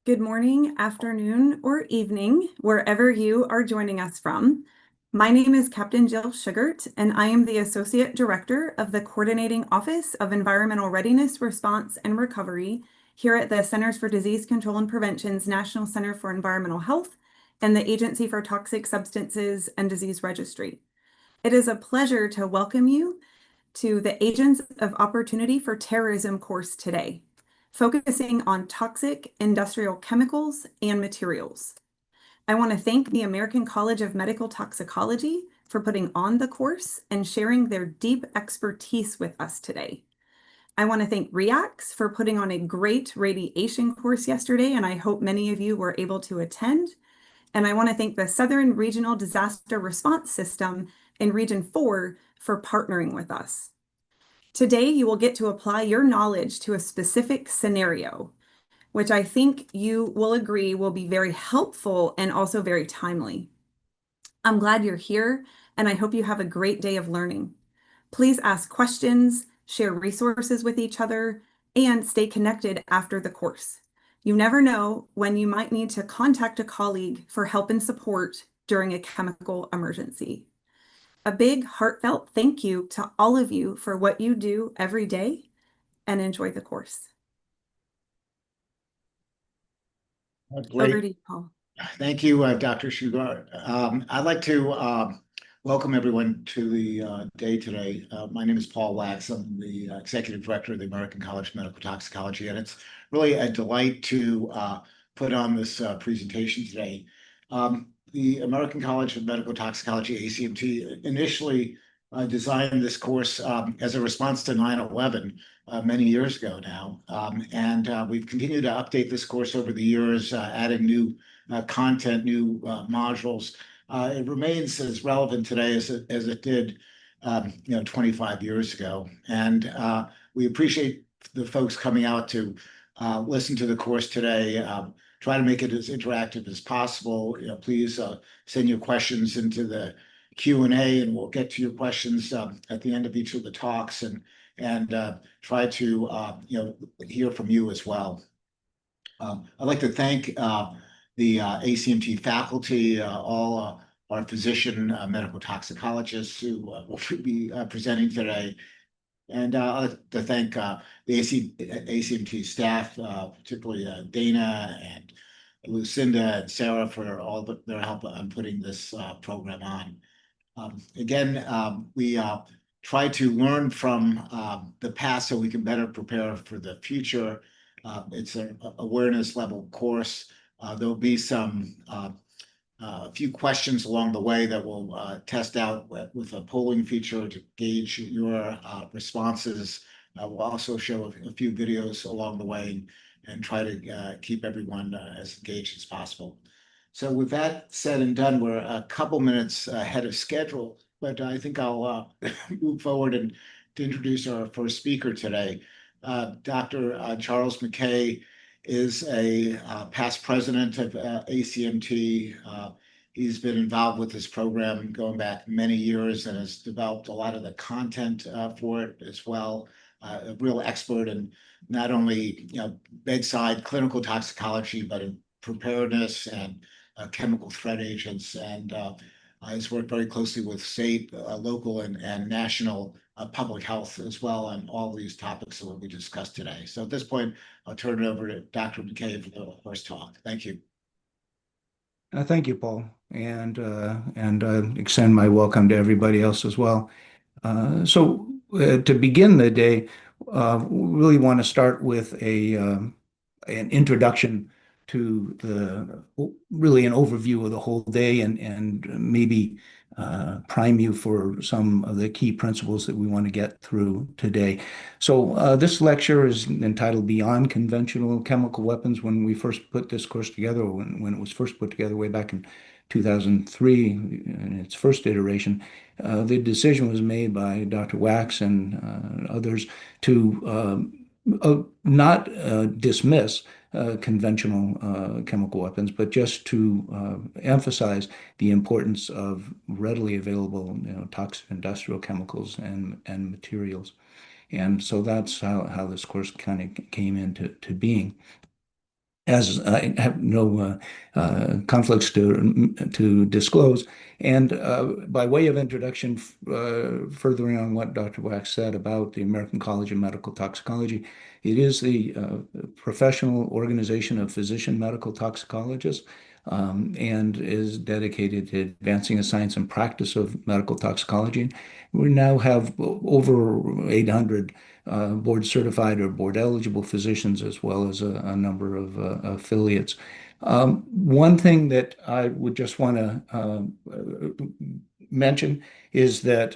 Good morning, afternoon, or evening, wherever you are joining us from. My name is Captain Jill Sugart, and I am the Associate Director of the Coordinating Office of Environmental Readiness, Response, and Recovery here at the Centers for Disease Control and Prevention's National Center for Environmental Health and the Agency for Toxic Substances and Disease Registry. It is a pleasure to welcome you to the Agents of Opportunity for Terrorism course today, focusing on toxic industrial chemicals and materials. I want to thank the American College of Medical Toxicology for putting on the course and sharing their deep expertise with us today. I want to thank REACTS for putting on a great radiation course yesterday, and I hope many of you were able to attend. And I want to thank the Southern Regional Disaster Response System in Region 4 for partnering with us. Today, you will get to apply your knowledge to a specific scenario, which I think you will agree will be very helpful and also very timely. I'm glad you're here, and I hope you have a great day of learning. Please ask questions, share resources with each other, and stay connected after the course. You never know when you might need to contact a colleague for help and support during a chemical emergency. A big heartfelt thank you to all of you for what you do every day, and enjoy the course. Over Great. to you, Paul. Thank you, Dr. Shugart. I'd like to welcome everyone to the day today. My name is Paul Wax. I'm the Executive Director of the American College of Medical Toxicology, and it's really a delight to put on this presentation today. The American College of Medical Toxicology, ACMT, initially designed this course as a response to 9/11 many years ago now. And we've continued to update this course over the years, adding new content, new modules. It remains as relevant today as it did 25 years ago. And we appreciate the folks coming out to listen to the course today. Try to make it as interactive as possible. Please send your questions into the Q&A, and we'll get to your questions at the end of each of the talks, and try to hear from you as well. I'd like to thank the ACMT faculty, all our physician medical toxicologists who will be presenting today. And I'd like to thank the ACMT staff, particularly Dana and Lucinda and Sarah, for all their help on putting this program on. Again, we try to learn from the past so we can better prepare for the future. It's an awareness level course. There'll be a few questions along the way that we'll test out with a polling feature to gauge your responses. We'll also show a few videos along the way and try to keep everyone as engaged as possible. So with that said and done, we're a couple minutes ahead of schedule, but I think I'll move forward and to introduce our first speaker today. Dr. Charles McKay is a past president of ACMT. He's been involved with this program going back many years and has developed a lot of the content for it as well. A real expert in not only bedside clinical toxicology, but in preparedness and chemical threat agents, and has worked very closely with state, local, and national public health as well on all these topics that will be discussed today. So at this point, I'll turn it over to Dr. McKay for the first talk. Thank you. Thank you, Paul, and extend my welcome to everybody else as well. To begin the day, we really want to start with an introduction to really an overview of the whole day, and maybe prime you for some of the key principles that we want to get through today. So this lecture is entitled Beyond Conventional Chemical Weapons. When we first put this course together, when it was first put together way back in 2003 in its first iteration, the decision was made by Dr. Wax and others to not dismiss conventional chemical weapons, but just to emphasize the importance of readily available, toxic industrial chemicals and materials. And so that's how this course kind of came into being. as I have no conflicts to disclose. And by way of introduction, furthering on what Dr. Wax said about the American College of Medical Toxicology, it is the professional organization of physician medical toxicologists, and is dedicated to advancing the science and practice of medical toxicology. We now have over 800 board certified or board eligible physicians, as well as a number of affiliates. One thing that I would just want to mention is that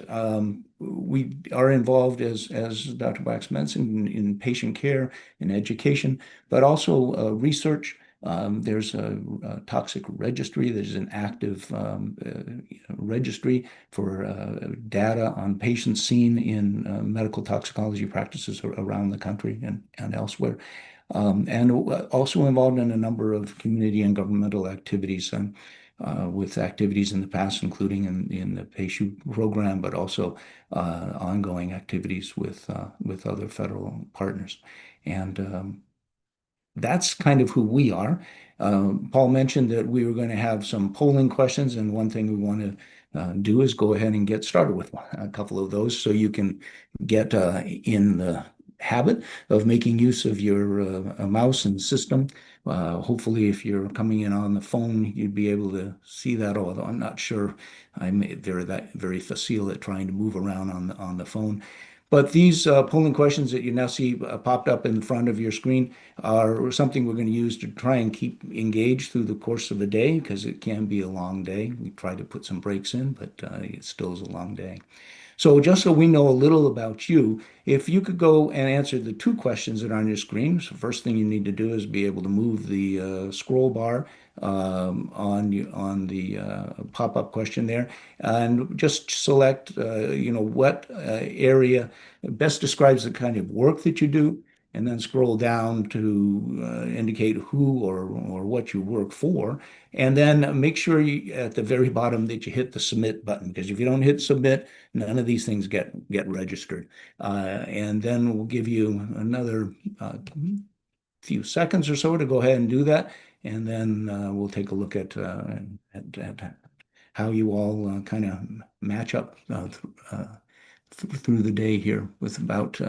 we are involved, as Dr. Wax mentioned, in patient care and education, but also research. There's a toxic registry. There's an active registry for data on patients seen in medical toxicology practices around the country and elsewhere. And also involved in a number of community and governmental activities, and with activities in the past, including in the PASHU program, but also ongoing activities with other federal partners. And that's kind of who we are. Paul mentioned that we were going to have some polling questions, and one thing we want to do is go ahead and get started with a couple of those so you can get in the habit of making use of your mouse and system. Hopefully, if you're coming in on the phone, you'd be able to see that, although I'm not sure they're that very facile at trying to move around on the phone. But these polling questions that you now see popped up in front of your screen are something we're going to use to try and keep engaged through the course of the day, because it can be a long day. We try to put some breaks in, but it still is a long day. So just so we know a little about you, if you could go and answer the two questions that are on your screen. So first thing you need to do is be able to move the scroll bar on the pop-up question there, and just select what area best describes the kind of work that you do, and then scroll down to indicate who or what you work for, and then make sure at the very bottom that you hit the submit button, because if you don't hit submit, none of these things get registered. And then we'll give you another few seconds or so to go ahead and do that, and then we'll take a look at how you all kind of match up through the day here, with about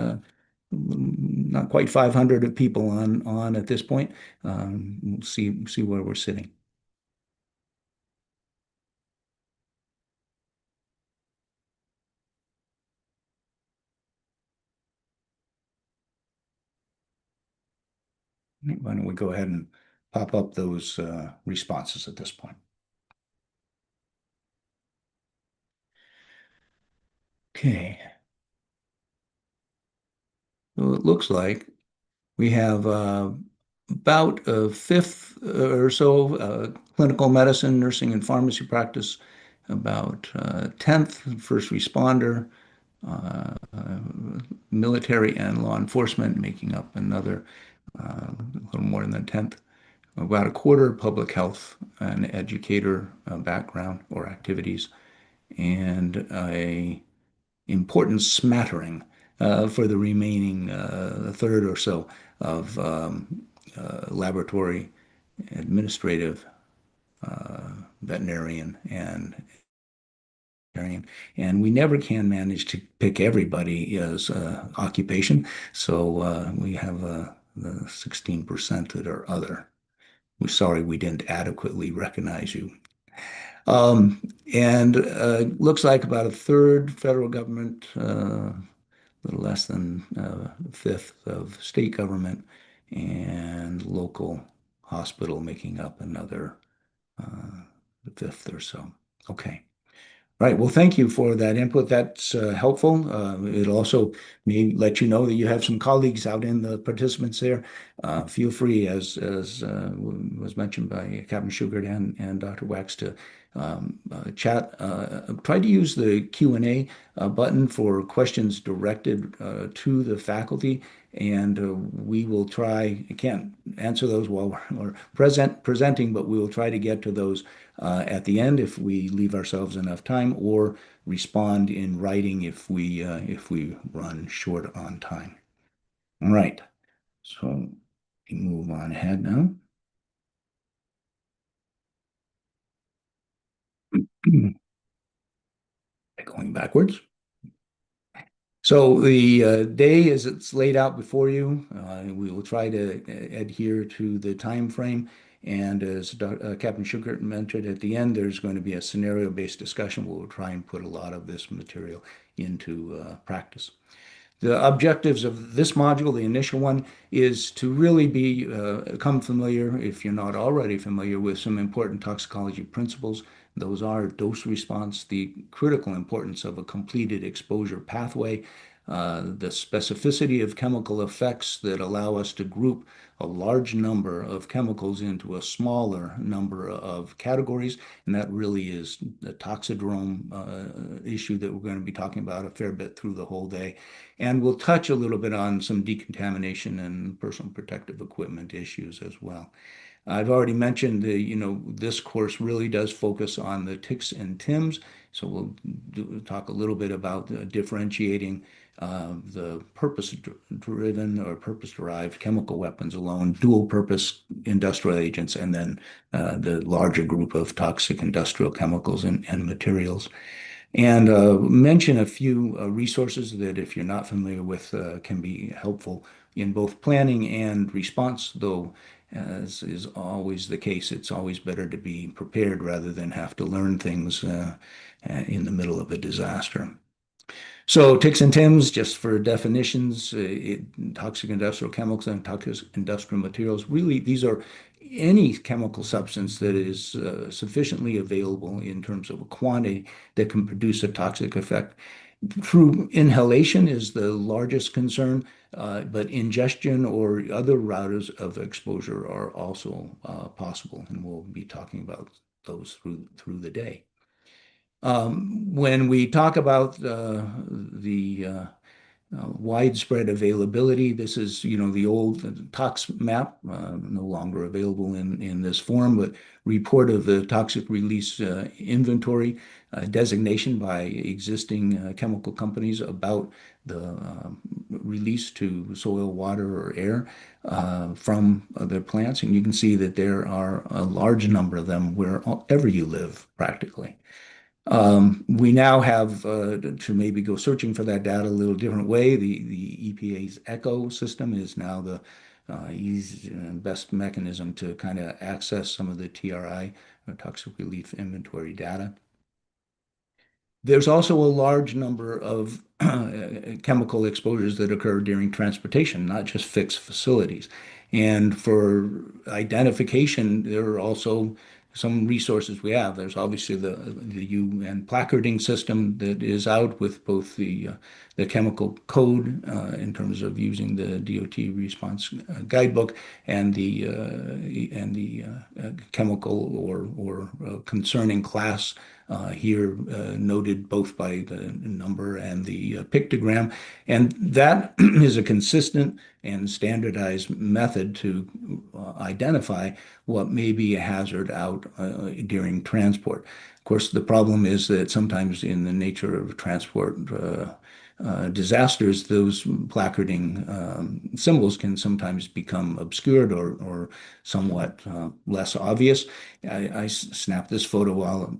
not quite 500 people on at this point. We'll see where we're sitting. Why don't we go ahead and pop up those responses at this point? Okay. So it looks like we have about a fifth or so clinical medicine, nursing, and pharmacy practice, about 10th first responder, military and law enforcement, making up another a little more than a 10th, about a quarter public health and educator background or activities, and a important smattering for the remaining third or so of laboratory, administrative, veterinarian, and we never can manage to pick everybody as occupation. So we have the 16% that are other. We're sorry we didn't adequately recognize you. And looks like about a third federal government, a little less than a fifth of state government, and local hospital making up another fifth or so. Okay. Right. Well, thank you for that input. That's helpful. It also may let you know that you have some colleagues out in the participants there. Feel free, as was mentioned by Captain Sugart and Dr. Wax, to chat. Try to use the Q&A button for questions directed to the faculty, and we will try. I can't answer those while we're presenting, but we will try to get to those at the end if we leave ourselves enough time, or respond in writing if we run short on time. All right, so we move on ahead now. Going backwards. So the day as it's laid out before you, we will try to adhere to the time frame. And as Captain Schuchert mentioned at the end, there's going to be a scenario-based discussion. We'll try and put a lot of this material into practice. The objectives of this module, the initial one, is to really become familiar, if you're not already familiar, with some important toxicology principles. Those are dose response, the critical importance of a completed exposure pathway, the specificity of chemical effects that allow us to group a large number of chemicals into a smaller number of categories. And that really is the toxidrome issue that we're going to be talking about a fair bit through the whole day. And we'll touch a little bit on some decontamination and personal protective equipment issues as well. I've already mentioned this course really does focus on the TICs and TIMs. So we'll talk a little bit about differentiating the purpose-driven or purpose-derived chemical weapons alone, dual-purpose industrial agents, and then the larger group of toxic industrial chemicals and materials. And mention a few resources that, if you're not familiar with, can be helpful in both planning and response, though, as is always the case, it's always better to be prepared rather than have to learn things in the middle of a disaster. So TICs and TIMs, just for definitions, toxic industrial chemicals and toxic industrial materials, really these are any chemical substance that is sufficiently available in terms of a quantity that can produce a toxic effect. Through inhalation is the largest concern, but ingestion or other routes of exposure are also possible, and we'll be talking about those through the day. When we talk about the widespread availability, this is, the old tox map, no longer available in this form, but report of the toxic release inventory designation by existing chemical companies about the release to soil, water, or air from their plants. And you can see that there are a large number of them wherever you live, practically. We now have to maybe go searching for that data a little different way. The EPA's ECHO system is now the easiest and best mechanism to kind of access some of the TRI, toxic relief inventory data. There's also a large number of chemical exposures that occur during transportation, not just fixed facilities. And for identification, there are also some resources we have. There's obviously the UN placarding system that is out with both the chemical code in terms of using the DOT response guidebook and the chemical or concerning class here noted both by the number and the pictogram. And that is a consistent and standardized method to identify what may be a hazard out during transport. Of course, the problem is that sometimes in the nature of transport disasters, those placarding symbols can sometimes become obscured or somewhat less obvious. I snapped this photo while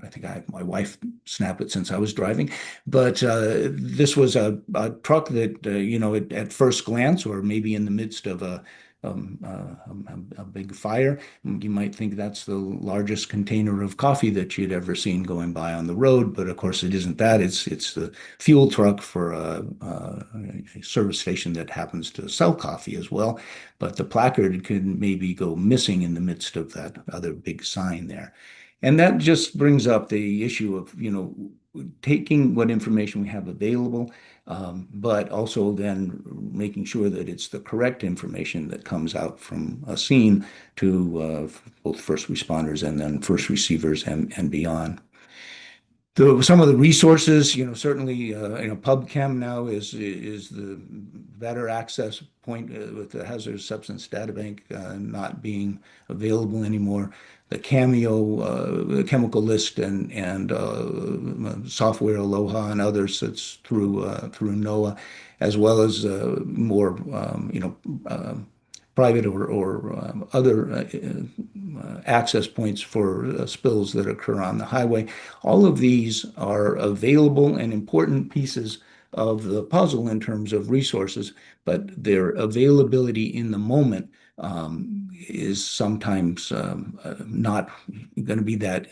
I think I had my wife snap it since I was driving, but this was a truck that, at first glance, or maybe in the midst of a big fire, you might think that's the largest container of coffee that you'd ever seen going by on the road, but of course it isn't that. It's the fuel truck for a service station that happens to sell coffee as well, but the placard could maybe go missing in the midst of that other big sign there. And that just brings up the issue of, taking what information we have available, but also then making sure that it's the correct information that comes out from a scene to both first responders and then first receivers and beyond. Some of the resources, certainly, PubChem now is the better access point with the hazardous substance data bank not being available anymore. The Cameo chemical list and software Aloha and others that's through NOAA, as well as more private or other access points for spills that occur on the highway. All of these are available and important pieces of the puzzle in terms of resources, but their availability in the moment is sometimes not going to be that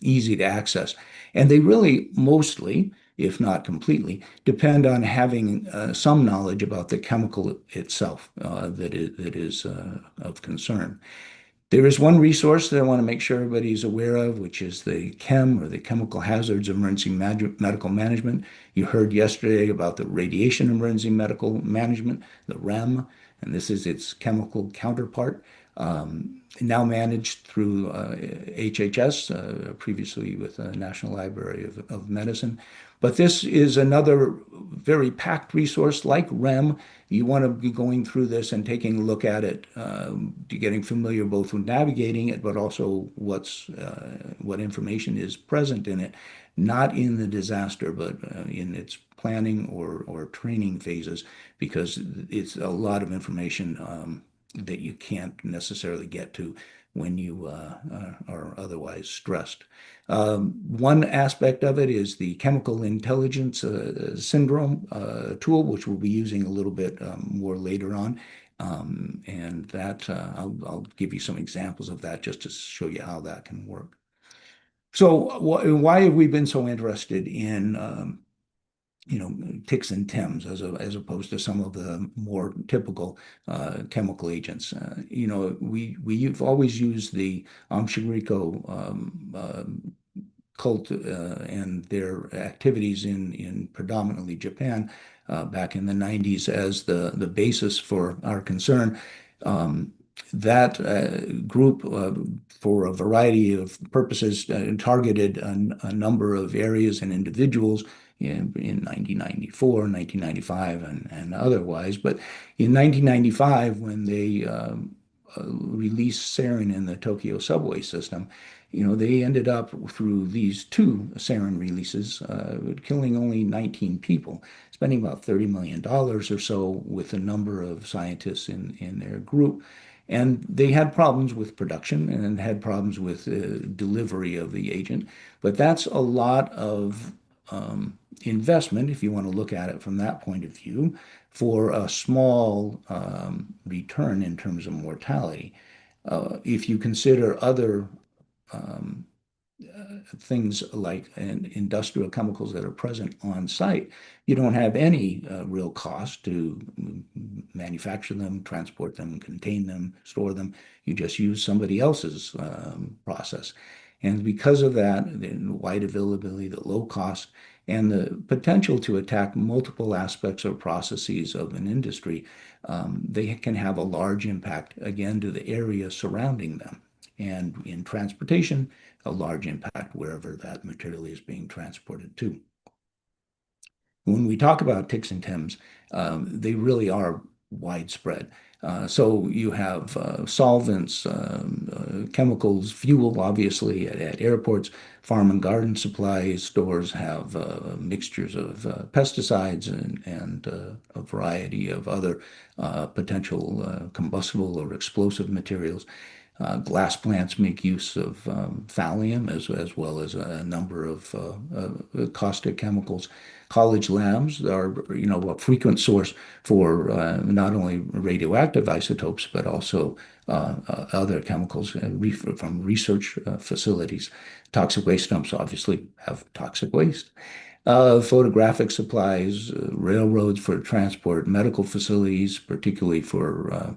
easy to access. And they really mostly, if not completely, depend on having some knowledge about the chemical itself that is of concern. There is one resource that I want to make sure everybody's aware of, which is the CHEM, or the Chemical Hazards Emergency Medical Management. You heard yesterday about the Radiation Emergency Medical Management, the REM, and this is its chemical counterpart, now managed through HHS, previously with the National Library of Medicine. But this is another very packed resource like REM. You want to be going through this and taking a look at it, getting familiar both with navigating it, but also what information is present in it, not in the disaster, but in its planning or training phases, because it's a lot of information that you can't necessarily get to when you are otherwise stressed. One aspect of it is the chemical intelligence syndrome tool, which we'll be using a little bit more later on. And that I'll give you some examples of that just to show you how that can work. So why have we been so interested in TICs and TEMs as opposed to some of the more typical chemical agents? We've always used the Amshiguriko cult and their activities in predominantly Japan back in the 90s as the basis for our concern. That group, for a variety of purposes, targeted a number of areas and individuals in 1994, 1995, and otherwise. But in 1995, when they released sarin in the Tokyo subway system, they ended up through these two sarin releases, killing only 19 people, spending about $30 million or so with a number of scientists in their group. And they had problems with production and had problems with delivery of the agent. But that's a lot of investment, if you want to look at it from that point of view, for a small return in terms of mortality. If you consider other um, things like industrial chemicals that are present on site, you don't have any real cost to manufacture them, transport them, contain them, store them. You just use somebody else's process. And because of that, the wide availability, the low cost, and the potential to attack multiple aspects or processes of an industry, they can have a large impact, again, to the area surrounding them. And in transportation, a large impact wherever that material is being transported to. When we talk about TICs and TEMs, they really are widespread. So you have solvents, chemicals, fuel, obviously, at airports. Farm and garden supply stores have mixtures of pesticides and a variety of other potential combustible or explosive materials. Glass plants make use of thallium as well as a number of caustic chemicals. College labs are, a frequent source for not only radioactive isotopes, but also other chemicals from research facilities. Toxic waste dumps obviously have toxic waste. Photographic supplies, railroads for transport, medical facilities, particularly for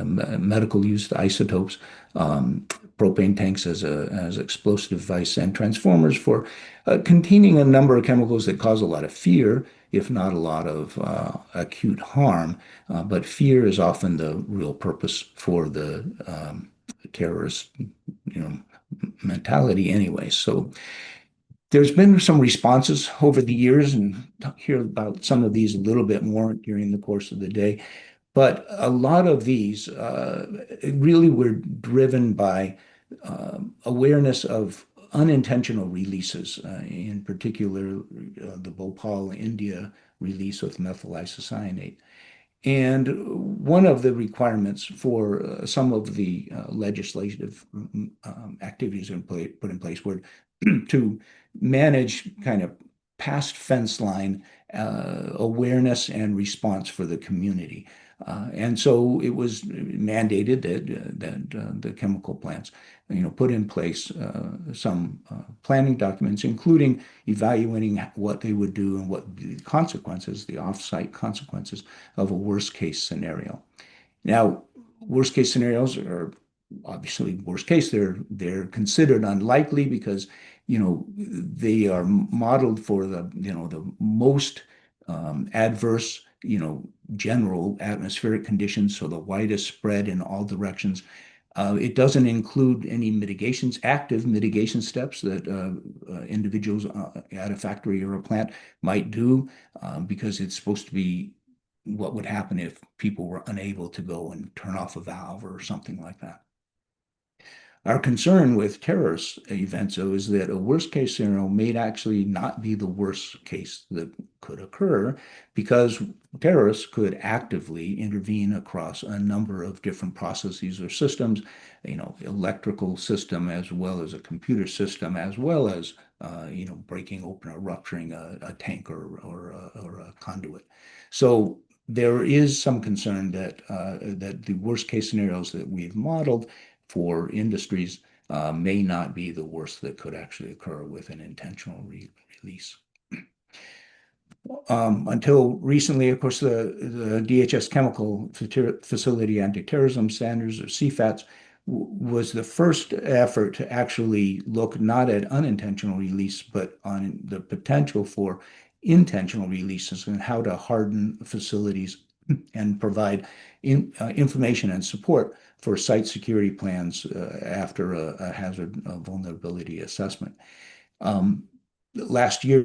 medical use isotopes, propane tanks as explosive device, and transformers for containing a number of chemicals that cause a lot of fear, if not a lot of acute harm. But fear is often the real purpose for the terrorist, mentality anyway. So there's been some responses over the years, and I'll hear about some of these a little bit more during the course of the day. But a lot of these really were driven by awareness of unintentional releases, in particular the Bhopal, India release of methyl isocyanate. And one of the requirements for some of the legislative activities put in place were to manage kind of past fence line awareness and response for the community. And so it was mandated that the chemical plants, put in place some planning documents, including evaluating what they would do and what the consequences, the off-site consequences of a worst case scenario. Now, worst case scenarios are obviously worst case. They're considered unlikely because they are modeled for the most adverse general atmospheric conditions, so the widest spread in all directions. It doesn't include any active mitigation steps that individuals at a factory or a plant might do, because it's supposed to be what would happen if people were unable to go and turn off a valve or something like that. Our concern with terrorist events, though, is that a worst case scenario may actually not be the worst case that could occur, because terrorists could actively intervene across a number of different processes or systems, electrical system as well as a computer system, as well as breaking open or rupturing a tank or a conduit. So there is some concern that the worst case scenarios that we've modeled for industries may not be the worst that could actually occur with an intentional release. Until recently, of course, the DHS Chemical Facility Anti-Terrorism Standards, or CFATS, was the first effort to actually look not at unintentional release, but on the potential for intentional releases and how to harden facilities and provide information and support for site security plans after a hazard vulnerability assessment. Last year,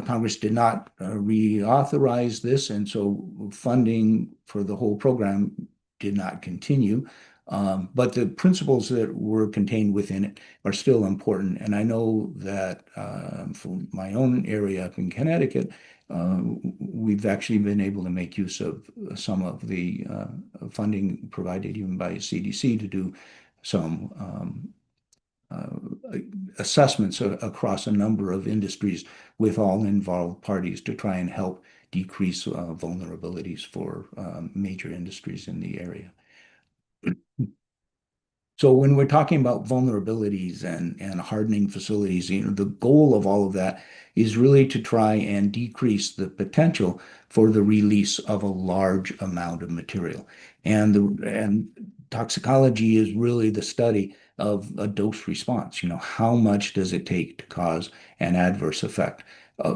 Congress did not reauthorize this, and so funding for the whole program did not continue. But the principles that were contained within it are still important. And I know that for my own area up in Connecticut, we've actually been able to make use of some of the funding provided even by CDC to do some assessments across a number of industries with all involved parties to try and help decrease vulnerabilities for major industries in the area. So when we're talking about vulnerabilities and hardening facilities, the goal of all of that is really to try and decrease the potential for the release of a large amount of material. And toxicology is really the study of a dose response. How much does it take to cause an adverse effect,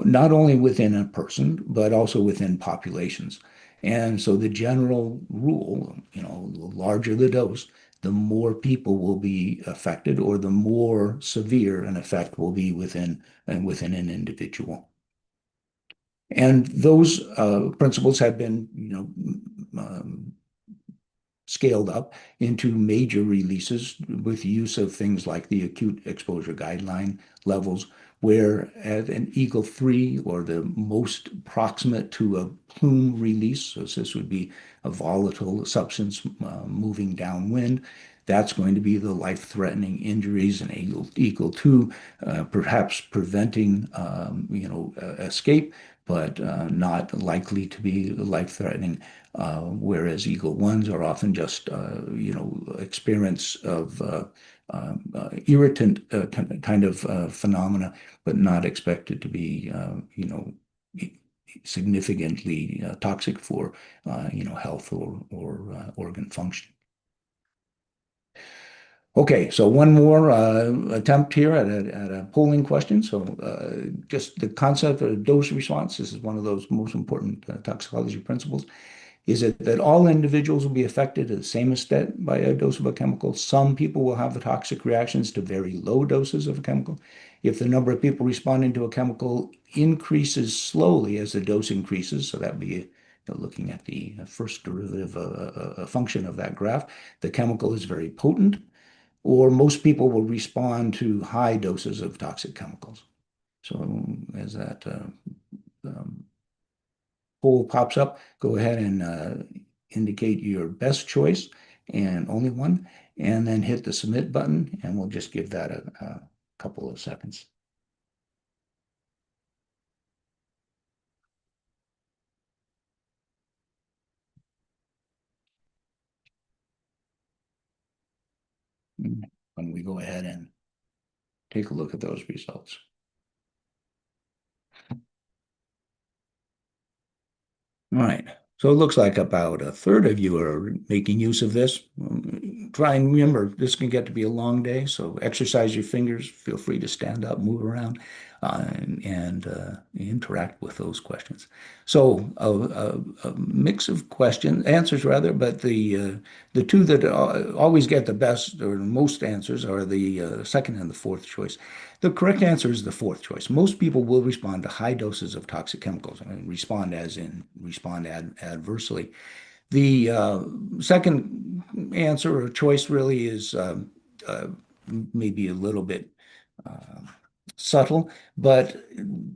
not only within a person, but also within populations. And so the general rule, the larger the dose, the more people will be affected, or the more severe an effect will be within an individual. And those principles have been, scaled up into major releases with use of things like the acute exposure guideline levels, where at an Eagle 3, or the most proximate to a plume release, so this would be a volatile substance moving downwind, that's going to be the life-threatening injuries. And Eagle 2, perhaps preventing escape, but not likely to be life-threatening, whereas Eagle 1s are often just experience of irritant kind of phenomena, but not expected to be significantly toxic for health or organ function. Okay, so one more attempt here at a polling question. So just the concept of dose response, this is one of those most important toxicology principles. Is it that all individuals will be affected to the same extent by a dose of a chemical? Some people will have the toxic reactions to very low doses of a chemical. If the number of people responding to a chemical increases slowly as the dose increases, so that would be looking at the first derivative, a function of that graph, the chemical is very potent, or most people will respond to high doses of toxic chemicals. So as that poll pops up, go ahead and indicate your best choice and only one, and then hit the submit button, and we'll just give that a couple of seconds. When we go ahead and take a look at those results. All right. So it looks like about a third of you are making use of this. Try and remember, this can get to be a long day, so exercise your fingers. Feel free to stand up, move around, and interact with those questions. So a mix of questions, answers rather, but the two that always get the best or most answers are the second and the fourth choice. The correct answer is the fourth choice. Most people will respond to high doses of toxic chemicals. I mean, respond as in respond adversely. The second answer or choice really is uh, maybe a little bit uh, subtle, but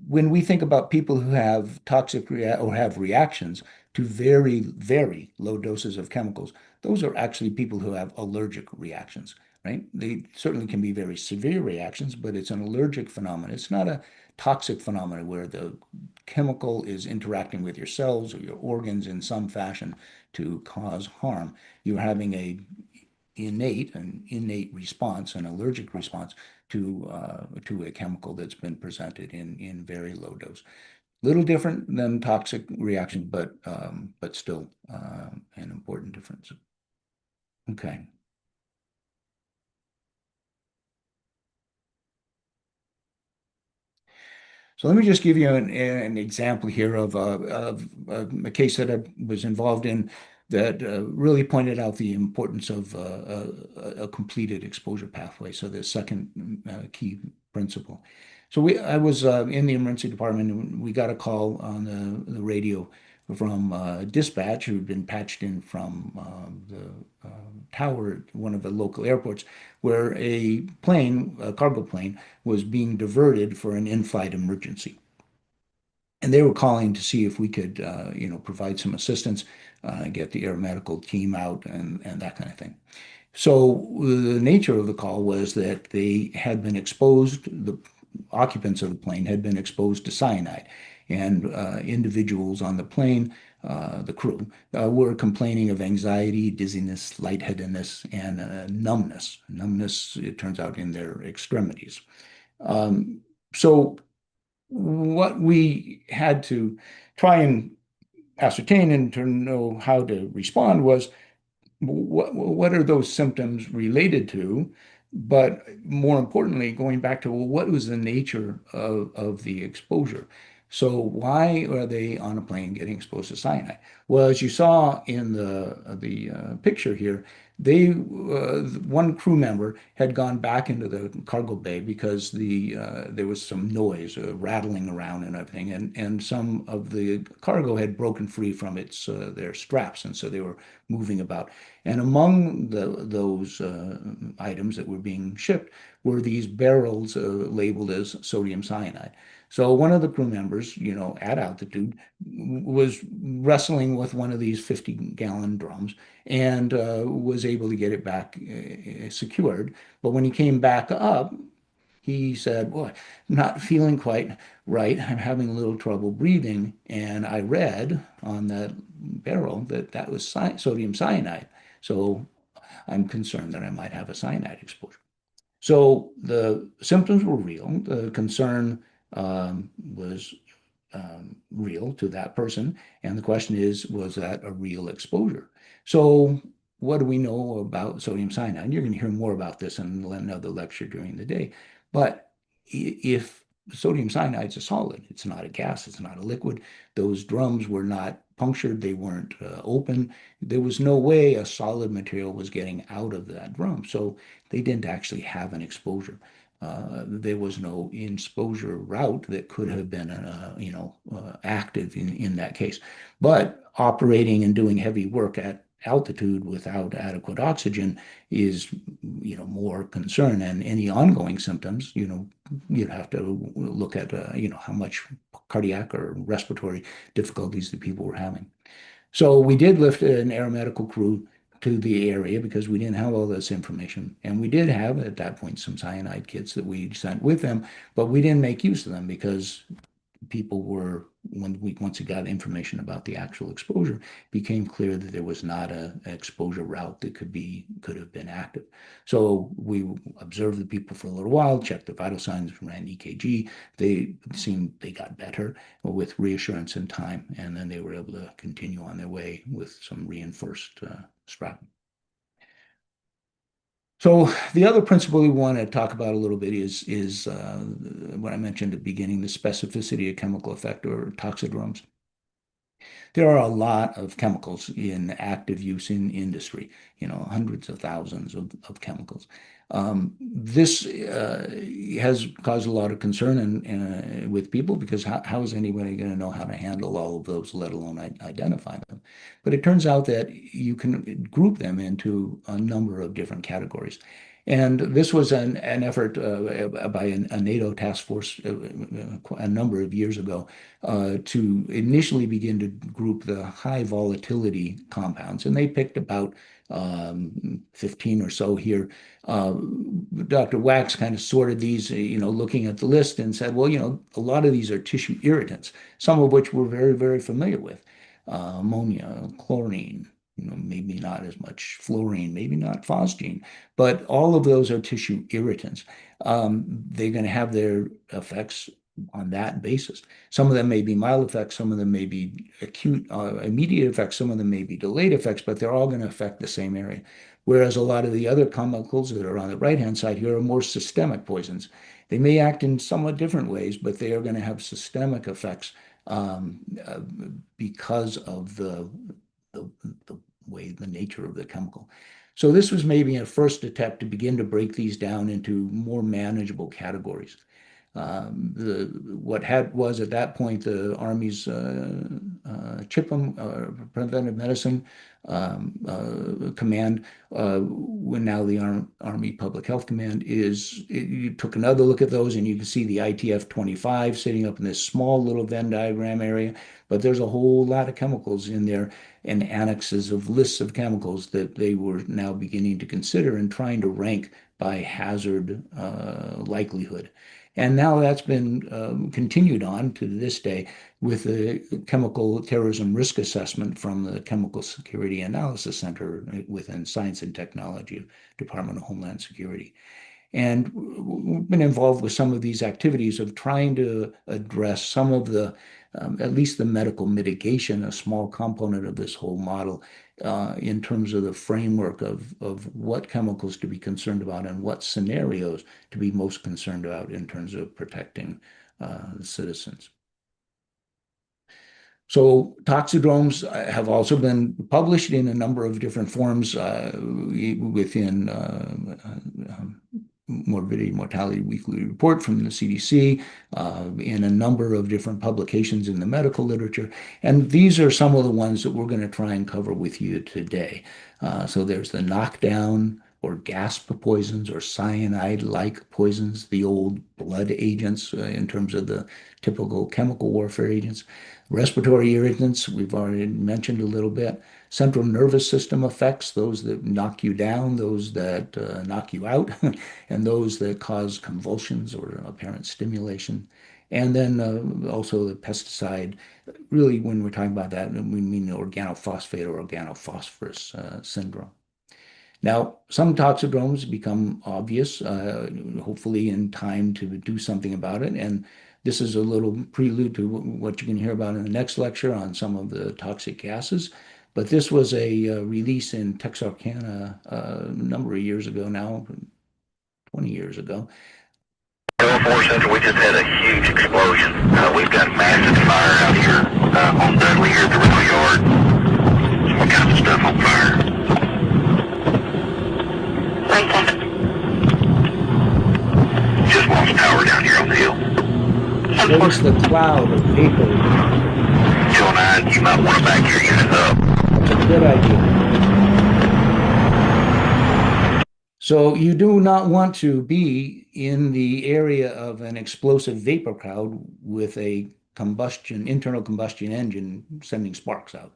when we think about people who have or have reactions to very, very low doses of chemicals, those are actually people who have allergic reactions, right? They certainly can be very severe reactions, but it's an allergic phenomenon. It's not a toxic phenomenon where the chemical is interacting with your cells or your organs in some fashion to cause harm. You're having an innate response, an allergic response to a chemical that's been presented in very low dose. Little different than toxic reaction, but still an important difference. Okay. So let me just give you an example here of a case that I was involved in that really pointed out the importance of a completed exposure pathway. So the second key principle. So I was in the emergency department, and we got a call on the radio from dispatch who'd been patched in from the tower at one of the local airports, where a cargo plane, was being diverted for an in-flight emergency. And they were calling to see if we could, provide some assistance, get the air medical team out and that kind of thing. So the nature of the call was that they had been exposed, the occupants of the plane had been exposed to cyanide, and individuals on the plane, the crew, were complaining of anxiety, dizziness, lightheadedness, and numbness. Numbness, it turns out, in their extremities. So what we had to try and ascertain and to know how to respond was what are those symptoms related to? But more importantly, going back to, well, what was the nature of the exposure? So why are they on a plane getting exposed to cyanide? Well, as you saw in the picture here, one crew member had gone back into the cargo bay because there was some noise, rattling around and everything, and some of the cargo had broken free from their straps, and so they were moving about. And among those items that were being shipped were these barrels labeled as sodium cyanide. So one of the crew members, at altitude, was wrestling with one of these 50-gallon drums and was able to get it back secured. But when he came back up, he said, "Boy, I'm not feeling quite right. I'm having a little trouble breathing." And I read on that barrel that was sodium cyanide. So I'm concerned that I might have a cyanide exposure. So the symptoms were real. The concern was real to that person. And the question is, was that a real exposure? So what do we know about sodium cyanide? You're going to hear more about this in another lecture during the day. But if sodium cyanide is a solid, it's not a gas, it's not a liquid. Those drums were not punctured, they weren't open. There was no way a solid material was getting out of that drum. So they didn't actually have an exposure. There was no exposure route that could have been, active in that case. But operating and doing heavy work at altitude without adequate oxygen is, more concern. And any ongoing symptoms, you'd have to look at, how much cardiac or respiratory difficulties the people were having. So we did lift an air medical crew to the area because we didn't have all this information. And we did have at that point some cyanide kits that we sent with them, but we didn't make use of them because people were, once we got information about the actual exposure, became clear that there was not an exposure route that could have been active. So we observed the people for a little while, checked the vital signs, ran EKG. They got better with reassurance and time, and then they were able to continue on their way with some reinforced sprouting. So the other principle we want to talk about a little bit is what I mentioned at the beginning, the specificity of chemical effect or toxidromes. There are a lot of chemicals in active use in industry, hundreds of thousands of chemicals. This has caused a lot of concern with people because how is anybody going to know how to handle all of those, let alone identify them? But it turns out that you can group them into a number of different categories. And this was an effort by a NATO task force a number of years ago to initially begin to group the high volatility compounds. And they picked about 15 or so here. Dr. Wax kind of sorted these, looking at the list and said, well, a lot of these are tissue irritants, some of which we're very, very familiar with. Ammonia, chlorine, maybe not as much fluorine, maybe not phosgene, but all of those are tissue irritants. They're going to have their effects on that basis. Some of them may be mild effects, some of them may be acute, immediate effects, some of them may be delayed effects, but they're all going to affect the same area. Whereas a lot of the other chemicals that are on the right-hand side here are more systemic poisons. They may act in somewhat different ways, but they are going to have systemic effects because of the way, the nature of the chemical. So this was maybe a first attempt to begin to break these down into more manageable categories. What was at that point the Army's CHIPM, Preventive Medicine Command, when now the Army Public Health Command you took another look at those and you can see the ITF-25 sitting up in this small little Venn diagram area, but there's a whole lot of chemicals in there and annexes of lists of chemicals that they were now beginning to consider and trying to rank by hazard likelihood. And now that's been continued on to this day with the Chemical Terrorism Risk Assessment from the Chemical Security Analysis Center within Science and Technology, Department of Homeland Security. And we've been involved with some of these activities of trying to address some of the, at least the medical mitigation, a small component of this whole model, in terms of the framework of what chemicals to be concerned about and what scenarios to be most concerned about in terms of protecting citizens. So toxidromes have also been published in a number of different forms within Morbidity Mortality Weekly Report from the CDC, in a number of different publications in the medical literature. And these are some of the ones that we're going to try and cover with you today. So there's the knockdown or gasp poisons or cyanide-like poisons, the old blood agents in terms of the typical chemical warfare agents. Respiratory irritants, we've already mentioned a little bit. Central nervous system effects, those that knock you down, those that knock you out, and those that cause convulsions or apparent stimulation. And then also the pesticide, really when we're talking about that, we mean the organophosphate or organophosphorus syndrome. Now, some toxidromes become obvious, hopefully in time to do something about it. And this is a little prelude to what you can hear about in the next lecture on some of the toxic gases. But this was a release in Texarkana a number of years ago now, 20 years ago. California Central, we just had a huge explosion. We've got massive fire out here on Dudley here at the rail yard. All kinds of stuff on fire. Just lost power down here on the hill. Notice the cloud of vapor. Till 9, you might want to back your unit up. That's a good idea. So you do not want to be in the area of an explosive vapor cloud with a internal combustion engine sending sparks out.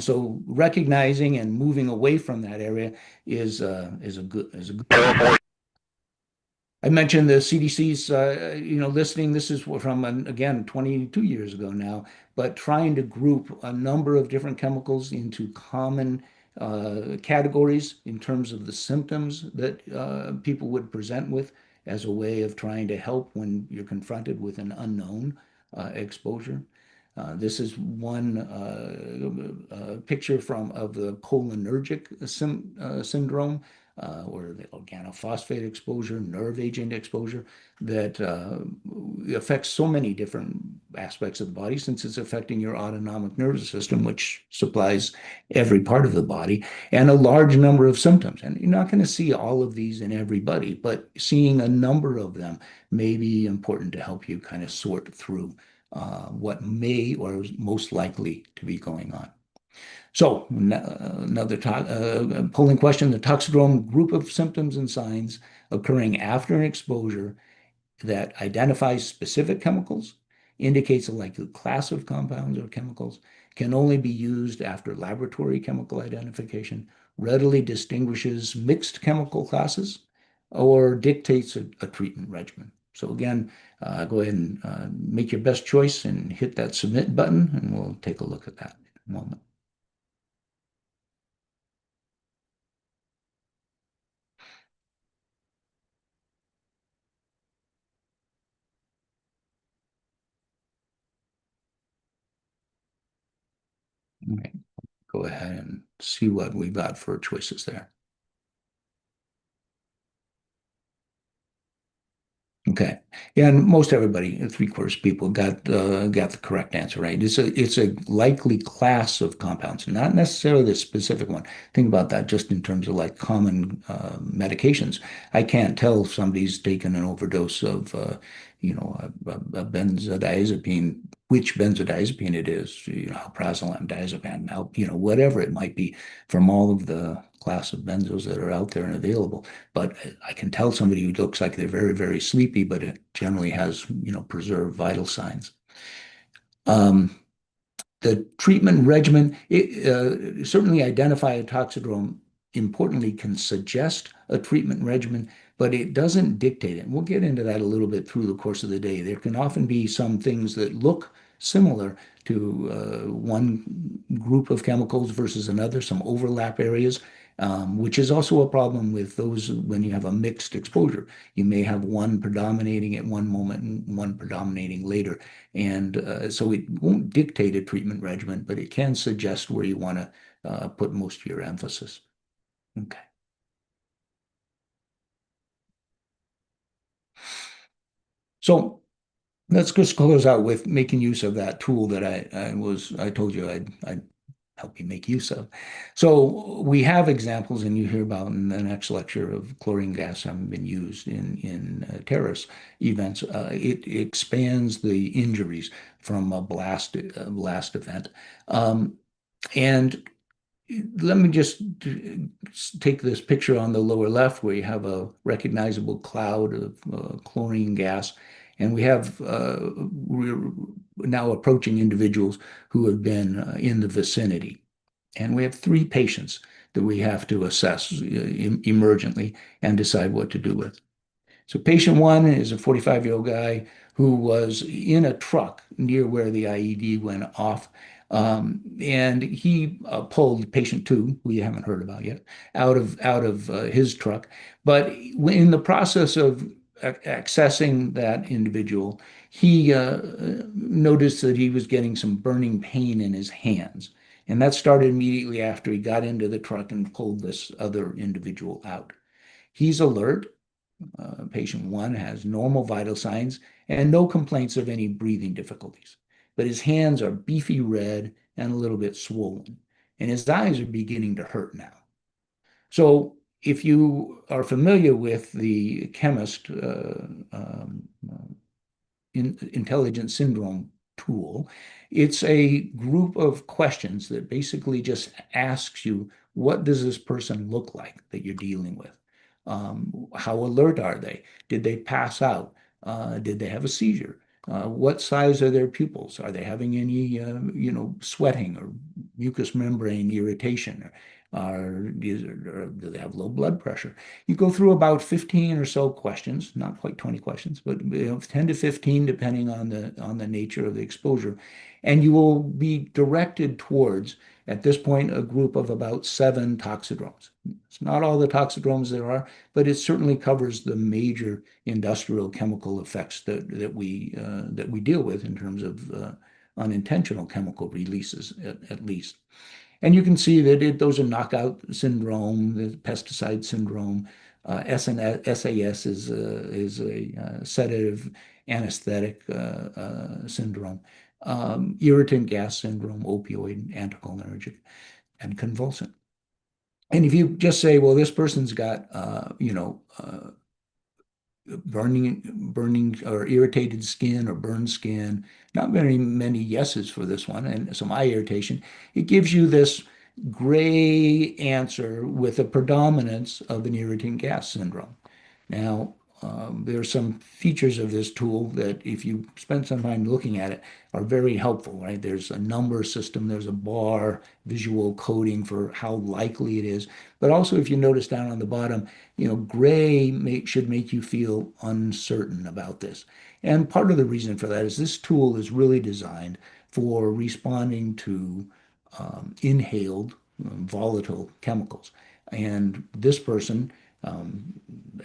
So recognizing and moving away from that area is a good. I mentioned the CDC's, listing. This is from, again, 22 years ago now, but trying to group a number of different chemicals into common categories in terms of the symptoms that people would present with as a way of trying to help when you're confronted with an unknown exposure. This is one picture of the cholinergic syndrome, or the organophosphate exposure, nerve agent exposure, that affects so many different aspects of the body since it's affecting your autonomic nervous system, which supplies every part of the body, and a large number of symptoms. And you're not going to see all of these in everybody, but seeing a number of them may be important to help you kind of sort through what may or is most likely to be going on. So another polling question: the toxidrome group of symptoms and signs occurring after an exposure that identifies specific chemicals, indicates a likely class of compounds or chemicals, can only be used after laboratory chemical identification, readily distinguishes mixed chemical classes, or dictates a treatment regimen. So again, go ahead and make your best choice and hit that submit button, and we'll take a look at that in a moment. All right, go ahead and see what we got for choices there. Okay, and most everybody, three-quarters of people, got the correct answer, right? It's a likely class of compounds, not necessarily the specific one. Think about that just in terms of like common medications. I can't tell if somebody's taken an overdose of a benzodiazepine, which benzodiazepine it is, prazolam, diazepam, whatever it might be, from all of the class of benzos that are out there and available. But I can tell somebody who looks like they're very, very sleepy, but it generally has, preserved vital signs. The treatment regimen, certainly identify a toxidrome, importantly, can suggest a treatment regimen, but it doesn't dictate it. And we'll get into that a little bit through the course of the day. There can often be some things that look similar to one group of chemicals versus another, some overlap areas, which is also a problem with those when you have a mixed exposure. You may have one predominating at one moment and one predominating later. And so it won't dictate a treatment regimen, but it can suggest where you want to put most of your emphasis. Okay. So let's just close out with making use of that tool that I told you I'd help you make use of. So we have examples, and you hear about in the next lecture, of chlorine gas having been used in terrorist events. It expands the injuries from a blast event. And let me just take this picture on the lower left where you have a recognizable cloud of chlorine gas. And we're now approaching individuals who have been in the vicinity. And we have 3 patients that we have to assess emergently and decide what to do with. So patient 1 is a 45-year-old guy who was in a truck near where the IED went off. And he pulled patient 2, who you haven't heard about yet, out of his truck. But in the process of accessing that individual, he noticed that he was getting some burning pain in his hands. And that started immediately after he got into the truck and pulled this other individual out. He's alert. Patient 1 has normal vital signs and no complaints of any breathing difficulties. But his hands are beefy red and a little bit swollen. And his eyes are beginning to hurt now. So if you are familiar with the chemist intelligent syndrome tool, it's a group of questions that basically just asks you, what does this person look like that you're dealing with? How alert are they? Did they pass out? Did they have a seizure? What size are their pupils? Are they having any, sweating or mucous membrane irritation? Or do they have low blood pressure? You go through about 15 or so questions, not quite 20 questions, but 10 to 15, depending on the nature of the exposure. And you will be directed towards, at this point, a group of about 7 toxidromes. It's not all the toxidromes there are, but it certainly covers the major industrial chemical effects that we deal with in terms of unintentional chemical releases, at least. And you can see that those are knockout syndrome, the pesticide syndrome. SAS is a sedative anesthetic syndrome. Irritant gas syndrome, opioid, anticholinergic, and convulsant. And if you just say, well, this person's got, burning or irritated skin or burned skin. Not very many yeses for this one, and some eye irritation. It gives you this gray answer with a predominance of an irritant gas syndrome. Now, there are some features of this tool that, if you spend some time looking at it, are very helpful, right? There's a number system, there's a bar, visual coding for how likely it is. But also, if you notice down on the bottom, gray should make you feel uncertain about this. And part of the reason for that is this tool is really designed for responding to inhaled volatile chemicals. And this person,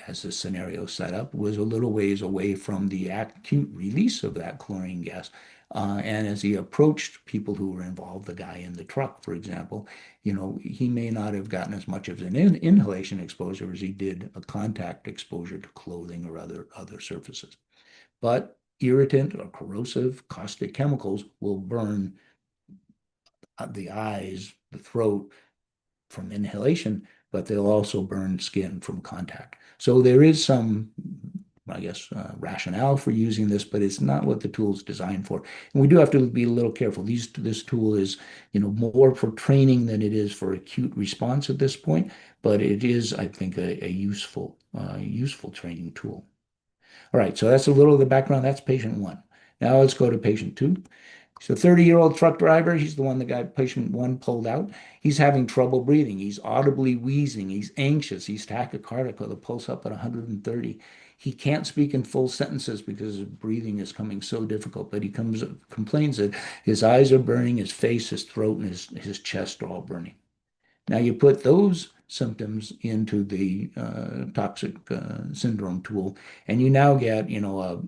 as the scenario set up, was a little ways away from the acute release of that chlorine gas. And as he approached people who were involved, the guy in the truck, for example, he may not have gotten as much of an inhalation exposure as he did a contact exposure to clothing or other surfaces. But irritant or corrosive caustic chemicals will burn the eyes, the throat from inhalation, but they'll also burn skin from contact. So there is some, I guess, rationale for using this, but it's not what the tool is designed for. And we do have to be a little careful. This tool is, more for training than it is for acute response at this point, but it is, I think, a useful training tool. All right, so that's a little of the background. That's patient 1. Now let's go to patient 2. So 30-year-old truck driver, he's the one that got patient 1 pulled out. He's having trouble breathing. He's audibly wheezing. He's anxious. He's tachycardic with a pulse up at 130. He can't speak in full sentences because his breathing is coming so difficult, but he complains that his eyes are burning, his face, his throat, and his chest are all burning. Now you put those symptoms into the toxic syndrome tool, and you now get, a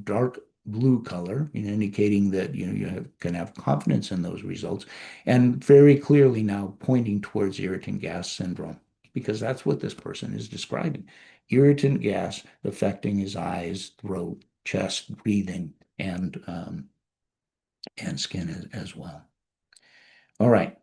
dark blue color, indicating that you can have confidence in those results, and very clearly now pointing towards irritant gas syndrome, because that's what this person is describing. Irritant gas affecting his eyes, throat, chest, breathing, and skin as well. All right.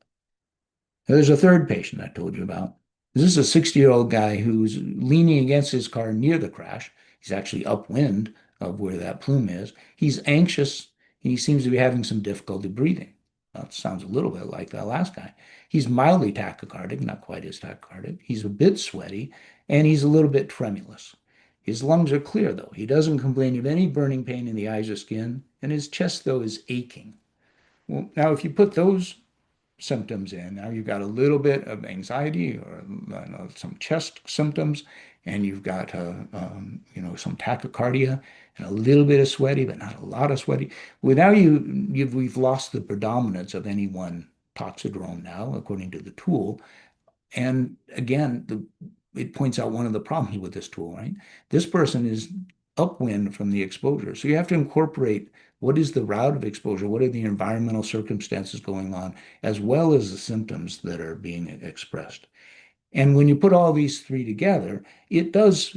Now, there's a third patient I told you about. This is a 60-year-old guy who's leaning against his car near the crash. He's actually upwind of where that plume is. He's anxious. He seems to be having some difficulty breathing. That sounds a little bit like that last guy. He's mildly tachycardic, not quite as tachycardic. He's a bit sweaty, and he's a little bit tremulous. His lungs are clear, though. He doesn't complain of any burning pain in the eyes or skin, and his chest, though, is aching. Well, now, if you put those symptoms in, now you've got a little bit of anxiety or some chest symptoms, and you've got some tachycardia and a little bit of sweaty, but not a lot of sweaty. Well, now we've lost the predominance of any one toxidrome now, according to the tool. And again, it points out one of the problems with this tool, right? This person is upwind from the exposure. So you have to incorporate what is the route of exposure, what are the environmental circumstances going on, as well as the symptoms that are being expressed. And when you put all these three together, it does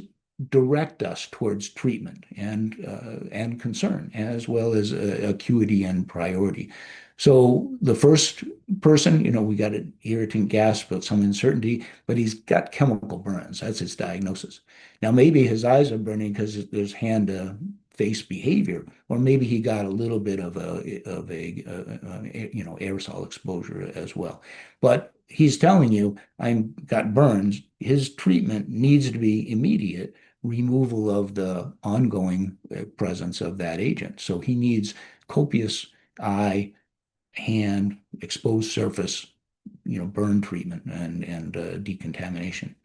direct us towards treatment and concern, as well as acuity and priority. So the first person, we got an irritant gas, but some uncertainty, but he's got chemical burns. That's his diagnosis. Now, maybe his eyes are burning because there's hand-to-face behavior, or maybe he got a little bit of a aerosol exposure as well. But he's telling you, I've got burns. His treatment needs to be immediate removal of the ongoing presence of that agent. So he needs copious eye, hand, exposed surface, burn treatment and decontamination.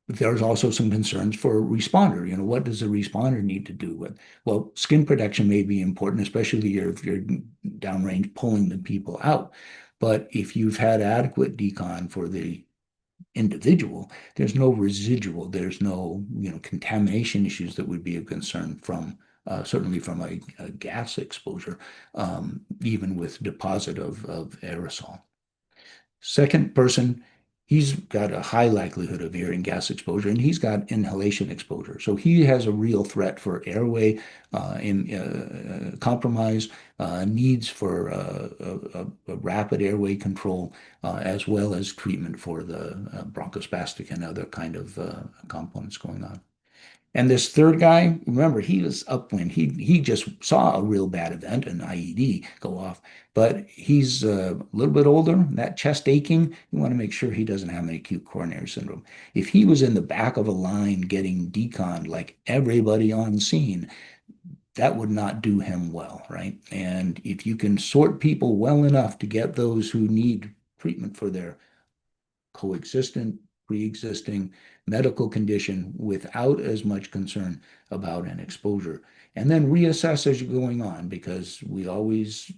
There's also some concerns for a responder. What does a responder need to do with? Well, skin protection may be important, especially if you're downrange pulling the people out. But if you've had adequate decon for the individual, there's no residual, there's no contamination issues that would be of concern from certainly from a gas exposure, even with deposit of aerosol. Second person, he's got a high likelihood of air and gas exposure, and he's got inhalation exposure. So he has a real threat for airway compromise, needs for a rapid airway control, as well as treatment for the bronchospastic and other kind of components going on. And this third guy, remember, he was upwind. He just saw a real bad event, an IED go off, but he's a little bit older. That chest aching, you want to make sure he doesn't have an acute coronary syndrome. If he was in the back of a line getting deconned like everybody on scene, that would not do him well, right? And if you can sort people well enough to get those who need treatment for their coexistent, pre-existing medical condition without as much concern about an exposure. And then reassess as you're going on, because we always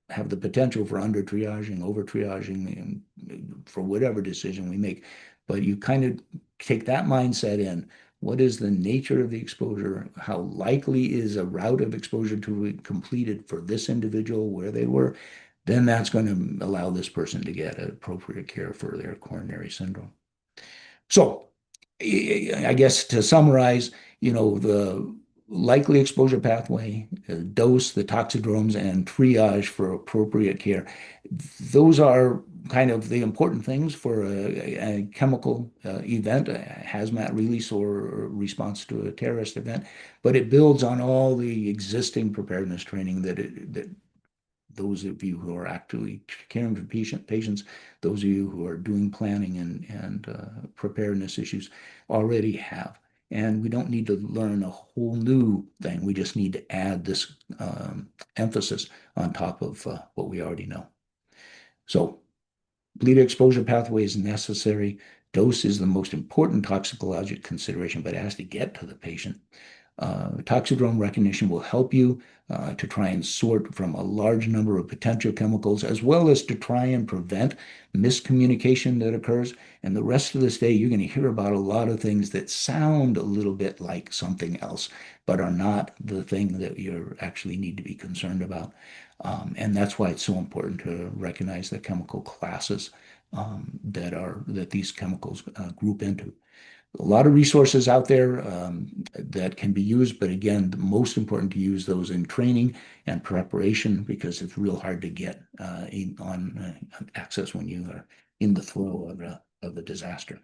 have the potential for under triaging, over triaging, and for whatever decision we make. But you kind of take that mindset in. What is the nature of the exposure? How likely is a route of exposure to be completed for this individual where they were? Then that's going to allow this person to get appropriate care for their coronary syndrome. So I guess to summarize, the likely exposure pathway, dose, the toxidromes, and triage for appropriate care. Those are kind of the important things for a chemical event, a hazmat release or response to a terrorist event, but it builds on all the existing preparedness training that those of you who are actually caring for patients, those of you who are doing planning and preparedness issues already have. And we don't need to learn a whole new thing. We just need to add this emphasis on top of what we already know. So bleed exposure pathway is necessary. Dose is the most important toxicologic consideration, but it has to get to the patient. Toxidrome recognition will help you to try and sort from a large number of potential chemicals, as well as to try and prevent miscommunication that occurs. And the rest of this day, you're going to hear about a lot of things that sound a little bit like something else, but are not the thing that you actually need to be concerned about. And that's why it's so important to recognize the chemical classes that these chemicals group into. A lot of resources out there that can be used, but again, the most important to use those in training and preparation, because it's real hard to get on access when you are in the flow of the disaster.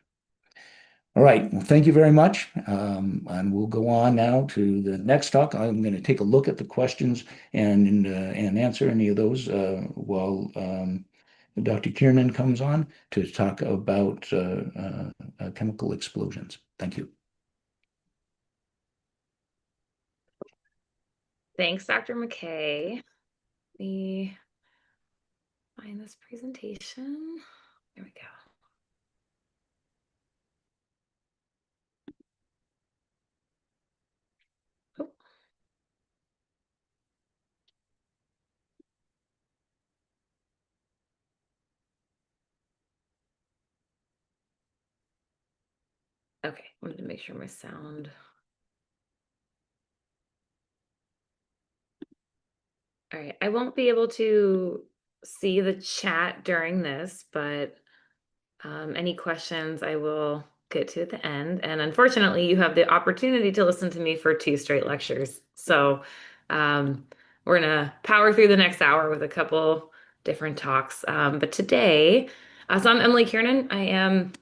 All right, well, thank you very much. And we'll go on now to the next talk. I'm going to take a look at the questions and answer any of those while Dr. Kiernan comes on to talk about chemical explosions. Thank you. Thanks, Dr. McKay. Let me find this presentation. There we go. Oh. Okay, I wanted to make sure my sound. All right, I won't be able to see the chat during this, but any questions I will get to at the end. And unfortunately, you have the opportunity to listen to me for 2 straight lectures. So we're gonna power through the next hour with a couple different talks. But today, so I'm Emily Kiernan. I am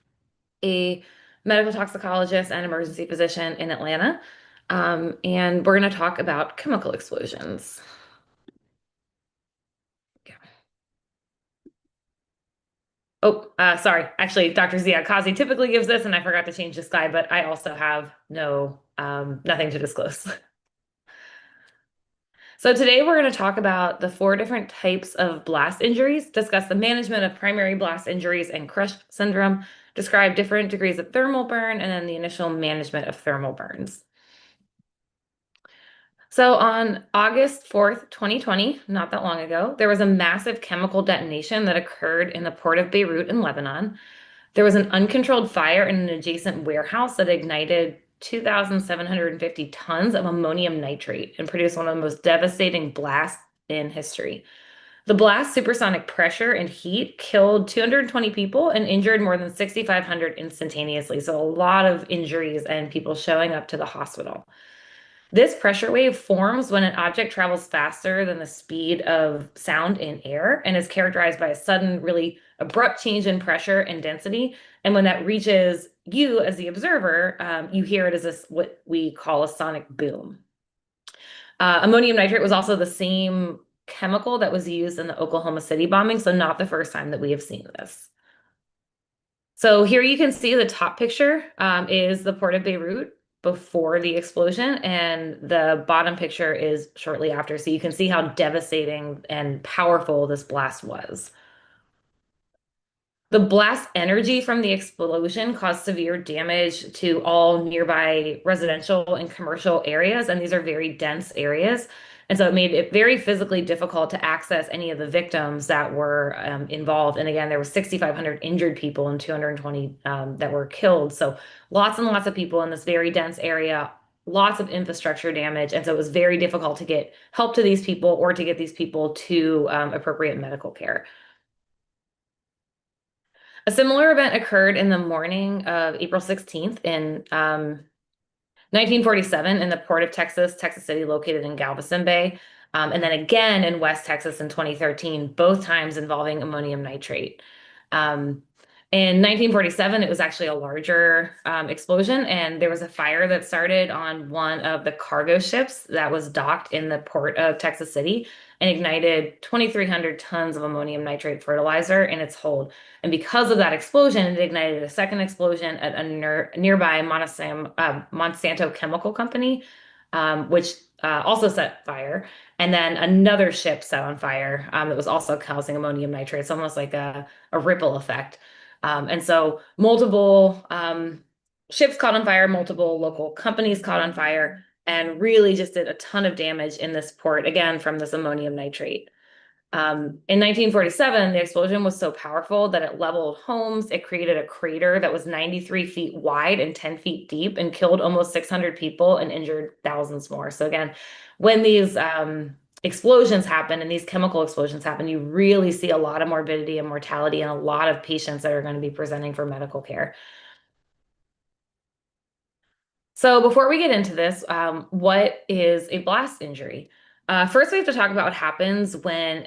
a medical toxicologist and emergency physician in Atlanta. And we're gonna talk about chemical explosions. Sorry. Actually, Dr. Ziad Kazi typically gives this, and I forgot to change the slide, but I also have nothing to disclose. So today we're going to talk about the 4 different types of blast injuries, discuss the management of primary blast injuries and crush syndrome, describe different degrees of thermal burn, and then the initial management of thermal burns. So on August 4th, 2020, not that long ago, there was a massive chemical detonation that occurred in the port of Beirut in Lebanon. There was an uncontrolled fire in an adjacent warehouse that ignited 2,750 tons of ammonium nitrate and produced one of the most devastating blasts in history. The blast supersonic pressure and heat killed 220 people and injured more than 6,500 instantaneously. So a lot of injuries and people showing up to the hospital. This pressure wave forms when an object travels faster than the speed of sound in air and is characterized by a sudden, really abrupt change in pressure and density. And when that reaches you as the observer, you hear it as what we call a sonic boom. Ammonium nitrate was also the same chemical that was used in the Oklahoma City bombing, so not the first time that we have seen this. So here you can see the top picture is the port of Beirut before the explosion, and the bottom picture is shortly after. So you can see how devastating and powerful this blast was. The blast energy from the explosion caused severe damage to all nearby residential and commercial areas, and these are very dense areas. And so it made it very physically difficult to access any of the victims that were involved. And again, there were 6,500 injured people and 220 that were killed. So lots and lots of people in this very dense area, lots of infrastructure damage. And so it was very difficult to get help to these people or to get these people to appropriate medical care. A similar event occurred in the morning of April 16th in 1947 in the port of Texas, Texas City, located in Galveston Bay, and then again in West Texas in 2013, both times involving ammonium nitrate. In 1947, it was actually a larger explosion, and there was a fire that started on one of the cargo ships that was docked in the port of Texas City and ignited 2,300 tons of ammonium nitrate fertilizer in its hold. And because of that explosion, it ignited a second explosion at a nearby Monsanto chemical company, which also set fire. And then another ship set on fire that was also causing ammonium nitrate. It's almost like a ripple effect. And so multiple ships caught on fire, multiple local companies caught on fire, and really just did a ton of damage in this port, again, from this ammonium nitrate. In 1947, the explosion was so powerful that it leveled homes. It created a crater that was 93 feet wide and 10 feet deep and killed almost 600 people and injured thousands more. So again, when these explosions happen and these chemical explosions happen, you really see a lot of morbidity and mortality and a lot of patients that are going to be presenting for medical care. So before we get into this, what is a blast injury? First, we have to talk about what happens when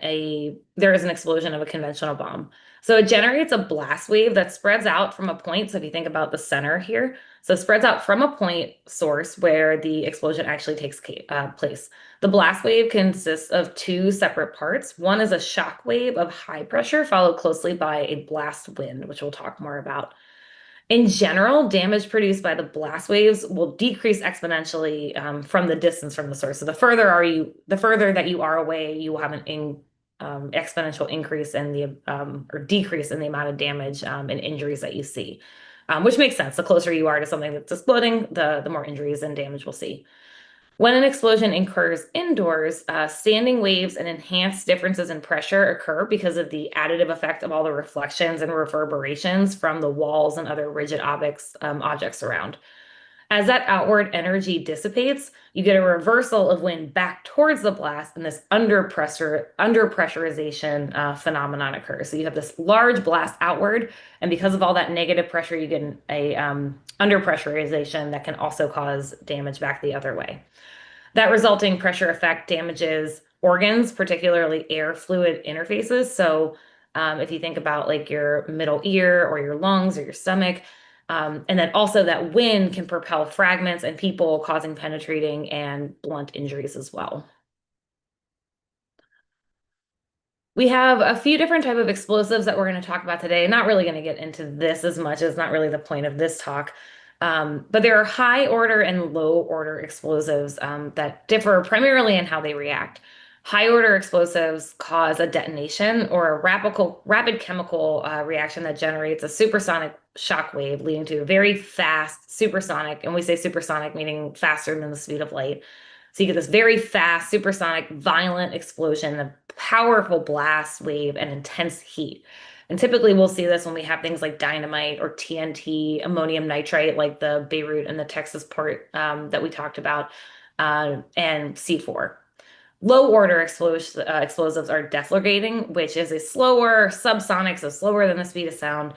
there is an explosion of a conventional bomb. So it generates a blast wave that spreads out from a point. So if you think about the center here, so it spreads out from a point source where the explosion actually takes place. The blast wave consists of 2 separate parts. One is a shock wave of high pressure, followed closely by a blast wind, which we'll talk more about. In general, damage produced by the blast waves will decrease exponentially from the distance from the source. So the further that you are away, you will have an exponential increase in the or decrease in the amount of damage and injuries that you see, which makes sense. The closer you are to something that's exploding, the more injuries and damage we'll see. When an explosion occurs indoors, standing waves and enhanced differences in pressure occur because of the additive effect of all the reflections and reverberations from the walls and other rigid objects around. As that outward energy dissipates, you get a reversal of wind back towards the blast, and this underpressurization phenomenon occurs. So you have this large blast outward, and because of all that negative pressure, you get a underpressurization that can also cause damage back the other way. That resulting pressure effect damages organs, particularly air fluid interfaces. So if you think about like your middle ear or your lungs or your stomach, and then also that wind can propel fragments and people, causing penetrating and blunt injuries as well. We have a few different type of explosives that we're going to talk about today. Not really going to get into this as much. It's not really the point of this talk. But there are high order and low order explosives that differ primarily in how they react. High order explosives cause a detonation or a rapid chemical reaction that generates a supersonic shock wave, leading to a very fast supersonic, and we say supersonic meaning faster than the speed of light. So you get this very fast, supersonic, violent explosion, a powerful blast wave, and intense heat. And typically we'll see this when we have things like dynamite or TNT, ammonium nitrate, like the Beirut and the Texas port that we talked about, and C4. Low order explosives are deflagrating, which is a slower subsonic, so slower than the speed of sound,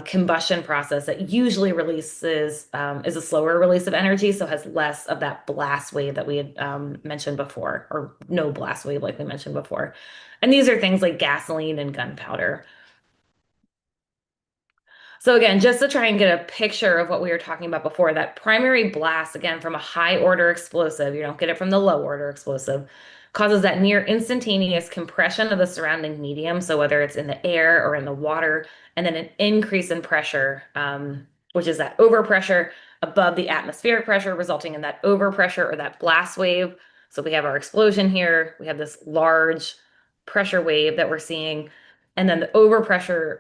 combustion process that usually releases is a slower release of energy, so has less of that blast wave that we had mentioned before, or no blast wave like we mentioned before. And these are things like gasoline and gunpowder. So again, just to try and get a picture of what we were talking about before, that primary blast, again, from a high order explosive, you don't get it from the low order explosive, causes that near instantaneous compression of the surrounding medium. So whether it's in the air or in the water, and then an increase in pressure, which is that overpressure above the atmospheric pressure, resulting in that overpressure or that blast wave. So we have our explosion here. We have this large pressure wave that we're seeing. And then the overpressure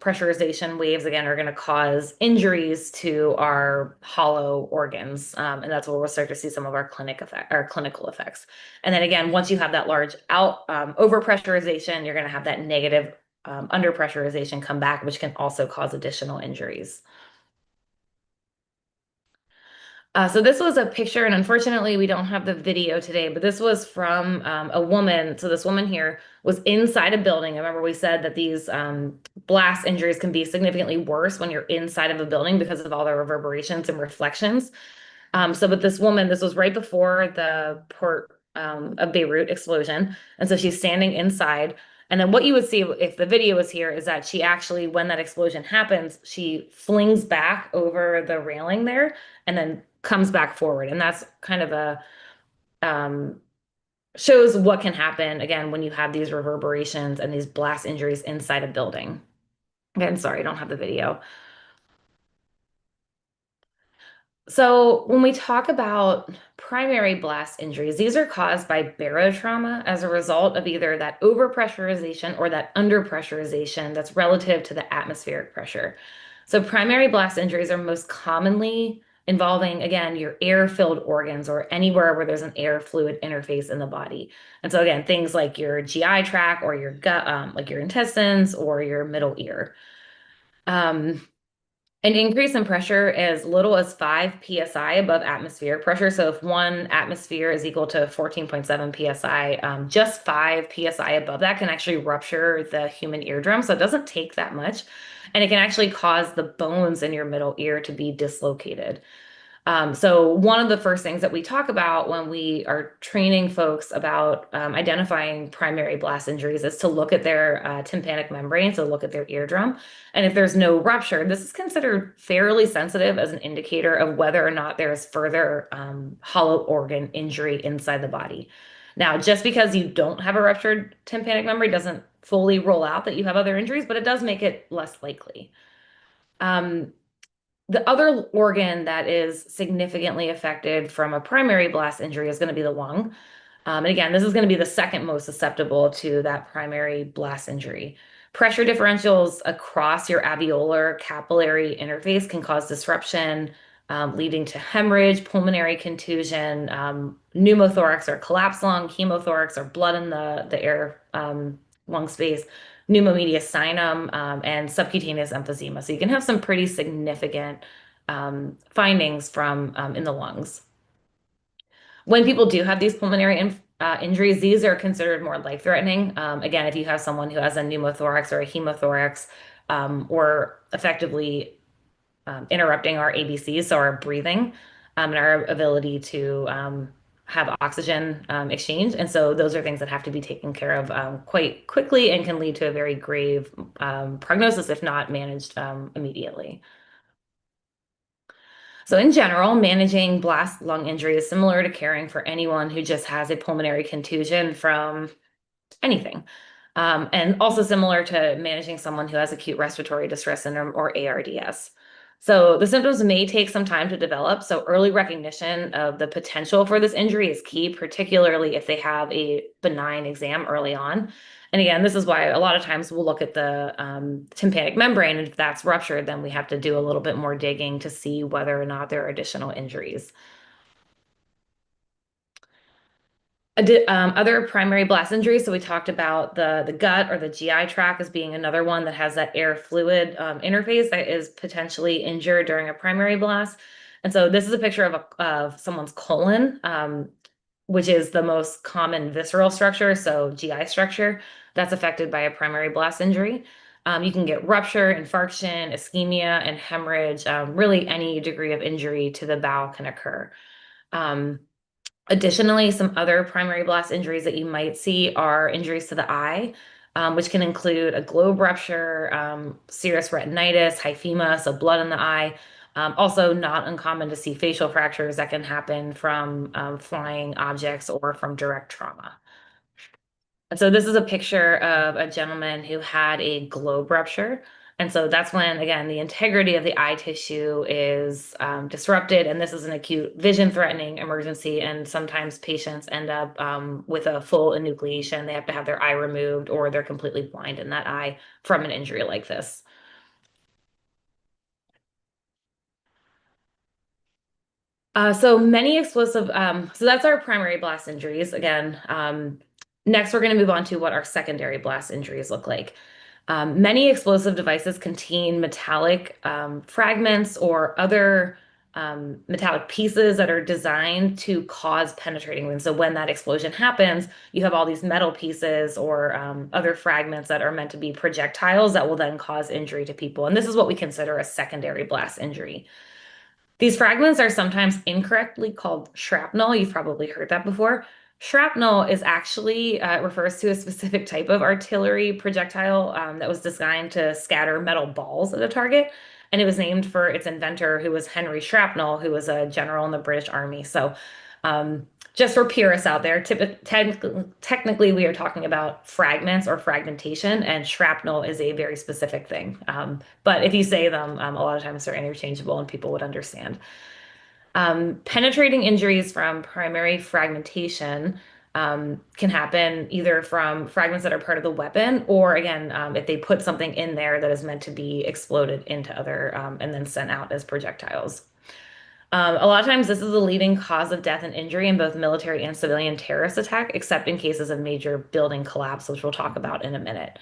pressurization waves again are going to cause injuries to our hollow organs, and that's where we'll start to see some of our clinical effects. And then again, once you have that large overpressurization, you're going to have that negative underpressurization come back, which can also cause additional injuries. So this was a picture, and unfortunately we don't have the video today, but this was from a woman. So this woman here was inside a building. I remember we said that these blast injuries can be significantly worse when you're inside of a building because of all the reverberations and reflections. But this woman, this was right before the port of Beirut explosion. And so she's standing inside. And then what you would see if the video was here is that she actually, when that explosion happens, she flings back over the railing there and then comes back forward. And that's kind of a shows what can happen again when you have these reverberations and these blast injuries inside a building. Again, sorry, I don't have the video. So when we talk about primary blast injuries, these are caused by barotrauma as a result of either that overpressurization or that underpressurization that's relative to the atmospheric pressure. So primary blast injuries are most commonly involving, again, your air-filled organs or anywhere where there's an air fluid interface in the body. And so again, things like your GI tract or your gut, like your intestines or your middle ear. An increase in pressure as little as 5 psi above atmospheric pressure. So if 1 atmosphere is equal to 14.7 psi, just 5 psi above that can actually rupture the human eardrum. So it doesn't take that much. And it can actually cause the bones in your middle ear to be dislocated. So one of the first things that we talk about when we are training folks about identifying primary blast injuries is to look at their tympanic membrane, so look at their eardrum. And if there's no rupture, this is considered fairly sensitive as an indicator of whether or not there is further hollow organ injury inside the body. Now, just because you don't have a ruptured tympanic membrane doesn't fully rule out that you have other injuries, but it does make it less likely. The other organ that is significantly affected from a primary blast injury is going to be the lung. And again, this is going to be the second most susceptible to that primary blast injury. Pressure differentials across your alveolar capillary interface can cause disruption, leading to hemorrhage, pulmonary contusion, pneumothorax or collapsed lung, hemothorax or blood in the air lung space, pneumomediastinum, and subcutaneous emphysema. So you can have some pretty significant findings from in the lungs. When people do have these pulmonary injuries, these are considered more life-threatening. Again, if you have someone who has a pneumothorax or a hemothorax, or effectively interrupting our ABCs, so our breathing, and our ability to have oxygen exchange. And so those are things that have to be taken care of quite quickly and can lead to a very grave prognosis if not managed immediately. So in general, managing blast lung injury is similar to caring for anyone who just has a pulmonary contusion from anything. and also similar to managing someone who has acute respiratory distress syndrome or ARDS. So the symptoms may take some time to develop. So early recognition of the potential for this injury is key, particularly if they have a benign exam early on. And again, this is why a lot of times we'll look at the tympanic membrane, and if that's ruptured, then we have to do a little bit more digging to see whether or not there are additional injuries. Other primary blast injuries. So we talked about the gut or the GI tract as being another one that has that air fluid interface that is potentially injured during a primary blast. And so this is a picture of someone's colon, which is the most common visceral structure, so GI structure, that's affected by a primary blast injury. You can get rupture, infarction, ischemia, and hemorrhage. Really, any degree of injury to the bowel can occur. Additionally, some other primary blast injuries that you might see are injuries to the eye, which can include a globe rupture, serous retinitis, hyphema, so blood in the eye. Also, not uncommon to see facial fractures that can happen from flying objects or from direct trauma. And so this is a picture of a gentleman who had a globe rupture. And so that's when, again, the integrity of the eye tissue is disrupted. And this is an acute vision threatening emergency. And sometimes patients end up with a full enucleation. They have to have their eye removed, or they're completely blind in that eye from an injury like this. So many explosive, so that's our primary blast injuries. Again, next we're going to move on to what our secondary blast injuries look like. Many explosive devices contain metallic fragments or other metallic pieces that are designed to cause penetrating wounds. So when that explosion happens, you have all these metal pieces or other fragments that are meant to be projectiles that will then cause injury to people. And this is what we consider a secondary blast injury. These fragments are sometimes incorrectly called shrapnel. You've probably heard that before. Shrapnel is actually refers to a specific type of artillery projectile that was designed to scatter metal balls at a target. And it was named for its inventor, who was Henry Shrapnel, who was a general in the British Army. So just for purists out there, technically we are talking about fragments or fragmentation, and shrapnel is a very specific thing. But if you say them, a lot of times they're interchangeable and people would understand. Penetrating injuries from primary fragmentation can happen either from fragments that are part of the weapon, or again, if they put something in there that is meant to be exploded into other and then sent out as projectiles. A lot of times this is the leading cause of death and injury in both military and civilian terrorist attack, except in cases of major building collapse, which we'll talk about in a minute.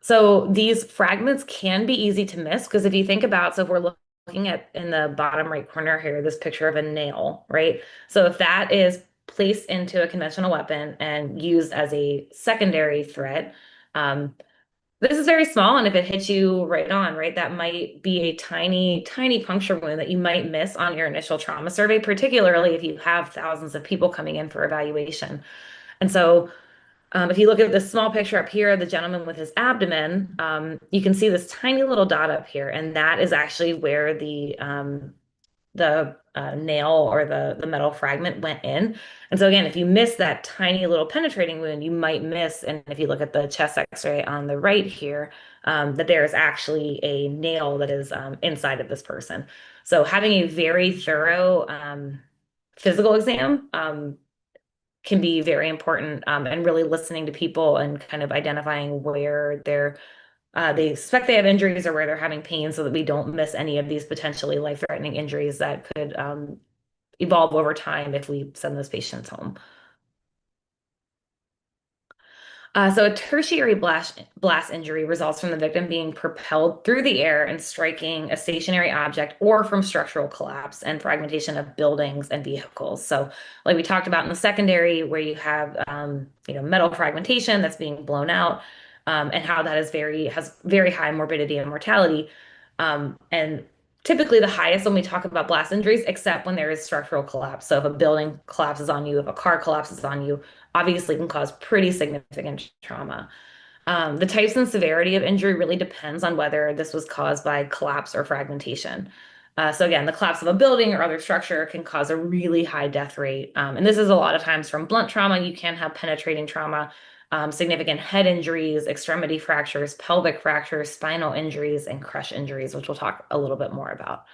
So these fragments can be easy to miss, because if you think about, so if we're looking at in the bottom right corner here, this picture of a nail, right? So if that is placed into a conventional weapon and used as a secondary threat, this is very small, and if it hits you right on, right, that might be a tiny, tiny puncture wound that you might miss on your initial trauma survey, particularly if you have thousands of people coming in for evaluation. And so if you look at this small picture up here, the gentleman with his abdomen, you can see this tiny little dot up here, and that is actually where the nail or the metal fragment went in. And so again, if you miss that tiny little penetrating wound, you might miss, and if you look at the chest x-ray on the right here, that there is actually a nail that is inside of this person. So having a very thorough physical exam can be very important, and really listening to people and kind of identifying where they suspect they have injuries or where they're having pain, so that we don't miss any of these potentially life-threatening injuries that could evolve over time if we send those patients home. So a tertiary blast injury results from the victim being propelled through the air and striking a stationary object, or from structural collapse and fragmentation of buildings and vehicles. So like we talked about in the secondary, where you have metal fragmentation that's being blown out, and how that has very high morbidity and mortality. And typically the highest when we talk about blast injuries, except when there is structural collapse. So if a building collapses on you, if a car collapses on you, obviously can cause pretty significant trauma. The types and severity of injury really depends on whether this was caused by collapse or fragmentation. So again, the collapse of a building or other structure can cause a really high death rate. And this is a lot of times from blunt trauma. You can have penetrating trauma, significant head injuries, extremity fractures, pelvic fractures, spinal injuries, and crush injuries, which we'll talk a little bit more about.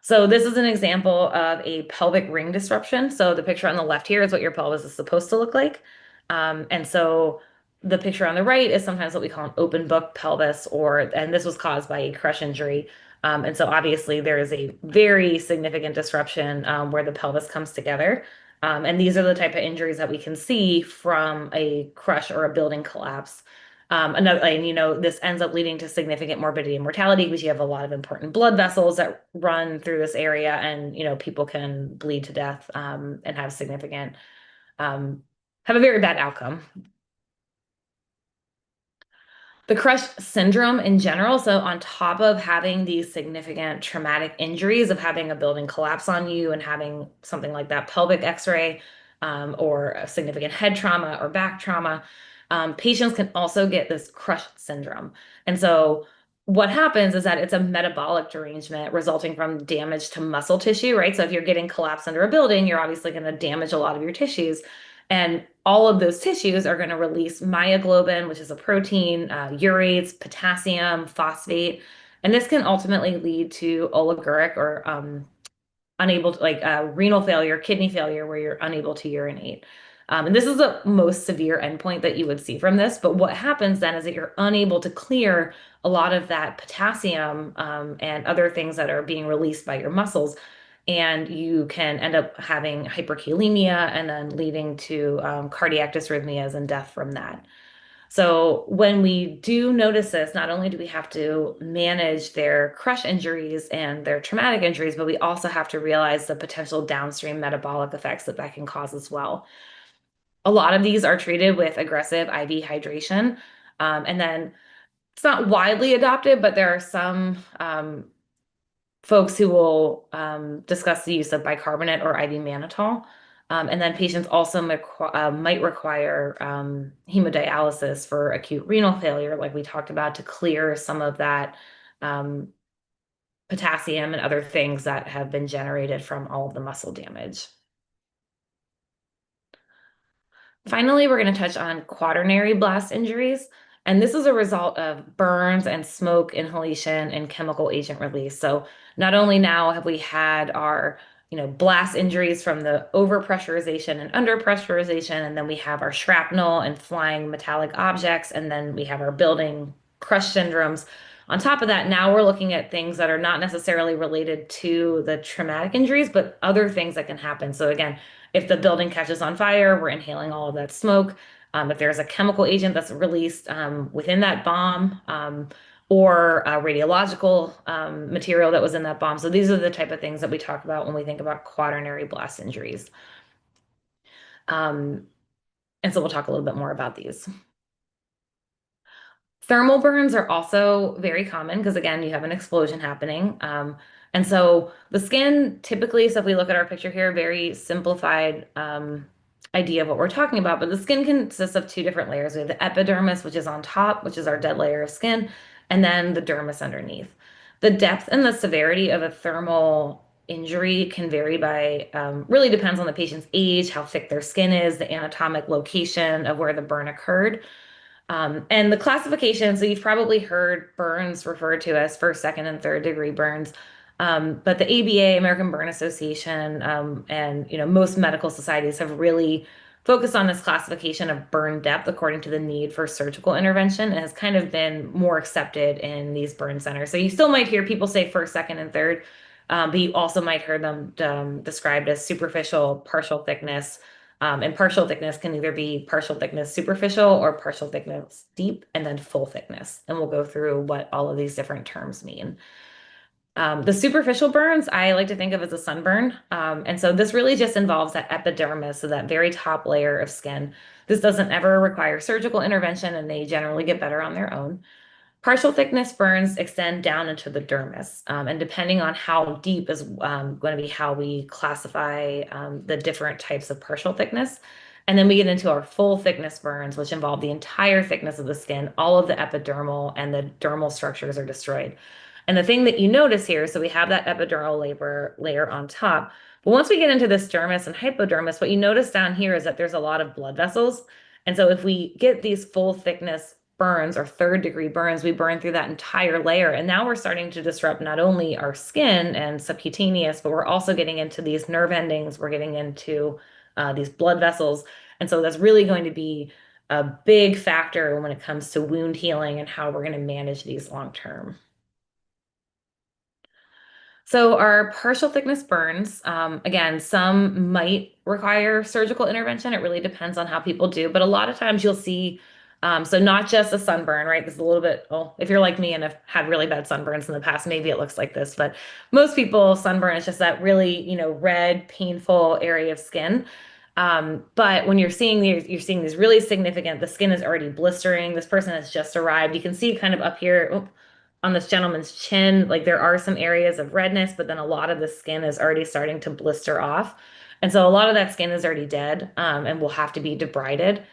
So this is an example of a pelvic ring disruption. So the picture on the left here is what your pelvis is supposed to look like. And so the picture on the right is sometimes what we call an open book pelvis, and this was caused by a crush injury. And so obviously there is a very significant disruption where the pelvis comes together. And these are the type of injuries that we can see from a crush or a building collapse. This ends up leading to significant morbidity and mortality because you have a lot of important blood vessels that run through this area, and people can bleed to death and have have a very bad outcome. The crush syndrome in general, so on top of having these significant traumatic injuries of having a building collapse on you and having something like that pelvic x-ray or a significant head trauma or back trauma, patients can also get this crush syndrome. And so what happens is that it's a metabolic derangement resulting from damage to muscle tissue, right? So if you're getting collapsed under a building, you're obviously going to damage a lot of your tissues. And all of those tissues are going to release myoglobin, which is a protein, urates, potassium, phosphate. And this can ultimately lead to oliguric or unable to, renal failure, kidney failure, where you're unable to urinate. And this is the most severe endpoint that you would see from this. But what happens then is that you're unable to clear a lot of that potassium and other things that are being released by your muscles. And you can end up having hyperkalemia and then leading to cardiac dysrhythmias and death from that. So when we do notice this, not only do we have to manage their crush injuries and their traumatic injuries, but we also have to realize the potential downstream metabolic effects that can cause as well. A lot of these are treated with aggressive IV hydration. And then it's not widely adopted, but there are some folks who will discuss the use of bicarbonate or IV mannitol. And then patients also might require hemodialysis for acute renal failure, like we talked about, to clear some of that potassium and other things that have been generated from all of the muscle damage. Finally, we're going to touch on quaternary blast injuries. And this is a result of burns and smoke inhalation and chemical agent release. So not only now have we had our blast injuries from the overpressurization and underpressurization, and then we have our shrapnel and flying metallic objects, and then we have our building crush syndromes. On top of that, now we're looking at things that are not necessarily related to the traumatic injuries, but other things that can happen. So again, if the building catches on fire, we're inhaling all of that smoke. If there's a chemical agent that's released within that bomb, or a radiological material that was in that bomb. So these are the type of things that we talk about when we think about quaternary blast injuries. And so we'll talk a little bit more about these. Thermal burns are also very common because, again, you have an explosion happening. And so the skin typically, so if we look at our picture here, very simplified idea of what we're talking about, but the skin consists of two different layers. We have the epidermis, which is on top, which is our dead layer of skin, and then the dermis underneath. The depth and the severity of a thermal injury can vary by, really depends on the patient's age, how thick their skin is, the anatomic location of where the burn occurred. And the classification, so you've probably heard burns referred to as first, second, and third degree burns. But the ABA, American Burn Association, and most medical societies have really focused on this classification of burn depth according to the need for surgical intervention, and has kind of been more accepted in these burn centers. So you still might hear people say first, second, and third, but you also might hear them described as superficial, partial thickness. And partial thickness can either be partial thickness superficial or partial thickness deep, and then full thickness. And we'll go through what all of these different terms mean. The superficial burns, I like to think of as a sunburn. And so this really just involves that epidermis, so that very top layer of skin. This doesn't ever require surgical intervention, and they generally get better on their own. Partial thickness burns extend down into the dermis, and depending on how deep is going to be how we classify the different types of partial thickness. And then we get into our full thickness burns, which involve the entire thickness of the skin. All of the epidermal and the dermal structures are destroyed. And the thing that you notice here, so we have that epidermal layer on top. But once we get into this dermis and hypodermis, what you notice down here is that there's a lot of blood vessels. And so if we get these full thickness burns or third-degree burns, we burn through that entire layer. And now we're starting to disrupt not only our skin and subcutaneous, but we're also getting into these nerve endings. We're getting into these blood vessels. And so that's really going to be a big factor when it comes to wound healing and how we're going to manage these long term. So our partial thickness burns, again, some might require surgical intervention. It really depends on how people do, but a lot of times you'll see, so not just a sunburn, right? This is a little bit, well, if you're like me and have had really bad sunburns in the past, maybe it looks like this, but most people sunburn is just that really, red, painful area of skin. But when you're seeing these really significant, the skin is already blistering. This person has just arrived. You can see kind of up here, on this gentleman's chin, like there are some areas of redness, but then a lot of the skin is already starting to blister off. And so a lot of that skin is already dead, and will have to be debrided.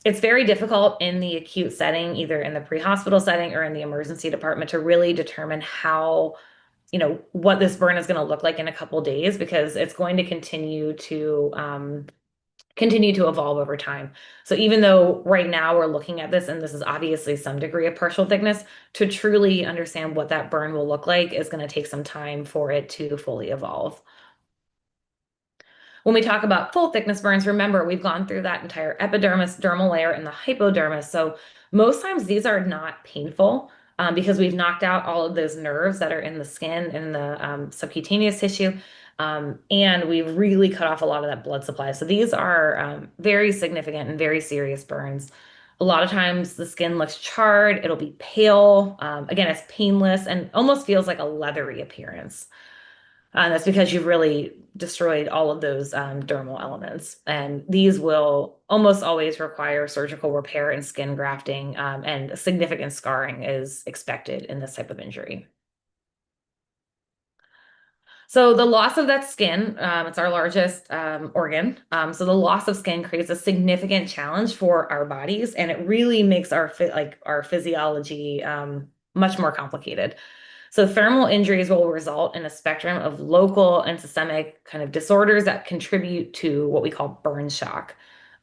It's very difficult in the acute setting, either in the pre-hospital setting or in the emergency department, to really determine how, what this burn is going to look like in a couple days, because it's going to continue to evolve over time. So even though right now we're looking at this, and this is obviously some degree of partial thickness, to truly understand what that burn will look like is going to take some time for it to fully evolve. When we talk about full thickness burns, remember, we've gone through that entire epidermis, dermal layer, and the hypodermis. So most times these are not painful, because we've knocked out all of those nerves that are in the skin and the subcutaneous tissue. And we've really cut off a lot of that blood supply. So these are very significant and very serious burns. A lot of times the skin looks charred, it'll be pale. Again, it's painless and almost feels like a leathery appearance. That's because you've really destroyed all of those dermal elements. And these will almost always require surgical repair and skin grafting, and significant scarring is expected in this type of injury. So the loss of that skin, it's our largest organ. So the loss of skin creates a significant challenge for our bodies, and it really makes our physiology much more complicated. So thermal injuries will result in a spectrum of local and systemic kind of disorders that contribute to what we call burn shock.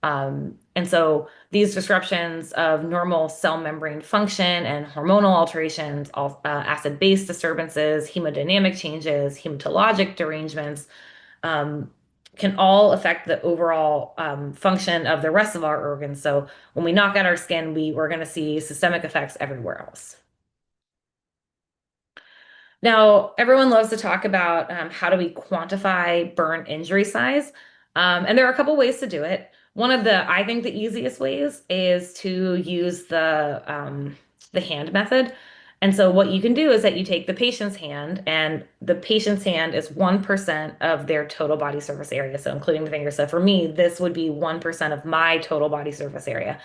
And so these disruptions of normal cell membrane function and hormonal alterations, acid-base disturbances, hemodynamic changes, hematologic derangements, can all affect the overall function of the rest of our organs. So when we knock out our skin, we're going to see systemic effects everywhere else. Now, everyone loves to talk about how do we quantify burn injury size, and there are a couple ways to do it. One of I think the easiest ways is to use the hand method. And so what you can do is that you take the patient's hand, and the patient's hand is 1% of their total body surface area, so including the finger. So for me, this would be 1% of my total body surface area.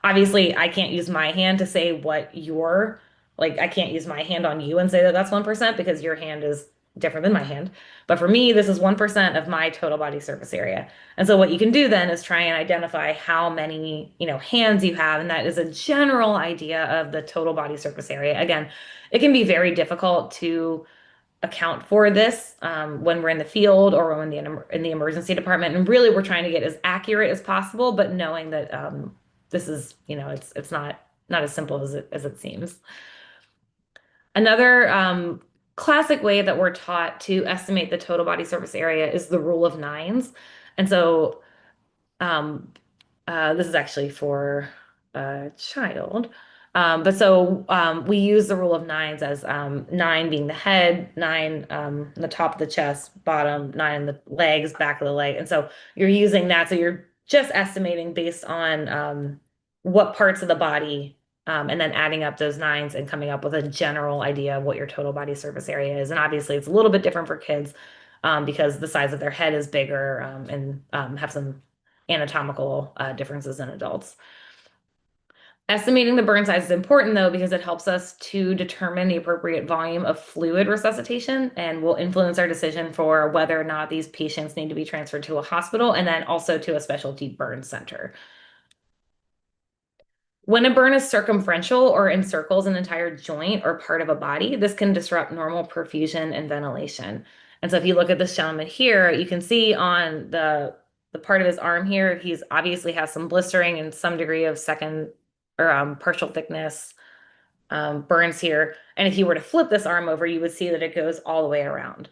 Obviously, I can't use my hand to say what your like, I can't use my hand on you and say that that's 1% because your hand is different than my hand. But for me, this is 1% of my total body surface area. And so what you can do then is try and identify how many, hands you have. And that is a general idea of the total body surface area. Again, it can be very difficult to account for this when we're in the field or when in the emergency department. And really, we're trying to get as accurate as possible, but knowing that this is, it's not as simple as it seems. Another classic way that we're taught to estimate the total body surface area is the rule of nines. And so this is actually for a child. We use the rule of nines as 9 being the head, 9 the top of the chest, bottom, 9 the legs, back of the leg. And so you're using that. So you're just estimating based on what parts of the body, and then adding up those nines and coming up with a general idea of what your total body surface area is. And obviously it's a little bit different for kids because the size of their head is bigger, and have some anatomical differences in adults. Estimating the burn size is important, though, because it helps us to determine the appropriate volume of fluid resuscitation and will influence our decision for whether or not these patients need to be transferred to a hospital and then also to a specialty burn center. When a burn is circumferential or encircles an entire joint or part of a body, this can disrupt normal perfusion and ventilation. And so if you look at this gentleman here, you can see on the part of his arm here, he's obviously has some blistering and some degree of second or partial thickness burns here. And if you were to flip this arm over, you would see that it goes all the way around.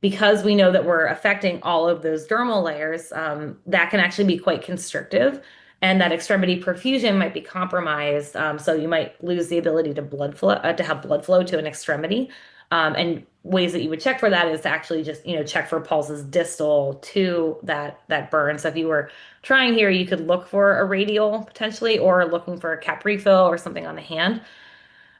Because we know that we're affecting all of those dermal layers, that can actually be quite constrictive, and that extremity perfusion might be compromised. So you might lose the ability to blood flow to have blood flow to an extremity. And ways that you would check for that is to actually just check for pulses distal to that burn. So if you were trying here, you could look for a radial potentially, or looking for a cap refill or something on the hand.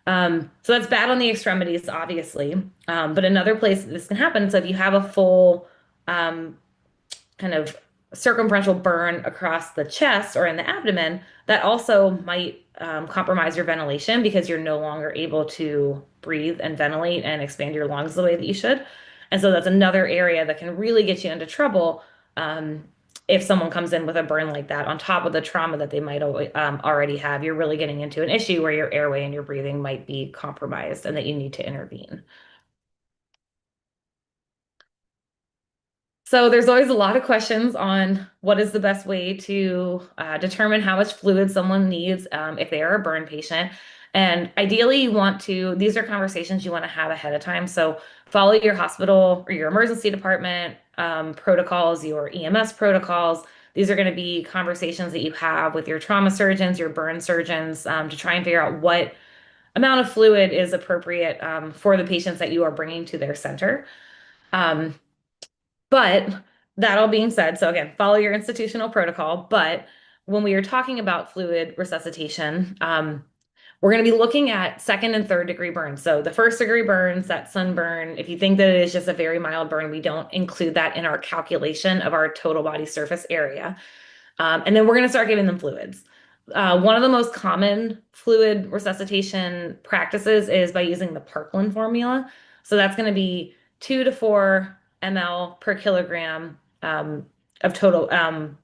So that's bad on the extremities, obviously. But another place that this can happen, so if you have a full kind of circumferential burn across the chest or in the abdomen, that also might compromise your ventilation, because you're no longer able to breathe and ventilate and expand your lungs the way that you should. And so that's another area that can really get you into trouble if someone comes in with a burn like that on top of the trauma that they might already have. You're really getting into an issue where your airway and your breathing might be compromised and that you need to intervene. So there's always a lot of questions on what is the best way to determine how much fluid someone needs if they are a burn patient. And ideally, these are conversations you want to have ahead of time. So follow your hospital or your emergency department protocols, your EMS protocols. These are going to be conversations that you have with your trauma surgeons, your burn surgeons, to try and figure out what amount of fluid is appropriate for the patients that you are bringing to their center. But that all being said, so again, follow your institutional protocol. But when we are talking about fluid resuscitation, we're going to be looking at second and third degree burns. So the first degree burns, that sunburn, if you think that it is just a very mild burn, we don't include that in our calculation of our total body surface area. And then we're going to start giving them fluids. One of the most common fluid resuscitation practices is by using the Parkland formula. So that's going to be 2 to 4 ml per kilogram of total, 2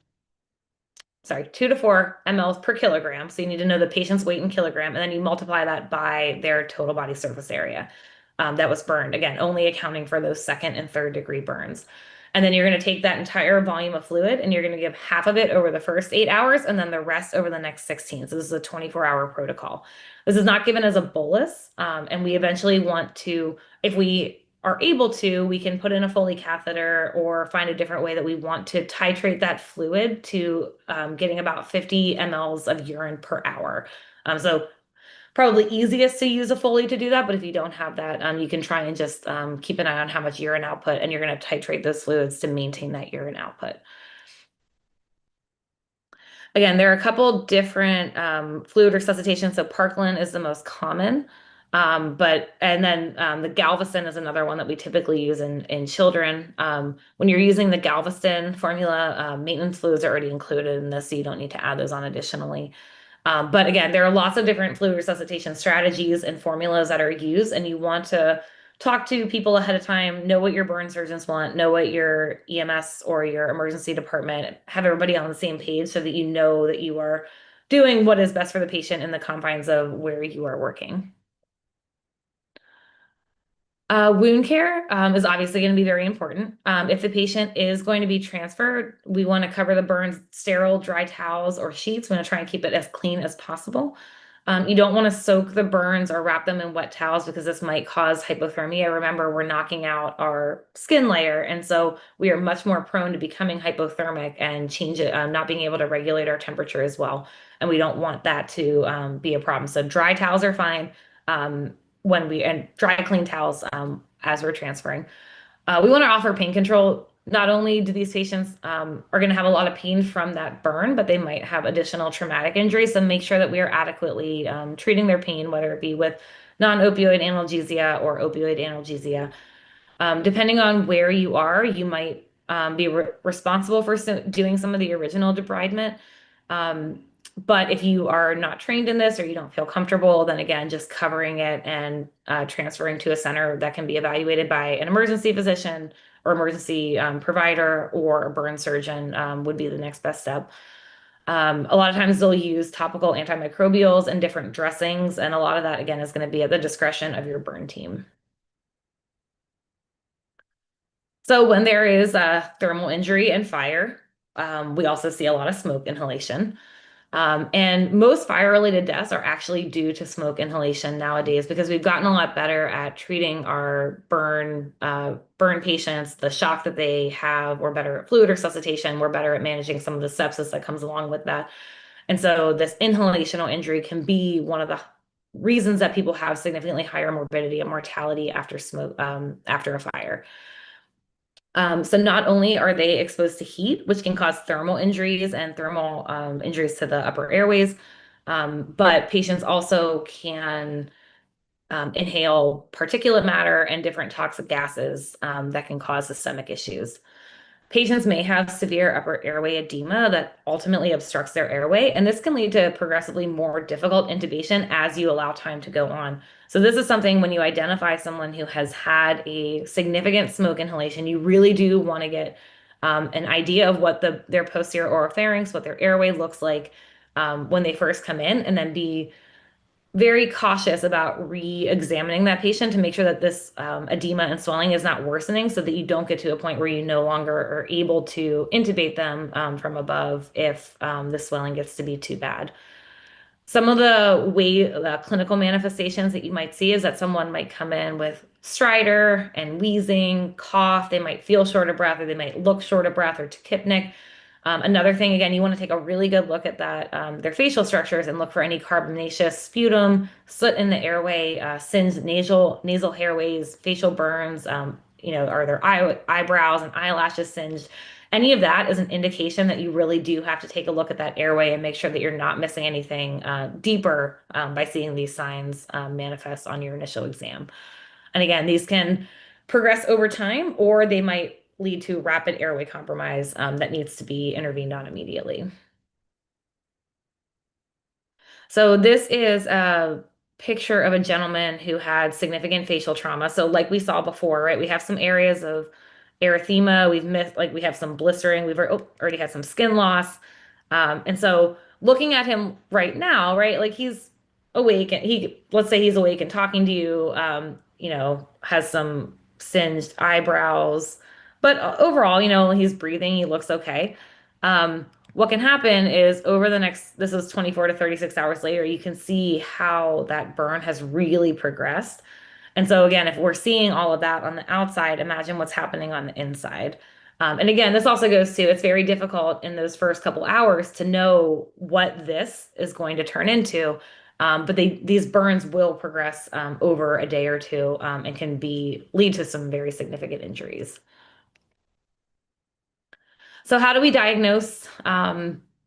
to 4 mLs per kilogram. So you need to know the patient's weight in kilogram, and then you multiply that by their total body surface area that was burned. Again, only accounting for those second and third degree burns. And then you're going to take that entire volume of fluid and you're going to give half of it over the first 8 hours and then the rest over the next 16. So this is a 24-hour protocol. This is not given as a bolus. And we eventually want to, if we are able to, we can put in a Foley catheter or find a different way that we want to titrate that fluid to getting about 50 mLs of urine per hour. So probably easiest to use a Foley to do that, but if you don't have that, you can try and just keep an eye on how much urine output, and you're going to titrate those fluids to maintain that urine output. Again, there are a couple different fluid resuscitation. So Parkland is the most common, and then the Galveston is another one that we typically use in children. When you're using the Galveston formula, maintenance fluids are already included in this, so you don't need to add those on additionally. But again, there are lots of different fluid resuscitation strategies and formulas that are used, and you want to talk to people ahead of time, know what your burn surgeons want, know what your EMS or your emergency department, have everybody on the same page so that you know that you are doing what is best for the patient in the confines of where you are working. Wound care is obviously going to be very important. If the patient is going to be transferred, we want to cover the burns, sterile, dry towels or sheets. We want to try and keep it as clean as possible. You don't want to soak the burns or wrap them in wet towels because this might cause hypothermia. Remember, we're knocking out our skin layer, and so we are much more prone to becoming hypothermic and not being able to regulate our temperature as well. And we don't want that to be a problem. So dry towels are fine. And dry clean towels as we're transferring. We want to offer pain control. Not only do these patients are going to have a lot of pain from that burn, but they might have additional traumatic injuries. So make sure that we are adequately treating their pain, whether it be with non-opioid analgesia or opioid analgesia. Depending on where you are, you might be responsible for doing some of the original debridement. But if you are not trained in this or you don't feel comfortable, then again, just covering it and transferring to a center that can be evaluated by an emergency physician or emergency provider or a burn surgeon would be the next best step. A lot of times they'll use topical antimicrobials and different dressings, and a lot of that, again, is going to be at the discretion of your burn team. So when there is a thermal injury and fire, we also see a lot of smoke inhalation. And most fire-related deaths are actually due to smoke inhalation nowadays because we've gotten a lot better at treating our burn patients, the shock that they have. We're better at fluid resuscitation. We're better at managing some of the sepsis that comes along with that. And so this inhalational injury can be one of the reasons that people have significantly higher morbidity and mortality after smoke, after a fire. So not only are they exposed to heat, which can cause thermal injuries and thermal injuries to the upper airways, but patients also can inhale particulate matter and different toxic gases that can cause systemic issues. Patients may have severe upper airway edema that ultimately obstructs their airway, and this can lead to progressively more difficult intubation as you allow time to go on. So this is something when you identify someone who has had a significant smoke inhalation, you really do want to get an idea of what their posterior oropharynx, what their airway looks like when they first come in, and then be very cautious about re-examining that patient to make sure that this edema and swelling is not worsening so that you don't get to a point where you no longer are able to intubate them from above if the swelling gets to be too bad. Some of the clinical manifestations that you might see is that someone might come in with stridor and wheezing, cough. They might feel short of breath, or they might look short of breath or tachypnic. Another thing, again, you want to take a really good look at their facial structures and look for any carbonaceous sputum, soot in the airway, singed nasal hairways, facial burns. Are their eyebrows and eyelashes singed? Any of that is an indication that you really do have to take a look at that airway and make sure that you're not missing anything deeper by seeing these signs manifest on your initial exam. And again, these can progress over time, or they might lead to rapid airway compromise that needs to be intervened on immediately. So this is a picture of a gentleman who had significant facial trauma. So like we saw before, right? We have some areas of erythema. We have some blistering. We've already had some skin loss. And so looking at him right now, right? Like he's awake and let's say he's awake and talking to you, has some singed eyebrows, but overall, he's breathing, he looks okay. What can happen is this is 24 to 36 hours later, you can see how that burn has really progressed. And so again, if we're seeing all of that on the outside, imagine what's happening on the inside. And again, this also goes to, it's very difficult in those first couple hours to know what this is going to turn into. But these burns will progress over a day or two and can lead to some very significant injuries. So how do we diagnose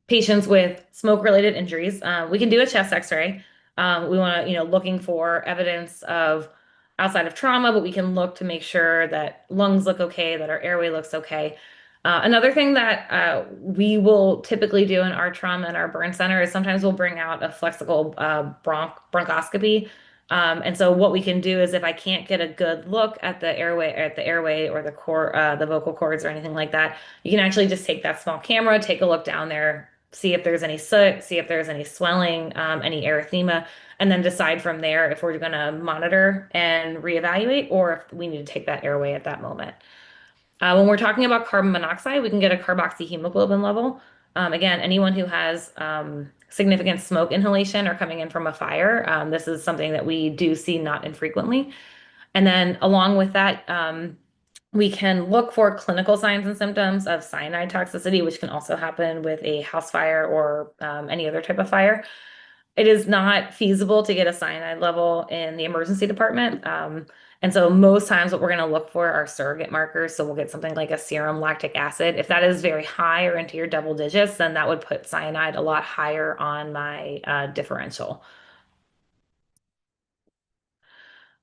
patients with smoke-related injuries? We can do a chest X-ray. We want to, looking for evidence of outside of trauma, but we can look to make sure that lungs look okay, that our airway looks okay. Another thing that we will typically do in our trauma and our burn center is sometimes we'll bring out a flexible bronchoscopy. And so what we can do is if I can't get a good look at the airway or the vocal cords or anything like that, you can actually just take that small camera, take a look down there, see if there's any soot, see if there's any swelling, any erythema, and then decide from there if we're going to monitor and reevaluate or if we need to take that airway at that moment. When we're talking about carbon monoxide, we can get a carboxyhemoglobin level. Again, anyone who has significant smoke inhalation or coming in from a fire, this is something that we do see not infrequently. And then along with that, we can look for clinical signs and symptoms of cyanide toxicity, which can also happen with a house fire or any other type of fire. It is not feasible to get a cyanide level in the emergency department. And so most times what we're going to look for are surrogate markers. So we'll get something like a serum lactic acid. If that is very high or into your double digits, then that would put cyanide a lot higher on my differential.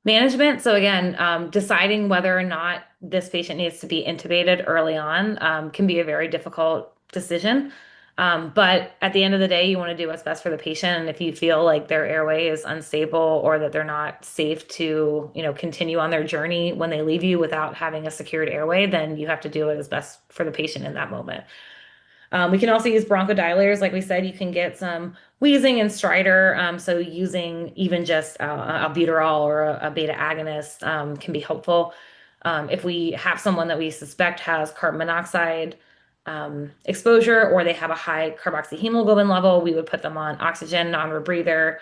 Management. So again, deciding whether or not this patient needs to be intubated early on can be a very difficult decision. But at the end of the day, you want to do what's best for the patient. And if you feel like their airway is unstable or that they're not safe to, continue on their journey when they leave you without having a secured airway, then you have to do it as best for the patient in that moment. We can also use bronchodilators. Like we said, you can get some wheezing and stridor. So using even just albuterol or a beta agonist can be helpful. If we have someone that we suspect has carbon monoxide exposure, or they have a high carboxyhemoglobin level, we would put them on oxygen, non-rebreather.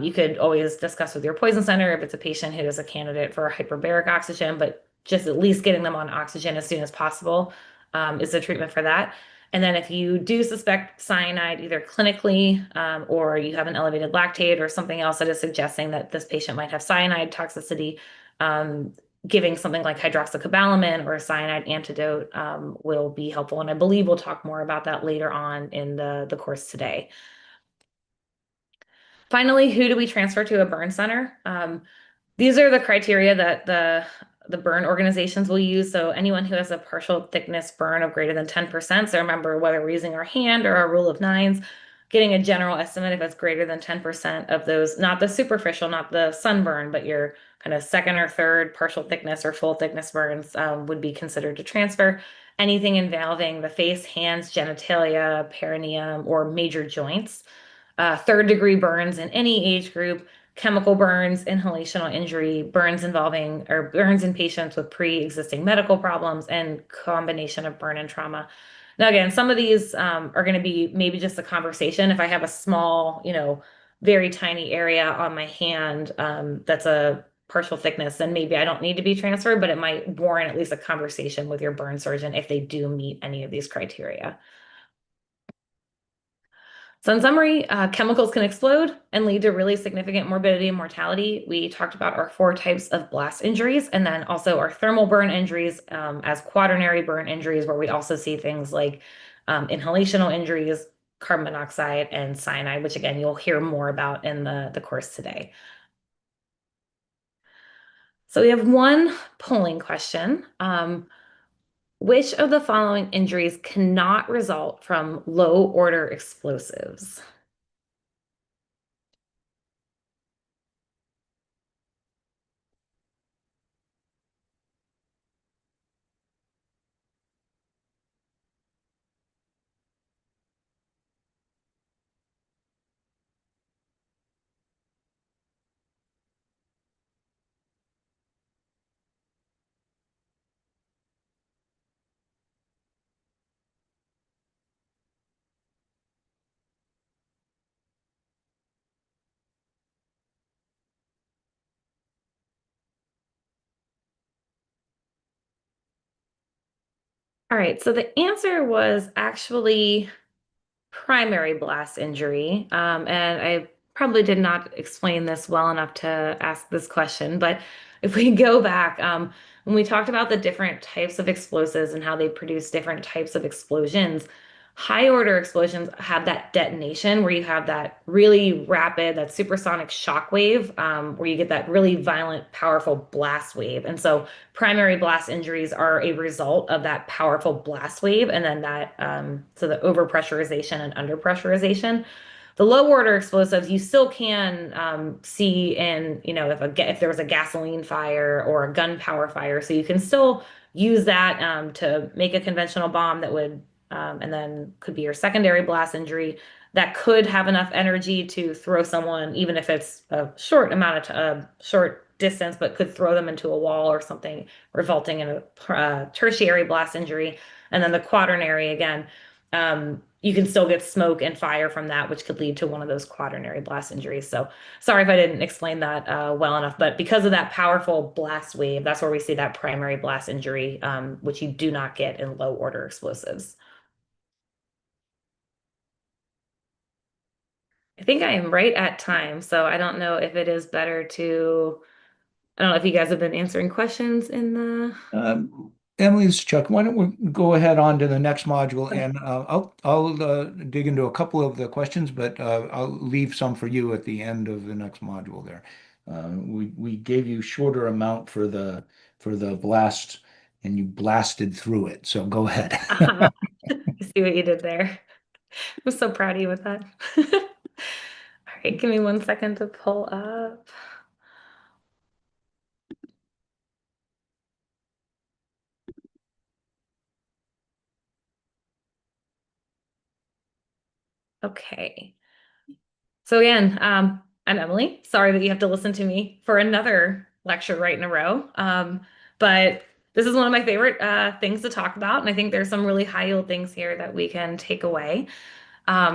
You could always discuss with your poison center if it's a patient who is a candidate for hyperbaric oxygen, but just at least getting them on oxygen as soon as possible is the treatment for that. And then if you do suspect cyanide, either clinically or you have an elevated lactate or something else that is suggesting that this patient might have cyanide toxicity, giving something like hydroxycobalamin or a cyanide antidote will be helpful. And I believe we'll talk more about that later on in the course today. Finally, who do we transfer to a burn center? These are the criteria that the burn organizations will use. So anyone who has a partial thickness burn of greater than 10%. So remember, whether we're using our hand or our rule of nines, getting a general estimate if it's greater than 10% of those, not the superficial, not the sunburn, but your kind of second or third partial thickness or full thickness burns would be considered to transfer. Anything involving the face, hands, genitalia, perineum, or major joints. Third degree burns in any age group, chemical burns, inhalational injury, burns involving or burns in patients with pre-existing medical problems, and combination of burn and trauma. Now, again, some of these are going to be maybe just a conversation. If I have a small, very tiny area on my hand that's a partial thickness, then maybe I don't need to be transferred, but it might warrant at least a conversation with your burn surgeon if they do meet any of these criteria. So in summary, chemicals can explode and lead to really significant morbidity and mortality. We talked about our 4 types of blast injuries, and then also our thermal burn injuries as quaternary burn injuries, where we also see things like inhalational injuries, carbon monoxide, and cyanide, which again, you'll hear more about in the course today. So we have one polling question. Which of the following injuries cannot result from low order explosives? All right, so the answer was actually primary blast injury. And I probably did not explain this well enough to ask this question, but if we go back, when we talked about the different types of explosives and how they produce different types of explosions, high order explosions have that detonation where you have that really rapid, that supersonic shock wave, where you get that really violent, powerful blast wave. And so primary blast injuries are a result of that powerful blast wave, and then that so the overpressurization and underpressurization. The low order explosives you still can see in, if there was a gasoline fire or a gunpowder fire, so you can still use that to make a conventional bomb that would and then could be your secondary blast injury that could have enough energy to throw someone, even if it's a short amount of short distance, but could throw them into a wall or something, resulting in a tertiary blast injury. And then the quaternary, again, you can still get smoke and fire from that, which could lead to one of those quaternary blast injuries. So sorry if I didn't explain that well enough, but because of that powerful blast wave, that's where we see that primary blast injury, which you do not get in low order explosives. I think I am right at time, so I don't know if it is better to, I don't know if you guys have been answering questions in the. Emily's Chuck. Why don't we go ahead on to the next module, and I'll dig into a couple of the questions, but I'll leave some for you at the end of the next module there. We gave you shorter amount for the blast, and you blasted through it. So go ahead. I see what you did there. I'm so proud of you with that. All right, give me 1 second to pull up. Okay. So again, I'm Emily. Sorry that you have to listen to me for another lecture right in a row. But this is one of my favorite things to talk about, and I think there's some really high yield things here that we can take away.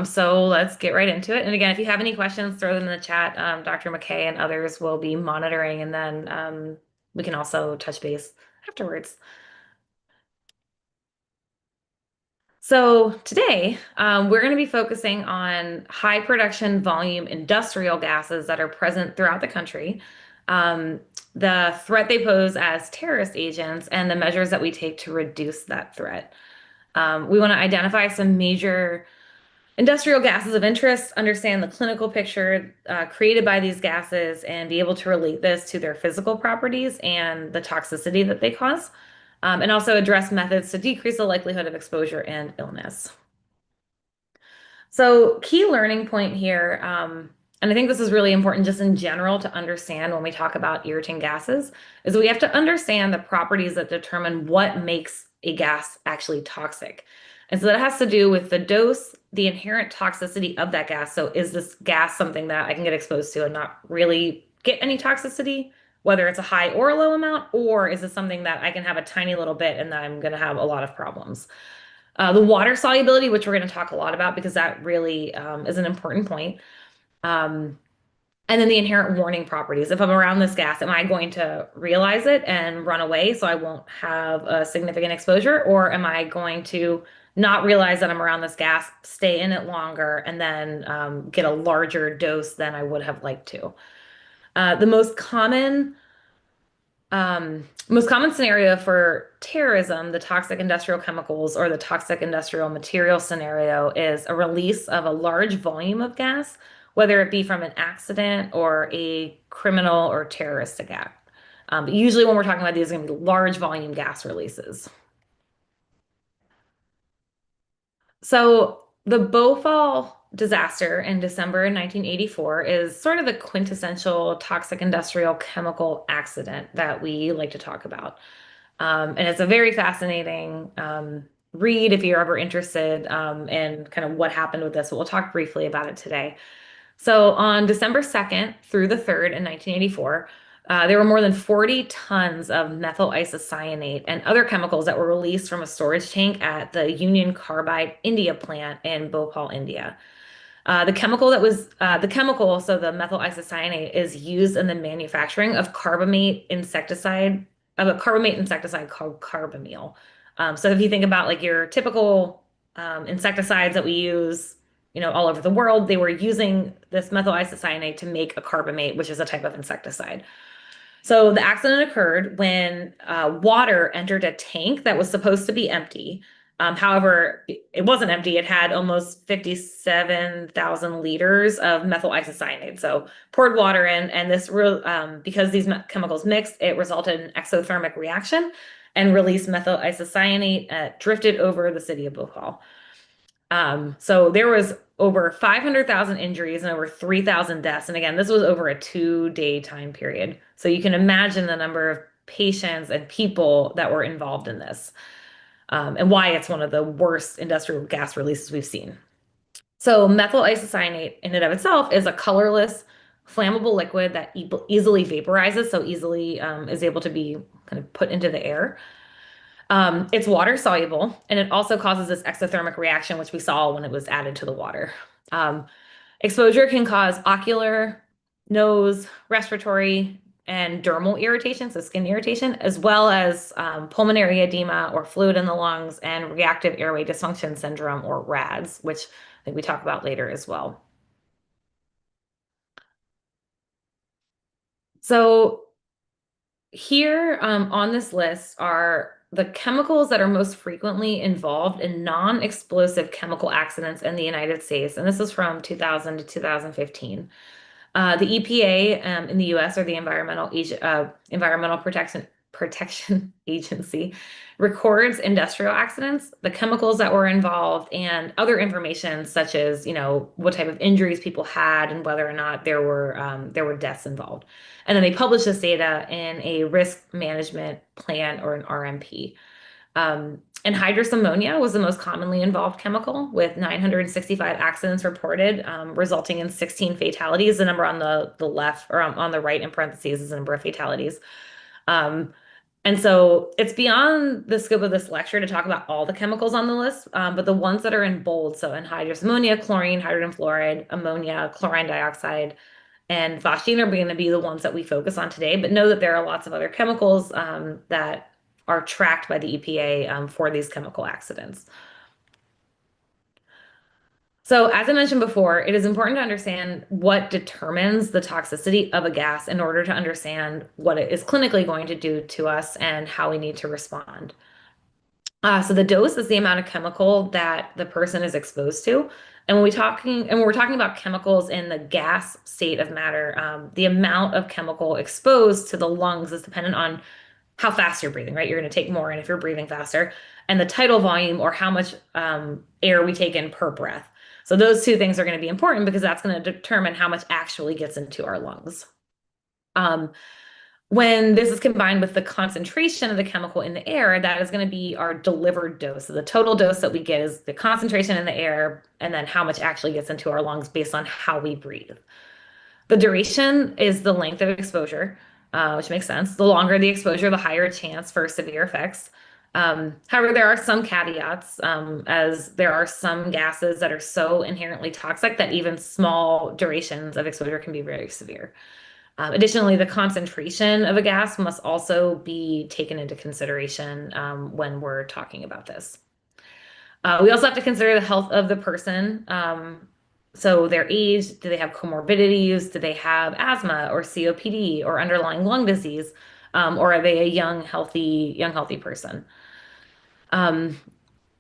So let's get right into it. And again, if you have any questions, throw them in the chat. Dr. McKay and others will be monitoring, and then we can also touch base afterwards. So today, we're going to be focusing on high production volume industrial gases that are present throughout the country, the threat they pose as terrorist agents, and the measures that we take to reduce that threat. We want to identify some major industrial gases of interest, understand the clinical picture created by these gases, and be able to relate this to their physical properties and the toxicity that they cause, and also address methods to decrease the likelihood of exposure and illness. So key learning point here, and I think this is really important just in general to understand when we talk about irritant gases, is we have to understand the properties that determine what makes a gas actually toxic. And so that has to do with the dose, the inherent toxicity of that gas. So is this gas something that I can get exposed to and not really get any toxicity, whether it's a high or a low amount, or is it something that I can have a tiny little bit and then I'm going to have a lot of problems? The water solubility, which we're going to talk a lot about because that really is an important point. And then the inherent warning properties. If I'm around this gas, am I going to realize it and run away so I won't have a significant exposure? Or am I going to not realize that I'm around this gas, stay in it longer, and then get a larger dose than I would have liked to? The most common scenario for terrorism, the toxic industrial chemicals or the toxic industrial material scenario, is a release of a large volume of gas, whether it be from an accident or a criminal or terroristic act. But usually when we're talking about these, are going to be large volume gas releases. So the Bhopal disaster in December 1984 is sort of the quintessential toxic industrial chemical accident that we like to talk about. And it's a very fascinating read if you're ever interested in kind of what happened with this. But we'll talk briefly about it today. So on December 2nd through the 3rd in 1984, there were more than 40 tons of methyl isocyanate and other chemicals that were released from a storage tank at the Union Carbide India plant in Bhopal, India. The chemical, so the methyl isocyanate, is used in the manufacturing of a carbamate insecticide called carbamyl. So if you think about like your typical insecticides that we use, all over the world, they were using this methyl isocyanate to make a carbamate, which is a type of insecticide. So the accident occurred when water entered a tank that was supposed to be empty. However, it wasn't empty. It had almost 57,000 liters of methyl isocyanate. So poured water in, and because these chemicals mixed, it resulted in an exothermic reaction and released methyl isocyanate, drifted over the city of Bhopal. So there was over 500,000 injuries and over 3,000 deaths. And again, this was over a 2-day time period. So you can imagine the number of patients and people that were involved in this, and why it's one of the worst industrial gas releases we've seen. So methyl isocyanate in and of itself is a colorless, flammable liquid that easily vaporizes, so easily is able to be kind of put into the air. It's water soluble, and it also causes this exothermic reaction, which we saw when it was added to the water. Exposure can cause ocular, nose, respiratory, and dermal irritation, so skin irritation, as well as pulmonary edema or fluid in the lungs, and reactive airway dysfunction syndrome, or RADS, which I think we talk about later as well. So here on this list are the chemicals that are most frequently involved in non-explosive chemical accidents in the United States. And this is from 2000 to 2015. The EPA in the US, or the Environmental Protection Agency, records industrial accidents, the chemicals that were involved, and other information such as, what type of injuries people had and whether or not there were deaths involved. And then they publish this data in a risk management plan, or an RMP. Anhydrous ammonia was the most commonly involved chemical, with 965 accidents reported, resulting in 16 fatalities. The number on the left or on the right in parentheses is the number of fatalities. And so it's beyond the scope of this lecture to talk about all the chemicals on the list, but the ones that are in bold, so anhydrous ammonia, chlorine, hydrogen fluoride, ammonia, chlorine dioxide, and phosgene are going to be the ones that we focus on today. But know that there are lots of other chemicals that are tracked by the EPA for these chemical accidents. So as I mentioned before, it is important to understand what determines the toxicity of a gas in order to understand what it is clinically going to do to us and how we need to respond. So the dose is the amount of chemical that the person is exposed to. And when we're talking about chemicals in the gas state of matter, the amount of chemical exposed to the lungs is dependent on how fast you're breathing, right? You're going to take more in if you're breathing faster, and the tidal volume, or how much air we take in per breath. So those two things are going to be important because that's going to determine how much actually gets into our lungs. When this is combined with the concentration of the chemical in the air, that is going to be our delivered dose. So the total dose that we get is the concentration in the air, and then how much actually gets into our lungs based on how we breathe. The duration is the length of exposure, which makes sense. The longer the exposure, the higher chance for severe effects. However, there are some caveats, as there are some gases that are so inherently toxic that even small durations of exposure can be very severe. Additionally, the concentration of a gas must also be taken into consideration when we're talking about this. We also have to consider the health of the person. So their age, do they have comorbidities? Do they have asthma or COPD or underlying lung disease? Or are they a young, healthy person?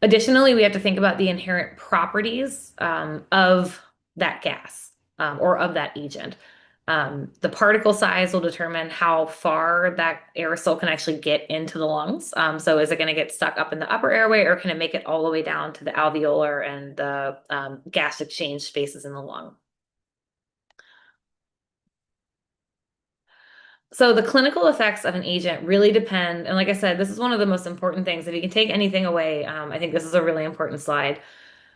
Additionally, we have to think about the inherent properties of that gas or of that agent. The particle size will determine how far that aerosol can actually get into the lungs. So is it going to get stuck up in the upper airway, or can it make it all the way down to the alveolar and the gas exchange spaces in the lung? So the clinical effects of an agent really depend, and like I said, this is one of the most important things. If you can take anything away, I think this is a really important slide.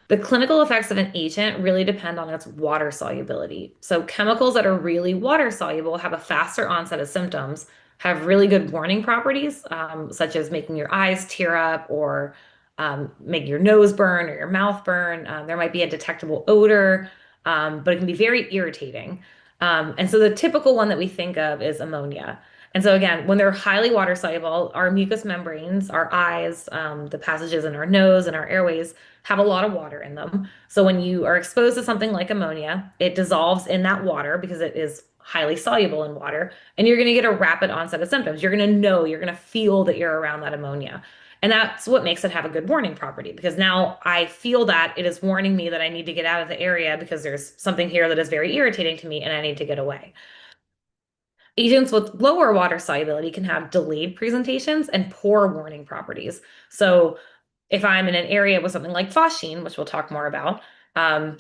The clinical effects of an agent really depend on its water solubility. So chemicals that are really water soluble have a faster onset of symptoms, have really good warning properties, such as making your eyes tear up, or making your nose burn or your mouth burn. There might be a detectable odor, but it can be very irritating. And so the typical one that we think of is ammonia. And so again, when they're highly water soluble, our mucous membranes, our eyes, the passages in our nose and our airways have a lot of water in them. So when you are exposed to something like ammonia, it dissolves in that water because it is highly soluble in water, and you're going to get a rapid onset of symptoms. You're going to know, you're going to feel that you're around that ammonia. And that's what makes it have a good warning property, because now I feel that it is warning me that I need to get out of the area because there's something here that is very irritating to me and I need to get away. Agents with lower water solubility can have delayed presentations and poor warning properties. So if I'm in an area with something like phosgene, which we'll talk more about,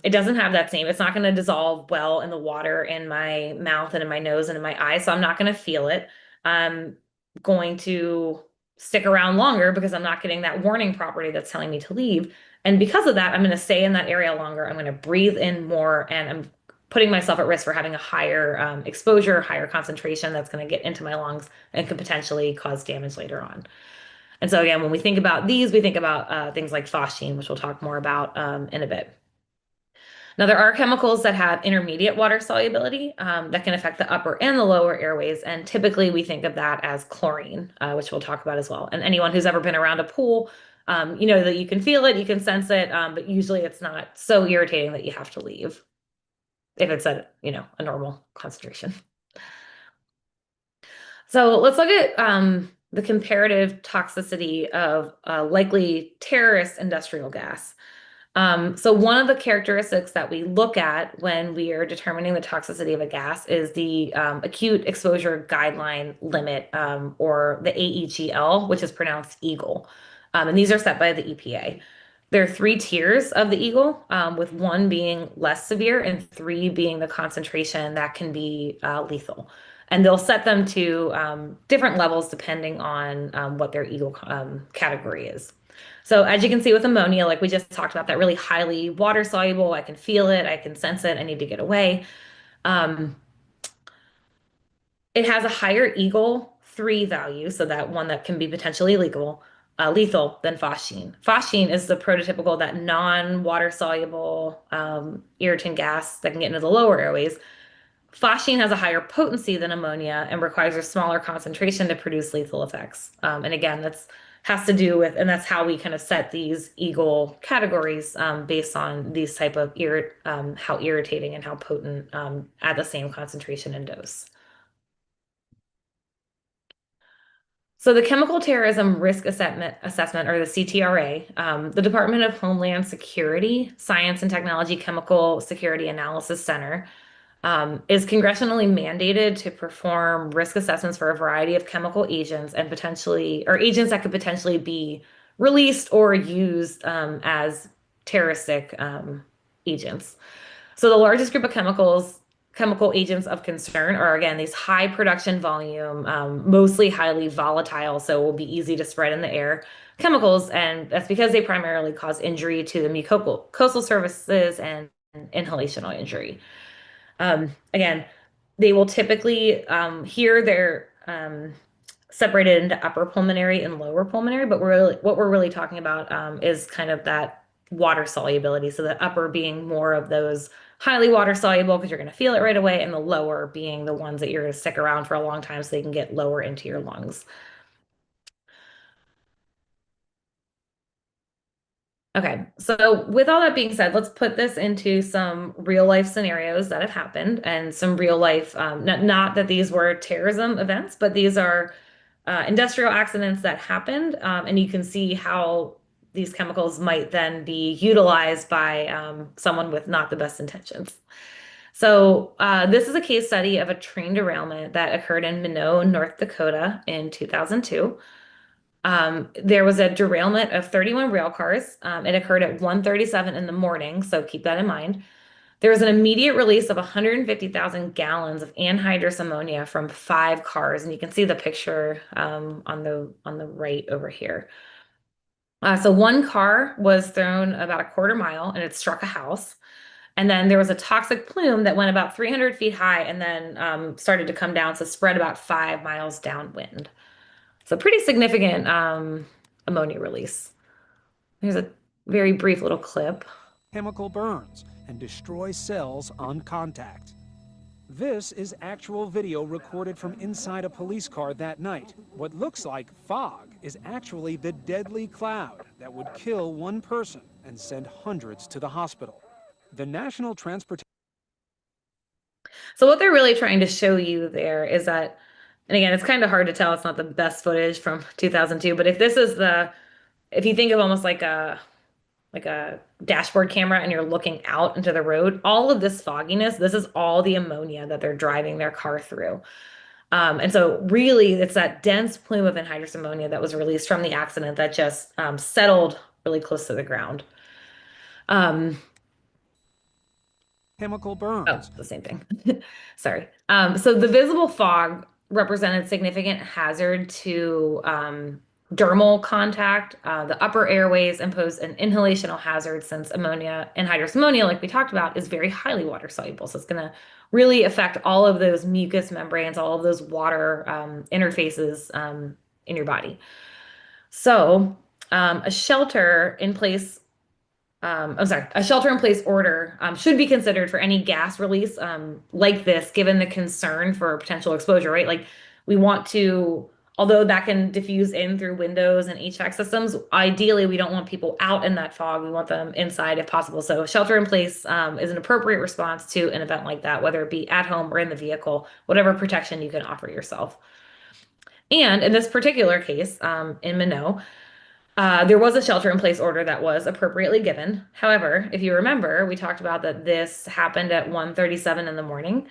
it doesn't have that same, it's not going to dissolve well in the water in my mouth and in my nose and in my eyes, so I'm not going to feel it. I'm going to stick around longer because I'm not getting that warning property that's telling me to leave. And because of that, I'm going to stay in that area longer. I'm going to breathe in more, and I'm putting myself at risk for having a higher exposure, higher concentration that's going to get into my lungs and could potentially cause damage later on. And so again, when we think about these, we think about things like phosgene, which we'll talk more about in a bit. Now, there are chemicals that have intermediate water solubility that can affect the upper and the lower airways. And typically we think of that as chlorine, which we'll talk about as well. And anyone who's ever been around a pool, you know that you can feel it, you can sense it, but usually it's not so irritating that you have to leave if it's at, a normal concentration. So let's look at the comparative toxicity of a likely terrorist industrial gas. So one of the characteristics that we look at when we are determining the toxicity of a gas is the acute exposure guideline limit, or the AEGL, which is pronounced EAGLE. And these are set by the EPA. There are 3 tiers of the EAGLE, with 1 being less severe and 3 being the concentration that can be lethal. And they'll set them to different levels depending on what their EAGLE category is. So as you can see with ammonia, like we just talked about, that really highly water soluble, I can feel it, I can sense it, I need to get away. Um, it has a higher Eagle 3 value, so that one that can be potentially lethal than phosgene. Phosgene is the prototypical, that non-water soluble irritant gas that can get into the lower airways. Phosgene has a higher potency than ammonia and requires a smaller concentration to produce lethal effects. And again, that's has to do with, and that's how we kind of set these Eagle categories based on these type of how irritating and how potent at the same concentration and dose. So the Chemical Terrorism Risk Assessment, or the CTRA, the Department of Homeland Security Science and Technology Chemical Security Analysis Center, is congressionally mandated to perform risk assessments for a variety of chemical agents and potentially, or agents that could potentially be released or used as terroristic agents. So the largest group of chemical agents of concern are, again, these high production volume, mostly highly volatile, so will be easy to spread in the air chemicals, and that's because they primarily cause injury to the mucosal surfaces and inhalational injury. Again, they will typically, here they're separated into upper pulmonary and lower pulmonary, but what we're really talking about is kind of that water solubility. So the upper being more of those highly water soluble because you're going to feel it right away, and the lower being the ones that you're going to stick around for a long time so they can get lower into your lungs. Okay, so with all that being said, let's put this into some real life scenarios that have happened and some real life, not that these were terrorism events, but these are industrial accidents that happened. And you can see how these chemicals might then be utilized by someone with not the best intentions. So this is a case study of a train derailment that occurred in Minot, North Dakota in 2002. There was a derailment of 31 rail cars. It occurred at 1:37 in the morning, so keep that in mind. There was an immediate release of 150,000 gallons of anhydrous ammonia from 5 cars, and you can see the picture on the right over here. So one car was thrown about a quarter mile, and it struck a house. And then there was a toxic plume that went about 300 feet high and then started to come down, so spread about 5 miles downwind. So pretty significant ammonia release. Here's a very brief little clip. Chemical burns and destroy cells on contact. This is actual video recorded from inside a police car that night. What looks like fog is actually the deadly cloud that would kill one person and send hundreds to the hospital. The National Transportation. So what they're really trying to show you there is that, and again, it's kind of hard to tell, it's not the best footage from 2002, but if you think of almost like a dashboard camera and you're looking out into the road, all of this fogginess, this is all the ammonia that they're driving their car through. And so really it's that dense plume of anhydrous ammonia that was released from the accident that just settled really close to the ground. Chemical burns. Oh, the same thing. Sorry. So the visible fog represented significant hazard to dermal contact. The upper airways impose an inhalational hazard since ammonia, anhydrous ammonia, like we talked about, is very highly water soluble. So it's going to really affect all of those mucous membranes, all of those water interfaces in your body. So a shelter in place order should be considered for any gas release like this, given the concern for potential exposure, right? Like we want to, although that can diffuse in through windows and HVAC systems, ideally we don't want people out in that fog. We want them inside if possible. So shelter in place is an appropriate response to an event like that, whether it be at home or in the vehicle, whatever protection you can offer yourself. And in this particular case, in Minot, there was a shelter-in-place order that was appropriately given. However, if you remember, we talked about that this happened at 1:37 in the morning.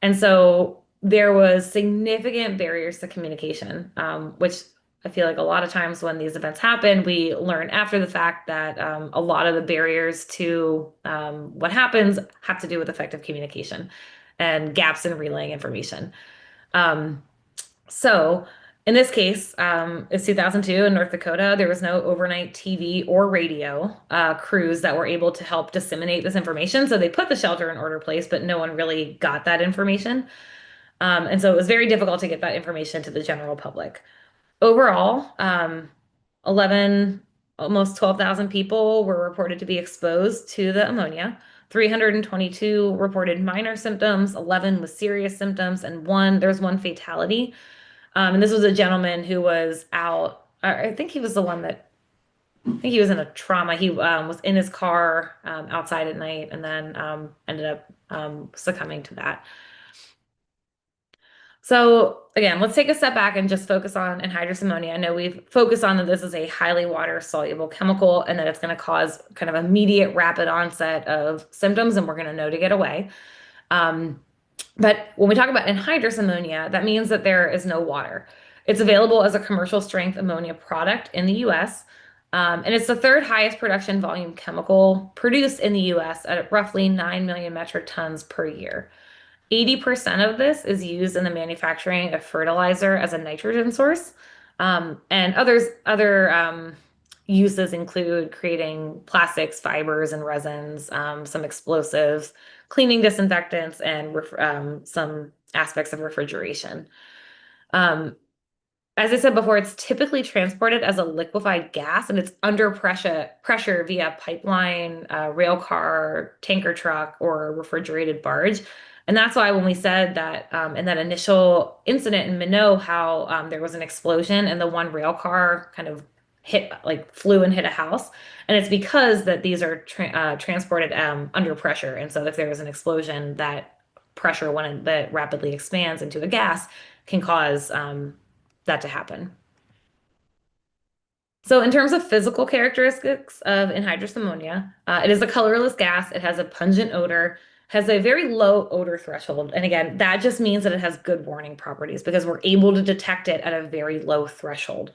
And so there was significant barriers to communication, which I feel like a lot of times when these events happen, we learn after the fact that a lot of the barriers to what happens have to do with effective communication and gaps in relaying information. So In this case, it's 2002 in North Dakota. There was no overnight TV or radio crews that were able to help disseminate this information. So they put the shelter in order place, but no one really got that information. And so it was very difficult to get that information to the general public. Overall, 11, almost 12,000 people were reported to be exposed to the ammonia. 322 reported minor symptoms, 11 with serious symptoms, and there's one fatality. And this was a gentleman who was out. I think he was the one that, I think he was in a trauma. He was in his car outside at night and then ended up succumbing to that. So again, let's take a step back and just focus on anhydrous ammonia. I know we've focused on that this is a highly water soluble chemical and that it's going to cause kind of immediate rapid onset of symptoms, and we're going to know to get away. But when we talk about anhydrous ammonia, that means that there is no water. It's available as a commercial strength ammonia product in the US. And it's the third highest production volume chemical produced in the US at roughly 9 million metric tons per year. 80% of this is used in the manufacturing of fertilizer as a nitrogen source. And other uses include creating plastics, fibers, and resins, some explosives, cleaning disinfectants, and some aspects of refrigeration. As I said before, it's typically transported as a liquefied gas, and it's under pressure via pipeline, rail car, tanker truck, or refrigerated barge. And that's why when we said that in that initial incident in Minot, how there was an explosion and the one rail car kind of flew and hit a house. And it's because that these are transported under pressure. And so if there is an explosion, that pressure, when that rapidly expands into a gas, can cause that to happen. So in terms of physical characteristics of anhydrous ammonia, it is a colorless gas. It has a pungent odor, has a very low odor threshold. And again, that just means that it has good warning properties because we're able to detect it at a very low threshold.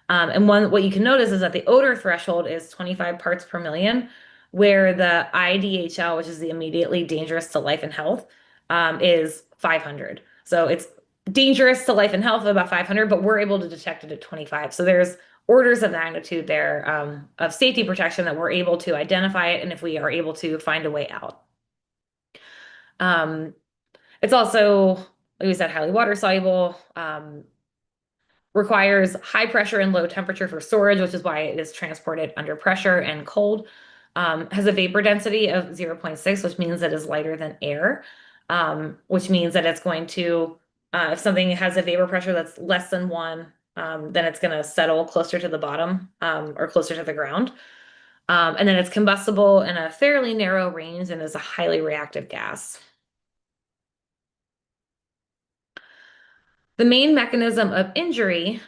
And what you can notice is that the odor threshold is 25 parts per million, where the IDHL, which is the immediately dangerous to life and health, is 500. So it's dangerous to life and health about 500, but we're able to detect it at 25. So there's orders of magnitude there of safety protection that we're able to identify it, and if we are able to find a way out. It's also, like we said, highly water soluble, requires high pressure and low temperature for storage, which is why it is transported under pressure and cold. Has a vapor density of 0.6, which means that it's lighter than air, which means that it's going to, if something has a vapor pressure that's less than 1, then it's going to settle closer to the bottom or closer to the ground. And then it's combustible in a fairly narrow range and is a highly reactive gas. The main mechanism of injury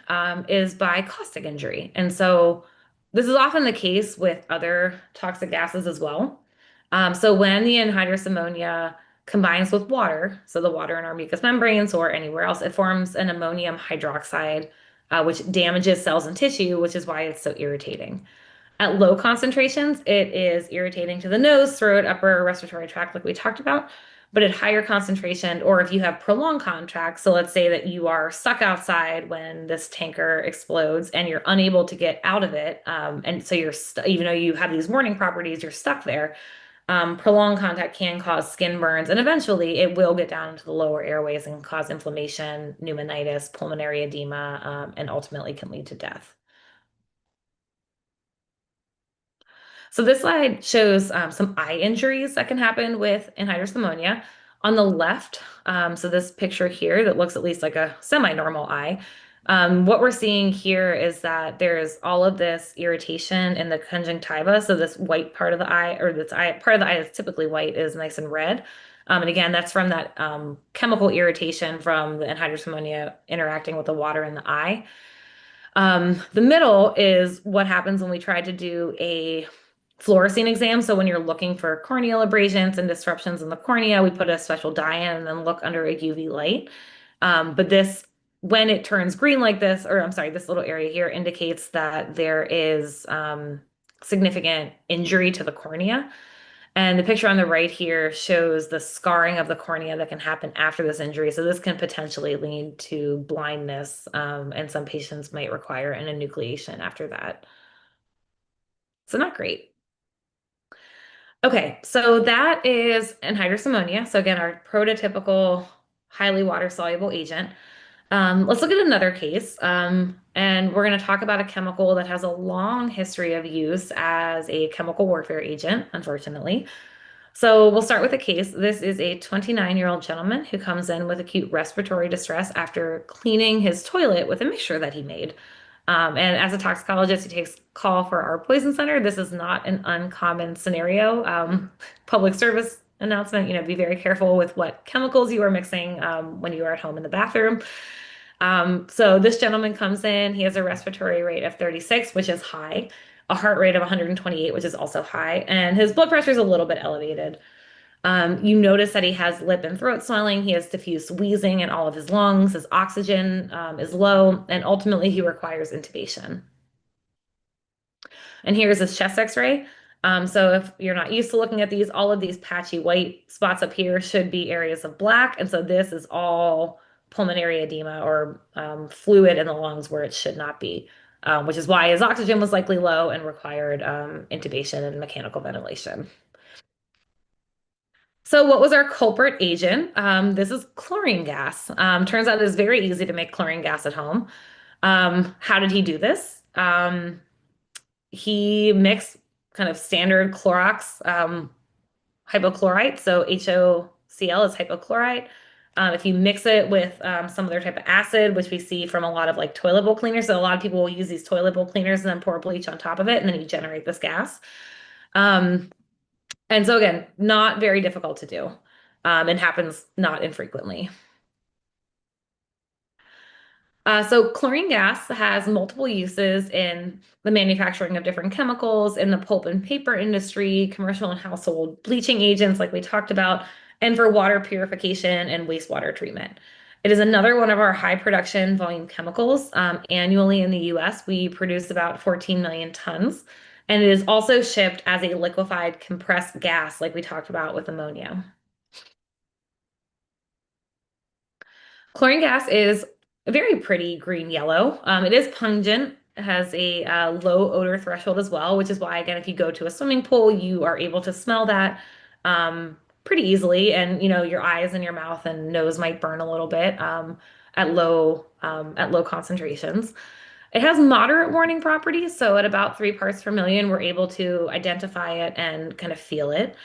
is by caustic injury. And so this is often the case with other toxic gases as well. So when the anhydrous ammonia combines with water, so the water in our mucous membranes or anywhere else, it forms an ammonium hydroxide, which damages cells and tissue, which is why it's so irritating. At low concentrations, it is irritating to the nose, throat, upper respiratory tract, like we talked about. But at higher concentration, or if you have prolonged contracts, so let's say that you are stuck outside when this tanker explodes and you're unable to get out of it, and so even though you have these warning properties, you're stuck there. Prolonged contact can cause skin burns, and eventually it will get down into the lower airways and cause inflammation, pneumonitis, pulmonary edema, and ultimately can lead to death. So this slide shows some eye injuries that can happen with anhydrous ammonia. On the left, so this picture here that looks at least like a semi-normal eye, what we're seeing here is that there's all of this irritation in the conjunctiva. So this white part of the eye, or this part of the eye that's typically white, is nice and red. And again, that's from that chemical irritation from the anhydrous ammonia interacting with the water in the eye. The middle is what happens when we try to do a fluorescein exam. So when you're looking for corneal abrasions and disruptions in the cornea, we put a special dye in and then look under a UV light. But this, when it turns green like this, or I'm sorry, this little area here indicates that there is significant injury to the cornea. And the picture on the right here shows the scarring of the cornea that can happen after this injury. So this can potentially lead to blindness, and some patients might require an enucleation after that. So not great. Okay, so that is anhydrous ammonia. So again, our prototypical highly water-soluble agent. Let's look at another case, and we're going to talk about a chemical that has a long history of use as a chemical warfare agent, unfortunately. So we'll start with a case. This is a 29-year-old gentleman who comes in with acute respiratory distress after cleaning his toilet with a mixture that he made. And as a toxicologist, he takes call for our poison center. This is not an uncommon scenario. Public service announcement, be very careful with what chemicals you are mixing when you are at home in the bathroom. So this gentleman comes in, he has a respiratory rate of 36, which is high, a heart rate of 128, which is also high, and his blood pressure is a little bit elevated. You notice that he has lip and throat swelling, he has diffuse wheezing in all of his lungs, his oxygen is low, and ultimately he requires intubation. And here's his chest x-ray. So if you're not used to looking at these, all of these patchy white spots up here should be areas of black. And so this is all pulmonary edema or fluid in the lungs where it should not be, which is why his oxygen was likely low and required intubation and mechanical ventilation. So what was our culprit agent? This is chlorine gas. Turns out it's very easy to make chlorine gas at home. How did he do this? He mixed kind of standard Clorox hypochlorite. So HOCl is hypochlorite. If you mix it with some other type of acid, which we see from a lot of like toilet bowl cleaners, so a lot of people will use these toilet bowl cleaners and then pour bleach on top of it, and then you generate this gas. And so again, not very difficult to do, and happens not infrequently. So chlorine gas has multiple uses in the manufacturing of different chemicals, in the pulp and paper industry, commercial and household bleaching agents like we talked about, and for water purification and wastewater treatment. It is another one of our high production volume chemicals. Annually in the US, we produce about 14 million tons, and it is also shipped as a liquefied compressed gas like we talked about with ammonia. Chlorine gas is a very pretty green yellow. It is pungent. It has a low odor threshold as well, which is why, again, if you go to a swimming pool, you are able to smell that pretty easily. And your eyes and your mouth and nose might burn a little bit at low concentrations. It has moderate warning properties, so at about 3 parts per million, we're able to identify it and kind of feel it.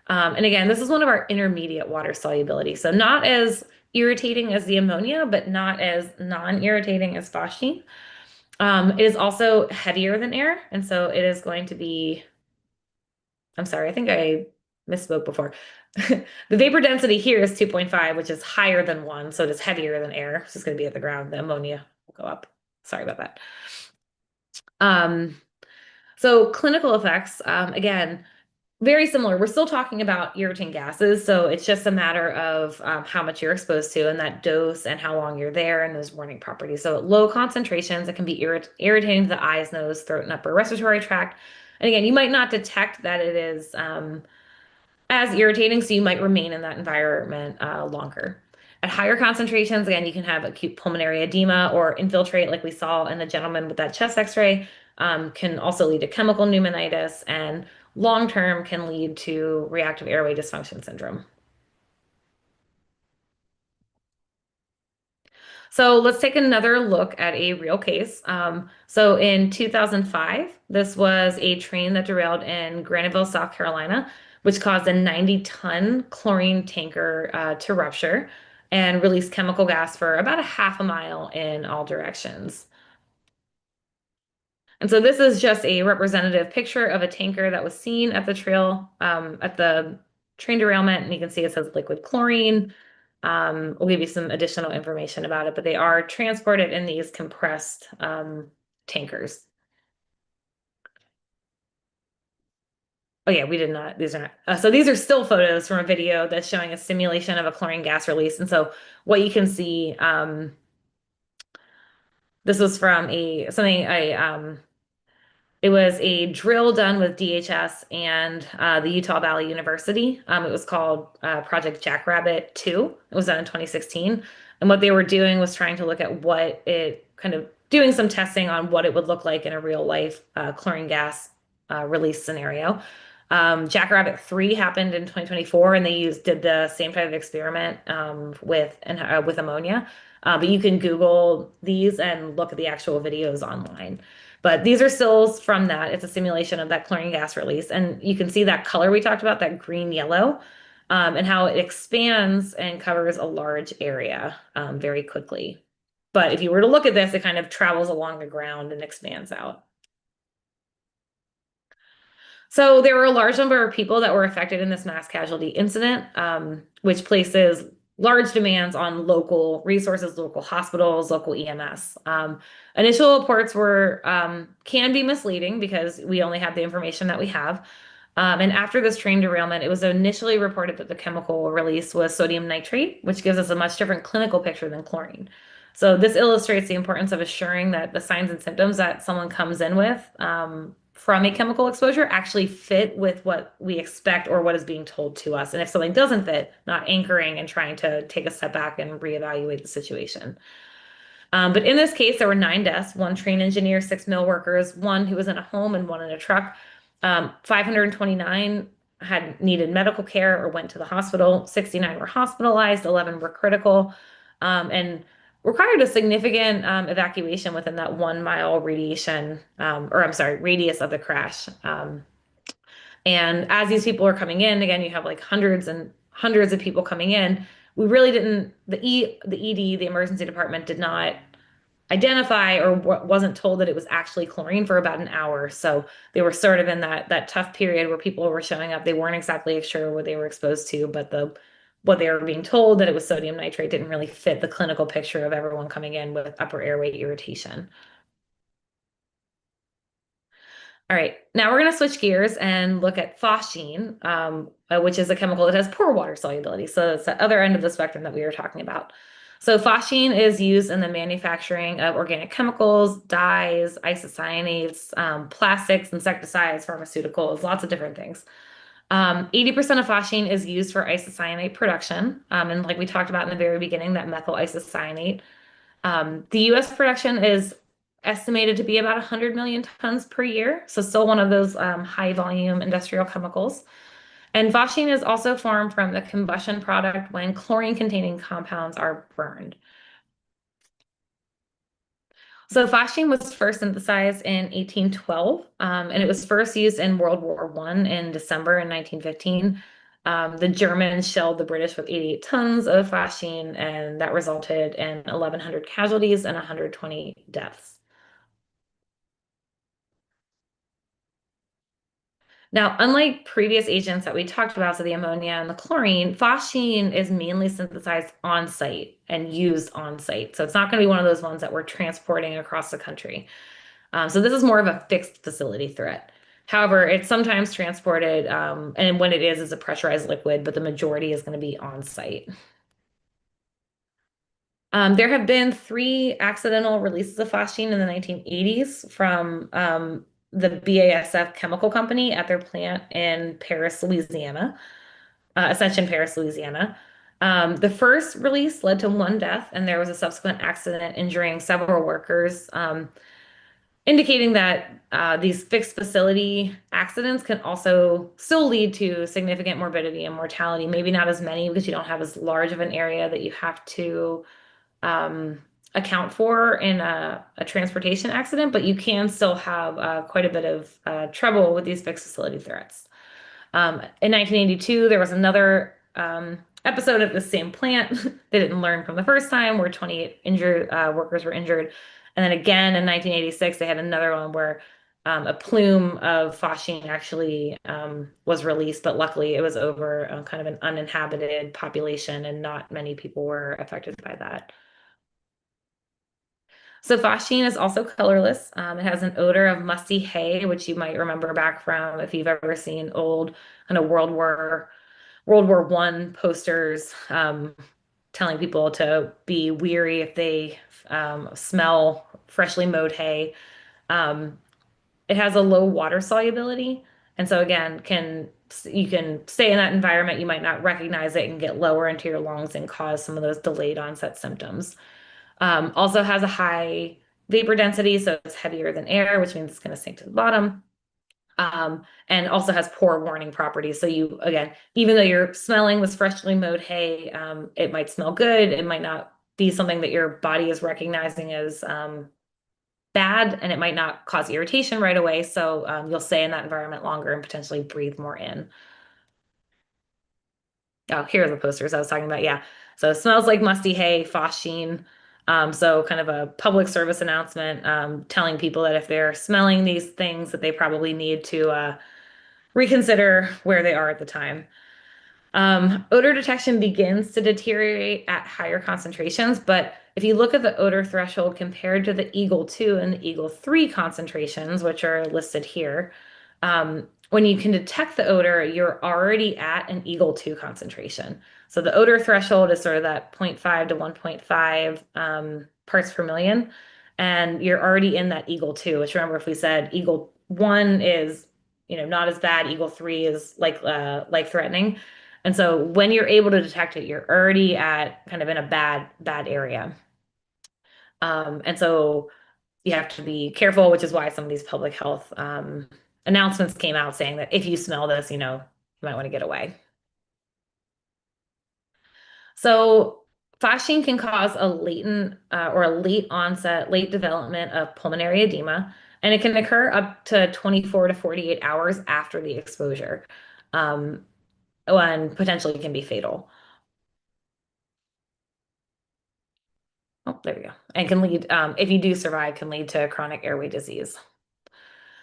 And again, this is one of our intermediate water solubility. So not as irritating as the ammonia, but not as non-irritating as phosgene. It is also heavier than air. And so it is going to be, I'm sorry, I think I misspoke before. The vapor density here is 2.5, which is higher than 1. So it is heavier than air. It's just going to be at the ground. The ammonia will go up. Sorry about that. So clinical effects, again, very similar. We're still talking about irritant gases, so it's just a matter of how much you're exposed to and that dose and how long you're there and those warning properties. So at low concentrations, it can be irritating to the eyes, nose, throat, and upper respiratory tract. And again, you might not detect that it is as irritating, so you might remain in that environment longer. At higher concentrations, again, you can have acute pulmonary edema or infiltrate, like we saw in the gentleman with that chest x-ray, can also lead to chemical pneumonitis, and long-term can lead to reactive airway dysfunction syndrome. So let's take another look at a real case. So in 2005, this was a train that derailed in Graniteville, South Carolina, which caused a 90-ton chlorine tanker to rupture and release chemical gas for about a half a mile in all directions. And so this is just a representative picture of a tanker that was seen at the at the train derailment, and you can see it says liquid chlorine. We'll give you some additional information about it, but they are transported in these compressed tankers. Oh yeah, we did not, these are not, so these are still photos from a video that's showing a simulation of a chlorine gas release. And so what you can see, this was from It was a drill done with DHS and the Utah Valley University. It was called Project Jackrabbit 2. It was done in 2016. And what they were doing was trying to look at what it kind of doing some testing on what it would look like in a real life chlorine gas release scenario. Jackrabbit 3 happened in 2024, and they did the same type of experiment with ammonia. But you can Google these and look at the actual videos online. But these are stills from that. It's a simulation of that chlorine gas release. And you can see that color we talked about, that green yellow, and how it expands and covers a large area very quickly. But if you were to look at this, it kind of travels along the ground and expands out. So there were a large number of people that were affected in this mass casualty incident, which places large demands on local resources, local hospitals, local EMS. Initial reports can be misleading because we only have the information that we have. And after this train derailment, it was initially reported that the chemical release was sodium nitrate, which gives us a much different clinical picture than chlorine. So this illustrates the importance of assuring that the signs and symptoms that someone comes in with from a chemical exposure actually fit with what we expect or what is being told to us. And if something doesn't fit, not anchoring and trying to take a step back and reevaluate the situation. But in this case, there were 9 deaths, 1 train engineer, 6 mill workers, 1 who was in a home and 1 in a truck. 529 had needed medical care or went to the hospital. 69 were hospitalized, 11 were critical, and required a significant evacuation within that 1 mile radius of the crash. And as these people are coming in, again, you have like hundreds and hundreds of people coming in. We really didn't, the ED, the emergency department, did not identify or wasn't told that it was actually chlorine for about an hour. So they were sort of in that tough period where people were showing up. They weren't exactly sure what they were exposed to, but what they were being told that it was sodium nitrate didn't really fit the clinical picture of everyone coming in with upper airway irritation. All right, now we're going to switch gears and look at phosgene, which is a chemical that has poor water solubility. So it's the other end of the spectrum that we were talking about. So phosgene is used in the manufacturing of organic chemicals, dyes, isocyanates, plastics, insecticides, pharmaceuticals, lots of different things. 80% of phosgene is used for isocyanate production. And like we talked about in the very beginning, that methyl isocyanate. The US production is estimated to be about 100 million tons per year. So still one of those high volume industrial chemicals. And phosgene is also formed from the combustion product when chlorine-containing compounds are burned. So phosgene was first synthesized in 1812, and it was first used in World War I in December in 1915. The Germans shelled the British with 88 tons of phosgene, and that resulted in 1,100 casualties and 120 deaths. Now, unlike previous agents that we talked about, so the ammonia and the chlorine, phosgene is mainly synthesized on site and used on site. So it's not going to be one of those ones that we're transporting across the country. So this is more of a fixed facility threat. However, it's sometimes transported, and when it is a pressurized liquid, but the majority is going to be on site. There have been 3 accidental releases of phosgene in the 1980s from the BASF chemical company at their plant in Paris, Louisiana, Ascension, Paris, Louisiana. The first release led to 1 death, and there was a subsequent accident injuring several workers, indicating that these fixed facility accidents can also still lead to significant morbidity and mortality. Maybe not as many because you don't have as large of an area that you have to account for in a transportation accident, but you can still have quite a bit of trouble with these fixed facility threats. In 1982, there was another episode at the same plant. They didn't learn from the first time where 28 injured workers were injured. And then again in 1986, they had another one where a plume of phosgene actually was released, but luckily it was over kind of an uninhabited population and not many people were affected by that. So phosgene is also colorless. It has an odor of musty hay, which you might remember back from if you've ever seen old kind of World War I posters telling people to be weary if they smell freshly mowed hay. it has a low water solubility. And so again, you can stay in that environment, you might not recognize it and get lower into your lungs and cause some of those delayed onset symptoms. Also has a high vapor density, so it's heavier than air, which means it's going to sink to the bottom. And also has poor warning properties. So you, again, even though you're smelling this freshly mowed hay, it might smell good. It might not be something that your body is recognizing as bad, and it might not cause irritation right away. So you'll stay in that environment longer and potentially breathe more in. Oh, here are the posters I was talking about. Yeah. So it smells like musty hay, phosgene. So kind of a public service announcement telling people that if they're smelling these things, that they probably need to reconsider where they are at the time. Odor detection begins to deteriorate at higher concentrations, but if you look at the odor threshold compared to the Eagle 2 and the Eagle 3 concentrations, which are listed here, when you can detect the odor, you're already at an Eagle 2 concentration. So the odor threshold is sort of that 0.5 to 1.5 parts per million, and you're already in that Eagle 2, which remember if we said Eagle 1 is not as bad, Eagle 3 is like life-threatening. And so when you're able to detect it, you're already at kind of in a bad area. And so you have to be careful, which is why some of these public health announcements came out saying that if you smell this, you might want to get away. So phosgene can cause a latent or a late onset, late development of pulmonary edema, and it can occur up to 24 to 48 hours after the exposure, and potentially can be fatal. Oh, there we go. And can lead, if you do survive, can lead to chronic airway disease.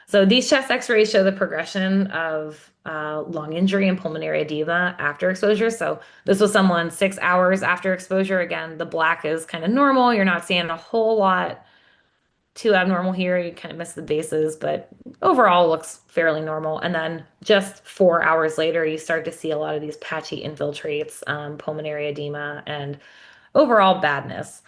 So these chest x-rays show the progression of lung injury and pulmonary edema after exposure. So this was someone 6 hours after exposure. Again, the black is kind of normal. You're not seeing a whole lot too abnormal here. You kind of miss the bases, but overall looks fairly normal. And then just 4 hours later, you start to see a lot of these patchy infiltrates, pulmonary edema, and overall badness.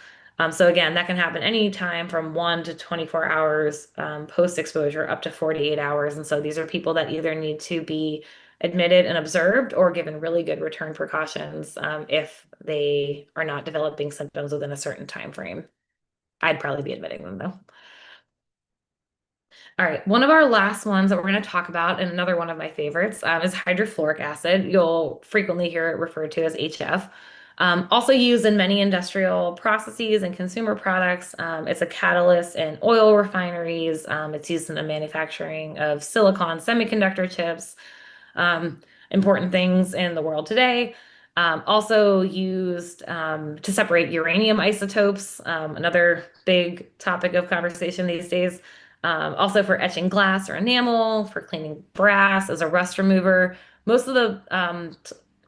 So again, that can happen anytime from 1 to 24 hours post-exposure up to 48 hours. And so these are people that either need to be admitted and observed or given really good return precautions if they are not developing symptoms within a certain time frame. I'd probably be admitting them though. All right, one of our last ones that we're going to talk about, and another one of my favorites, is hydrofluoric acid. You'll frequently hear it referred to as HF. Also used in many industrial processes and consumer products. It's a catalyst in oil refineries. It's used in the manufacturing of silicon semiconductor chips. Important things in the world today. Also used to separate uranium isotopes, another big topic of conversation these days. Also for etching glass or enamel, for cleaning brass as a rust remover. Most of the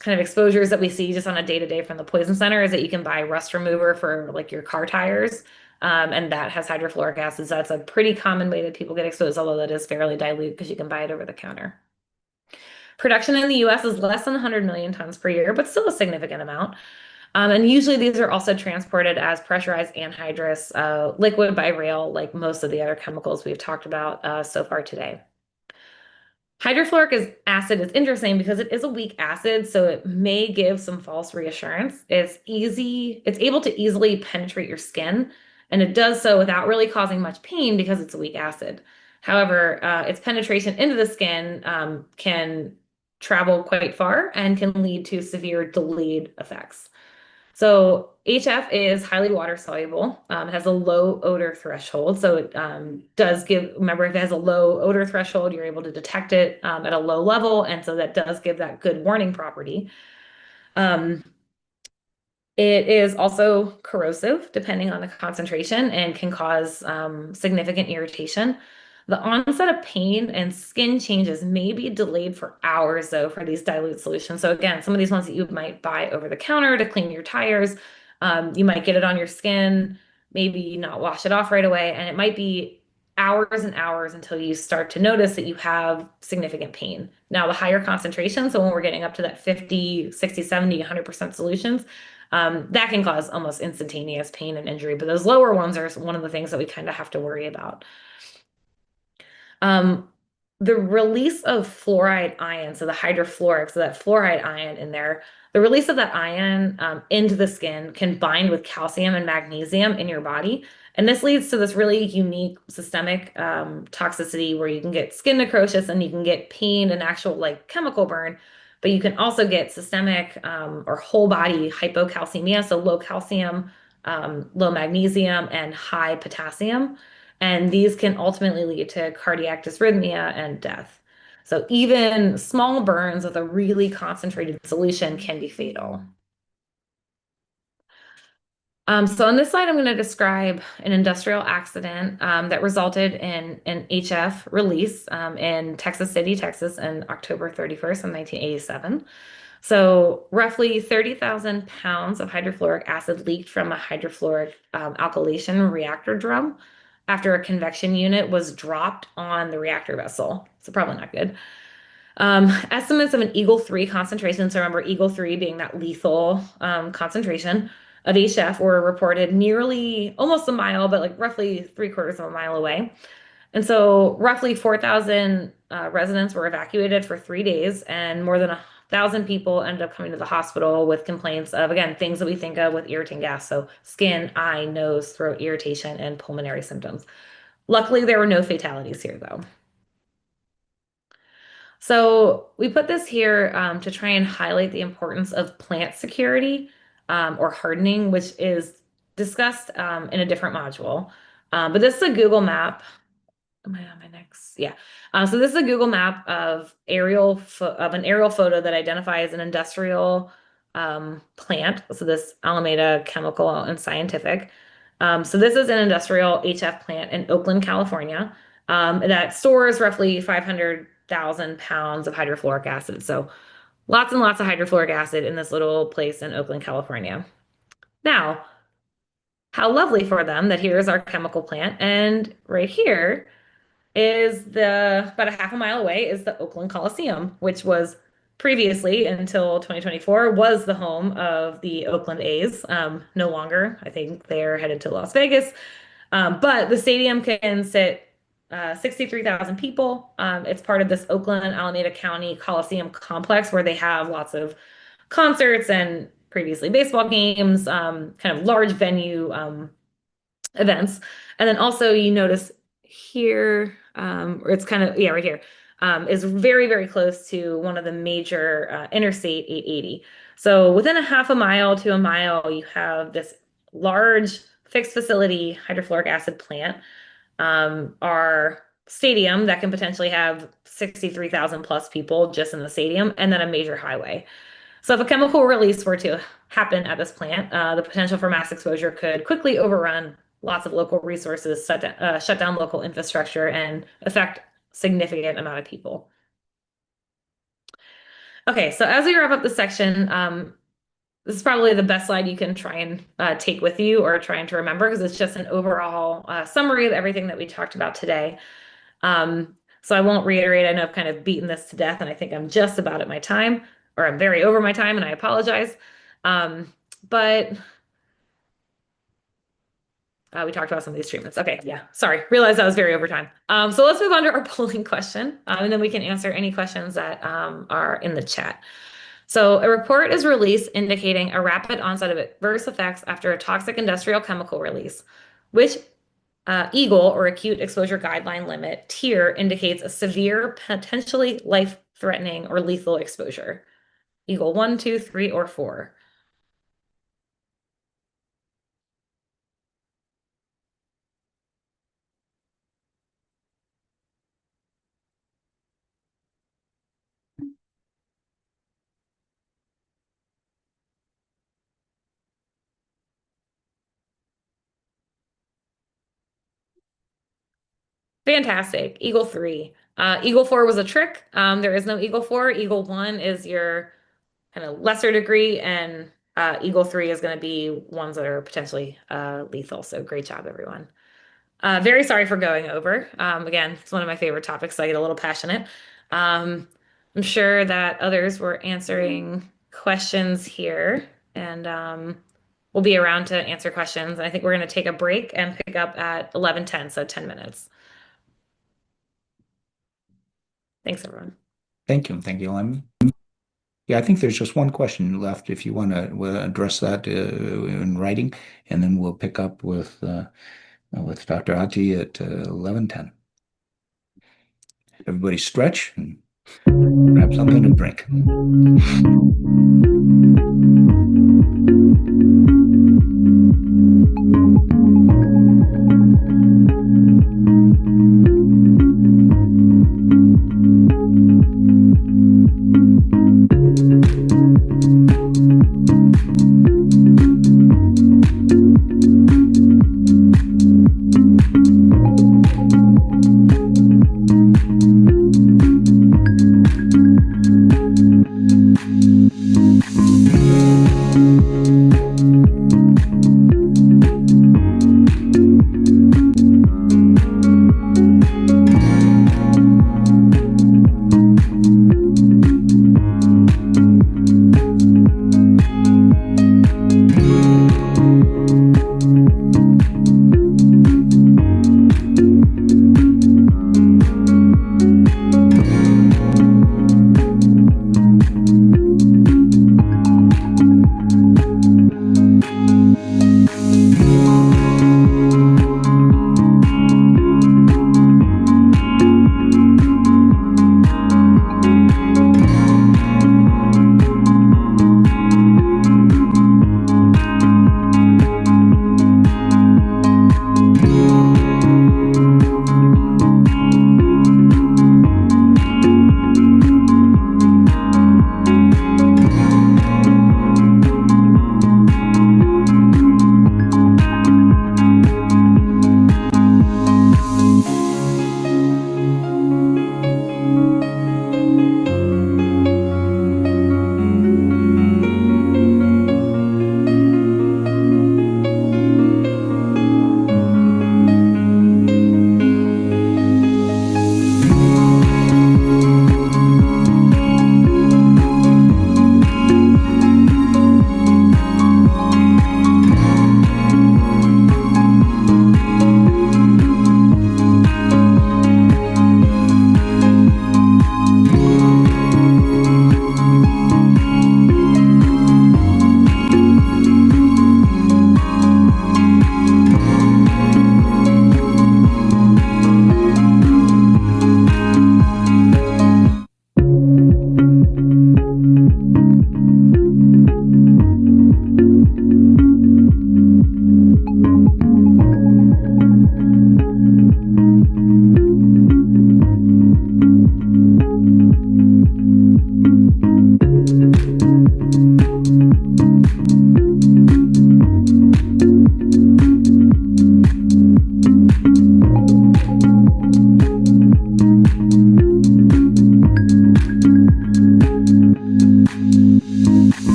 kind of exposures that we see just on a day-to-day from the poison center is that you can buy rust remover for like your car tires. And that has hydrofluoric acid. So that's a pretty common way that people get exposed, although that is fairly dilute because you can buy it over the counter. Production in the US is less than 100 million tons per year, but still a significant amount. And usually these are also transported as pressurized anhydrous liquid by rail, like most of the other chemicals we've talked about so far today. Hydrofluoric acid is interesting because it is a weak acid, so it may give some false reassurance. It's able to easily penetrate your skin, and it does so without really causing much pain because it's a weak acid. However, its penetration into the skin can travel quite far and can lead to severe delayed effects. So HF is highly water soluble. It has a low odor threshold. So it does remember, if it has a low odor threshold, you're able to detect it at a low level. And so that does give that good warning property. It is also corrosive, depending on the concentration, and can cause significant irritation. The onset of pain and skin changes may be delayed for hours, though, for these dilute solutions. So again, some of these ones that you might buy over the counter to clean your tires, you might get it on your skin, maybe not wash it off right away, and it might be hours and hours until you start to notice that you have significant pain. Now, the higher concentration, so when we're getting up to that 50, 60, 70, 100% solutions, that can cause almost instantaneous pain and injury. But those lower ones are one of the things that we kind of have to worry about. Um, the release of fluoride ion, so the hydrofluoric, so that fluoride ion in there, the release of that ion into the skin can bind with calcium and magnesium in your body. And this leads to this really unique systemic toxicity where you can get skin necrosis and you can get pain and actual like chemical burn, but you can also get systemic or whole body hypocalcemia, so low calcium, low magnesium, and high potassium. And these can ultimately lead to cardiac dysrhythmia and death. So even small burns with a really concentrated solution can be fatal. So on this slide, I'm going to describe an industrial accident that resulted in an HF release in Texas City, Texas, on October 31st of 1987. So roughly 30,000 pounds of hydrofluoric acid leaked from a hydrofluoric alkylation reactor drum after a convection unit was dropped on the reactor vessel. So probably not good. Estimates of an Eagle 3 concentration, so remember Eagle 3 being that lethal concentration of HF were reported nearly almost a mile, but like roughly 3/4 of a mile away. And so roughly 4,000 residents were evacuated for 3 days, and more than 1,000 people ended up coming to the hospital with complaints of, again, things that we think of with irritant gas. So skin, eye, nose, throat irritation, and pulmonary symptoms. Luckily, there were no fatalities here, though. So we put this here to try and highlight the importance of plant security or hardening, which is discussed in a different module. But this is a Google map. Am I on my next? Yeah. So this is a Google map of an aerial photo that identifies an industrial plant. So this Alameda Chemical and Scientific. So this is an industrial HF plant in Oakland, California, that stores roughly 500,000 pounds of hydrofluoric acid. So lots and lots of hydrofluoric acid in this little place in Oakland, California. Now, how lovely for them that here's our chemical plant, and right here is about a half a mile away is the Oakland Coliseum, which was previously until 2024 was the home of the Oakland A's. No longer. I think they're headed to Las Vegas. But the stadium can sit 63,000 people. It's part of this Oakland Alameda County Coliseum complex where they have lots of concerts and previously baseball games, kind of large venue events. And then also you notice here, or it's kind of, yeah, right here, is very, very close to one of the major Interstate 880. So within a half a mile to a mile, you have this large fixed facility hydrofluoric acid plant, our stadium that can potentially have 63,000 plus people just in the stadium, and then a major highway. So if a chemical release were to happen at this plant, the potential for mass exposure could quickly overrun lots of local resources, shut down local infrastructure, and affect significant amount of people. Okay, so as we wrap up this section, this is probably the best slide you can try and take with you or trying to remember because it's just an overall summary of everything that we talked about today. So I won't reiterate. I know I've kind of beaten this to death, and I think I'm just about at my time, or I'm very over my time, and I apologize. But we talked about some of these treatments. Okay, yeah, sorry, realized that was very over time. So let's move on to our polling question, and then we can answer any questions that are in the chat. So a report is released indicating a rapid onset of adverse effects after a toxic industrial chemical release, which EAGLE or acute exposure guideline limit tier indicates a severe, potentially life-threatening or lethal exposure. EAGLE 1, 2, 3, or 4. Fantastic. Eagle 3. Eagle 4 was a trick. There is no Eagle 4. Eagle 1 is your kind of lesser degree, and Eagle 3 is going to be ones that are potentially lethal. So great job, everyone. Very sorry for going over. Again, it's one of my favorite topics, so I get a little passionate. I'm sure that others were answering questions here, and we'll be around to answer questions. And I think we're going to take a break and pick up at 11:10, so 10 minutes. Thanks, everyone. Thank you. Thank you, Lemon. Yeah, I think there's just one question left if you want to address that in writing, and then we'll pick up with Dr. Ati at 11:10. Everybody stretch and grab something to drink.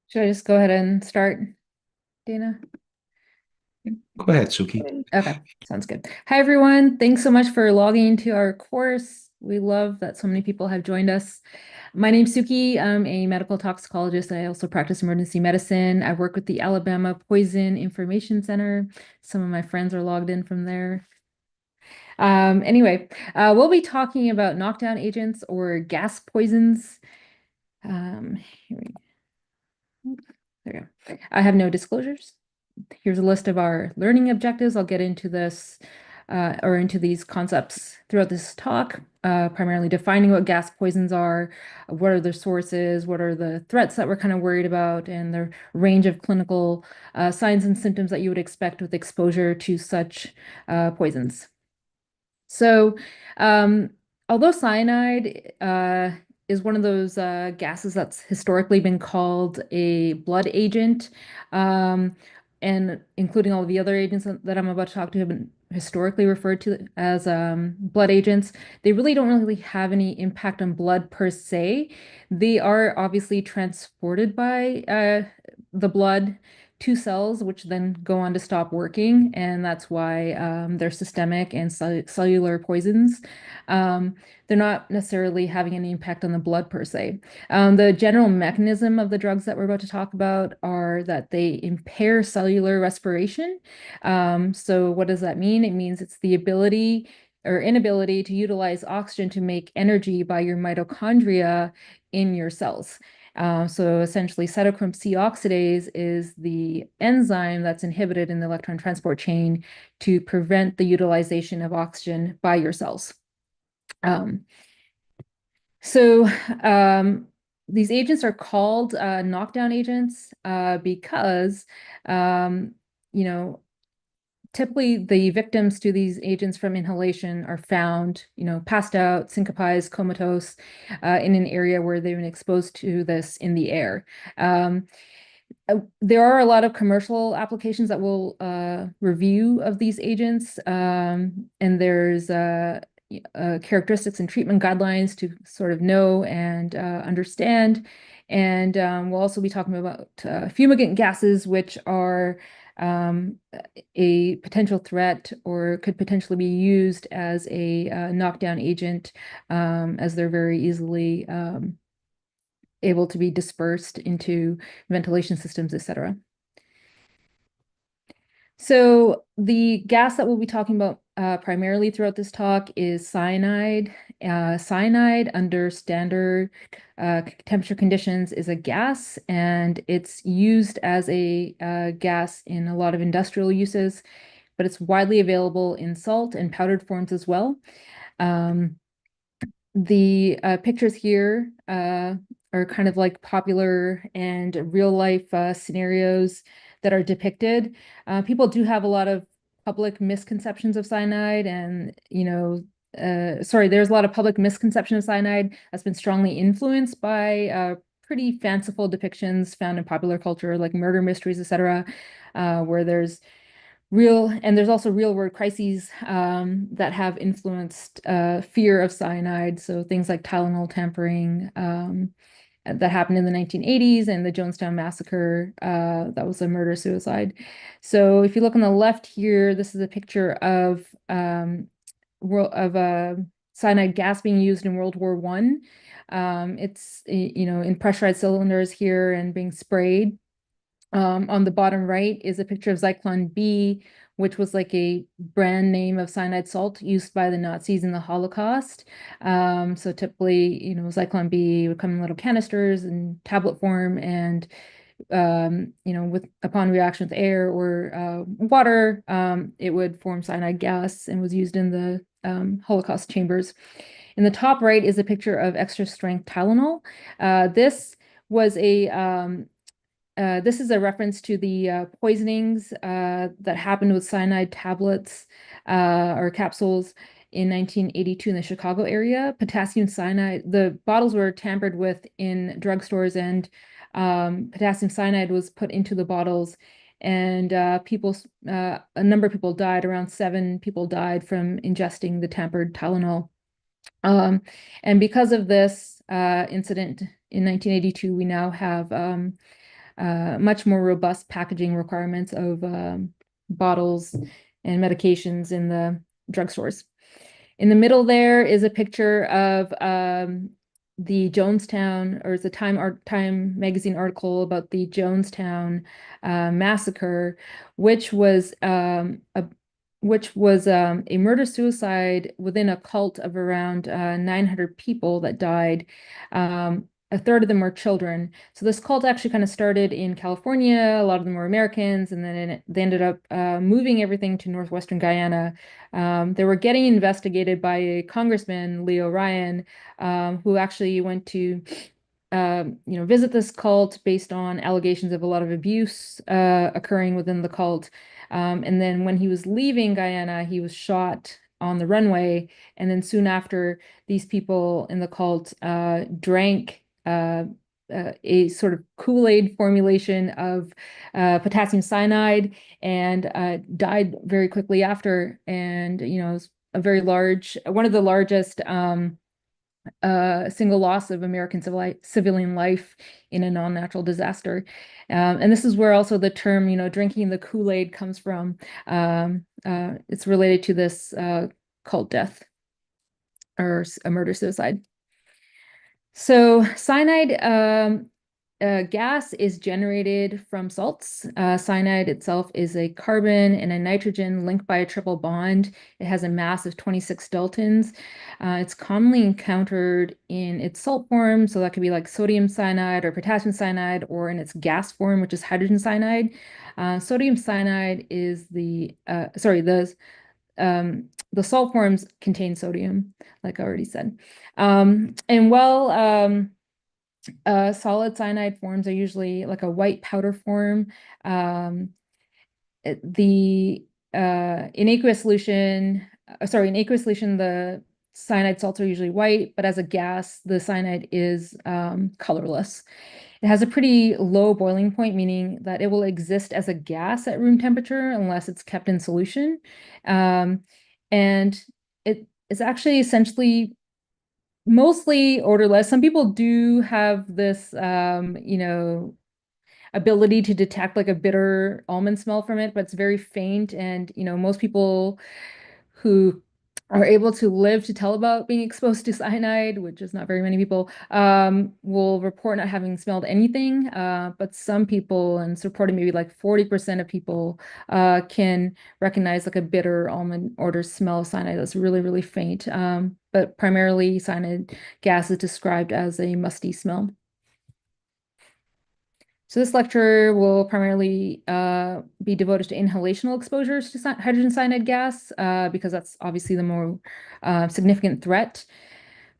Should I just go ahead and start, Dana? Go ahead, Suki. Okay, sounds good. Hi, everyone. Thanks so much for logging into our course. We love that so many people have joined us. My name's Suki. I'm a medical toxicologist. I also practice emergency medicine. I work with the Alabama Poison Information Center. Some of my friends are logged in from there. Anyway, we'll be talking about knockdown agents or gas poisons. Here we There we go. I have no disclosures. Here's a list of our learning objectives. I'll get into this or into these concepts throughout this talk, primarily defining what gas poisons are, what are their sources, what are the threats that we're kind of worried about, and the range of clinical signs and symptoms that you would expect with exposure to such poisons. So, although cyanide is one of those gases that's historically been called a blood agent, and including all the other agents that I'm about to talk to have been historically referred to as blood agents, they really don't really have any impact on blood per se. They are obviously transported by the blood to cells, which then go on to stop working, and that's why they're systemic and cellular poisons. They're not necessarily having any impact on the blood per se. The general mechanism of the drugs that we're about to talk about are that they impair cellular respiration. So what does that mean? It means it's the ability or inability to utilize oxygen to make energy by your mitochondria in your cells. So essentially, cytochrome C oxidase is the enzyme that's inhibited in the electron transport chain to prevent the utilization of oxygen by your cells. So these agents are called knockdown agents because, you know, typically the victims to these agents from inhalation are found, passed out, syncopized, comatose, in an area where they've been exposed to this in the air. There are a lot of commercial applications that will review of these agents, and there's characteristics and treatment guidelines to sort of know and understand. And we'll also be talking about fumigant gases, which are a potential threat or could potentially be used as a knockdown agent, as they're very easily able to be dispersed into ventilation systems, etc. So the gas that we'll be talking about primarily throughout this talk is cyanide. Cyanide under standard temperature conditions is a gas, and it's used as a gas in a lot of industrial uses, but it's widely available in salt and powdered forms as well. The pictures here are kind of like popular and real life scenarios that are depicted. People do have a lot of public misconceptions of cyanide, and there's a lot of public misconception of cyanide that's been strongly influenced by pretty fanciful depictions found in popular culture, like murder mysteries, etc., where there's also real world crises that have influenced fear of cyanide. So things like Tylenol tampering that happened in the 1980s, and the Jonestown Massacre, that was a murder-suicide. So if you look on the left here, this is a picture of cyanide gas being used in World War I. It's in pressurized cylinders here and being sprayed. On the bottom right is a picture of Zyklon B, which was like a brand name of cyanide salt used by the Nazis in the Holocaust. So typically, Zyklon B would come in little canisters in tablet form, and upon reaction with air or water, it would form cyanide gas and was used in the Holocaust chambers. In the top right is a picture of extra strength Tylenol. This is a reference to the poisonings that happened with cyanide tablets or capsules in 1982 in the Chicago area. Potassium cyanide, the bottles were tampered with in drugstores, and potassium cyanide was put into the bottles, and a number of people died. Around 7 people died from ingesting the tampered Tylenol. And because of this incident in 1982, we now have much more robust packaging requirements of bottles and medications in the drugstores. In the middle there is a picture of the Jonestown, or it's a Time magazine article about the Jonestown massacre, which was a murder-suicide within a cult of around 900 people that died. A third of them were children. So this cult actually kind of started in California. A lot of them were Americans, and then they ended up moving everything to northwestern Guyana. They were getting investigated by a congressman, Leo Ryan, who actually went to visit this cult based on allegations of a lot of abuse occurring within the cult. And then when he was leaving Guyana, he was shot on the runway. And then soon after, these people in the cult drank a sort of Kool-Aid formulation of potassium cyanide and died very quickly after. And, it was one of the largest single loss of American civilian life in a non-natural disaster. And this is where also the term, drinking the Kool-Aid comes from. It's related to this cult death or a murder-suicide. So cyanide gas is generated from salts. Cyanide itself is a carbon and a nitrogen linked by a triple bond. It has a mass of 26 daltons. It's commonly encountered in its salt form, so that could be like sodium cyanide or potassium cyanide, or in its gas form, which is hydrogen cyanide. Sodium cyanide is the salt forms contain sodium, like I already said. And while solid cyanide forms are usually like a white powder form, in aqueous solution, the cyanide salts are usually white, but as a gas, the cyanide is colorless. It has a pretty low boiling point, meaning that it will exist as a gas at room temperature unless it's kept in solution. And it is actually essentially mostly odorless. Some people do have this, ability to detect like a bitter almond smell from it, but it's very faint. And, most people who are able to live to tell about being exposed to cyanide, which is not very many people, will report not having smelled anything. But some people, and it's reported maybe like 40% of people can recognize like a bitter almond odor smell of cyanide that's really, really faint. But primarily cyanide gas is described as a musty smell. So this lecture will primarily be devoted to inhalational exposures to hydrogen cyanide gas because that's obviously the more significant threat.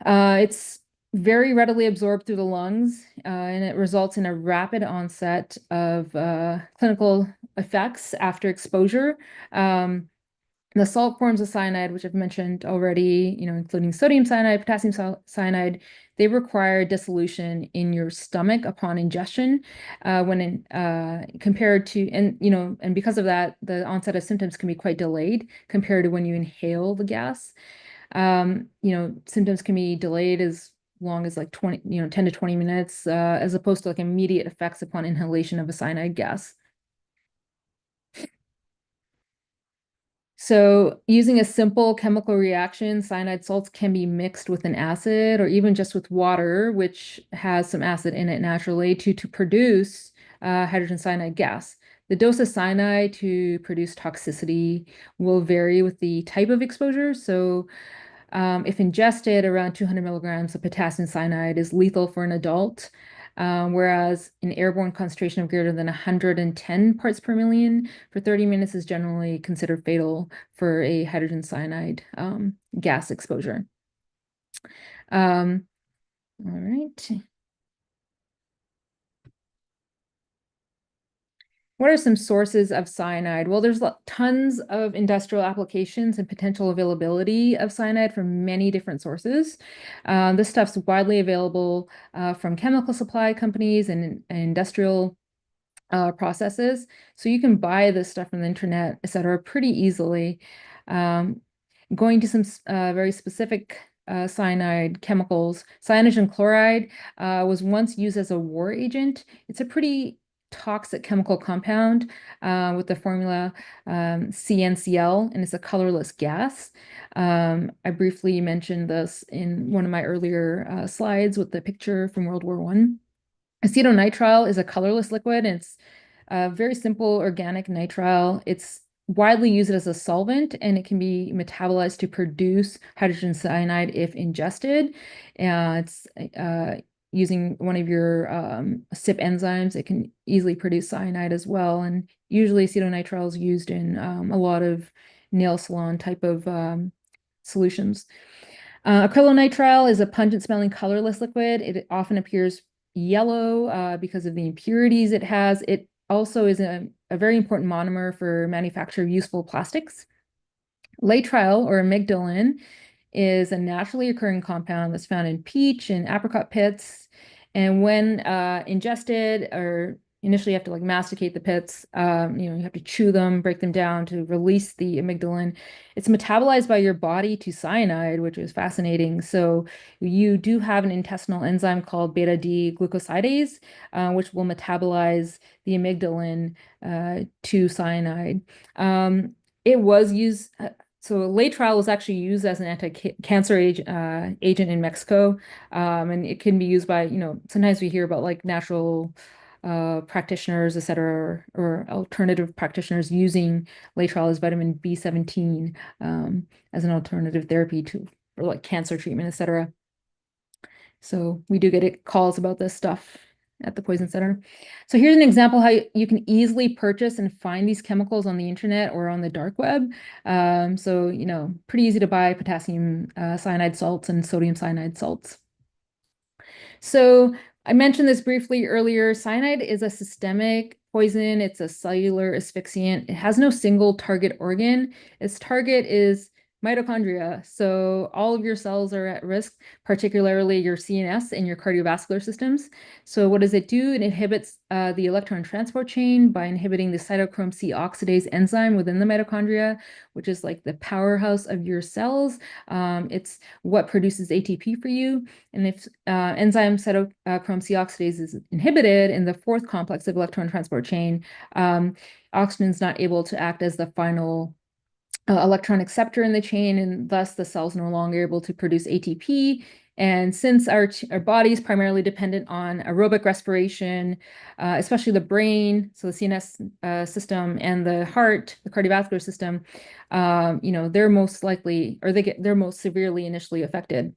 It's very readily absorbed through the lungs, and it results in a rapid onset of clinical effects after exposure. The salt forms of cyanide, which I've mentioned already, including sodium cyanide, potassium cyanide, they require dissolution in your stomach upon ingestion. Compared to, and because of that, the onset of symptoms can be quite delayed compared to when you inhale the gas. Symptoms can be delayed as long as like 10 to 20 minutes, as opposed to like immediate effects upon inhalation of a cyanide gas. So using a simple chemical reaction, cyanide salts can be mixed with an acid or even just with water, which has some acid in it naturally, to produce hydrogen cyanide gas. The dose of cyanide to produce toxicity will vary with the type of exposure. So if ingested, around 200 milligrams of potassium cyanide is lethal for an adult. Whereas an airborne concentration of greater than 110 parts per million for 30 minutes is generally considered fatal for a hydrogen cyanide gas exposure. All right. What are some sources of cyanide? Well, there's tons of industrial applications and potential availability of cyanide from many different sources. This stuff's widely available from chemical supply companies and industrial processes. So you can buy this stuff from the internet, et cetera, pretty easily. Going to some very specific cyanide chemicals, cyanogen chloride was once used as a war agent. It's a pretty toxic chemical compound with the formula CnCl, and it's a colorless gas. I briefly mentioned this in one of my earlier slides with the picture from World War I. Acetonitrile is a colorless liquid, and it's a very simple organic nitrile. It's widely used as a solvent, and it can be metabolized to produce hydrogen cyanide if ingested. It's using one of your CYP enzymes. It can easily produce cyanide as well. And usually acetonitrile is used in a lot of nail salon type of solutions. Acrylonitrile is a pungent smelling colorless liquid. It often appears yellow because of the impurities it has. It also is a very important monomer for manufacture of useful plastics. Latrile or amygdalin is a naturally occurring compound that's found in peach and apricot pits. And when ingested, or initially you have to like masticate the pits, you have to chew them, break them down to release the amygdalin. It's metabolized by your body to cyanide, which is fascinating. So you do have an intestinal enzyme called beta D glucosidase, which will metabolize the amygdalin to cyanide. It was used. So latrile was actually used as an anti-cancer agent in Mexico, and it can be used by, sometimes we hear about like natural practitioners, et cetera, or alternative practitioners using latrile as vitamin B17 as an alternative therapy for like cancer treatment, et cetera. So we do get calls about this stuff at the Poison Center. So here's an example how you can easily purchase and find these chemicals on the internet or on the dark web. So, pretty easy to buy potassium cyanide salts and sodium cyanide salts. So I mentioned this briefly earlier. Cyanide is a systemic poison. It's a cellular asphyxiant. It has no single target organ. Its target is mitochondria. So all of your cells are at risk, particularly your CNS and your cardiovascular systems. So what does it do? It inhibits the electron transport chain by inhibiting the cytochrome C oxidase enzyme within the mitochondria, which is like the powerhouse of your cells. It's what produces ATP for you. And if enzyme cytochrome C oxidase is inhibited in the fourth complex of electron transport chain, oxygen is not able to act as the final electron acceptor in the chain, and thus the cell's no longer able to produce ATP. And since our body is primarily dependent on aerobic respiration, especially the brain, so the CNS system, and the heart, the cardiovascular system, they're most likely, or they're most severely initially affected.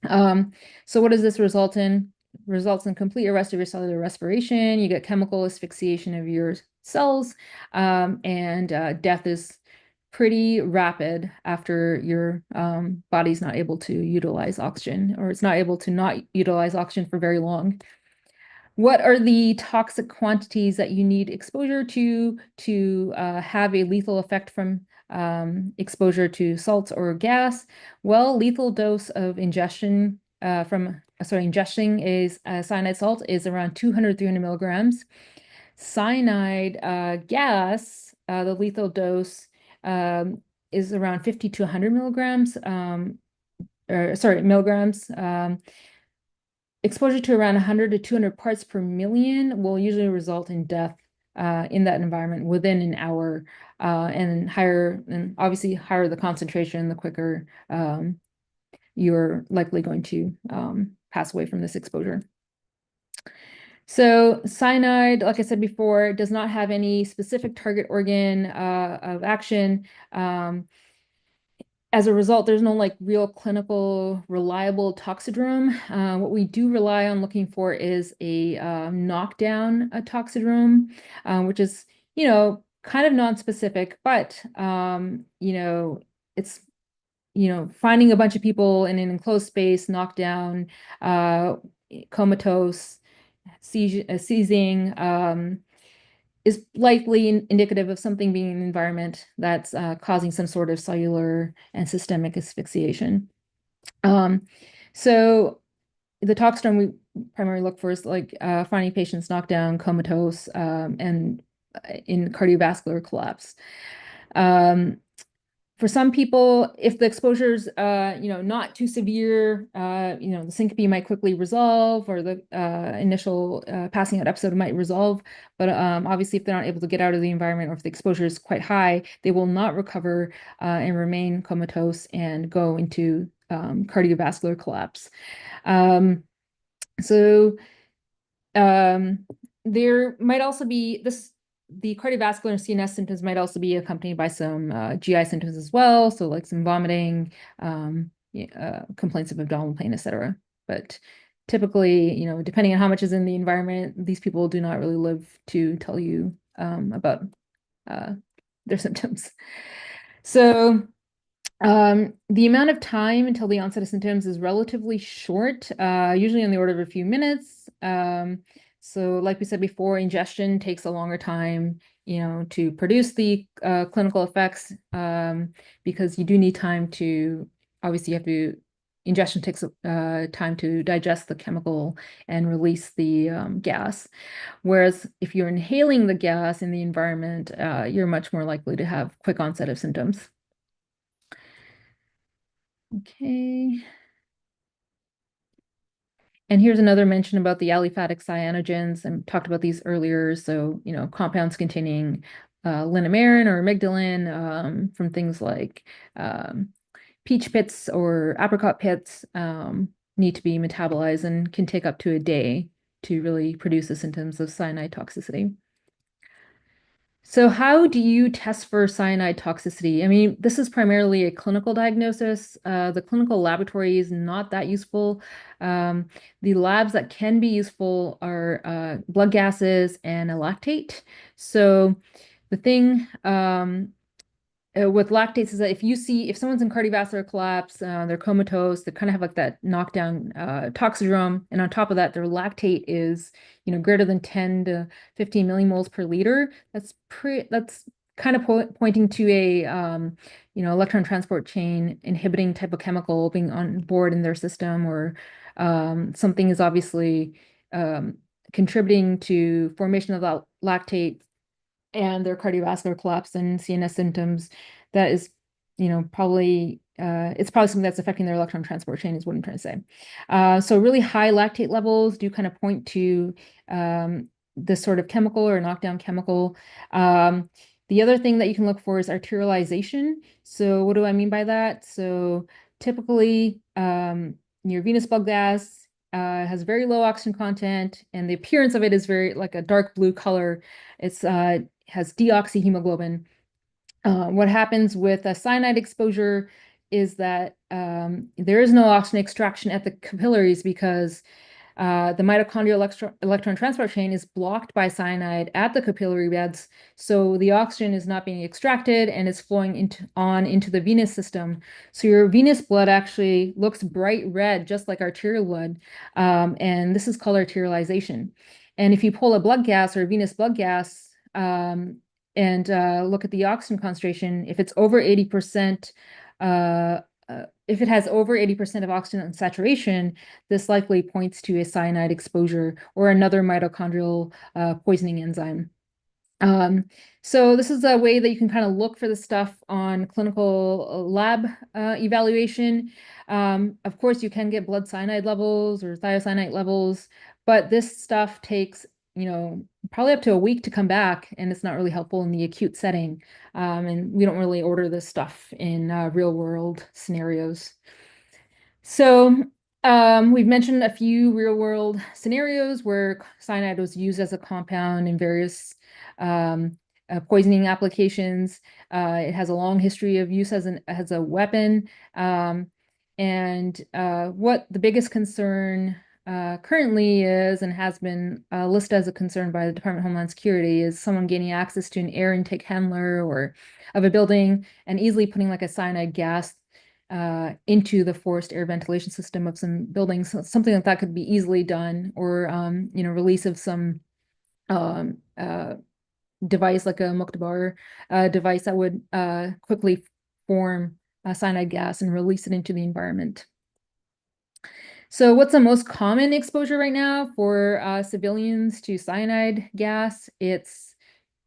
So what does this result in? Results in complete arrest of your cellular respiration. You get chemical asphyxiation of your cells, and death is pretty rapid after your body's not able to utilize oxygen, or it's not able to not utilize oxygen for very long. What are the toxic quantities that you need exposure to have a lethal effect from exposure to salts or gas? Well, lethal dose of ingesting is cyanide salt is around 200-300 milligrams. Cyanide gas, the lethal dose is around 50 to 100 milligrams, milligrams. Exposure to around 100 to 200 parts per million will usually result in death in that environment within an hour, and obviously higher the concentration, the quicker you're likely going to pass away from this exposure. So cyanide, like I said before, does not have any specific target organ of action. As a result, there's no like real clinical reliable toxidrome. What we do rely on looking for is a knockdown toxidrome, which is, kind of non-specific, but, it's, finding a bunch of people in an enclosed space, knockdown, comatose, seizing, is likely indicative of something being in the environment that's causing some sort of cellular and systemic asphyxiation. So the toxidrome we primarily look for is like finding patients knocked down, comatose, and in cardiovascular collapse. For some people, if the exposure's not too severe, the syncope might quickly resolve, or the initial passing out episode might resolve. But obviously, if they're not able to get out of the environment, or if the exposure is quite high, they will not recover and remain comatose and go into cardiovascular collapse. So there might also be the cardiovascular and CNS symptoms might also be accompanied by some GI symptoms as well. So like some vomiting, complaints of abdominal pain, etc. But typically, depending on how much is in the environment, these people do not really live to tell you about their symptoms. So the amount of time until the onset of symptoms is relatively short, usually on the order of a few minutes. So like we said before, ingestion takes a longer time, to produce the clinical effects, because you do need time to, obviously ingestion takes time to digest the chemical and release the gas. Whereas if you're inhaling the gas in the environment, you're much more likely to have quick onset of symptoms. Okay. And here's another mention about the aliphatic cyanogens. I talked about these earlier. So, compounds containing linamarin or amygdalin from things like peach pits or apricot pits need to be metabolized and can take up to a day to really produce the symptoms of cyanide toxicity. So how do you test for cyanide toxicity? I mean, this is primarily a clinical diagnosis. The clinical laboratory is not that useful. The labs that can be useful are blood gases and a lactate. So the thing with lactates is that if someone's in cardiovascular collapse, they're comatose, they kind of have like that knockdown toxidrome, and on top of that, their lactate is greater than 10 to 15 millimoles per liter. That's kind of pointing to a electron transport chain inhibiting type of chemical being on board in their system, or something is obviously contributing to formation of that lactate and their cardiovascular collapse and CNS symptoms. That is, probably it's probably something that's affecting their electron transport chain, is what I'm trying to say. So really high lactate levels do kind of point to this sort of chemical or knockdown chemical. The other thing that you can look for is arterialization. So what do I mean by that? So typically, your venous blood gas has very low oxygen content, and the appearance of it is very like a dark blue color. It's has deoxyhemoglobin. What happens with a cyanide exposure is that there is no oxygen extraction at the capillaries because the mitochondrial electron transport chain is blocked by cyanide at the capillary beds, so the oxygen is not being extracted and is flowing into the venous system. So your venous blood actually looks bright red, just like arterial blood, and this is called arterialization. And if you pull a blood gas or a venous blood gas and look at the oxygen concentration, if it's over 80%, if it has over 80% of oxygen saturation, this likely points to a cyanide exposure or another mitochondrial poisoning enzyme. So this is a way that you can kind of look for the stuff on clinical lab evaluation. Of course, you can get blood cyanide levels or thiocyanate levels, but this stuff takes, probably up to a week to come back, and it's not really helpful in the acute setting. And we don't really order this stuff in real world scenarios. So we've mentioned a few real world scenarios where cyanide was used as a compound in various poisoning applications. It has a long history of use as a weapon. And what the biggest concern currently is, and has been listed as a concern by the Department of Homeland Security, is someone gaining access to an air intake handler or of a building and easily putting like a cyanide gas into the forced air ventilation system of some buildings. So something like that could be easily done, or release of some device like a Muktabar device that would quickly form cyanide gas and release it into the environment. So what's the most common exposure right now for civilians to cyanide gas? It's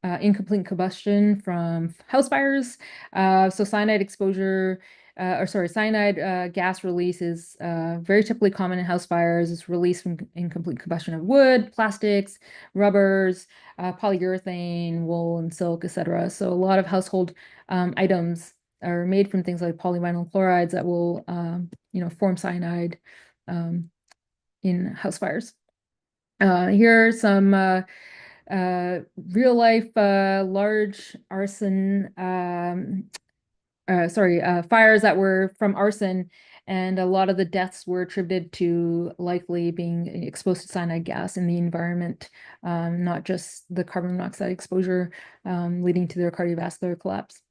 incomplete combustion from house fires. So cyanide exposure, cyanide gas release is very typically common in house fires. It's released from incomplete combustion of wood, plastics, rubbers, polyurethane, wool, and silk, etc. So a lot of household items are made from things like polyvinyl chlorides that will, form cyanide in house fires. Here are some real life large arson fires that were from arson, and a lot of the deaths were attributed to likely being exposed to cyanide gas in the environment, not just the carbon monoxide exposure leading to their cardiovascular collapse.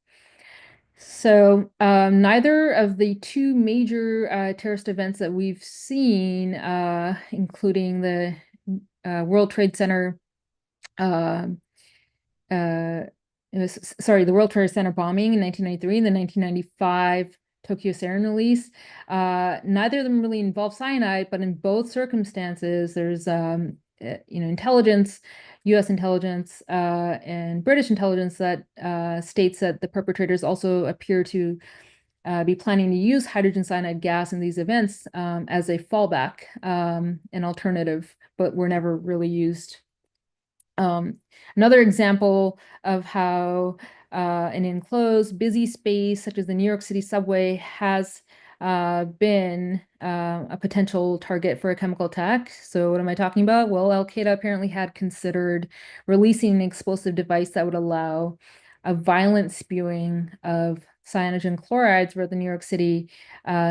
So neither of the two major terrorist events that we've seen, including the World Trade Center the World Trade Center bombing in 1993 and the 1995 Tokyo sarin release. Neither of them really involve cyanide, but in both circumstances, there's intelligence, U.S. intelligence and British intelligence that states that the perpetrators also appear to be planning to use hydrogen cyanide gas in these events as a fallback, an alternative, but were never really used. Another example of how an enclosed, busy space such as the New York City subway has been a potential target for a chemical attack. So what am I talking about? Well, Al-Qaeda apparently had considered releasing an explosive device that would allow a violent spewing of cyanogen chlorides for the New York City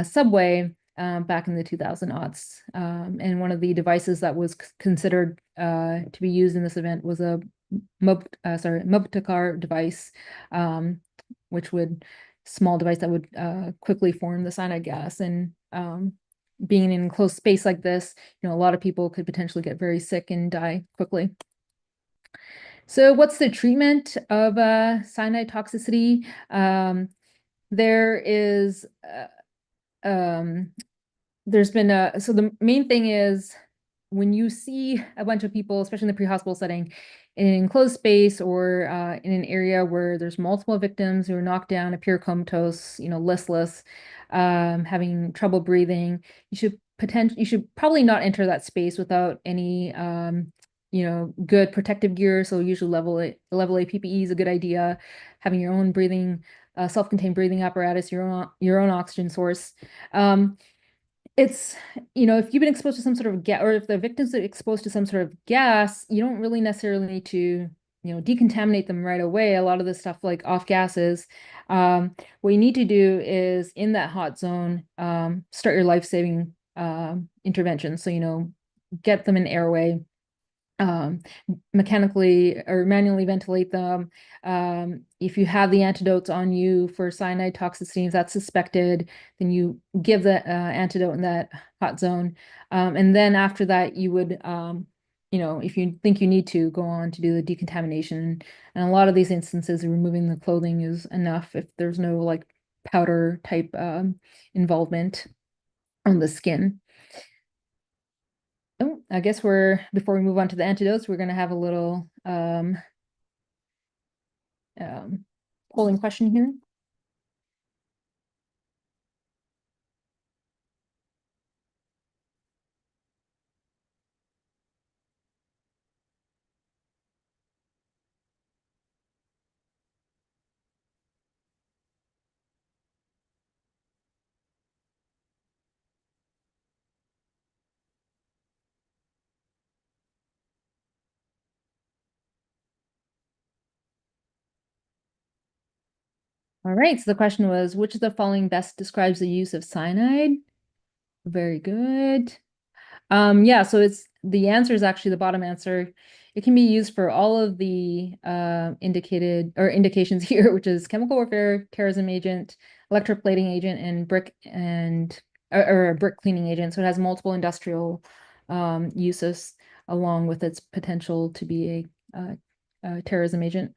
subway back in the 2000s. And one of the devices that was considered to be used in this event was a Mubtakar device, which would small device that would quickly form the cyanide gas. And being in an enclosed space like this, a lot of people could potentially get very sick and die quickly. So what's the treatment of cyanide toxicity? There's been so the main thing is when you see a bunch of people, especially in the pre-hospital setting, in an enclosed space or in an area where there's multiple victims who are knocked down, appear comatose, listless, having trouble breathing, you should probably not enter that space without any good protective gear. So usually level A PPE is a good idea. Having your own breathing, self-contained breathing apparatus, your own oxygen source. It's, if you've been exposed to some sort of gas, or if the victims are exposed to some sort of gas, you don't really necessarily need to, decontaminate them right away. A lot of this stuff like off gases. What you need to do is in that hot zone, start your life-saving intervention. So, get them an airway, mechanically or manually ventilate them. If you have the antidotes on you for cyanide toxicity, if that's suspected, then you give the antidote in that hot zone. And then after that, you would, if you think you need to, go on to do the decontamination. And a lot of these instances, removing the clothing is enough if there's no like powder type involvement on the skin. Oh, I guess before we move on to the antidotes, we're going to have a little polling question here. All right, so the question was, which of the following best describes the use of cyanide? Very good. Yeah, so the answer is actually the bottom answer. It can be used for all of the indicated or indications here, which is chemical warfare, terrorism agent, electroplating agent, and brick cleaning agent. So it has multiple industrial uses along with its potential to be a terrorism agent.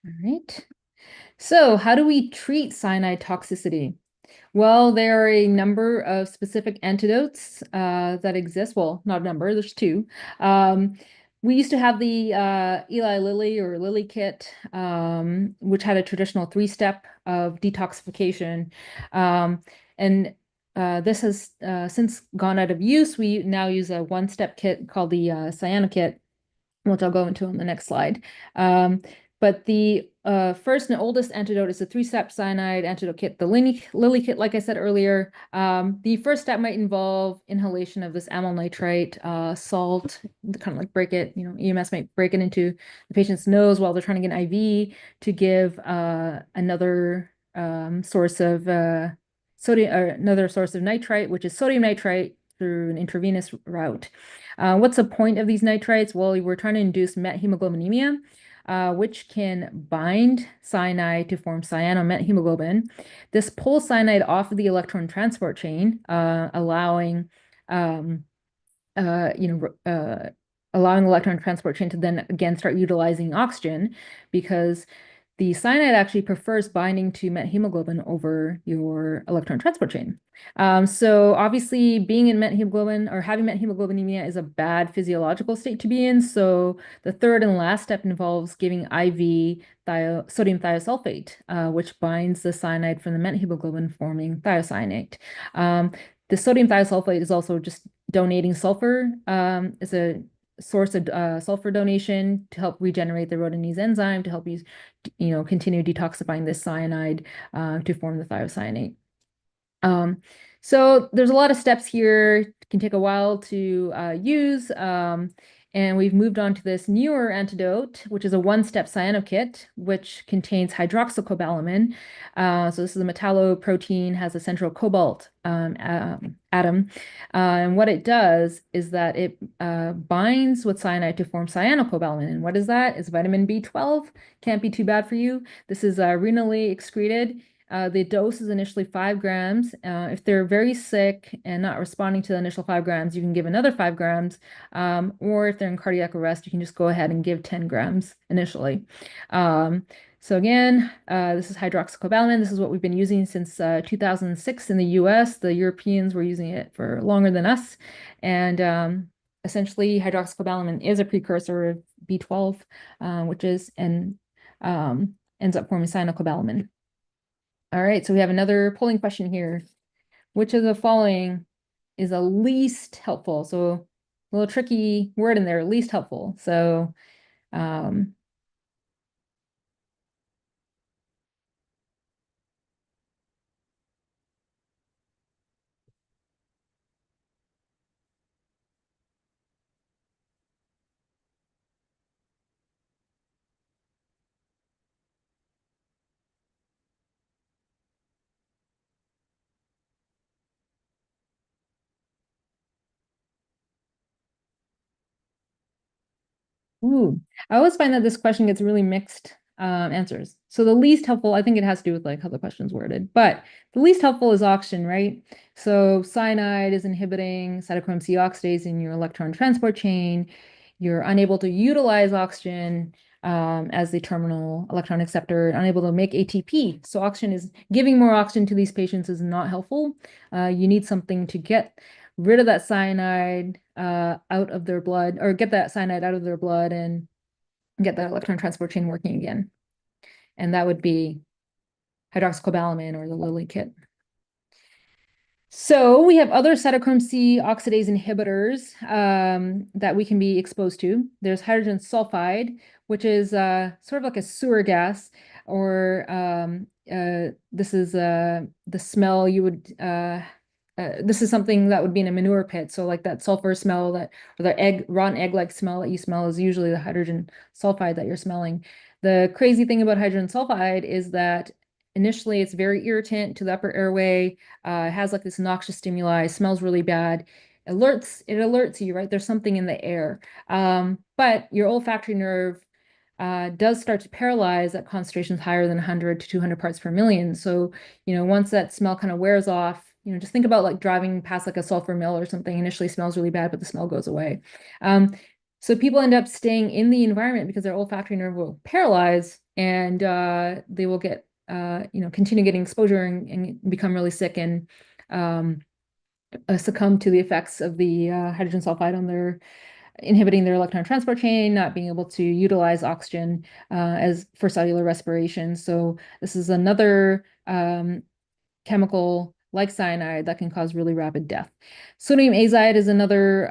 All right. So how do we treat cyanide toxicity? Well, there are a number of specific antidotes that exist. Well, not a number, there's two. We used to have the Eli Lilly or Lilly kit, which had a traditional three-step of detoxification. And this has since gone out of use. We now use a one-step kit called the cyano kit, which I'll go into on the next slide. But the first and oldest antidote is a three-step cyanide antidote kit, the Lilly kit, like I said earlier. The first step might involve inhalation of this amyl nitrite salt, kind of like break it, EMS might break it into the patient's nose while they're trying to get an IV to give another source of sodium, or another source of nitrite, which is sodium nitrite through an intravenous route. What's the point of these nitrites? Well, we're trying to induce methemoglobinemia, which can bind cyanide to form cyanomethemoglobin. This pulls cyanide off of the electron transport chain, allowing allowing the electron transport chain to then again start utilizing oxygen, because the cyanide actually prefers binding to methemoglobin over your electron transport chain. So obviously being in methemoglobin or having methemoglobinemia is a bad physiological state to be in. So the third and last step involves giving IV sodium thiosulfate, which binds the cyanide from the methemoglobin, forming thiocyanate. The sodium thiosulfate is also just donating sulfur as a source of sulfur donation to help regenerate the rhodonase enzyme to help you, continue detoxifying this cyanide to form the thiocyanate. So there's a lot of steps here. It can take a while to use. And we've moved on to this newer antidote, which is a one-step cyano kit, which contains hydroxycobalamin. So this is a metalloprotein, has a central cobalt atom. And what it does is that it binds with cyanide to form cyanocobalamin. And what is that? It's vitamin B12. Can't be too bad for you. This is renally excreted. The dose is initially 5 grams. If they're very sick and not responding to the initial 5 grams, you can give another 5 grams. Or if they're in cardiac arrest, you can just go ahead and give 10 grams initially. So again, this is hydroxycobalamin. This is what we've been using since 2006 in the US. The Europeans were using it for longer than us. And essentially, hydroxycobalamin is a precursor of B12, which is and ends up forming cyanocobalamin. All right, so we have another polling question here. Which of the following is the least helpful? So a little tricky word in there, least helpful. So ooh, I always find that this question gets really mixed answers. So the least helpful, I think it has to do with like how the question's worded, but the least helpful is oxygen, right? So cyanide is inhibiting cytochrome C oxidase in your electron transport chain. You're unable to utilize oxygen as the terminal electron acceptor, unable to make ATP. So oxygen is giving more oxygen to these patients is not helpful. You need something to get rid of that cyanide out of their blood, or get that cyanide out of their blood and get that electron transport chain working again. And that would be hydroxycobalamin or the Lilly kit. So we have other cytochrome C oxidase inhibitors that we can be exposed to. There's hydrogen sulfide, which is sort of like a sewer gas, or this is the smell you would this is something that would be in a manure pit. So like that sulfur smell, or the rotten egg-like smell that you smell is usually the hydrogen sulfide that you're smelling. The crazy thing about hydrogen sulfide is that initially it's very irritant to the upper airway. It has like this noxious stimuli, smells really bad. It alerts you, right? There's something in the air. But your olfactory nerve does start to paralyze at concentrations higher than 100 to 200 parts per million. So, once that smell kind of wears off, just think about like driving past like a sulfur mill or something. Initially smells really bad, but the smell goes away. So people end up staying in the environment because their olfactory nerve will paralyze, and they will get, continue getting exposure and become really sick and succumb to the effects of the hydrogen sulfide on their inhibiting their electron transport chain, not being able to utilize oxygen as for cellular respiration. So this is another chemical like cyanide that can cause really rapid death. Sodium azide is another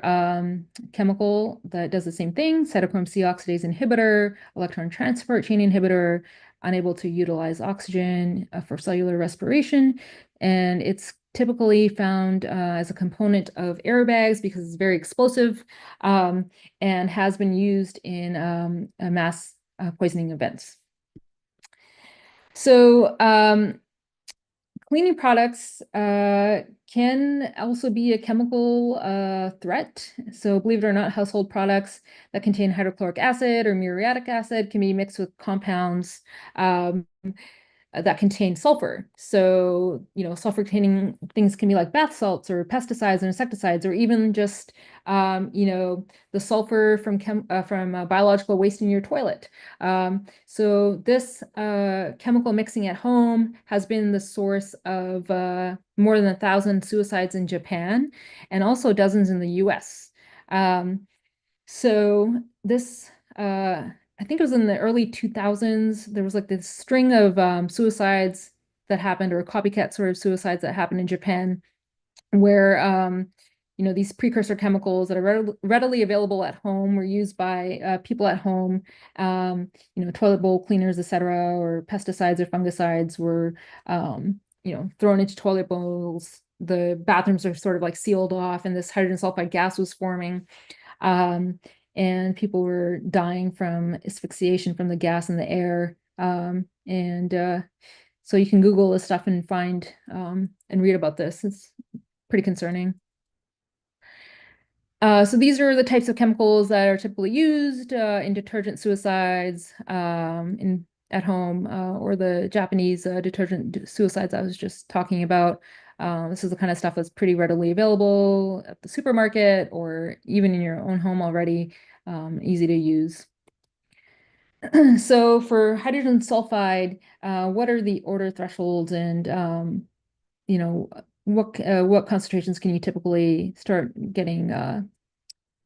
chemical that does the same thing, cytochrome C oxidase inhibitor, electron transport chain inhibitor, unable to utilize oxygen for cellular respiration. And it's typically found as a component of airbags because it's very explosive and has been used in mass poisoning events. So cleaning products can also be a chemical threat. So believe it or not, household products that contain hydrochloric acid or muriatic acid can be mixed with compounds that contain sulfur. So, sulfur-containing things can be like bath salts or pesticides and insecticides, or even just, the sulfur from biological waste in your toilet. So this chemical mixing at home has been the source of more than 1,000 suicides in Japan and also dozens in the US. So this, I think it was in the early 2000s, there was like this string of suicides that happened, or copycat sort of suicides that happened in Japan, where these precursor chemicals that are readily available at home were used by people at home, toilet bowl cleaners, etc., or pesticides or fungicides were, thrown into toilet bowls. The bathrooms are sort of like sealed off, and this hydrogen sulfide gas was forming. And people were dying from asphyxiation from the gas in the air. So you can Google this stuff and find and read about this. It's pretty concerning. So these are the types of chemicals that are typically used in detergent suicides at home, or the Japanese detergent suicides I was just talking about. This is the kind of stuff that's pretty readily available at the supermarket or even in your own home already, easy to use. So for hydrogen sulfide, what are the order thresholds, and what concentrations can you typically start getting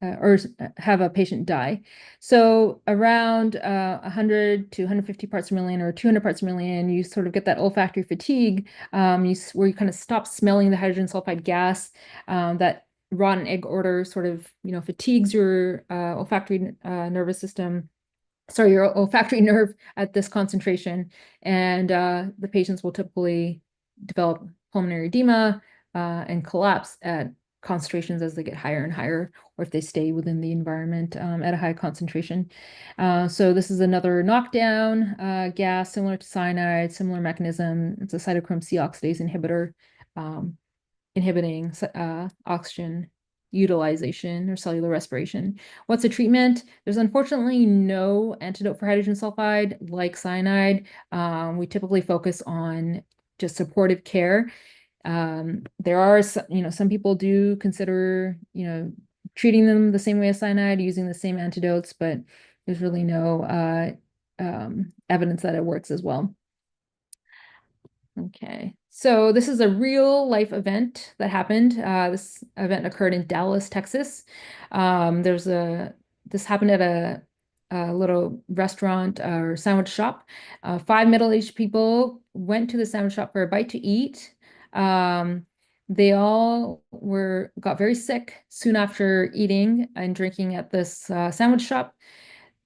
or have a patient die? So around 100 to 150 parts per million or 200 parts per million, you sort of get that olfactory fatigue, where you kind of stop smelling the hydrogen sulfide gas. That rotten egg odor sort of fatigues your olfactory nervous system. Sorry, your olfactory nerve at this concentration, and the patients will typically develop pulmonary edema and collapse at concentrations as they get higher and higher, or if they stay within the environment at a high concentration. So this is another knockdown gas similar to cyanide, similar mechanism. It's a cytochrome C oxidase inhibitor, inhibiting oxygen utilization or cellular respiration. What's the treatment? There's unfortunately no antidote for hydrogen sulfide like cyanide. We typically focus on just supportive care. There are some people do consider treating them the same way as cyanide, using the same antidotes, but there's really no evidence that it works as well. Okay, so this is a real life event that happened. This event occurred in Dallas, Texas. This happened at a little restaurant or sandwich shop. 5 middle-aged people went to the sandwich shop for a bite to eat. They all got very sick soon after eating and drinking at this sandwich shop.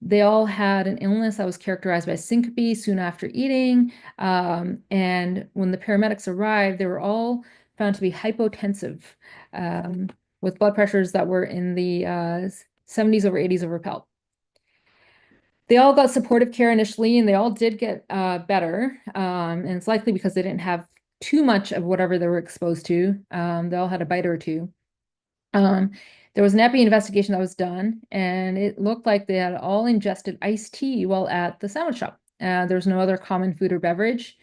They all had an illness that was characterized by syncope soon after eating. And when the paramedics arrived, they were all found to be hypotensive, with blood pressures that were in the 70s over 80s over PELP. They all got supportive care initially, and they all did get better. And it's likely because they didn't have too much of whatever they were exposed to. They all had a bite or two. There was an epi investigation that was done, and it looked like they had all ingested iced tea while at the sandwich shop. There was no other common food or beverage.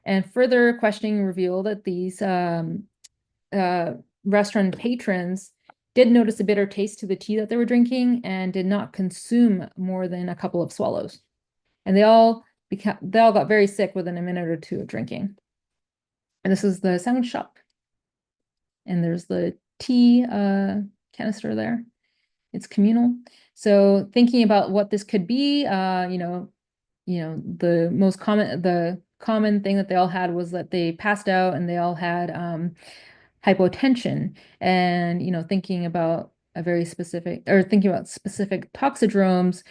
And further questioning revealed that these restaurant patrons did notice a bitter taste to the tea that they were drinking and did not consume more than a couple of swallows. And they all got very sick within a minute or two of drinking. And this is the sandwich shop. And there's the tea canister there. It's communal. So thinking about what this could be, the common thing that they all had was that they passed out and they all had hypotension. And thinking about thinking about specific toxidromes,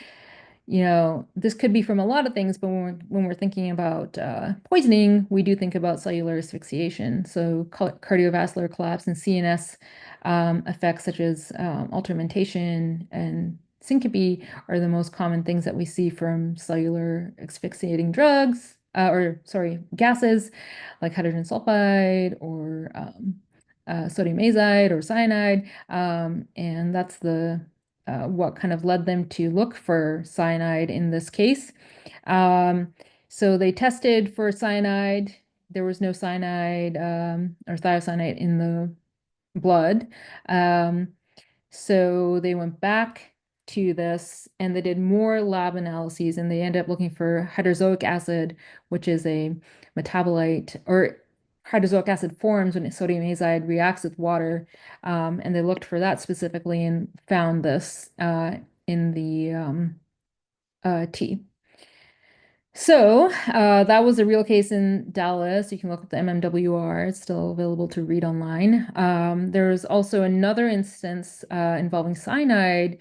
this could be from a lot of things, but when we're thinking about poisoning, we do think about cellular asphyxiation. So cardiovascular collapse and CNS effects such as altermentation and syncope are the most common things that we see from cellular asphyxiating drugs, gases like hydrogen sulfide or sodium azide or cyanide. And that's what kind of led them to look for cyanide in this case. So they tested for cyanide. There was no cyanide or thiocyanate in the blood. So they went back to this and they did more lab analyses and they ended up looking for hydrozoic acid, which is a metabolite, or hydrozoic acid forms when sodium azide reacts with water. And they looked for that specifically and found this in the tea. So that was a real case in Dallas. You can look up the MMWR. It's still available to read online. There's also another instance involving cyanide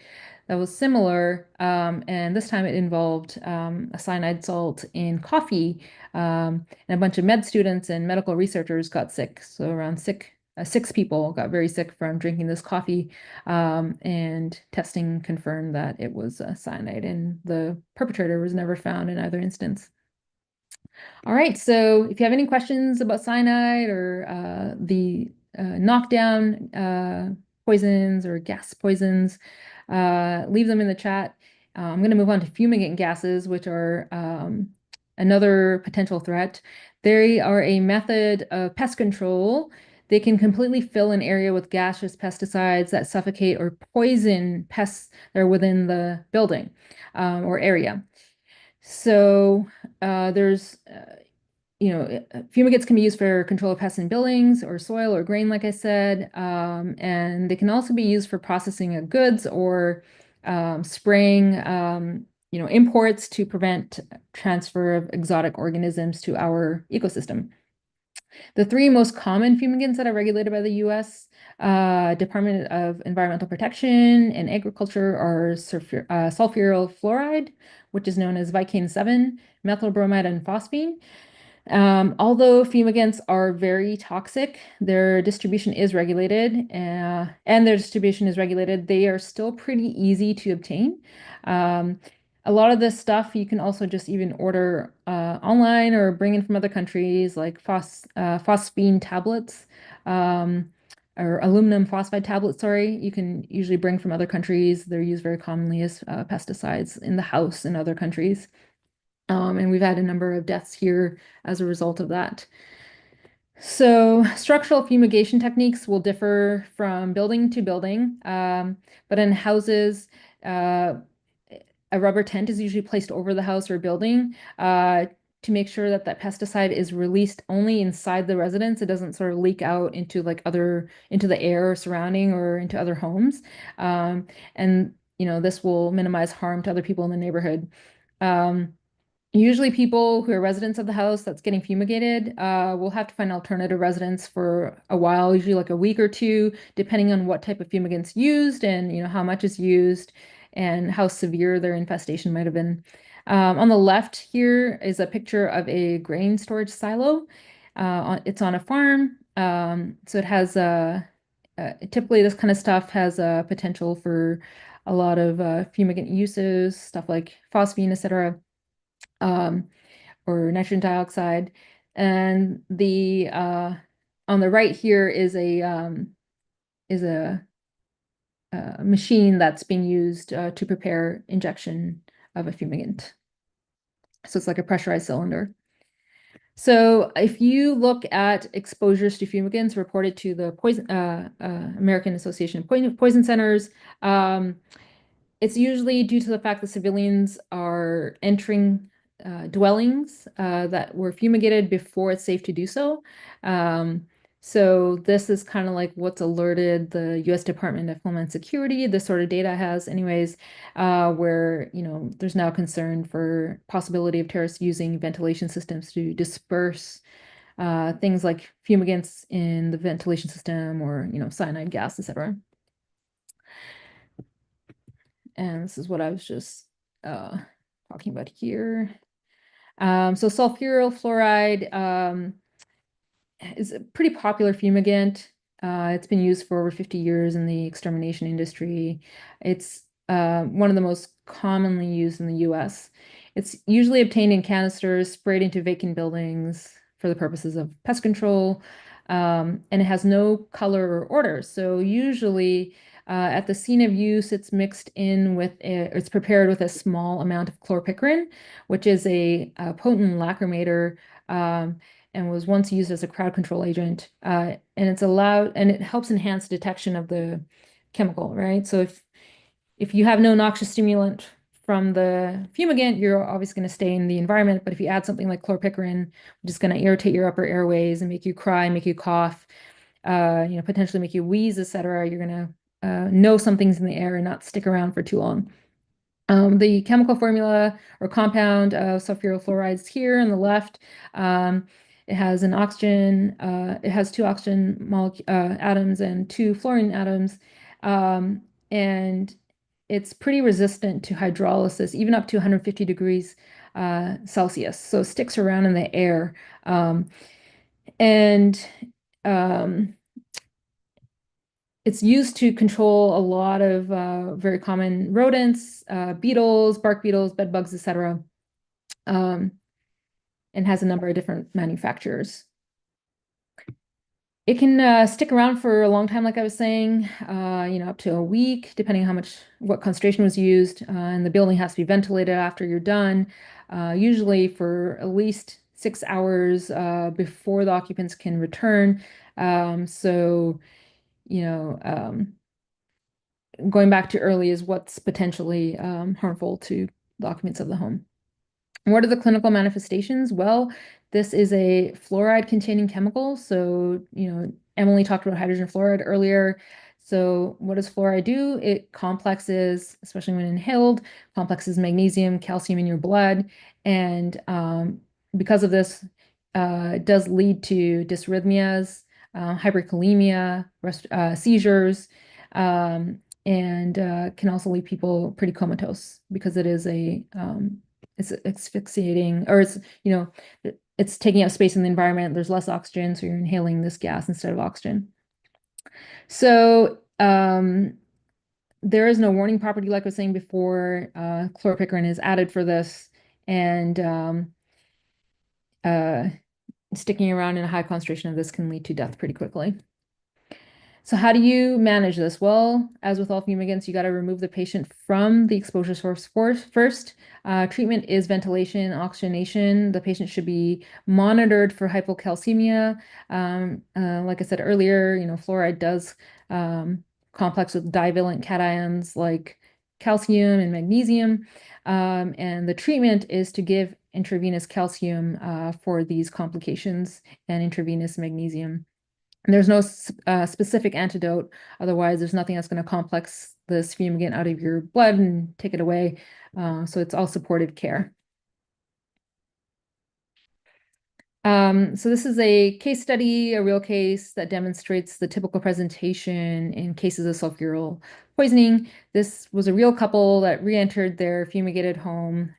that was similar, and this time it involved a cyanide salt in coffee, and a bunch of med students and medical researchers got sick. So around 6 people got very sick from drinking this coffee, and testing confirmed that it was cyanide, and the perpetrator was never found in either instance. All right, so if you have any questions about cyanide or the knockdown poisons or gas poisons, leave them in the chat. I'm going to move on to fumigant gases, which are another potential threat. They are a method of pest control. They can completely fill an area with gaseous pesticides that suffocate or poison pests that are within the building or area. So there's fumigants can be used for control of pests in buildings or soil or grain, like I said, and they can also be used for processing of goods or spraying, imports to prevent transfer of exotic organisms to our ecosystem. The 3 most common fumigants that are regulated by the U.S. Department of Environmental Protection and Agriculture are sulfuryl fluoride, which is known as Vicane 7, methyl bromide, and phosphine. Although fumigants are very toxic, their distribution is regulated, they are still pretty easy to obtain. A lot of this stuff you can also just even order online or bring in from other countries, like phosphine tablets, or aluminum phosphide tablets, sorry. You can usually bring from other countries. They're used very commonly as pesticides in the house in other countries. And we've had a number of deaths here as a result of that. So structural fumigation techniques will differ from building to building, but in houses, a rubber tent is usually placed over the house or building to make sure that that pesticide is released only inside the residence. It doesn't sort of leak out into into the air surrounding or into other homes. And this will minimize harm to other people in the neighborhood. Usually people who are residents of the house that's getting fumigated will have to find alternative residence for a while, usually like a week or 2, depending on what type of fumigants used and how much is used and how severe their infestation might have been. On the left here is a picture of a grain storage silo. It's on a farm, so it has typically this kind of stuff has a potential for a lot of fumigant uses, stuff like phosphine, etc. Or nitrogen dioxide. And the on the right here is a machine that's being used to prepare injection of a fumigant. So it's like a pressurized cylinder. So if you look at exposures to fumigants reported to the American Association of Poison Centers, it's usually due to the fact that civilians are entering dwellings that were fumigated before it's safe to do so. So this is kind of like what's alerted the U.S. Department of Homeland Security. This sort of data has, anyways, where there's now concern for possibility of terrorists using ventilation systems to disperse things like fumigants in the ventilation system, or cyanide gas, etc. And this is what I was just talking about here. So sulfuryl fluoride is a pretty popular fumigant. It's been used for over 50 years in the extermination industry. It's one of the most commonly used in the US. It's usually obtained in canisters, sprayed into vacant buildings for the purposes of pest control, and it has no color or odor. So usually at the scene of use, it's mixed in with, it's prepared with a small amount of chlorpicrin, which is a potent lacrimator, and was once used as a crowd control agent. And it helps enhance detection of the chemical, right? So if you have no noxious stimulant from the fumigant, you're obviously going to stay in the environment. But if you add something like chlorpicrin, which is going to irritate your upper airways and make you cry, make you cough, potentially make you wheeze, etc., you're going to know something's in the air and not stick around for too long. The chemical formula or compound of sulfuryl fluorides here on the left. It has an oxygen. It has two oxygen atoms and two fluorine atoms, and it's pretty resistant to hydrolysis, even up to 150 degrees Celsius. So it sticks around in the air, and it's used to control a lot of very common rodents, beetles, bark beetles, bed bugs, etc., and has a number of different manufacturers. It can stick around for a long time, like I was saying, up to a week, depending on what concentration was used. And the building has to be ventilated after you're done, usually for at least 6 hours before the occupants can return. So, going back to early is what's potentially harmful to the occupants of the home. What are the clinical manifestations? Well, this is a fluoride-containing chemical. So, Emily talked about hydrogen fluoride earlier. So what does fluoride do? It complexes, especially when inhaled, complexes magnesium, calcium in your blood. And because of this, it does lead to dysrhythmias, hyperkalemia, seizures, and can also leave people pretty comatose because it is it's asphyxiating, or it's taking up space in the environment. There's less oxygen, so you're inhaling this gas instead of oxygen. So there is no warning property, like I was saying before. Chlorpicrin is added for this, and sticking around in a high concentration of this can lead to death pretty quickly. So how do you manage this? Well, as with all fumigants, you got to remove the patient from the exposure source first. Treatment is ventilation, oxygenation. The patient should be monitored for hypocalcemia. Like I said earlier, fluoride does complex with divalent cations like calcium and magnesium. And the treatment is to give intravenous calcium for these complications and intravenous magnesium. And there's no specific antidote. Otherwise, there's nothing that's going to complex this fumigant out of your blood and take it away. So it's all supportive care. So this is a case study, a real case that demonstrates the typical presentation in cases of sulfuryl poisoning. This was a real couple that re-entered their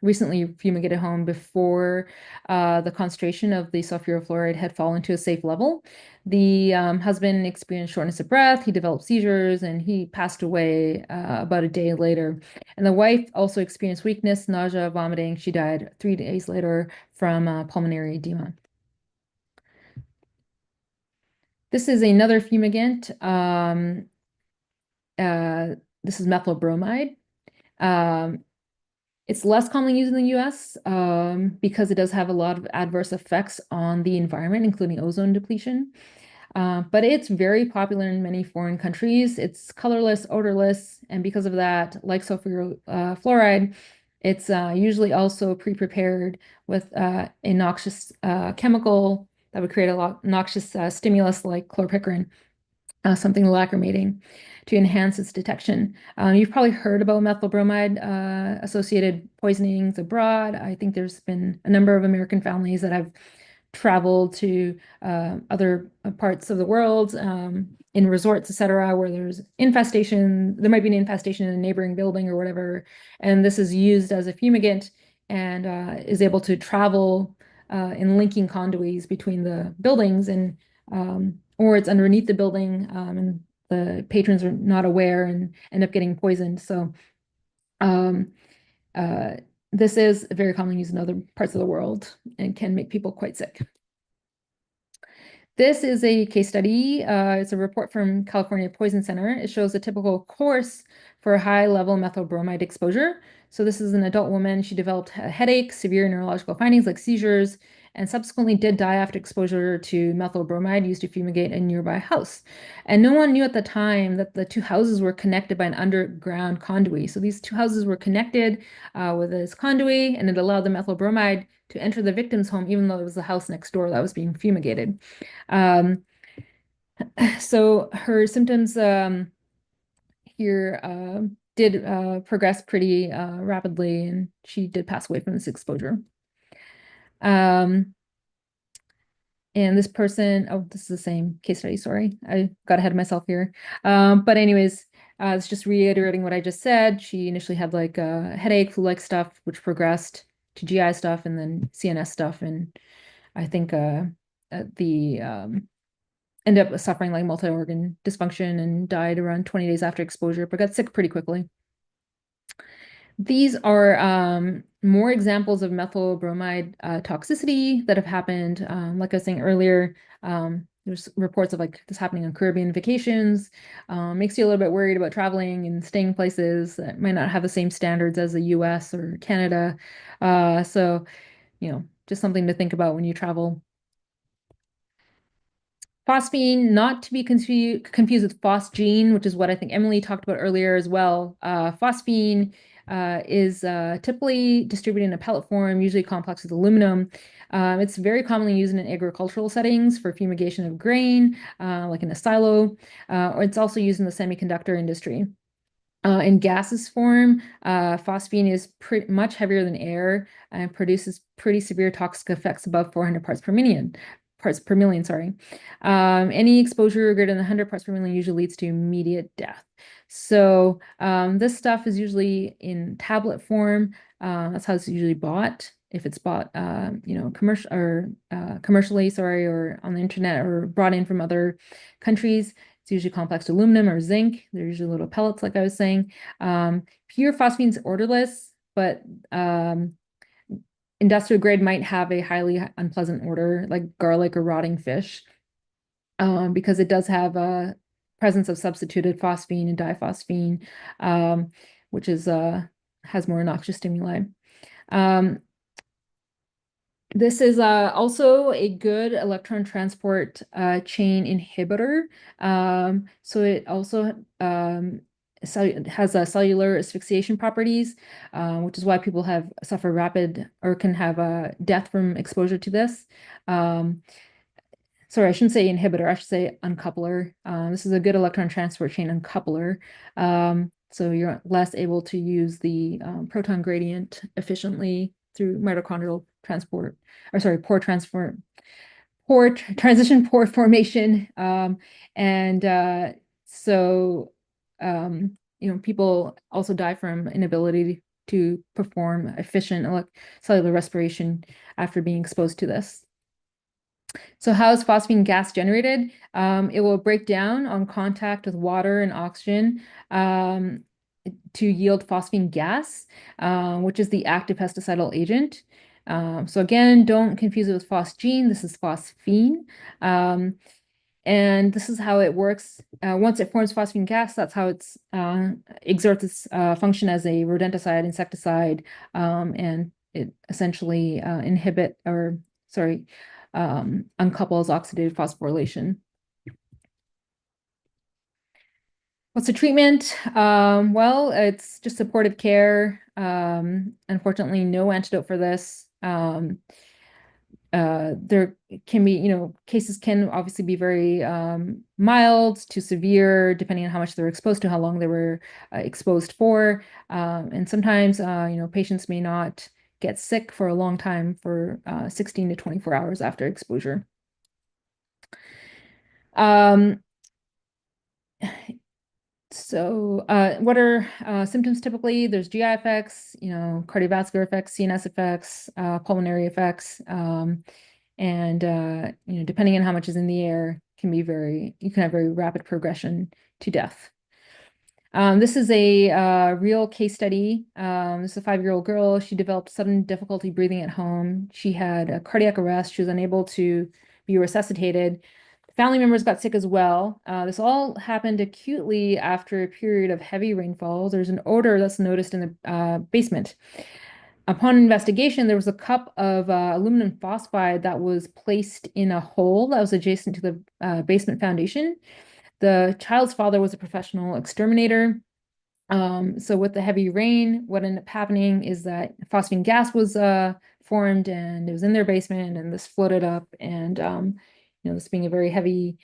recently fumigated home before the concentration of the sulfuryl fluoride had fallen to a safe level. The husband experienced shortness of breath, he developed seizures, and he passed away about a day later. And the wife also experienced weakness, nausea, vomiting. She died 3 days later from pulmonary edema. This is another fumigant. This is methyl bromide. It's less commonly used in the US because it does have a lot of adverse effects on the environment, including ozone depletion. But it's very popular in many foreign countries. It's colorless, odorless, and because of that, like sulfuryl fluoride, it's usually also pre-prepared with a noxious chemical that would create a noxious stimulus like chlorpicrin, something lacrimating, to enhance its detection. You've probably heard about methyl bromide associated poisonings abroad. I think there's been a number of American families that have traveled to other parts of the world, in resorts, etc., where there might be an infestation in a neighboring building or whatever, and this is used as a fumigant and is able to travel in linking conduits between the buildings, and or it's underneath the building, and the patrons are not aware and end up getting poisoned. So um, this is very commonly used in other parts of the world and can make people quite sick. This is a case study. It's a report from California Poison Center. It shows a typical course for high-level methyl bromide exposure. So this is an adult woman. She developed a headache, severe neurological findings like seizures, and subsequently did die after exposure to methyl bromide used to fumigate a nearby house. And no one knew at the time that the two houses were connected by an underground conduit. So these two houses were connected with this conduit, and it allowed the methyl bromide to enter the victim's home, even though it was the house next door that was being fumigated. So her symptoms here did progress pretty rapidly, and she did pass away from this exposure. And this person, oh, this is the same case study, sorry. I got ahead of myself here. But anyways, it's just reiterating what I just said. She initially had like a headache, flu-like stuff, which progressed to GI stuff and then CNS stuff. And I think ended up suffering like multi-organ dysfunction and died around 20 days after exposure, but got sick pretty quickly. These are more examples of methyl bromide toxicity that have happened. Like I was saying earlier, there's reports of like this happening on Caribbean vacations. Makes you a little bit worried about traveling and staying places that might not have the same standards as the US or Canada. So, just something to think about when you travel. Phosphine, not to be confused with phosgene, which is what I think Emily talked about earlier as well. Phosphine is typically distributed in a pellet form, usually complex with aluminum. It's very commonly used in agricultural settings for fumigation of grain, like in a silo, or it's also used in the semiconductor industry. In gaseous form, phosphine is much heavier than air and produces pretty severe toxic effects above 400 parts per million. Any exposure greater than 100 parts per million usually leads to immediate death. So this stuff is usually in tablet form. That's how it's usually bought. If it's bought, commercially, or on the internet or brought in from other countries, it's usually complex to aluminum or zinc. They're usually little pellets, like I was saying. Pure phosphine is odorless, but industrial grade might have a highly unpleasant odor, like garlic or rotting fish, because it does have a presence of substituted phosphine and diphosphine, which is has more noxious stimuli. This is also a good electron transport chain inhibitor. So it also has cellular asphyxiation properties, which is why people suffer rapid or can have death from exposure to this. Sorry, I shouldn't say inhibitor, I should say uncoupler. This is a good electron transport chain uncoupler. So you're less able to use the proton gradient efficiently through mitochondrial transport, or sorry, transition pore formation. People also die from inability to perform efficient cellular respiration after being exposed to this. So how is phosphine gas generated? It will break down on contact with water and oxygen to yield phosphine gas, which is the active pesticidal agent. So again, don't confuse it with phosgene. This is phosphine. And this is how it works. Once it forms phosphine gas, that's how it exerts its function as a rodenticide, insecticide, and it essentially uncouples oxidative phosphorylation. What's the treatment? Well, it's just supportive care. Unfortunately, no antidote for this. there can be, cases can obviously be very mild to severe, depending on how much they're exposed to, how long they were exposed for. And sometimes, patients may not get sick for a long time, for 16 to 24 hours after exposure. So what are symptoms typically? There's GI effects, cardiovascular effects, CNS effects, pulmonary effects, and depending on how much is in the air, you can have very rapid progression to death. This is a real case study. This is a 5-year-old girl. She developed sudden difficulty breathing at home. She had a cardiac arrest. She was unable to be resuscitated. Family members got sick as well. This all happened acutely after a period of heavy rainfall. There's an odor that's noticed in the basement. Upon investigation, there was a cup of aluminum phosphide that was placed in a hole that was adjacent to the basement foundation. The child's father was a professional exterminator. So with the heavy rain, what ended up happening is that phosphine gas was formed, and it was in their basement, and this floated up, and this being a very heavy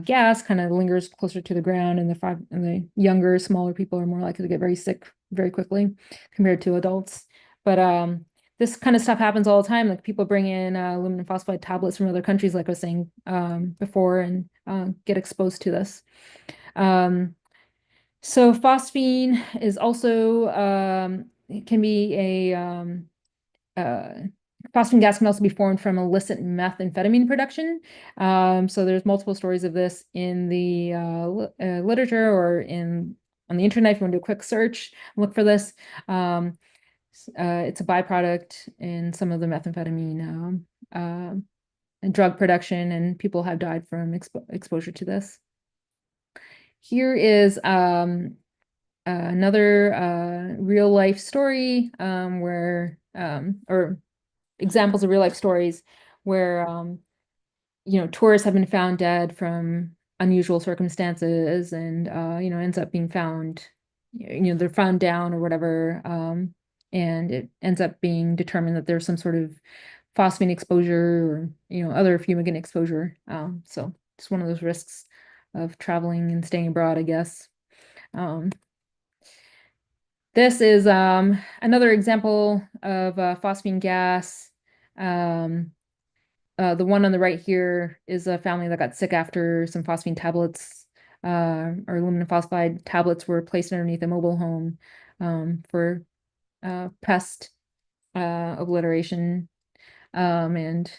gas kind of lingers closer to the ground, and the younger, smaller people are more likely to get very sick very quickly compared to adults. But this kind of stuff happens all the time. Like, people bring in aluminum phosphide tablets from other countries, like I was saying before, and get exposed to this. So phosphine is also it can be phosphine gas can also be formed from illicit methamphetamine production. So there's multiple stories of this in the literature or on the internet. If you want to do a quick search, look for this. It's a byproduct in some of the methamphetamine drug production, and people have died from exposure to this. Here is another real life story or examples of real life stories where tourists have been found dead from unusual circumstances, and ends up being found, they're found down or whatever, and it ends up being determined that there's some sort of phosphine exposure or other fumigant exposure. So it's one of those risks of traveling and staying abroad, I guess. This is another example of phosphine gas. The one on the right here is a family that got sick after some phosphine tablets or aluminum phosphide tablets were placed underneath a mobile home for pest obliteration, and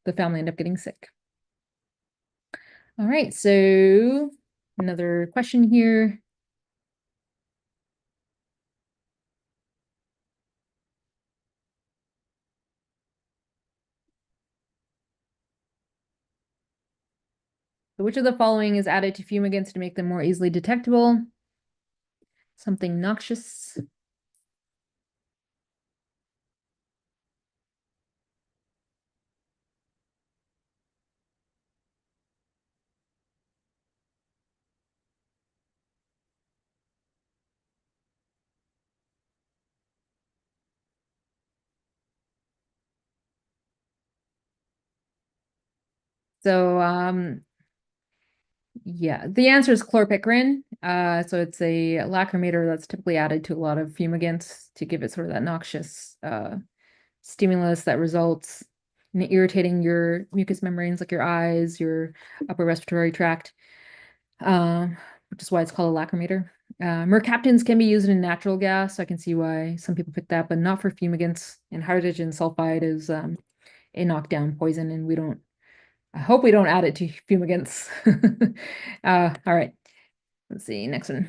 the family ended up getting sick. All right, so another question here. So which of the following is added to fumigants to make them more easily detectable? Something noxious. So yeah, the answer is chlorpicrin. So it's a lacrimator that's typically added to a lot of fumigants to give it sort of that noxious stimulus that results in irritating your mucous membranes, like your eyes, your upper respiratory tract, which is why it's called a lacrimator. Mercaptans can be used in natural gas. So I can see why some people pick that, but not for fumigants. And hydrogen sulfide is a knockdown poison, and I hope we don't add it to fumigants. All right, let's see, next one.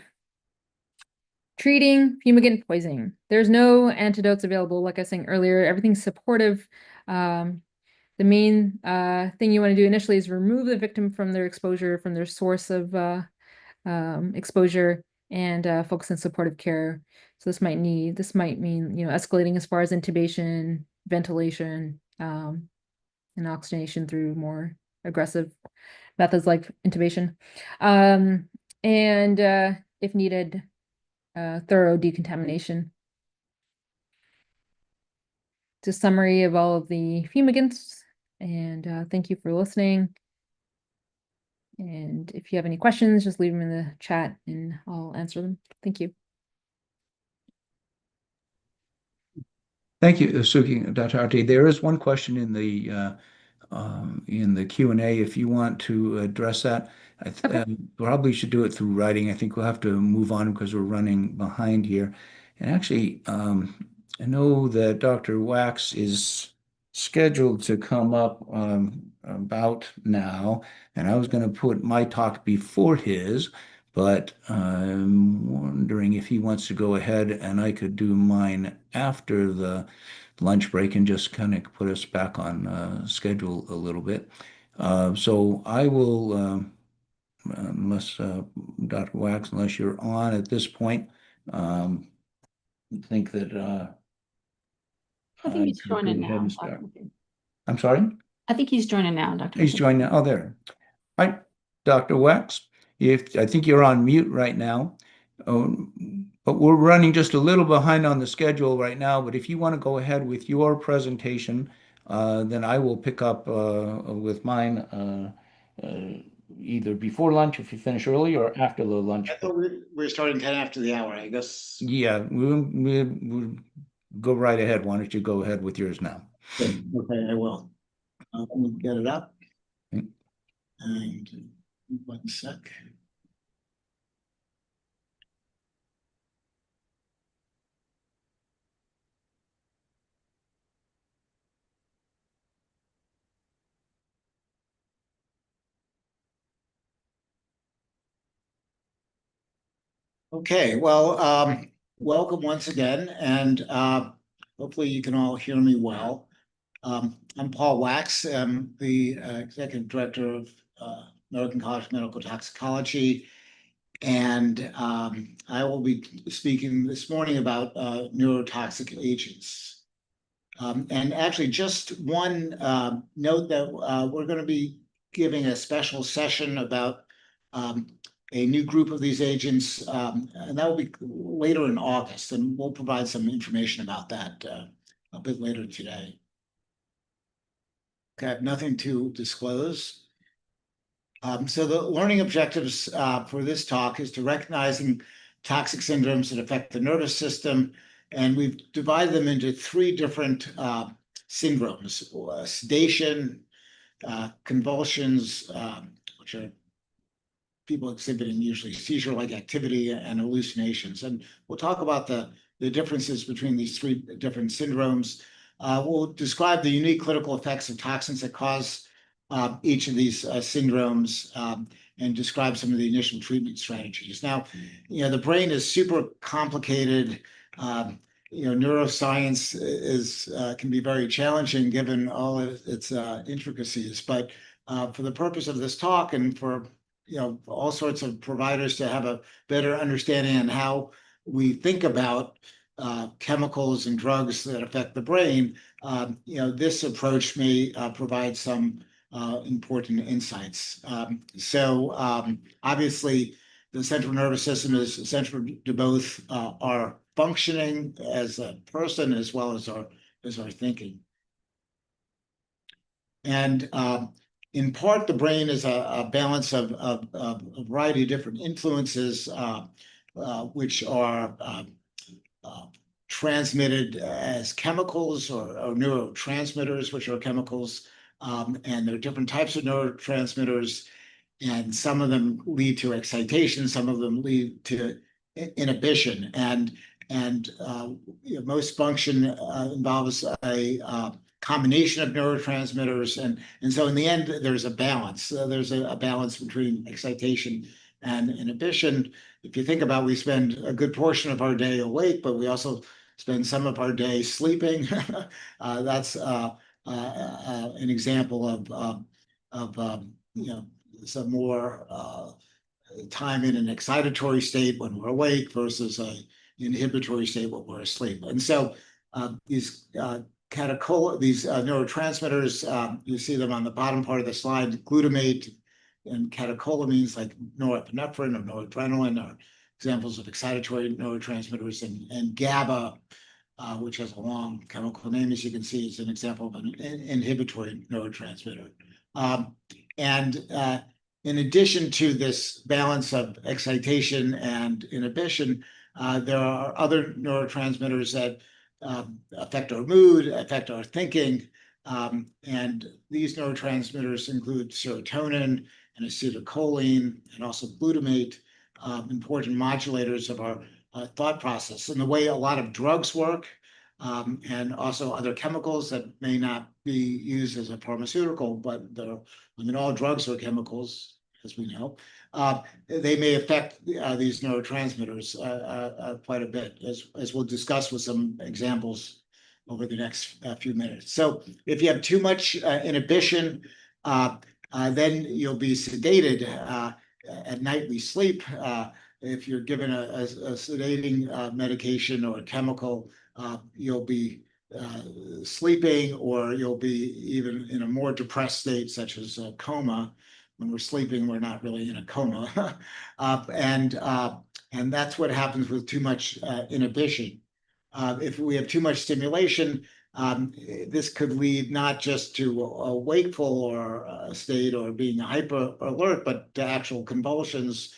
Treating fumigant poisoning. There's no antidotes available. Like I was saying earlier, everything's supportive. The main thing you want to do initially is remove the victim from their exposure, from their source of exposure, and focus on supportive care. So this might mean, escalating as far as intubation, ventilation, and oxygenation through more aggressive methods like intubation. And if needed, thorough decontamination. It's a summary of all of the fumigants And thank you for listening. And if you have any questions, just leave them in the chat and I'll answer them. Thank you. Thank you, Suki, Dr. Arte. There is one question in the Q&A if you want to address that. Okay. Probably should do it through writing. I think we'll have to move on because we're running behind here. And actually, I know that Dr. Wax is scheduled to come up about now, and I was going to put my talk before his, but I'm wondering if he wants to go ahead and I could do mine after the lunch break and just kind of put us back on schedule a little bit. So I will, unless Dr. Wax, unless you're on at this point, think that I think he's could go joining ahead now. and start. I'm sorry? I think he's joining now, Dr. He's Hickman. joining now. Oh, there. All right, Dr. Wax, if I think you're on mute right now. But we're running just a little behind on the schedule right now. But if you want to go ahead with your presentation, then I will pick up with mine either before lunch if you finish early or after the lunch. I thought we were starting 10 after the hour, I guess. Yeah, we'll go right ahead. Why don't you go ahead with yours now? Okay, I will. Let me get it up. Okay. And 1 sec. Okay, well, welcome once again, and hopefully you can all hear me well. I'm Paul Wax. I'm the Executive Director of American College of Medical Toxicology, and I will be speaking this morning about neurotoxic agents. And actually, just one note that we're going to be giving a special session about a new group of these agents, and that will be later in August, and we'll provide some information about that a bit later today. Okay, I have nothing to disclose. So the learning objectives for this talk is to recognizing toxic syndromes that affect the nervous system, and we've divided them into 3 different syndromes: sedation, convulsions, which are people exhibiting usually seizure-like activity, and hallucinations. And we'll talk about the differences between these 3 different syndromes. We'll describe the unique clinical effects of toxins that cause each of these syndromes, and describe some of the initial treatment strategies. Now, the brain is super complicated. Neuroscience can be very challenging given all of its intricacies. But for the purpose of this talk and for all sorts of providers to have a better understanding on how we think about chemicals and drugs that affect the brain, this approach may provide some important insights. Obviously, the central nervous system is central to both our functioning as a person as well as our thinking. And in part, the brain is a balance of a variety of different influences, which are transmitted as chemicals or neurotransmitters, which are chemicals. And there are different types of neurotransmitters, and some of them lead to excitation, some of them lead to inhibition. And most function involves a combination of neurotransmitters. And so in the end, there's a balance. There's a balance between excitation and inhibition. If you think about, we spend a good portion of our day awake, but we also spend some of our day sleeping. That's an example of some more time in an excitatory state when we're awake versus an inhibitory state when we're asleep. And so these neurotransmitters, you see them on the bottom part of the slide: glutamate and catecholamines like norepinephrine or noradrenaline are examples of excitatory neurotransmitters, and GABA which has a long chemical name, as you can see, is an example of an inhibitory neurotransmitter. And in addition to this balance of excitation and inhibition, there are other neurotransmitters that affect our mood, affect our thinking. And these neurotransmitters include serotonin and acetylcholine and also glutamate, important modulators of our thought process. And the way a lot of drugs work, and also other chemicals that may not be used as a pharmaceutical, but all drugs are chemicals, as we know. They may affect these neurotransmitters quite a bit, as we'll discuss with some examples over the next few minutes. So if you have too much inhibition, then you'll be sedated at nightly sleep. If you're given a sedating medication or a chemical, you'll be sleeping, or you'll be even in a more depressed state, such as a coma. When we're sleeping, we're not really in a coma. And that's what happens with too much inhibition. If we have too much stimulation, this could lead not just to a wakeful or a state or being hyper alert, but to actual convulsions,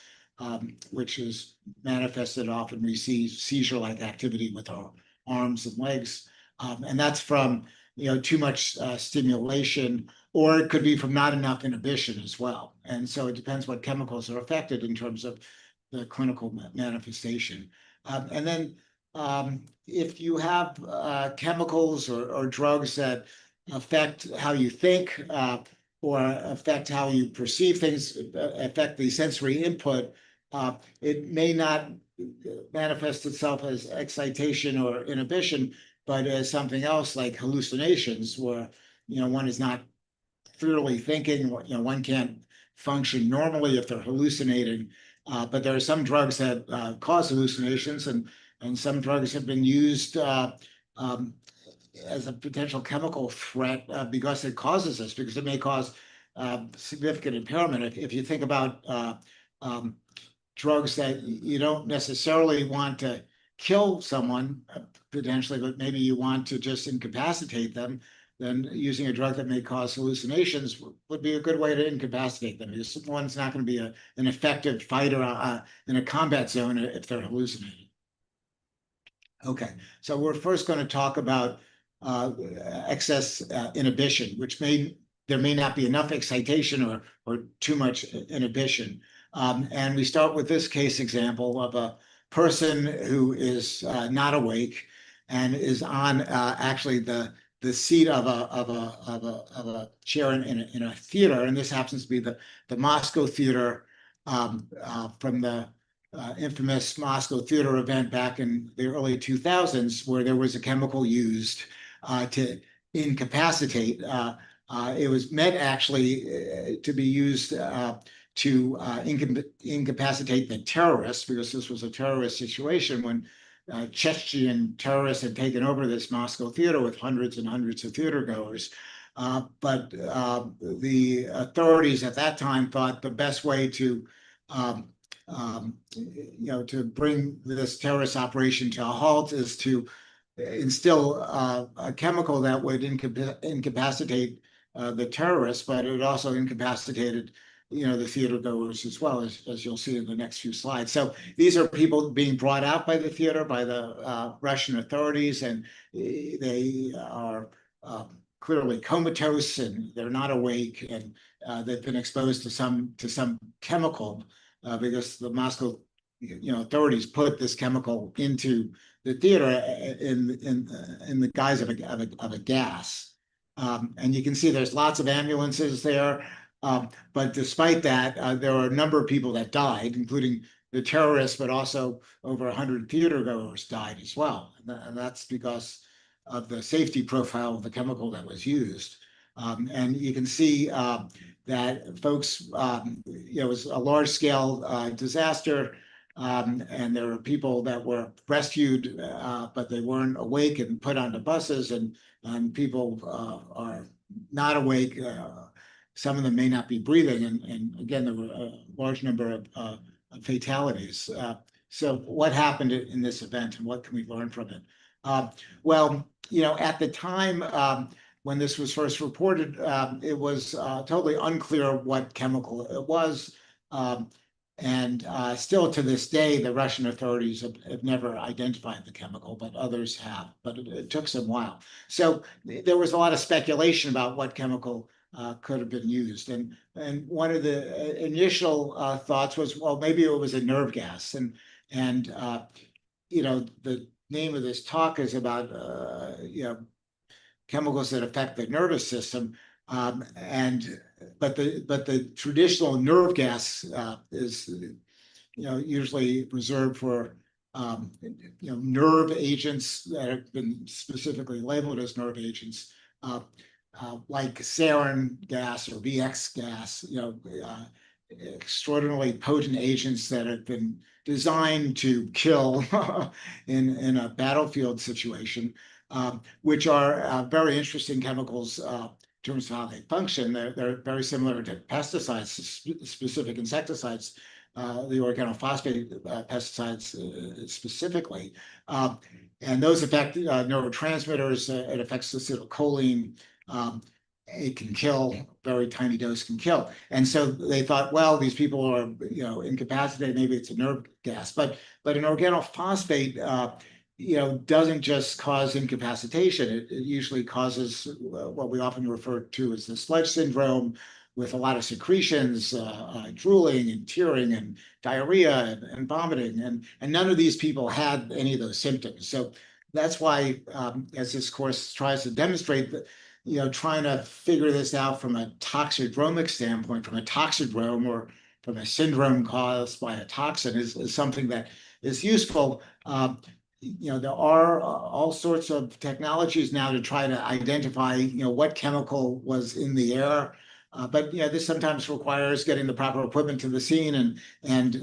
which is manifested often. We see seizure-like activity with our arms and legs. And that's from too much stimulation, or it could be from not enough inhibition as well. And so it depends what chemicals are affected in terms of the clinical manifestation. And then if you have chemicals or drugs that affect how you think, or affect how you perceive things, affect the sensory input, it may not manifest itself as excitation or inhibition, but as something else like hallucinations, where one is not clearly thinking. One can't function normally if they're hallucinating. But there are some drugs that cause hallucinations, and some drugs have been used as a potential chemical threat because it causes this, because it may cause significant impairment. If you think about drugs that you don't necessarily want to kill someone potentially, but maybe you want to just incapacitate them, then using a drug that may cause hallucinations would be a good way to incapacitate them, because one's not going to be an effective fighter in a combat zone if they're hallucinating. Okay, so we're first going to talk about excess inhibition, which there may not be enough excitation or too much inhibition. And we start with this case example of a person who is not awake and is on actually the seat of a chair in a theater, and this happens to be the Moscow Theater, from the infamous Moscow Theater event back in the early 2000s, where there was a chemical used to incapacitate. It was meant actually to be used to incapacitate the terrorists, because this was a terrorist situation when Chechen terrorists had taken over this Moscow theater with hundreds and hundreds of theater goers. But the authorities at that time thought the best way to bring this terrorist operation to a halt is to instill a chemical that would incapacitate the terrorists, but it also incapacitated the theater goers as well, as you'll see in the next few slides. So these are people being brought out by the theater, by the Russian authorities, and they are clearly comatose, and they're not awake, and they've been exposed to some chemical, because the Moscow authorities put this chemical into the theater in the guise of a gas. And you can see there's lots of ambulances there. But despite that, there are a number of people that died, including the terrorists, but also over 100 theater goers died as well. And that's because of the safety profile of the chemical that was used. And you can see that folks, it was a large scale disaster. And there were people that were rescued, but they weren't awake and put onto buses, and people are not awake. Some of them may not be breathing, and again, there were a large number of fatalities. So what happened in this event, and what can we learn from it? Well, at the time when this was first reported, it was totally unclear what chemical it was. And still to this day, the Russian authorities have never identified the chemical, but others have. But it took some while. So there was a lot of speculation about what chemical could have been used. And one of the initial thoughts was, well, maybe it was a nerve gas. And the name of this talk is about chemicals that affect the nervous system. But the traditional nerve gas is usually reserved for nerve agents that have been specifically labeled as nerve agents, like sarin gas or VX gas, extraordinarily potent agents that have been designed to kill in a battlefield situation, which are very interesting chemicals in terms of how they function. They're very similar to pesticides, specific insecticides, the organophosphate pesticides specifically. And those affect neurotransmitters. It affects acetylcholine. It can kill, very tiny dose can kill. And so they thought, well, these people are, incapacitated, maybe it's a nerve gas. But an organophosphate, doesn't just cause incapacitation. It usually causes what we often refer to as the sludge syndrome, with a lot of secretions, drooling and tearing and diarrhea and vomiting. And none of these people had any of those symptoms. So that's why, as this course tries to demonstrate, that trying to figure this out from a toxidromic standpoint, from a toxidrome or from a syndrome caused by a toxin is something that is useful. There are all sorts of technologies now to try to identify, what chemical was in the air. But this sometimes requires getting the proper equipment to the scene, and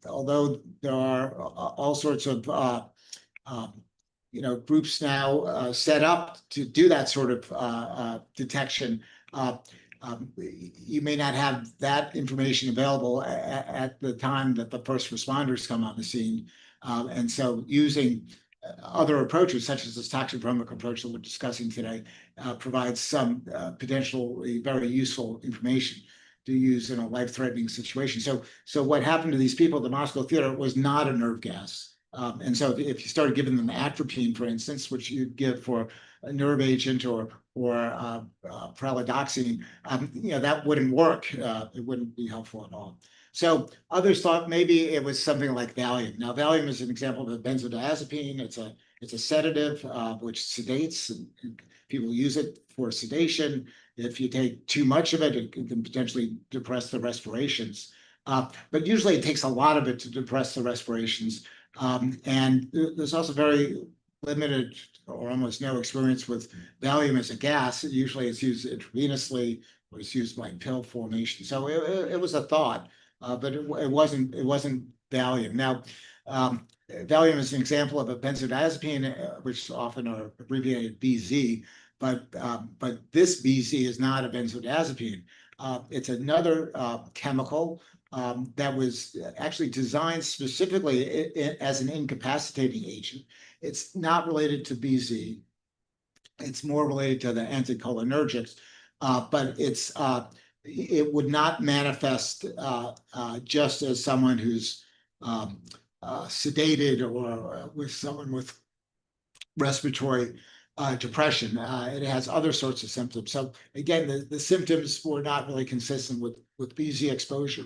although there are all sorts of groups now set up to do that sort of detection, you may not have that information available at the time that the first responders come on the scene. And so using other approaches, such as this toxidromic approach that we're discussing today, provides some potentially very useful information to use in a life-threatening situation. So what happened to these people at the Moscow theater was not a nerve gas. And so if you started giving them atropine, for instance, which you'd give for a nerve agent or pralidoxine, that wouldn't work. It wouldn't be helpful at all. So others thought maybe it was something like Valium. Now, Valium is an example of a benzodiazepine. It's a sedative which sedates. And people use it for sedation. If you take too much of it, it can potentially depress the respirations. But usually it takes a lot of it to depress the respirations. And there's also very limited or almost no experience with Valium as a gas. Usually it's used intravenously or it's used by pill formation. So it was a thought, but it wasn't Valium. Now, Valium is an example of a benzodiazepine, which often are abbreviated BZ, but this BZ is not a benzodiazepine. It's another chemical that was actually designed specifically as an incapacitating agent. It's not related to BZ. It's more related to the anticholinergics, but it would not manifest just as someone who's sedated or with someone with respiratory depression. It has other sorts of symptoms. So again, the symptoms were not really consistent with BZ exposure.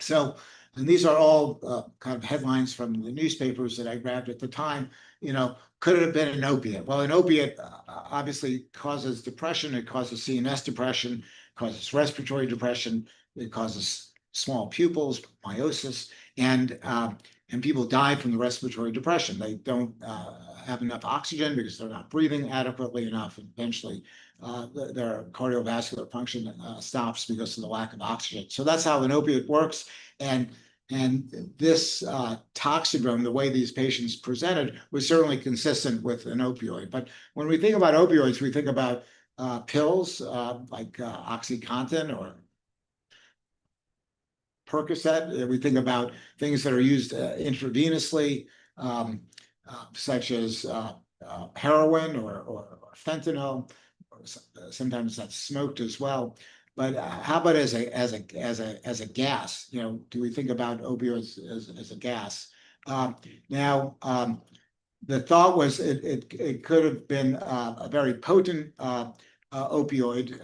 So, and these are all kind of headlines from the newspapers that I grabbed at the time. Could it have been an opiate? Well, an opiate obviously causes depression. It causes CNS depression, causes respiratory depression. It causes small pupils, meiosis, and people die from the respiratory depression. They don't have enough oxygen because they're not breathing adequately enough, and eventually their cardiovascular function stops because of the lack of oxygen. So that's how an opiate works. And this toxidrome, the way these patients presented, was certainly consistent with an opioid. But when we think about opioids, we think about pills like OxyContin or Percocet. We think about things that are used intravenously. such as heroin or fentanyl, or sometimes that's smoked as well. But how about as a gas? You know, do we think about opioids as a gas? Now, the thought was it could have been a very potent opioid,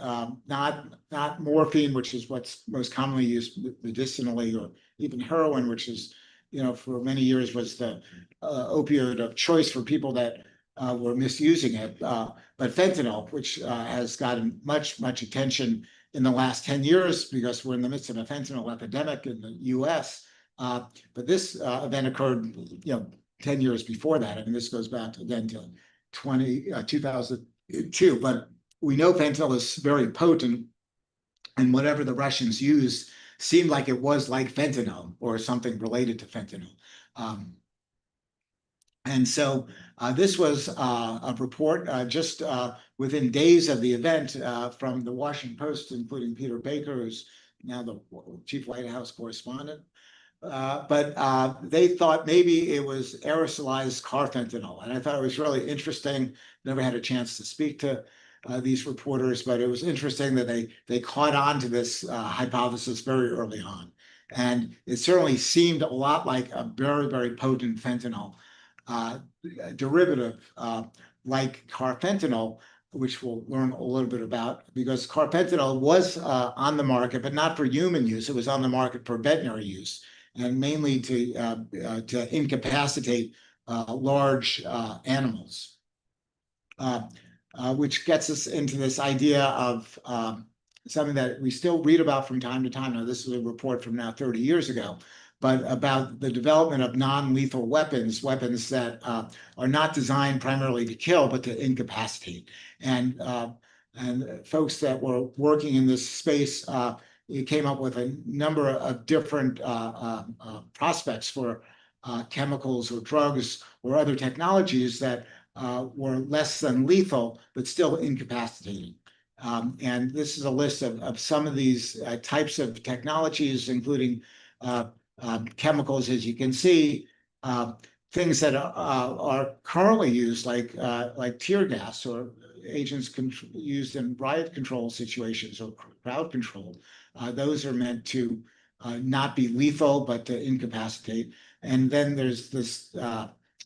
not morphine, which is what's most commonly used medicinally, or even heroin, which is, you know, for many years was the opioid of choice for people that were misusing it. But fentanyl, which has gotten much attention in the last 10 years because we're in the midst of a fentanyl epidemic in the US. But this event occurred, you know, 10 years before that. I mean, this goes back again to 2002. But we know fentanyl is very potent, and whatever the Russians used seemed like it was like fentanyl or something related to fentanyl. And so this was a report just within days of the event from the Washington Post, including Peter Baker, who's now the chief White House correspondent. But they thought maybe it was aerosolized carfentanil. And I thought it was really interesting. Never had a chance to speak to these reporters, but it was interesting that they caught on to this hypothesis very early on. And it certainly seemed a lot like a very potent fentanyl derivative, like carfentanil, which we'll learn a little bit about, because carfentanil was on the market, but not for human use. It was on the market for veterinary use, and mainly to incapacitate large animals, which gets us into this idea of something that we still read about from time to time. Now, this is a report from now 30 years ago, but about the development of non-lethal weapons that are not designed primarily to kill, but to incapacitate. And folks that were working in this space came up with a number of different prospects for chemicals or drugs or other technologies that were less than lethal, but still incapacitating. And this is a list of some of these types of technologies, including chemicals, as you can see, things that are currently used, like tear gas or agents used in riot control situations or crowd control. Those are meant to not be lethal, but to incapacitate. And then there's this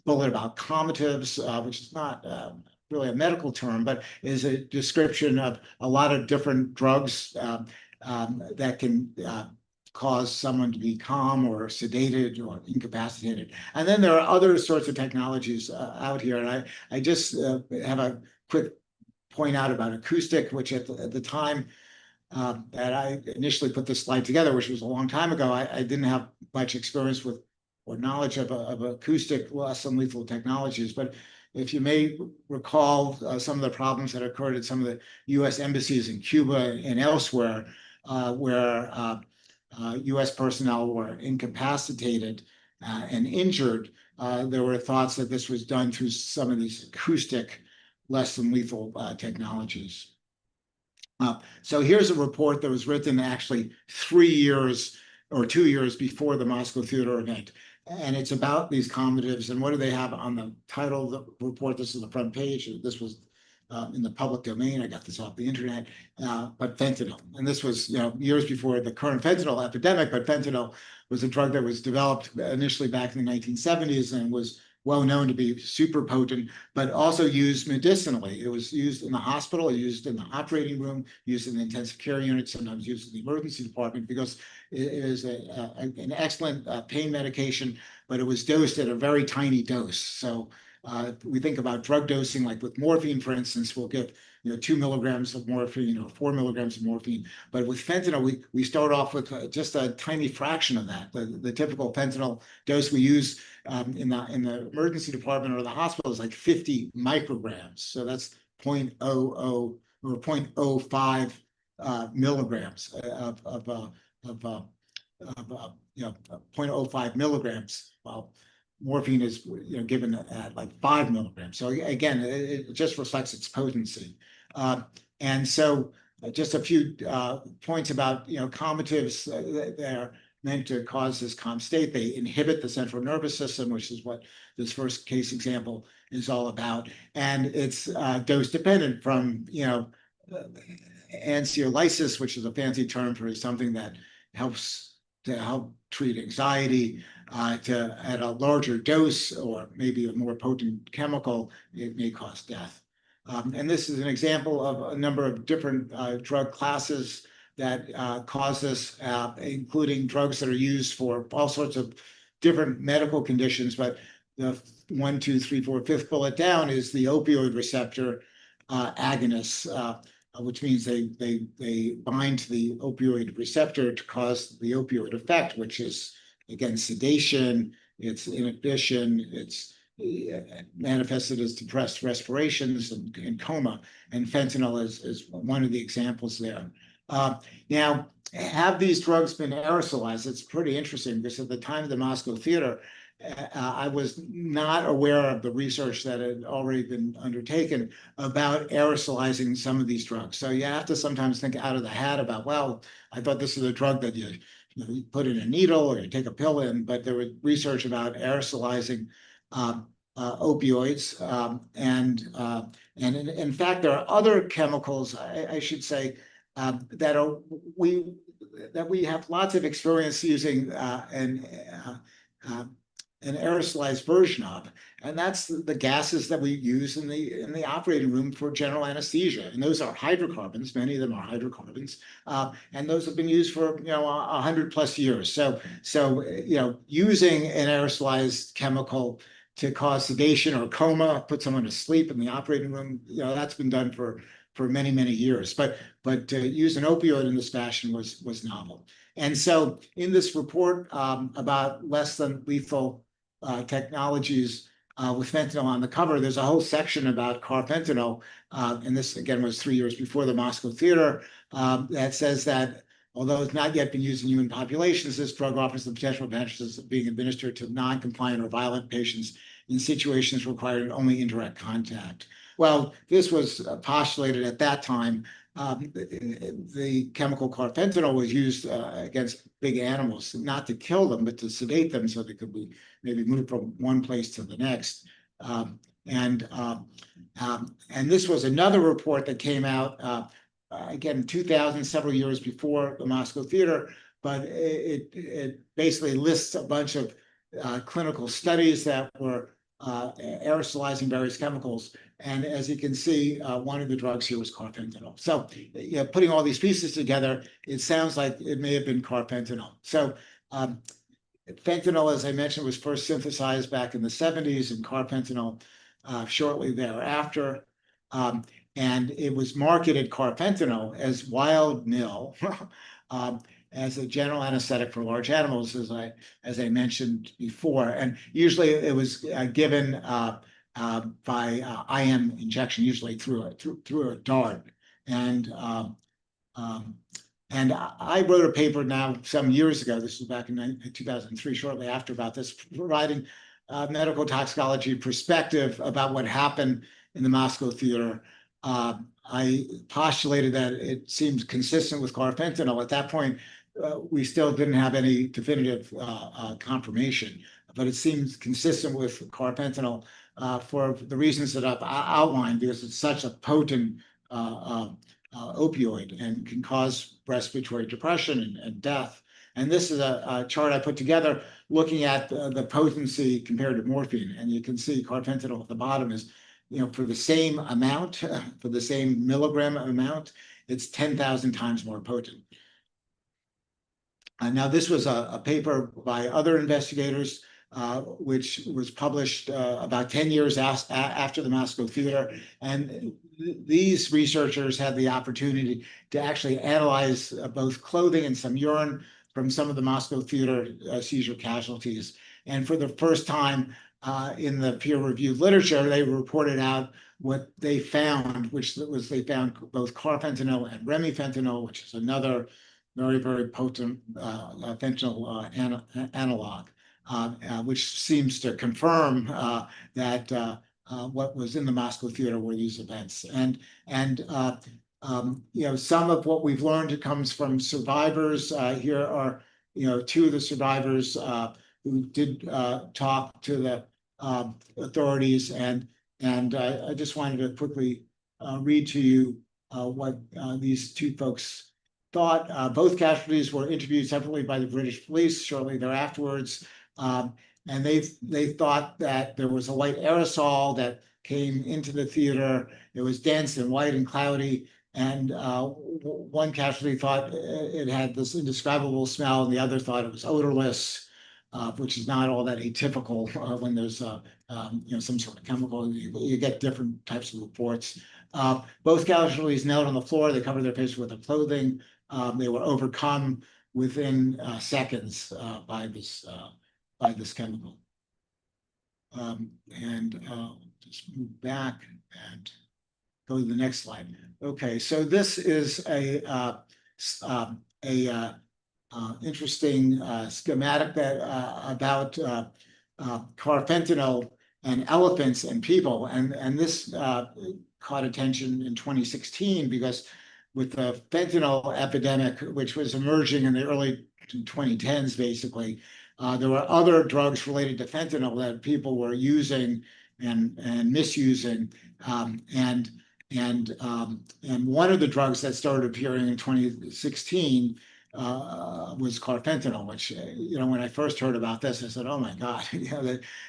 bullet about comatives, which is not really a medical term, but is a description of a lot of different drugs that can cause someone to be calm or sedated or incapacitated. And then there are other sorts of technologies out here. And I just have a quick point out about acoustic, which at the time that I initially put this slide together, which was a long time ago, I didn't have much experience with or knowledge of acoustic less than lethal technologies. But if you may recall some of the problems that occurred at some of the US embassies in Cuba and elsewhere, where US personnel were incapacitated and injured, there were thoughts that this was done through some of these acoustic less than lethal technologies. So here's a report that was written actually 3 years or 2 years before the Moscow Theater event. And it's about these comatives. And what do they have on the title of the report? This is the front page. This was in the public domain. I got this off the internet, but fentanyl. And this was, you know, years before the current fentanyl epidemic, but fentanyl was a drug that was developed initially back in the 1970s and was well known to be super potent, but also used medicinally. It was used in the hospital, used in the operating room, used in the intensive care unit, sometimes used in the emergency department, because it is an excellent pain medication, but it was dosed at a very tiny dose. So we think about drug dosing, like with morphine, for instance, we'll give 2 milligrams of morphine or 4 milligrams of morphine. But with fentanyl, we start off with just a tiny fraction of that. The typical fentanyl dose we use in the emergency department or the hospital is like 50 micrograms. So that's 0.00 or 0.05 milligrams of 0.05 milligrams. Well, morphine is given at like 5 milligrams. So again, it just reflects its potency. And so just a few points about comatives there. meant to cause this calm state. They inhibit the central nervous system, which is what this first case example is all about. And it's dose dependent from, anxiolysis, which is a fancy term for something that helps to help treat anxiety, to at a larger dose or maybe a more potent chemical, it may cause death. And this is an example of a number of different drug classes that cause this, including drugs that are used for all sorts of different medical conditions. But the 1, 2, 3, 4, 5th bullet down is the opioid receptor agonists, which means they bind to the opioid receptor to cause the opioid effect, which is, again, sedation, it's inhibition, it's manifested as depressed respirations and coma, and fentanyl is one of the examples there. Now, have these drugs been aerosolized? It's pretty interesting because at the time of the Moscow theater, I was not aware of the research that had already been undertaken about aerosolizing some of these drugs. So you have to sometimes think out of the hat about, well, I thought this is a drug that you put in a needle or you take a pill in, but there was research about aerosolizing opioids. And in fact, there are other chemicals, I should say, that we have lots of experience using an aerosolized version of, and that's the gases that we use in the operating room for general anesthesia. And those are hydrocarbons. Many of them are hydrocarbons, and those have been used for 100+ years. So using an aerosolized chemical to cause sedation or coma, put someone to sleep in the operating room, that's been done for many, many years. But to use an opioid in this fashion was novel. And so in this report about less than lethal technologies with fentanyl on the cover, there's a whole section about carfentanil, and this again was 3 years before the Moscow theater, that says that although it's not yet been used in human populations, this drug offers the potential advantages of being administered to non-compliant or violent patients in situations requiring only indirect contact. Well, this was postulated at that time. The chemical carfentanil was used against big animals, not to kill them, but to sedate them so they could be maybe moved from one place to the next. And this was another report that came out, again, in 2000, several years before the Moscow theater, but it basically lists a bunch of clinical studies that were aerosolizing various chemicals. And as you can see, one of the drugs here was carfentanil. So putting all these pieces together, it sounds like it may have been carfentanil. So fentanyl, as I mentioned, was first synthesized back in the 70s, and carfentanil shortly thereafter. And it was marketed, carfentanil, as wild nil, as a general anesthetic for large animals, as I mentioned before. And usually it was given by IM injection, usually through a dart. And I wrote a paper now some years ago, this was back in 2003, shortly after, about this, providing medical toxicology perspective about what happened in the Moscow theater. I postulated that it seemed consistent with carfentanil. At that point, we still didn't have any definitive confirmation, but it seems consistent with carfentanil for the reasons that I've outlined, because it's such a potent opioid and can cause respiratory depression and death. And this is a chart I put together looking at the potency compared to morphine. And you can see carfentanil at the bottom is, for the same amount, for the same milligram amount, it's 10,000 times more potent. Now, this was a paper by other investigators, which was published about 10 years after the Moscow theater. And these researchers had the opportunity to actually analyze both clothing and some urine from some of the Moscow theater seizure casualties. And for the first time in the peer-reviewed literature, they reported out what they found, which was they found both carfentanil and remifentanil, which is another very, very potent fentanyl analog, which seems to confirm that what was in the Moscow theater were these events. And some of what we've learned comes from survivors. Here are two of the survivors who did talk to the authorities, and I just wanted to quickly read to you what these two folks thought. Both casualties were interviewed separately by the British police shortly thereafterwards, and they thought that there was a white aerosol that came into the theater. It was dense and white and cloudy, and one casualty thought it had this indescribable smell, and the other thought it was odorless, which is not all that atypical when there's some sort of chemical. You get different types of reports. Both casualties knelt on the floor. They covered their faces with their clothing. They were overcome within seconds by this chemical. Just move back and go to the next slide. Okay, so this is a interesting schematic about carfentanil and elephants and people, and this caught attention in 2016 because with the fentanyl epidemic, which was emerging in the early 2010s, basically, there were other drugs related to fentanyl that people were using and misusing, and one of the drugs that started appearing in 2016 was carfentanil, which when I first heard about this, I said, "Oh my God!"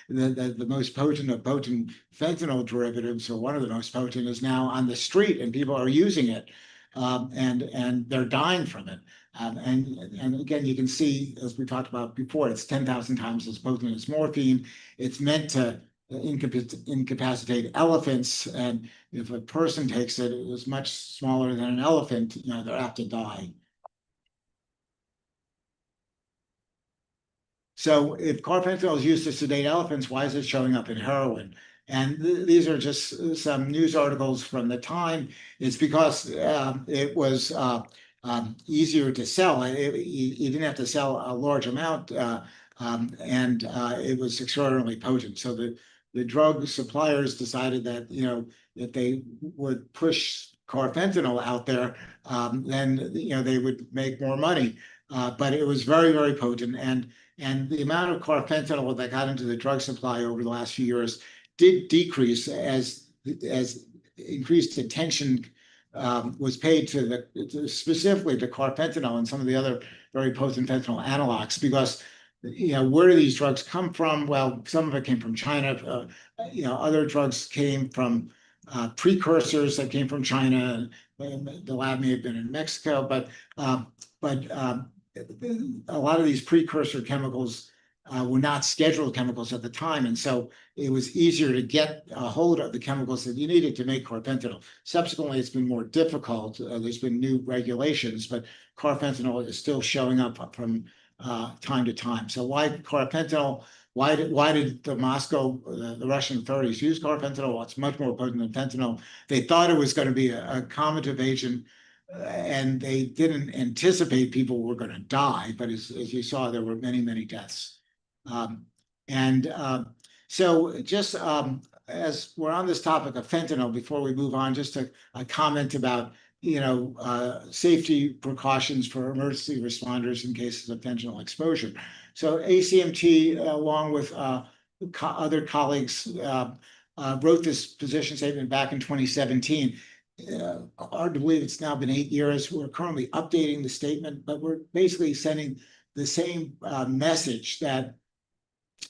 The most potent of potent fentanyl derivatives, or one of the most potent, is now on the street, and people are using it, and they're dying from it. And again, you can see, as we talked about before, it's 10,000 times as potent as morphine. It's meant to incapacitate elephants, and if a person takes it, it was much smaller than an elephant, they're apt to die. So if carfentanil is used to sedate elephants, why is it showing up in heroin? And these are just some news articles from the time. It's because it was easier to sell. You didn't have to sell a large amount, and it was extraordinarily potent. So the drug suppliers decided that if they would push carfentanil out there, then they would make more money. But it was very, very potent, and the amount of carfentanil that got into the drug supply over the last few years did decrease as increased attention was paid specifically to carfentanil and some of the other very potent fentanyl analogs, because where do these drugs come from? Well, some of it came from China. Other drugs came from precursors that came from China. The lab may have been in Mexico, but a lot of these precursor chemicals were not scheduled chemicals at the time, and so it was easier to get a hold of the chemicals that you needed to make carfentanil. Subsequently, it's been more difficult. There's been new regulations, but carfentanil is still showing up from time to time. So why carfentanil? Why did the Russian authorities use carfentanil? Well, it's much more potent than fentanyl. They thought it was going to be a calmative agent, and they didn't anticipate people were going to die. But as you saw, there were many, many deaths. So just as we're on this topic of fentanyl, before we move on, just a comment about safety precautions for emergency responders in cases of fentanyl exposure. So ACMT, along with other colleagues, wrote this position statement back in 2017. Hard to believe it's now been 8 years. We're currently updating the statement, but we're basically sending the same message that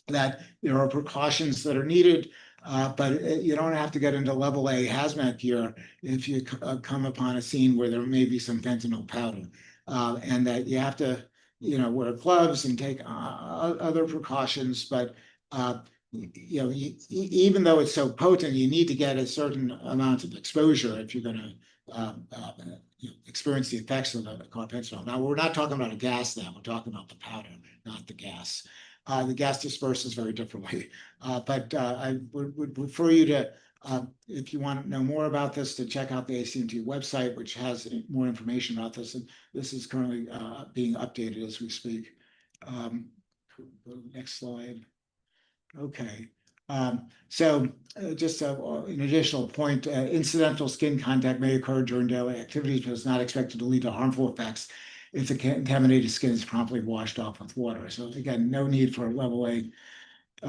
there are precautions that are needed, but you don't have to get into level A hazmat gear if you come upon a scene where there may be some fentanyl powder, and that you have to wear gloves and take other precautions. But even though it's so potent, you need to get a certain amount of exposure if you're going to experience the effects of the carfentanil. Now, we're not talking about a gas now. We're talking about the powder, not the gas. The gas disperses very differently. But I would refer you to, if you want to know more about this, to check out the ACMT website, which has more information about this. And this is currently being updated as we speak. Next slide. Okay. So just an additional point, incidental skin contact may occur during daily activities, but it's not expected to lead to harmful effects. if the contaminated skin is promptly washed off with water. So again, no need for level A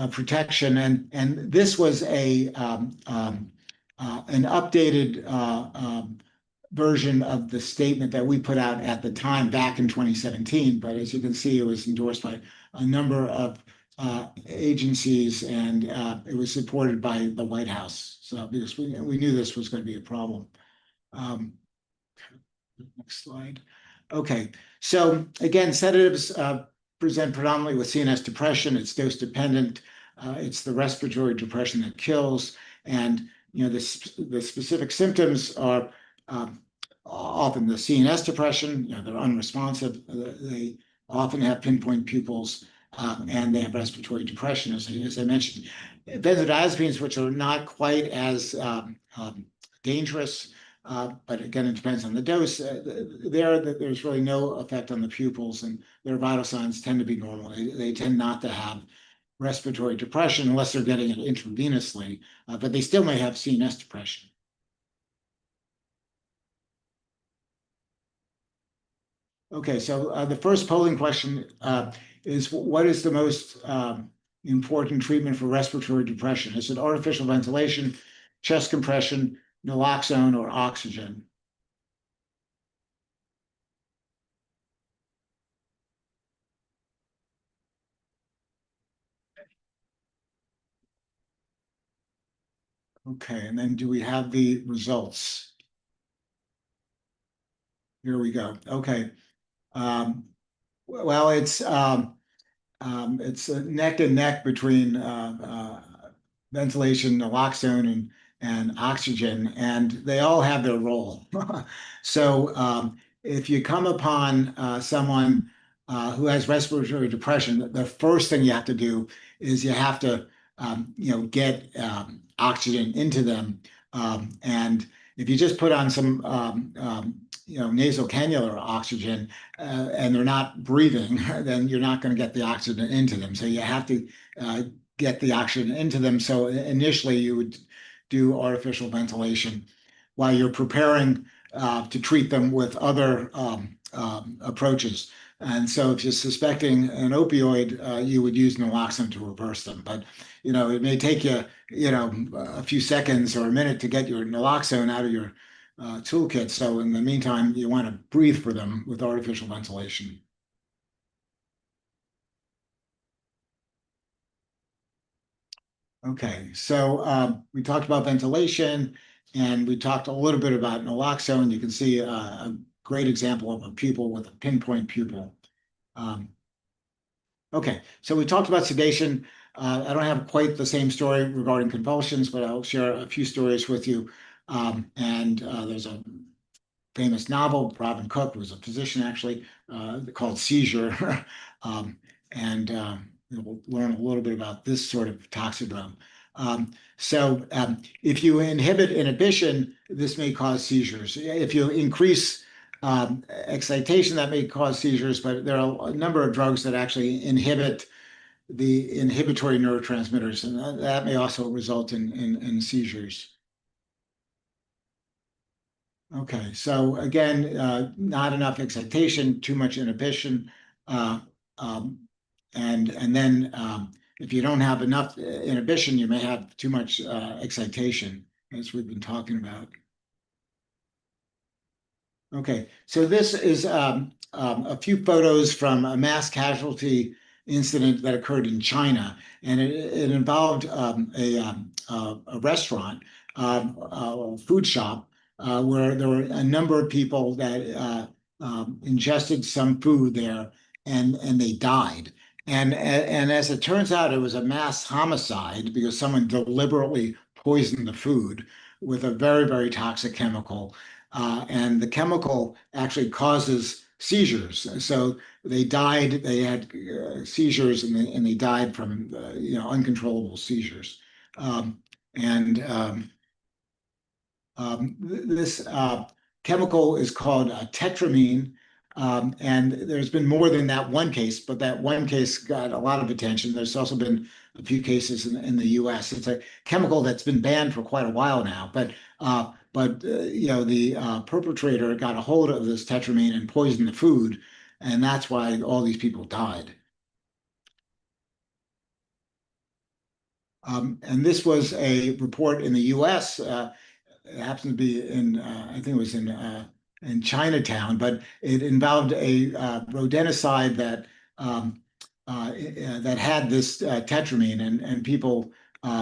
protection. And this was an updated version of the statement that we put out at the time back in 2017. But as you can see, it was endorsed by a number of agencies, and it was supported by the White House. So because we knew this was going to be a problem. Next slide. Okay, so again, sedatives present predominantly with CNS depression. It's dose dependent. It's the respiratory depression that kills, and the specific symptoms are often the CNS depression. They're unresponsive. They often have pinpoint pupils, and they have respiratory depression, as I mentioned. Benzodiazepines, which are not quite as dangerous, but again, it depends on the dose. There's really no effect on the pupils, and their vital signs tend to be normal. They tend not to have respiratory depression unless they're getting it intravenously, but they still may have CNS depression. Okay, so the first polling question is, what is the most important treatment for respiratory depression? Is it artificial ventilation, chest compression, naloxone, or oxygen? Okay, and then do we have the results? Here we go. Okay. Well, it's neck and neck between ventilation, naloxone, and oxygen, and they all have their role. So if you come upon someone who has respiratory depression, the first thing you have to do is you have to get oxygen into them. And if you just put on some nasal cannula oxygen and they're not breathing, then you're not going to get the oxygen into them. So you have to get the oxygen into them. So initially you would do artificial ventilation while you're preparing to treat them with other approaches. And so if you're suspecting an opioid, you would use naloxone to reverse them. But, it may take you, a few seconds or a minute to get your naloxone out of your toolkit. So in the meantime, you want to breathe for them with artificial ventilation. Okay, so we talked about ventilation, and we talked a little bit about naloxone. You can see a great example of a pupil with a pinpoint pupil. Okay, so we talked about sedation. I don't have quite the same story regarding convulsions, but I'll share a few stories with you. There's a famous novel, Robin Cook, who was a physician actually, called Seizure. We'll learn a little bit about this sort of toxidrome. If you inhibit inhibition, this may cause seizures. If you increase excitation, that may cause seizures, but there are a number of drugs that actually inhibit the inhibitory neurotransmitters, and that may also result in seizures. Okay, so again, not enough excitation, too much inhibition, and then if you don't have enough inhibition, you may have too much excitation, as we've been talking about. Okay, so this is a few photos from a mass casualty incident that occurred in China, and it involved a restaurant, a food shop, where there were a number of people that ingested some food there, and they died. And as it turns out, it was a mass homicide because someone deliberately poisoned the food with a very, very toxic chemical. And the chemical actually causes seizures. So they died, they had seizures, and they died from uncontrollable seizures. This chemical is called tetramine. And there's been more than that one case, but that one case got a lot of attention. There's also been a few cases in the US. It's a chemical that's been banned for quite a while now, but the perpetrator got a hold of this tetramine and poisoned the food, and that's why all these people died. And this was a report in the US. It happened to be I think it was in Chinatown, but it involved a rodenticide that had this tetramine, and people.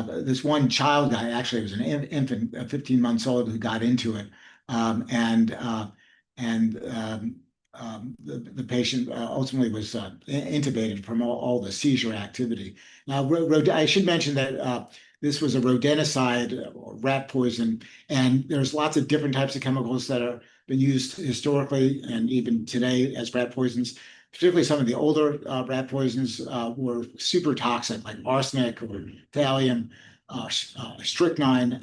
This one child guy, actually, it was an infant, 15 months old, who got into it, and the patient ultimately was intubated from all the seizure activity. Now, I should mention that this was a rodenticide or rat poison, and there's lots of different types of chemicals that have been used historically and even today as rat poisons. Particularly some of the older rat poisons were super toxic, like arsenic or thallium, strychnine.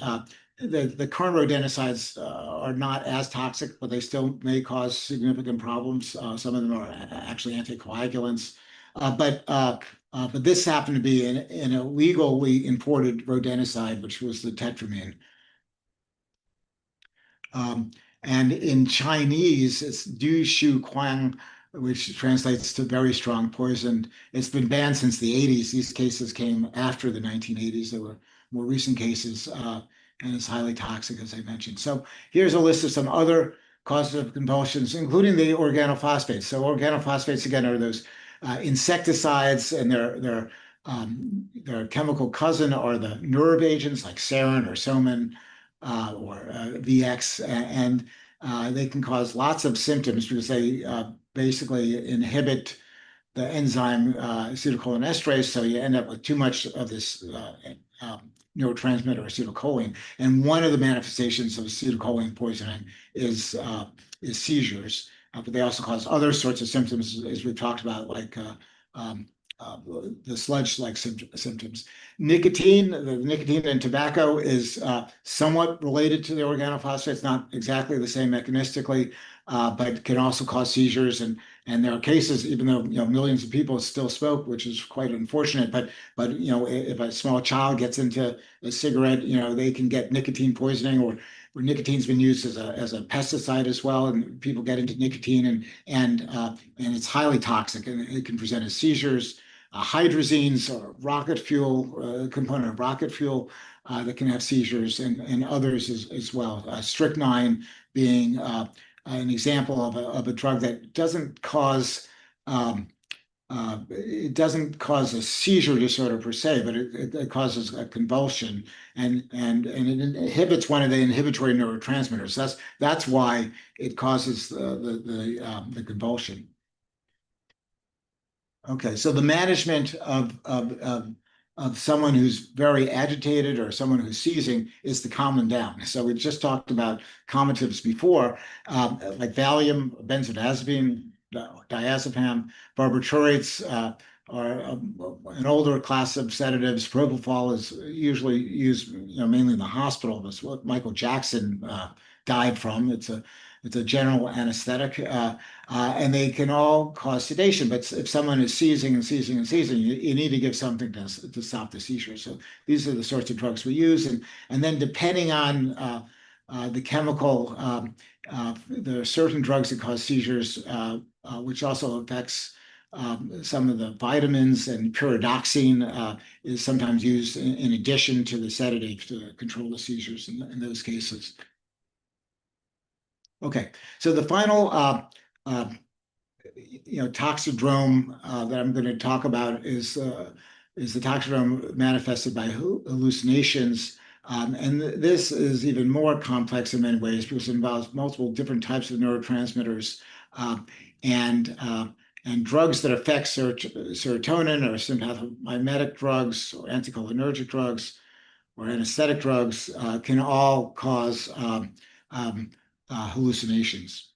The current rodenticides are not as toxic, but they still may cause significant problems. Some of them are actually anticoagulants. But this happened to be an illegally imported rodenticide, which was the tetramine. And in Chinese, it's Du Shu Kuang, which translates to very strong poison. It's been banned since the 80s. These cases came after the 1980s. There were more recent cases, and it's highly toxic, as I mentioned. So here's a list of some other causes of convulsions, including the organophosphates. So organophosphates, again, are those insecticides, and their chemical cousin are the nerve agents like sarin or soman or VX, and they can cause lots of symptoms because they basically inhibit the enzyme acetylcholinesterase, so you end up with too much of this neurotransmitter acetylcholine. And one of the manifestations of acetylcholine poisoning is seizures, but they also cause other sorts of symptoms, as we've talked about, like the sludge-like symptoms. Nicotine, the nicotine in tobacco is somewhat related to the organophosphates, not exactly the same mechanistically, but can also cause seizures. And there are cases, even though millions of people still smoke, which is quite unfortunate. But if a small child gets into a cigarette, they can get nicotine poisoning, or nicotine's been used as a pesticide as well, and people get into nicotine, and it's highly toxic, and it can present as seizures. Hydrazines or rocket fuel, component of rocket fuel that can have seizures, and others as well. Strychnine being an example of a drug that doesn't cause a seizure disorder per se, but it causes a convulsion, and it inhibits one of the inhibitory neurotransmitters. That's why it causes the convulsion. Okay, so the management of someone who's very agitated or someone who's seizing is to calm them down. So we just talked about calmatives before, like Valium, benzodiazepine, diazepam, barbiturates are an older class of sedatives. Propofol is usually used, mainly in the hospital. That's what Michael Jackson died from. It's a general anesthetic, and they can all cause sedation. But if someone is seizing and seizing and seizing, you need to give something to stop the seizure. So these are the sorts of drugs we use, and then depending on the chemical, there are certain drugs that cause seizures, which also affects some of the vitamins, and pyridoxine is sometimes used in addition to the sedative to control the seizures in those cases. Okay, so the final toxidrome that I'm going to talk about is the toxidrome manifested by hallucinations. And this is even more complex in many ways because it involves multiple different types of neurotransmitters, and drugs that affect serotonin, or sympathomimetic drugs, or anticholinergic drugs, or anesthetic drugs can all cause hallucinations.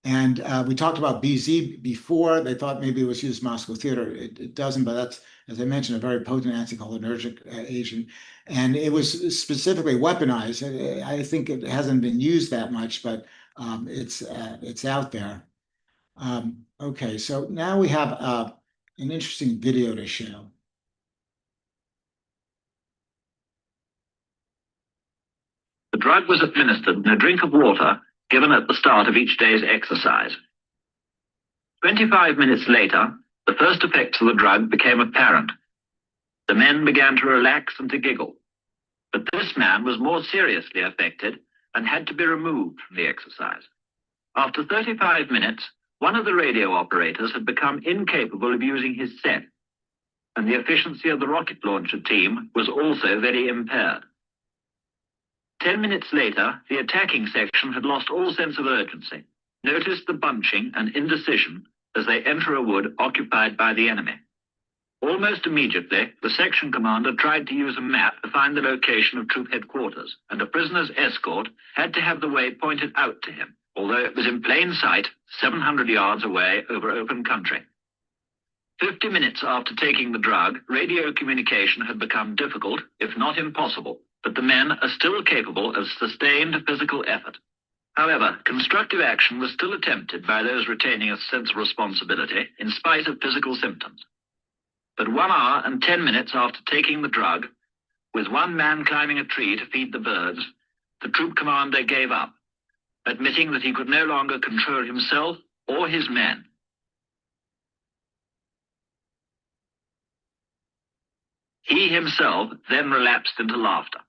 And we talked about BZ before. They thought maybe it was used in Moscow theater. It doesn't, but that's, as I mentioned, a very potent anticholinergic agent. And it was specifically weaponized. I think it hasn't been used that much, but it's out there. Okay, so now we have an interesting video to show. The drug was administered in a drink of water given at the start of each day's exercise. 25 minutes later, the first effects of the drug became apparent. The men began to relax and to giggle. But this man was more seriously affected and had to be removed from the exercise. After 35 minutes, one of the radio operators had become incapable of using his set, and the efficiency of the rocket launcher team was also very impaired. 10 minutes later, the attacking section had lost all sense of urgency. Notice the bunching and indecision as they enter a wood occupied by the enemy. Almost immediately, the section commander tried to use a map to find the location of troop headquarters, and a prisoner's escort had to have the way pointed out to him, although it was in plain sight, 700 yards away over open country. 50 minutes after taking the drug, radio communication had become difficult, if not impossible, but the men are still capable of sustained physical effort. However, constructive action was still attempted by those retaining a sense of responsibility in spite of physical symptoms. But 1 hour and 10 minutes after taking the drug, with one man climbing a tree to feed the birds, the troop commander gave up, admitting that he could no longer control himself or his men. He himself then relapsed into laughter.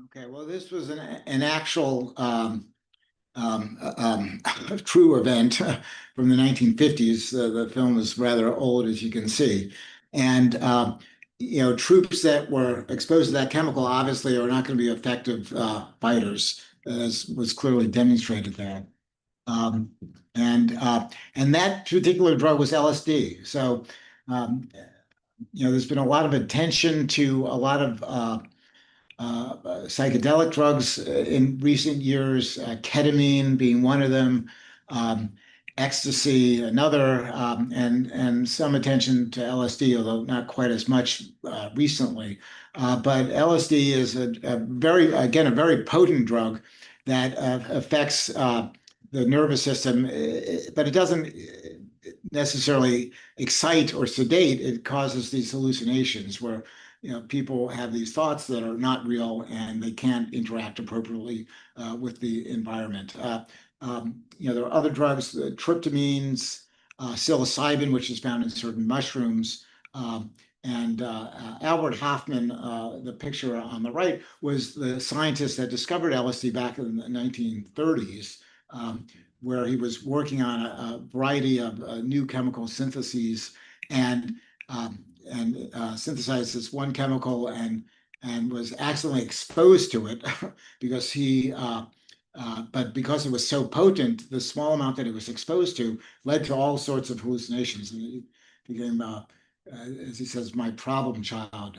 Okay, well, this was an actual true event from the 1950s. The film is rather old, as you can see. And, troops that were exposed to that chemical obviously are not going to be effective fighters, as was clearly demonstrated there. And that particular drug was LSD. So, there's been a lot of attention to a lot of psychedelic drugs in recent years, ketamine being one of them, ecstasy another, and some attention to LSD, although not quite as much recently. But LSD is a very potent drug that affects the nervous system, but it doesn't necessarily excite or sedate. It causes these hallucinations where people have these thoughts that are not real and they can't interact appropriately with the environment. There are other drugs, tryptamines, psilocybin, which is found in certain mushrooms. And Albert Hoffman, the picture on the right, was the scientist that discovered LSD back in the 1930s, where he was working on a variety of new chemical syntheses and synthesized this one chemical and was accidentally exposed to it because but because it was so potent, the small amount that he was exposed to led to all sorts of hallucinations. And he became, as he says, my problem child.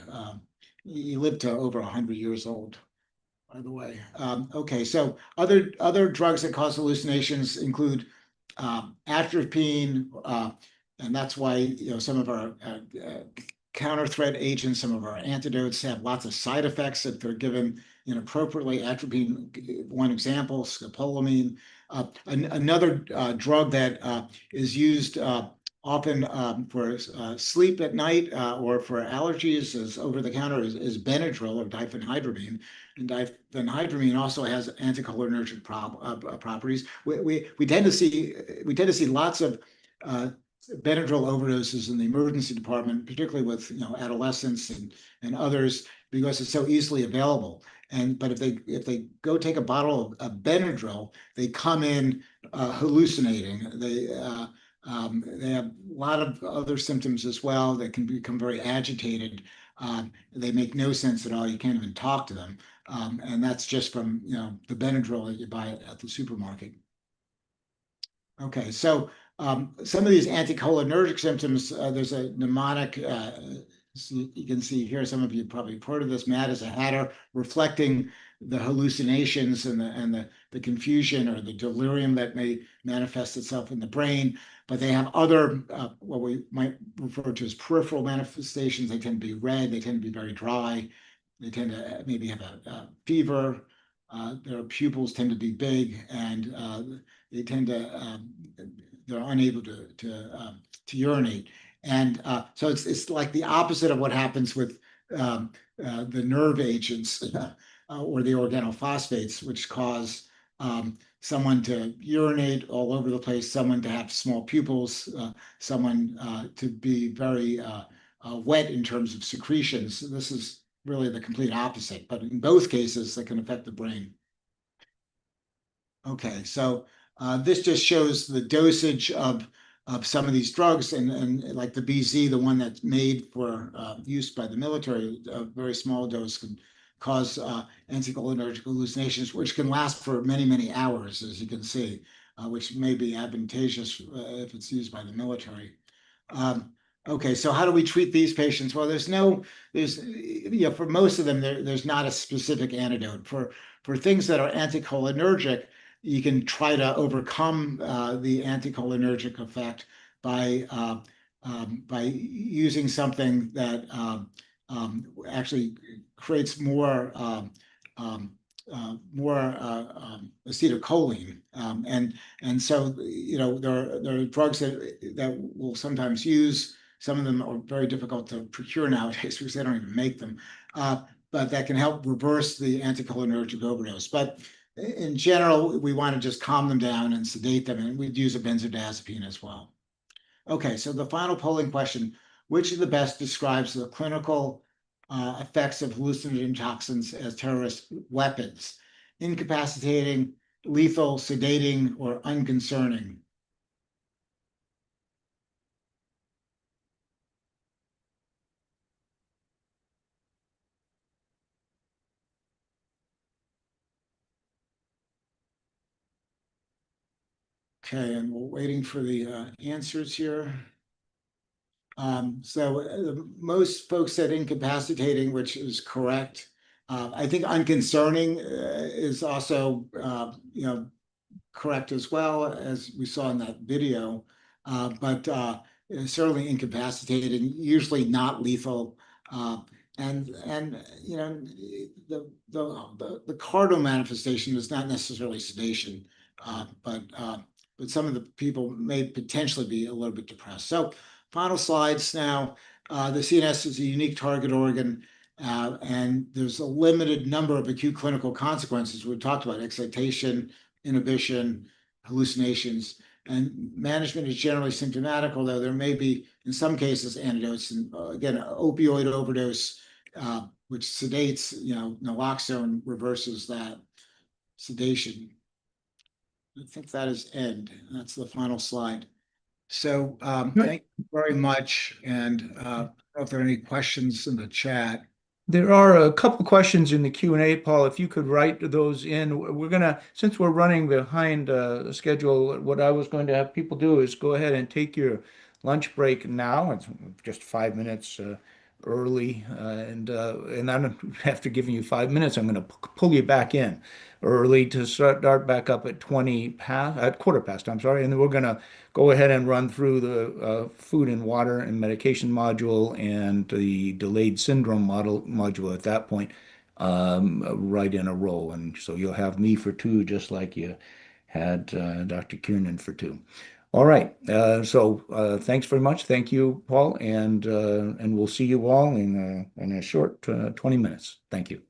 He lived to over 100 years old, by the way. Okay, so other drugs that cause hallucinations include atropine, and that's why some of our counter threat agents, some of our antidotes have lots of side effects if they're given inappropriately. Atropine, one example, scopolamine. Another drug that is used often for sleep at night or for allergies as over the counter is Benadryl or diphenhydramine. And diphenhydramine also has anticholinergic properties. We tend to see lots of Benadryl overdoses in the emergency department, particularly with adolescents and others, because it's so easily available. But if they go take a bottle of Benadryl, they come in hallucinating. They have a lot of other symptoms as well. They can become very agitated. They make no sense at all. You can't even talk to them. And that's just from the Benadryl that you buy at the supermarket. Okay, so some of these anticholinergic symptoms, there's a mnemonic. You can see here, some of you probably heard of this, mad as a hatter, reflecting the hallucinations and the confusion or the delirium that may manifest itself in the brain. But they have other, what we might refer to as peripheral manifestations. They tend to be red. They tend to be very dry. They tend to maybe have a fever. their pupils tend to be big, and they tend to they're unable to urinate. And so it's like the opposite of what happens with the nerve agents or the organophosphates, which cause someone to urinate all over the place, someone to have small pupils, someone to be very wet in terms of secretions. This is really the complete opposite, but in both cases, that can affect the brain. Okay, so this just shows the dosage of some of these drugs, and like the BZ, the one that's made for use by the military, a very small dose can cause anticholinergic hallucinations, which can last for many, many hours, as you can see, which may be advantageous if it's used by the military. Okay, so how do we treat these patients? Well, for most of them, there's not a specific antidote. For things that are anticholinergic, you can try to overcome the anticholinergic effect by using something that actually creates more acetylcholine, and so there are drugs that we'll sometimes use. Some of them are very difficult to procure nowadays because they don't even make them, but that can help reverse the anticholinergic overdose. But in general, we want to just calm them down and sedate them, and we'd use a benzodiazepine as well. Okay, so the final polling question: which of the best describes the clinical effects of hallucinogen toxins as terrorist weapons? Incapacitating, lethal, sedating, or unconcerning? Okay, and we're waiting for the answers here. Most folks said incapacitating, which is correct. I think unconcerning is also correct as well, as we saw in that video, but certainly incapacitating, usually not lethal. And the cardinal manifestation is not necessarily sedation, but some of the people may potentially be a little bit depressed. So final slides now. The CNS is a unique target organ, and there's a limited number of acute clinical consequences. We've talked about excitation, inhibition, hallucinations, and management is generally symptomatic, although there may be, in some cases, antidotes. And again, opioid overdose, which sedates, naloxone reverses that sedation. I think that is end. That's the final slide. So thank you very much. And I don't know if there are any questions in the chat. There are a couple questions in the Q&A, Paul. If you could write those in, since we're running behind the schedule, what I was going to have people do is go ahead and take your lunch break now. It's just 5 minutes early, and I don't have to give you 5 minutes. I'm going to pull you back in early to start back up at quarter past, I'm sorry, and then we're going to go ahead and run through the food and water and medication module and the delayed syndrome module at that point, right in a row. And so you'll have me for 2, just like you had Dr. Kiernan for 2. All right. So thanks very much. Thank you, Paul, and we'll see you all in a short 20 minutes. Thank you.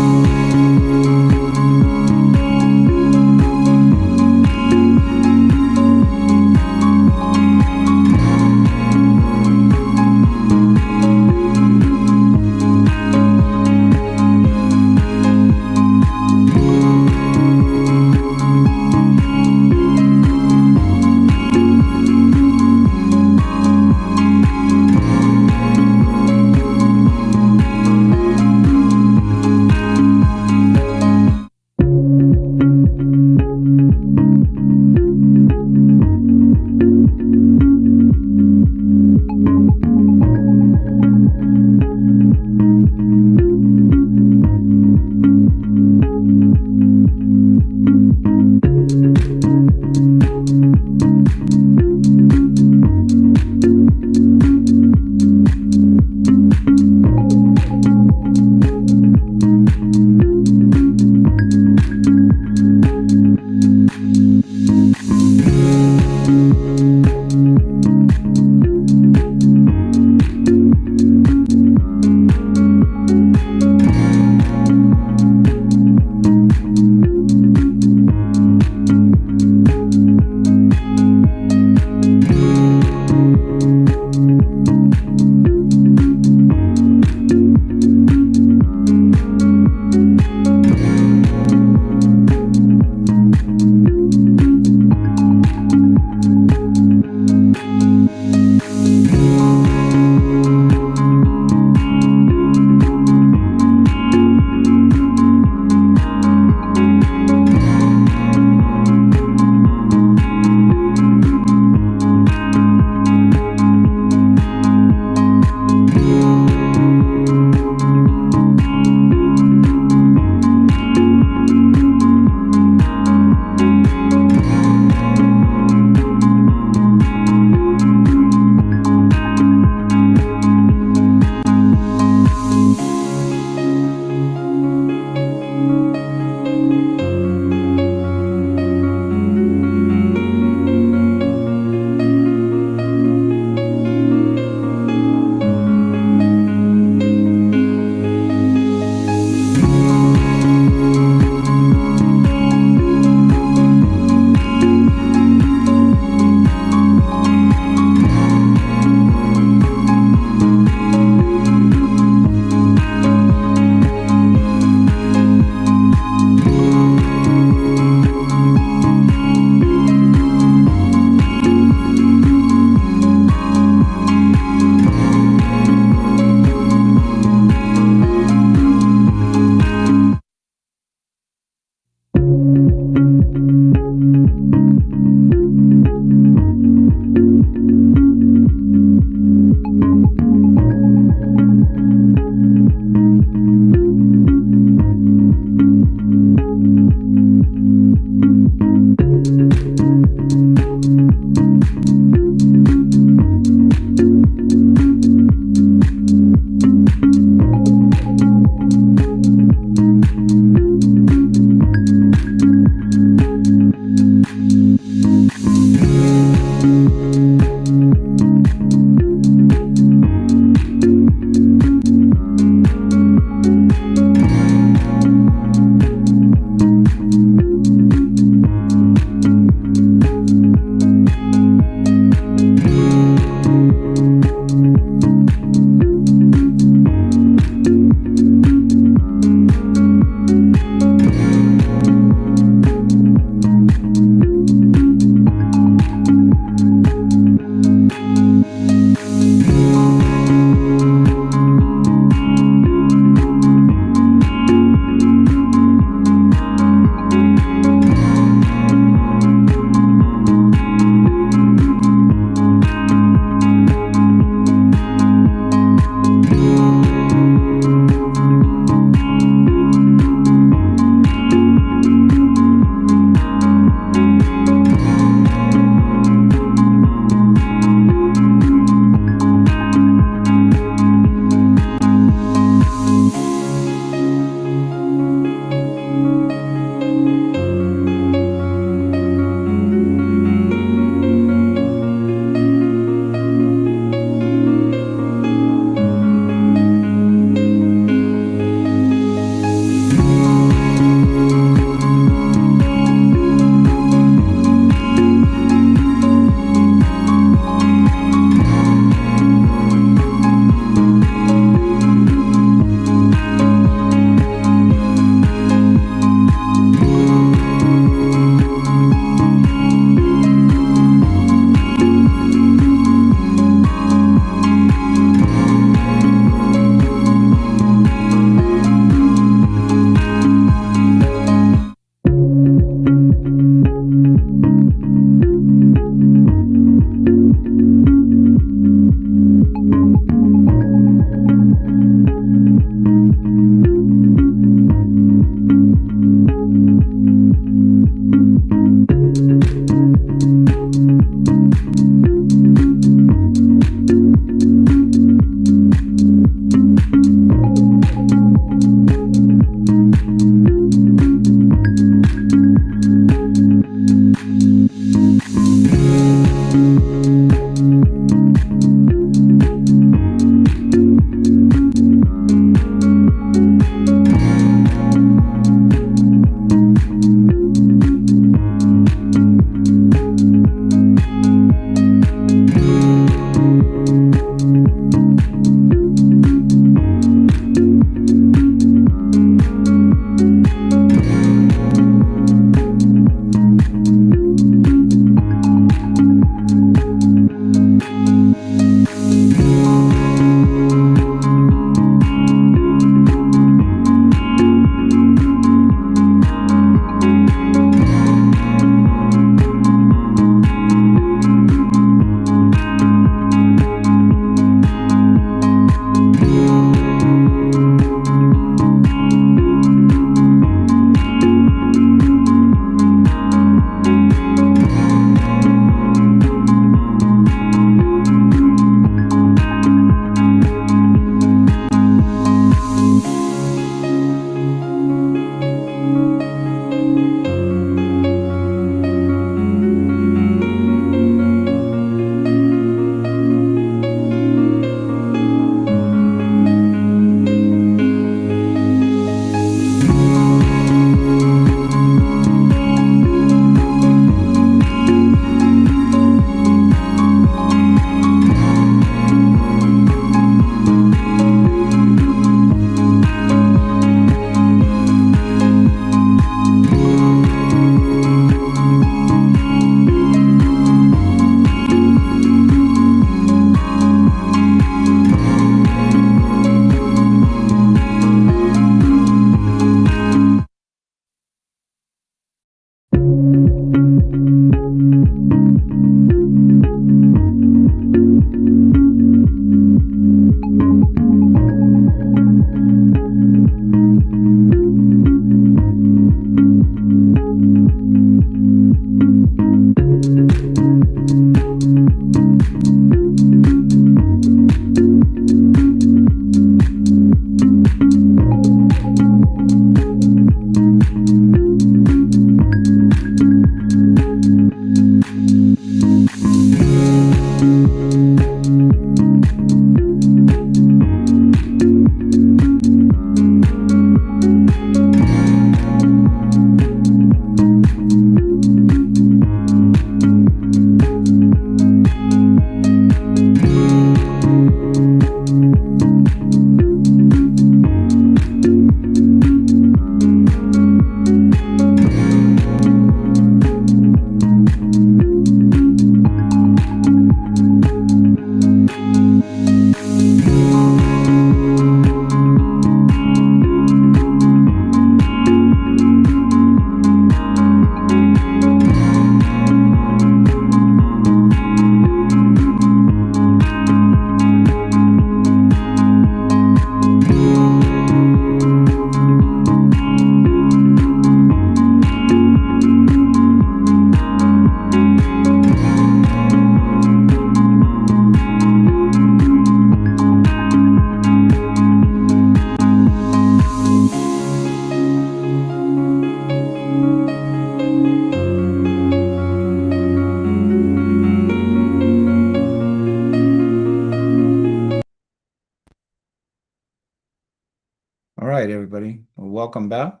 All right, everybody. Well, welcome back.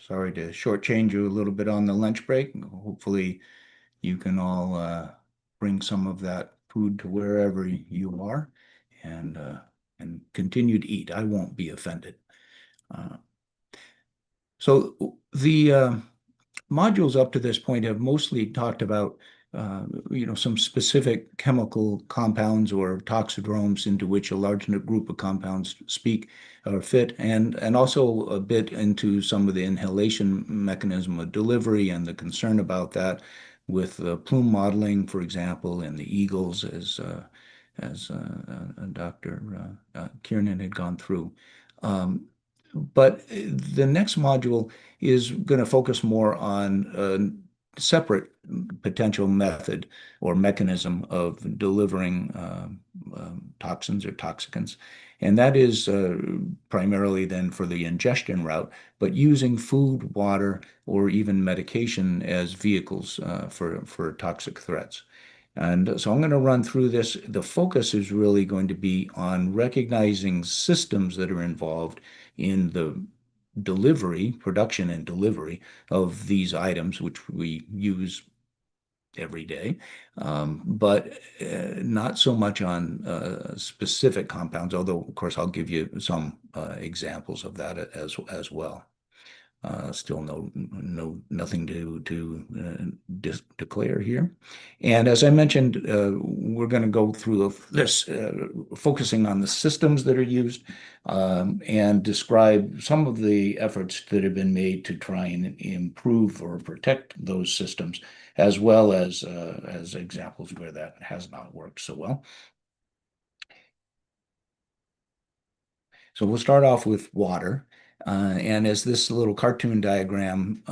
Sorry to shortchange you a little bit on the lunch break. Hopefully, you can all bring some of that food to wherever you are and continue to eat. I won't be offended. Uh, so the modules up to this point have mostly talked about some specific chemical compounds or toxidromes into which a large group of compounds speak or fit, and also a bit into some of the inhalation mechanism of delivery and the concern about that with plume modeling, for example, in the eagles, as Dr. Kiernan had gone through. But the next module is going to focus more on a separate potential method or mechanism of delivering toxins or toxicants. And that is primarily then for the ingestion route, but using food, water, or even medication as vehicles for toxic threats. And so I'm going to run through this. The focus is really going to be on recognizing systems that are involved in the delivery, production and delivery of these items, which we use every day, but not so much on specific compounds, although, of course, I'll give you some examples of that as well. Still nothing to declare here. And as I mentioned, we're going to go through this, focusing on the systems that are used, and describe some of the efforts that have been made to try and improve or protect those systems, as well as examples where that has not worked so well. So we'll start off with water. And as this little cartoon diagram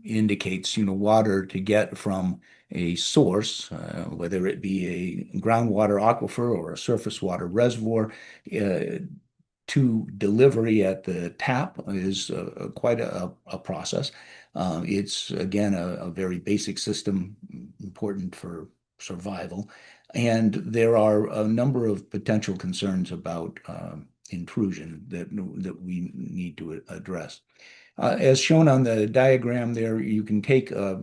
indicates, water to get from a source, whether it be a groundwater aquifer or a surface water reservoir, to delivery at the tap is quite a process. It's, again, a very basic system, important for survival. And there are a number of potential concerns about intrusion that we need to address. As shown on the diagram there, you can take a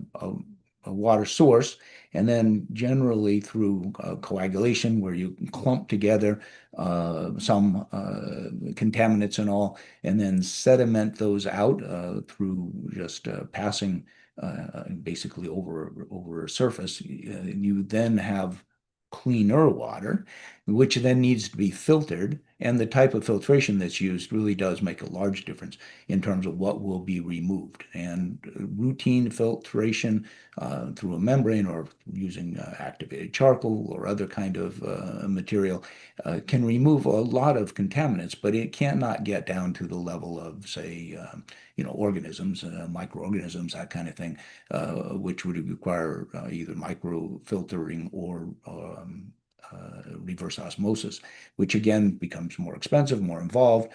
water source and then generally through coagulation, where you clump together some contaminants and all, and then sediment those out through just passing basically over a surface. You then have cleaner water, which then needs to be filtered. And the type of filtration that's used really does make a large difference in terms of what will be removed. And routine filtration through a membrane or using activated charcoal or other kind of material can remove a lot of contaminants, but it cannot get down to the level of, say, organisms, microorganisms, that kind of thing, which would require either microfiltering or reverse osmosis, which again becomes more expensive, more involved,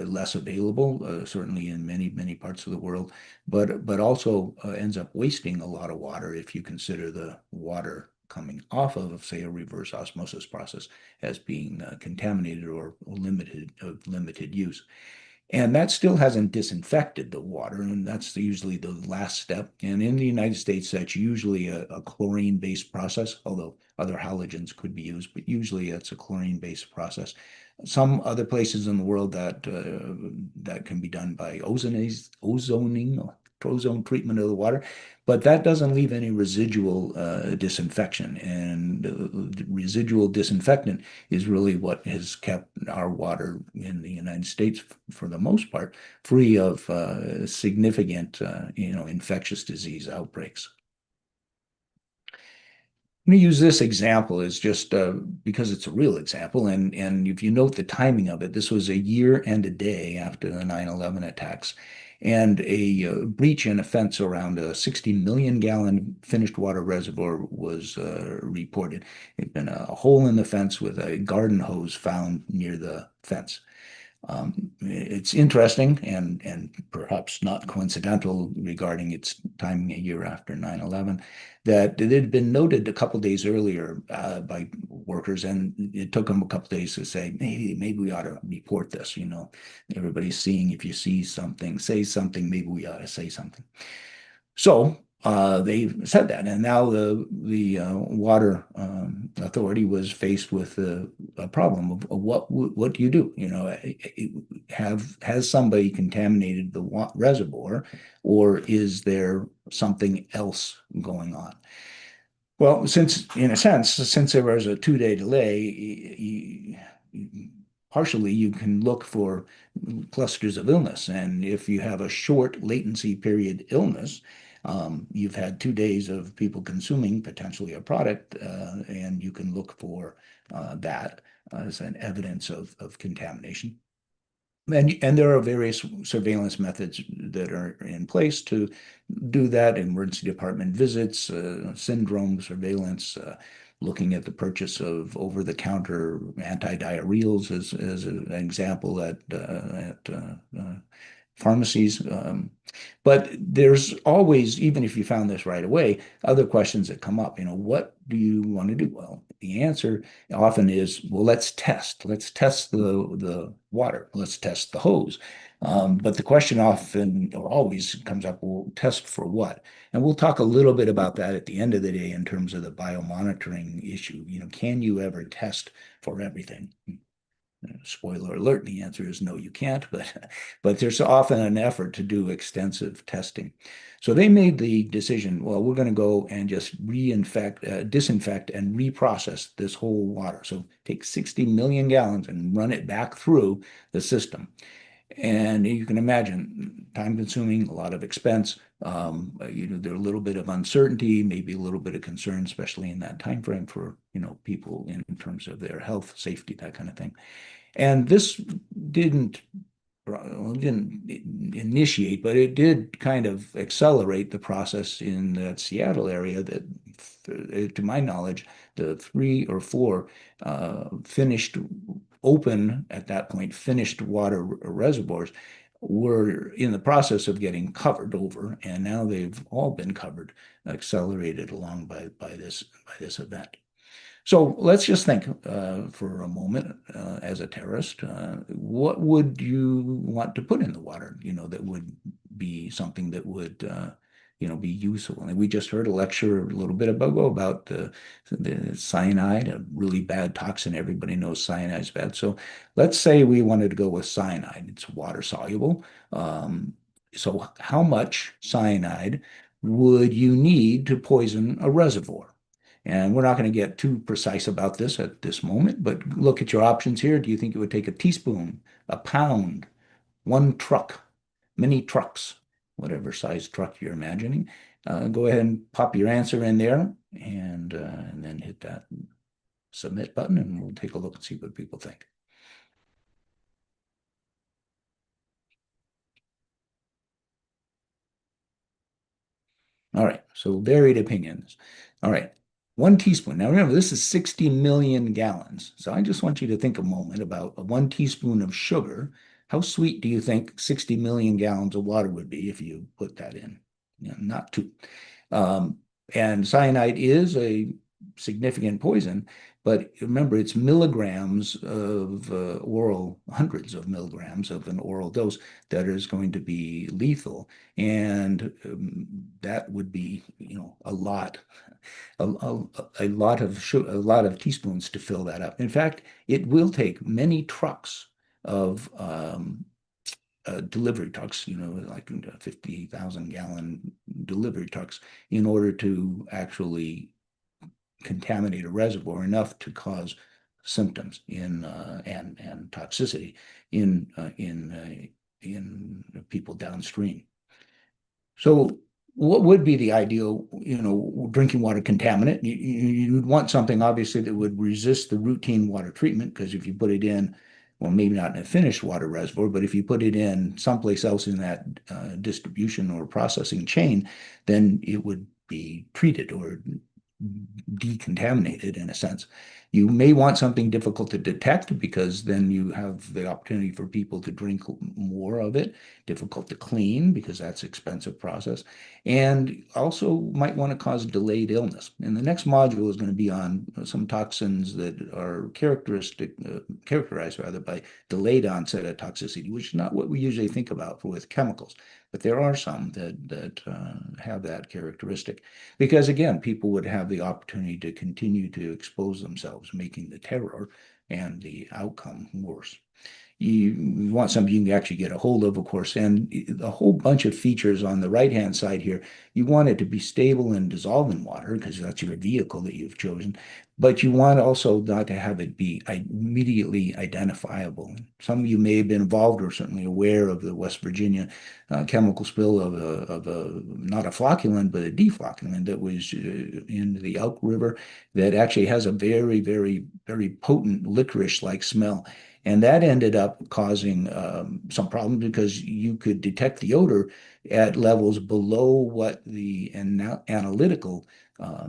less available, certainly in many parts of the world, but also ends up wasting a lot of water if you consider the water coming off of, say, a reverse osmosis process as being contaminated or limited use. And that still hasn't disinfected the water, and that's usually the last step. And in the United States, that's usually a chlorine-based process, although other halogens could be used, but usually it's a chlorine-based process. Some other places in the world that can be done by ozoning, ozone treatment of the water, but that doesn't leave any residual disinfection. And residual disinfectant is really what has kept our water in the United States, for the most part, free of significant, infectious disease outbreaks. I'm going to use this example as just because it's a real example, and if you note the timing of it, this was a year and a day after the 9/11 attacks, and a breach in a fence around a 60 million gallon finished water reservoir was reported. It had been a hole in the fence with a garden hose found near the fence. It's interesting and perhaps not coincidental regarding its timing a year after 9/11 that it had been noted a couple days earlier by workers, and it took them a couple days to say, maybe we ought to report this. Everybody's seeing, if you see something, say something, maybe we ought to say something. So they said that, and now the water authority was faced with a problem of what do you do? Has somebody contaminated the reservoir, or is there something else going on? Well, in a sense, since there was a 2-day delay, partially you can look for clusters of illness, and if you have a short latency period illness, you've had 2 days of people consuming potentially a product, and you can look for that as an evidence of contamination. And there are various surveillance methods that are in place to do that: emergency department visits, syndrome surveillance, looking at the purchase of over-the-counter antidiarrheals as an example at pharmacies. But there's always, even if you found this right away, other questions that come up. What do you want to do? Well, the answer often is, well, let's test. Let's test the water. Let's test the hose. But the question often or always comes up, well, test for what? And we'll talk a little bit about that at the end of the day in terms of the biomonitoring issue. Can you ever test for everything? Spoiler alert, the answer is no, you can't, but there's often an effort to do extensive testing. So they made the decision, well, we're going to go and just disinfect and reprocess this whole water. So take 60 million gallons and run it back through the system. And you can imagine time consuming, a lot of expense. There's a little bit of uncertainty, maybe a little bit of concern, especially in that time frame for people in terms of their health, safety, that kind of thing. And this didn't initiate, but it did kind of accelerate the process in that Seattle area that, to my knowledge, the 3 or 4 finished open at that point, finished water reservoirs were in the process of getting covered over, and now they've all been covered, accelerated along by this event. So let's just think for a moment as a terrorist, what would you want to put in the water, that would be something that would, be useful? And we just heard a lecture a little bit ago about the cyanide, a really bad toxin. Everybody knows cyanide is bad. So let's say we wanted to go with cyanide. It's water soluble. So how much cyanide would you need to poison a reservoir? And we're not going to get too precise about this at this moment, but look at your options here. Do you think it would take a teaspoon, a pound, 1 truck, many trucks, whatever size truck you're imagining? Go ahead and pop your answer in there and then hit that submit button, and we'll take a look and see what people think. All right, so varied opinions. All right, 1 teaspoon. Now remember, this is 60 million gallons. So I just want you to think a moment about 1 teaspoon of sugar. How sweet do you think 60 million gallons of water would be if you put that in? Not too. And cyanide is a significant poison, but remember, it's milligrams of oral, hundreds of milligrams of an oral dose that is going to be lethal. And that would be, a lot of teaspoons to fill that up. In fact, it will take many trucks of delivery trucks, like 50,000 gallon delivery trucks, in order to actually contaminate a reservoir enough to cause symptoms and toxicity in people downstream. So what would be the ideal, drinking water contaminant? You'd want something obviously that would resist the routine water treatment, because if you put it in, well, maybe not in a finished water reservoir, but if you put it in someplace else in that distribution or processing chain, then it would be treated or decontaminated in a sense. You may want something difficult to detect, because then you have the opportunity for people to drink more of it. Difficult to clean, because that's an expensive process, and also might want to cause delayed illness. And the next module is going to be on some toxins that are characterized rather by delayed onset of toxicity, which is not what we usually think about with chemicals. But there are some that have that characteristic, because again, people would have the opportunity to continue to expose themselves, making the terror and the outcome worse. You want something you can actually get a hold of course, and a whole bunch of features on the right-hand side here. You want it to be stable and dissolve in water, because that's your vehicle that you've chosen, but you want also not to have it be immediately identifiable. Some of you may have been involved or certainly aware of the West Virginia chemical spill of not a flocculant, but a deflocculant that was in the Elk River, that actually has a very, very, very potent licorice-like smell. And that ended up causing some problems, because you could detect the odor at levels below what the analytical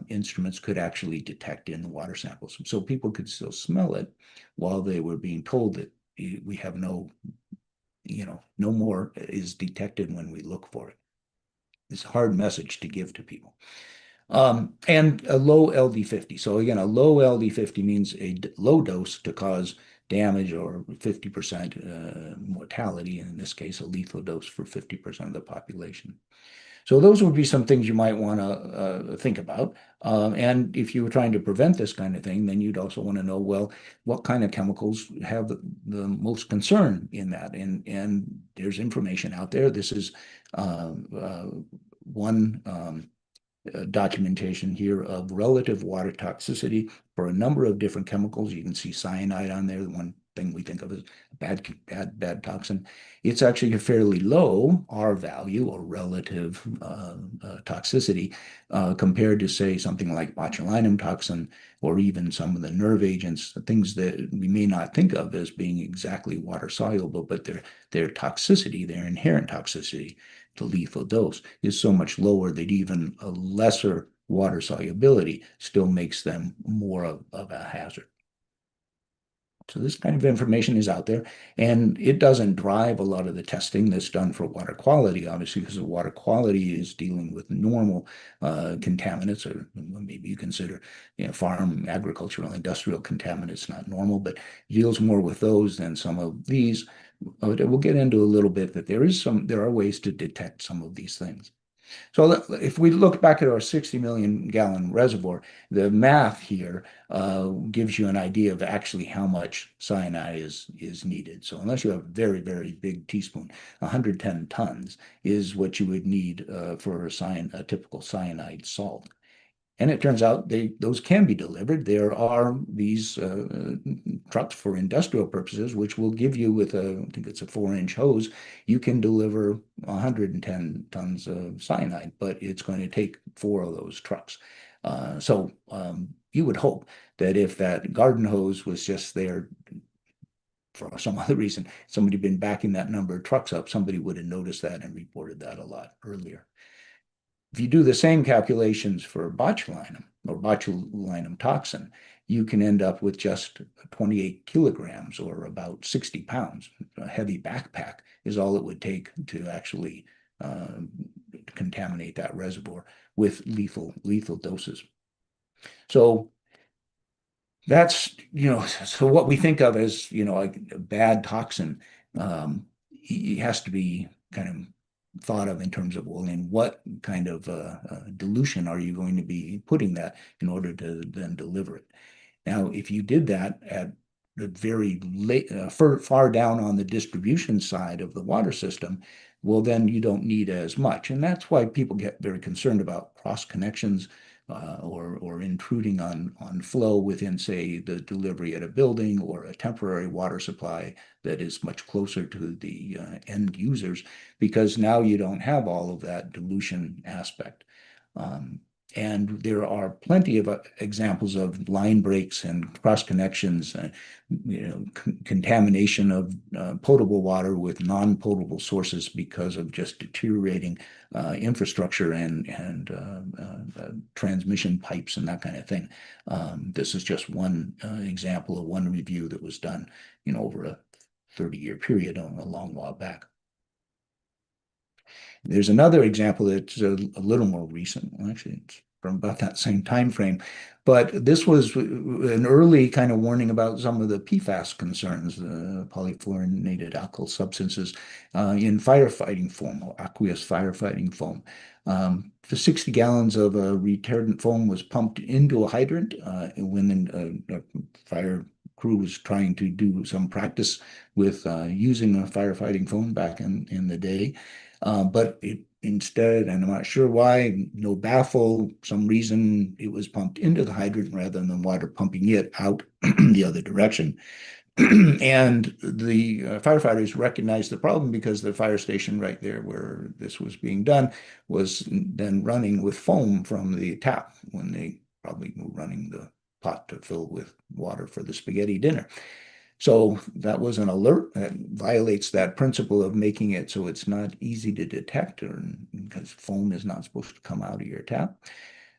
instruments could actually detect in the water samples. So people could still smell it while they were being told that we have no no more is detected when we look for it. It's a hard message to give to people. And a low LD50. So again, a low LD50 means a low dose to cause damage or 50% mortality, and in this case, a lethal dose for 50% of the population. So those would be some things you might want to think about. And if you were trying to prevent this kind of thing, then you'd also want to know, well, what kind of chemicals have the most concern in that? And there's information out there. This is one documentation here of relative water toxicity for a number of different chemicals. You can see cyanide on there, the one thing we think of as bad toxin. It's actually a fairly low R value or relative toxicity compared to, say, something like botulinum toxin or even some of the nerve agents, the things that we may not think of as being exactly water soluble, but their toxicity, their inherent toxicity, the lethal dose is so much lower that even a lesser water solubility still makes them more of a hazard. So this kind of information is out there, and it doesn't drive a lot of the testing that's done for water quality, obviously, because the water quality is dealing with normal contaminants, or maybe you consider farm, agricultural, industrial contaminants not normal, but deals more with those than some of these. We'll get into a little bit that there are ways to detect some of these things. So if we look back at our 60 million gallon reservoir, the math here gives you an idea of actually how much cyanide is needed. So unless you have a very, very big teaspoon, 110 tons is what you would need for a typical cyanide salt. And it turns out those can be delivered. There are these trucks for industrial purposes, which will give you with I think it's a 4-inch hose, you can deliver 110 tons of cyanide, but it's going to take 4 of those trucks. So you would hope that if that garden hose was just there for some other reason, somebody had been backing that number of trucks up, somebody would have noticed that and reported that a lot earlier. If you do the same calculations for botulinum or botulinum toxin, you can end up with just 28 kilograms or about 60 pounds. A heavy backpack is all it would take to actually contaminate that reservoir with lethal doses. So that's, so what we think of as, like a bad toxin, it has to be kind of thought of in terms of, well, in what kind of dilution are you going to be putting that in order to then deliver it? Now, if you did that at the very late, far down on the distribution side of the water system, well, then you don't need as much. And that's why people get very concerned about cross connections or intruding on flow within, say, the delivery at a building or a temporary water supply that is much closer to the end users, because now you don't have all of that dilution aspect. And there are plenty of examples of line breaks and cross connections, contamination of potable water with non-potable sources because of just deteriorating infrastructure and transmission pipes and that kind of thing. This is just one example of one review that was done, over a 30-year period, a long while back. There's another example that's a little more recent. Well, actually, it's from about that same time frame. But this was an early kind of warning about some of the PFAS concerns, polyfluorinated alkyl substances in firefighting foam, or aqueous firefighting foam. The 60 gallons of retardant foam was pumped into a hydrant when a fire crew was trying to do some practice with using a firefighting foam back in the day. But instead, and I'm not sure why, no baffle, some reason it was pumped into the hydrant rather than water pumping it out the other direction. And the firefighters recognized the problem because the fire station right there where this was being done was then running with foam from the tap when they probably were running the pot to fill with water for the spaghetti dinner. So that was an alert that violates that principle of making it so it's not easy to detect, because foam is not supposed to come out of your tap.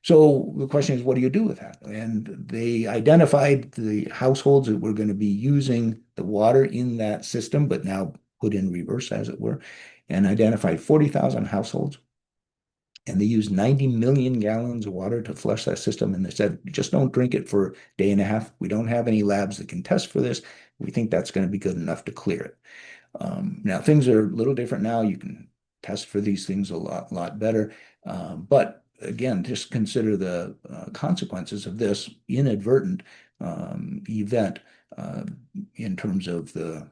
So the question is, what do you do with that? And they identified the households that were going to be using the water in that system, but now put in reverse, as it were, and identified 40,000 households. And they used 90 million gallons of water to flush that system. And they said, just don't drink it for a day and a half. We don't have any labs that can test for this. We think that's going to be good enough to clear it. Now, things are a little different now. You can test for these things a lot better. But again, just consider the consequences of this inadvertent event in terms of the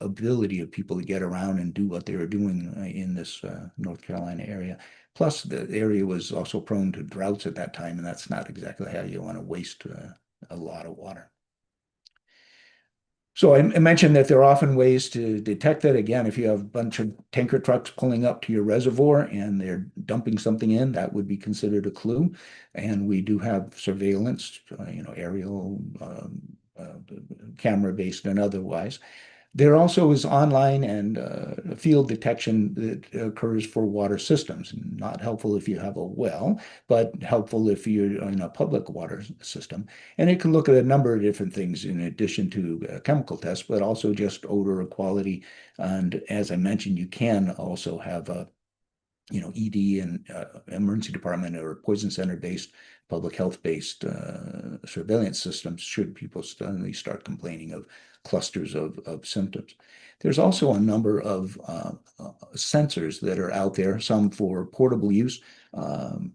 ability of people to get around and do what they were doing in this North Carolina area. Plus, the area was also prone to droughts at that time, and that's not exactly how you want to waste a lot of water. So I mentioned that there are often ways to detect that. Again, if you have a bunch of tanker trucks pulling up to your reservoir and they're dumping something in, that would be considered a clue. And we do have surveillance, aerial, camera-based and otherwise. There also is online and field detection that occurs for water systems. Not helpful if you have a well, but helpful if you're in a public water system. And it can look at a number of different things in addition to chemical tests, but also just odor quality. And as I mentioned, you can also have a ED and emergency department or poison center based, public health based surveillance systems should people suddenly start complaining of clusters of symptoms. There's also a number of sensors that are out there, some for portable use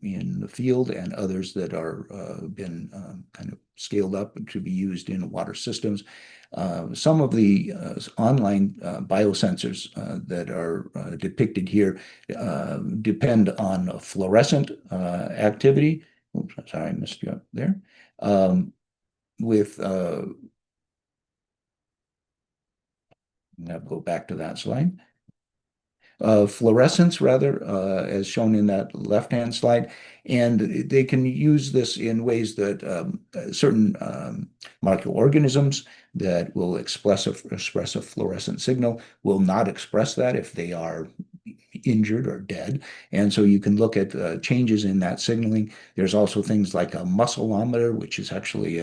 in the field and others that are been kind of scaled up to be used in water systems. Some of the online biosensors that are depicted here depend on fluorescent activity. Oops, sorry, I missed you up there. With I'll go back to that slide. Fluorescence, rather, as shown in that left-hand slide. And they can use this in ways that certain microorganisms that will express a fluorescent signal will not express that if they are injured or dead. And so you can look at changes in that signaling. There's also things like a muscleometer, which is actually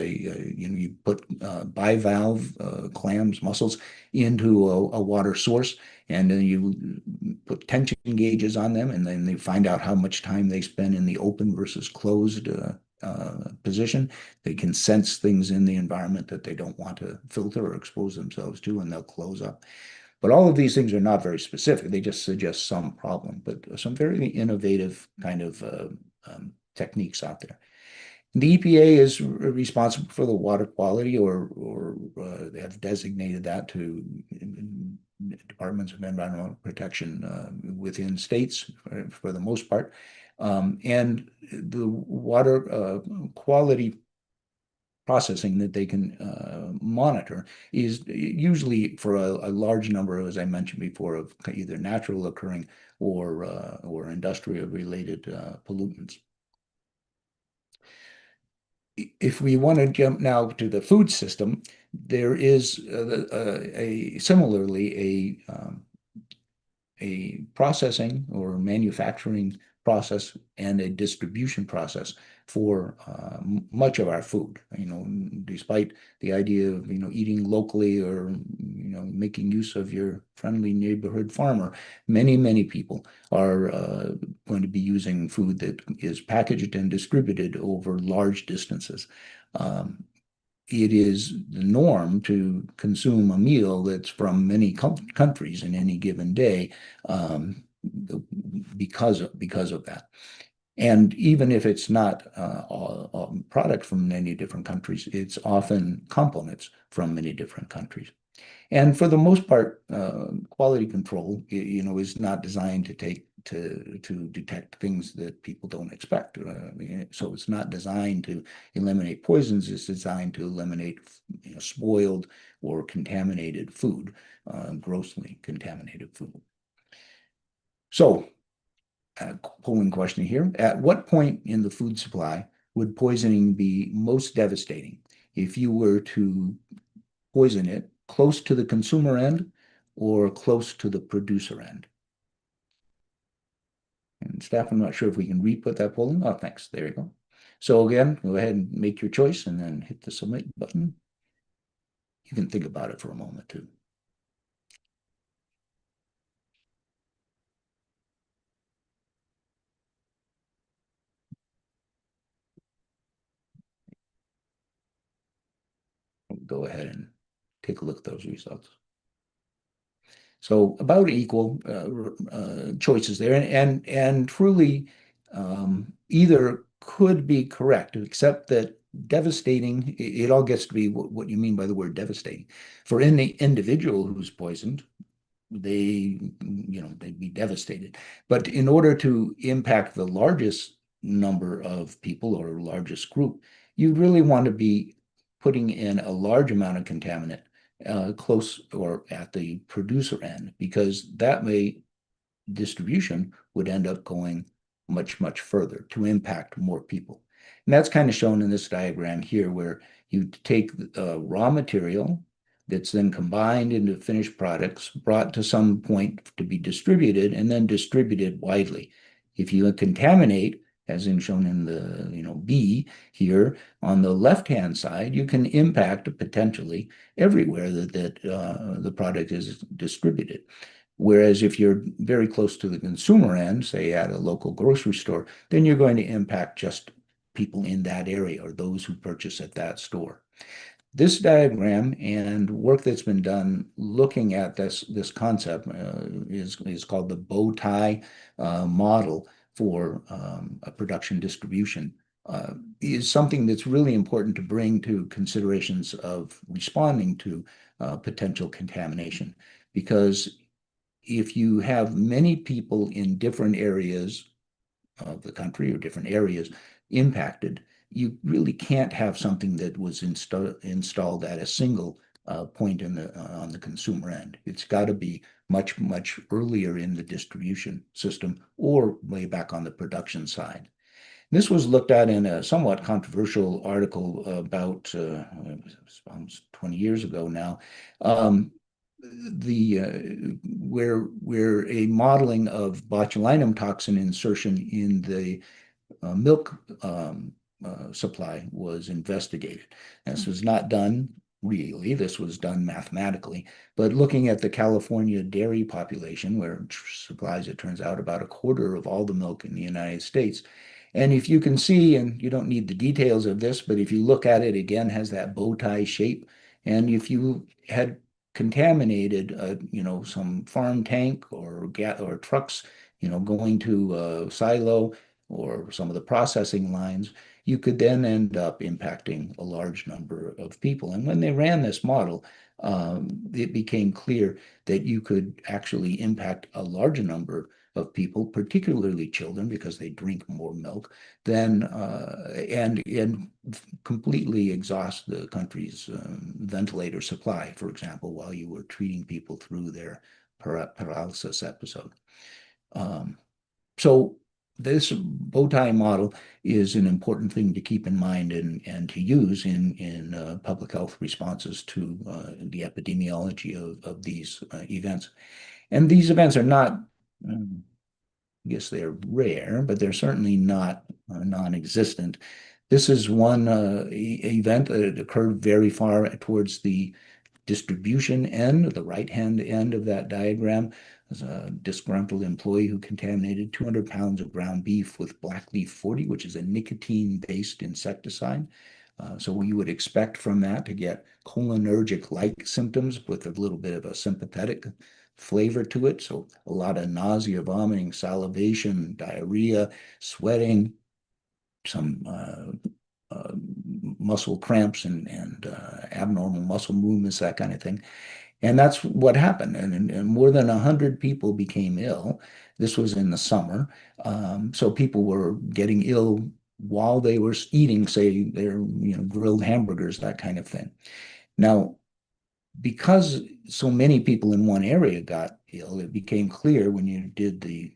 you put bivalve clams, mussels, into a water source, and then you put tension gauges on them, and then they find out how much time they spend in the open versus closed position. They can sense things in the environment that they don't want to filter or expose themselves to, and they'll close up. But all of these things are not very specific. They just suggest some problem, but some very innovative kind of techniques out there. The EPA is responsible for the water quality, or they have designated that to departments of environmental protection within states for the most part. And the water quality processing that they can monitor is usually for a large number, as I mentioned before, of either natural occurring or industrial related pollutants. If we want to jump now to the food system, there is similarly a processing or manufacturing process and a distribution process for much of our food. Despite the idea of eating locally or making use of your friendly neighborhood farmer, many people are going to be using food that is packaged and distributed over large distances. It is the norm to consume a meal that's from many countries in any given day because of that. And even if it's not a product from many different countries, it's often components from many different countries. And for the most part, quality control, is not designed to detect things that people don't expect. So it's not designed to eliminate poisons. It's designed to eliminate spoiled or contaminated food, grossly contaminated food. So, polling question here: at what point in the food supply would poisoning be most devastating? If you were to poison it close to the consumer end or close to the producer end? And staff, I'm not sure if we can re-put that polling. Oh, thanks. There you go. So again, go ahead and make your choice and then hit the submit button. You can think about it for a moment too. go ahead and take a look at those results. So about equal choices there, and truly either could be correct, except that devastating, it all gets to be what you mean by the word devastating. For any individual who's poisoned, they'd be devastated. But in order to impact the largest number of people or largest group, you'd really want to be putting in a large amount of contaminant close or at the producer end, because that way distribution would end up going much, much further to impact more people. And that's kind of shown in this diagram here, where you take raw material that's then combined into finished products, brought to some point to be distributed, and then distributed widely. If you contaminate, as in shown in the B here on the left-hand side, you can impact potentially everywhere that the product is distributed. Whereas if you're very close to the consumer end, say at a local grocery store, then you're going to impact just people in that area or those who purchase at that store. This diagram and work that's been done looking at this concept is called the bow tie model for a production distribution. Is something that's really important to bring to considerations of responding to potential contamination. Because if you have many people in different areas of the country or different areas impacted, you really can't have something that was installed at a single point on the consumer end. It's got to be much, much earlier in the distribution system or way back on the production side. This was looked at in a somewhat controversial article about almost 20 years ago now, where a modeling of botulinum toxin insertion in the milk supply was investigated. This was not done really, this was done mathematically, but looking at the California dairy population, where supplies, it turns out, about a quarter of all the milk in the United States. And if you can see, and you don't need the details of this, but if you look at it, again, has that bow tie shape. And if you had contaminated, some farm tank or trucks, going to a silo or some of the processing lines, you could then end up impacting a large number of people. And when they ran this model, it became clear that you could actually impact a larger number of people, particularly children, because they drink more milk, than and completely exhaust the country's ventilator supply, for example, while you were treating people through their paralysis episode. So this bow tie model is an important thing to keep in mind and to use in public health responses to the epidemiology of these events. And these events are not, I guess they're rare, but they're certainly not non-existent. This is one event that occurred very far towards the distribution end, the right-hand end of that diagram. There's a disgruntled employee who contaminated 200 pounds of ground beef with blackleaf 40, which is a nicotine-based insecticide. So you would expect from that to get cholinergic-like symptoms with a little bit of a sympathetic flavor to it. So a lot of nausea, vomiting, salivation, diarrhea, sweating, some muscle cramps and abnormal muscle movements, that kind of thing. And that's what happened. And more than 100 people became ill. This was in the summer. So people were getting ill while they were eating, say, their grilled hamburgers, that kind of thing. Now, because so many people in one area got ill, it became clear when you did the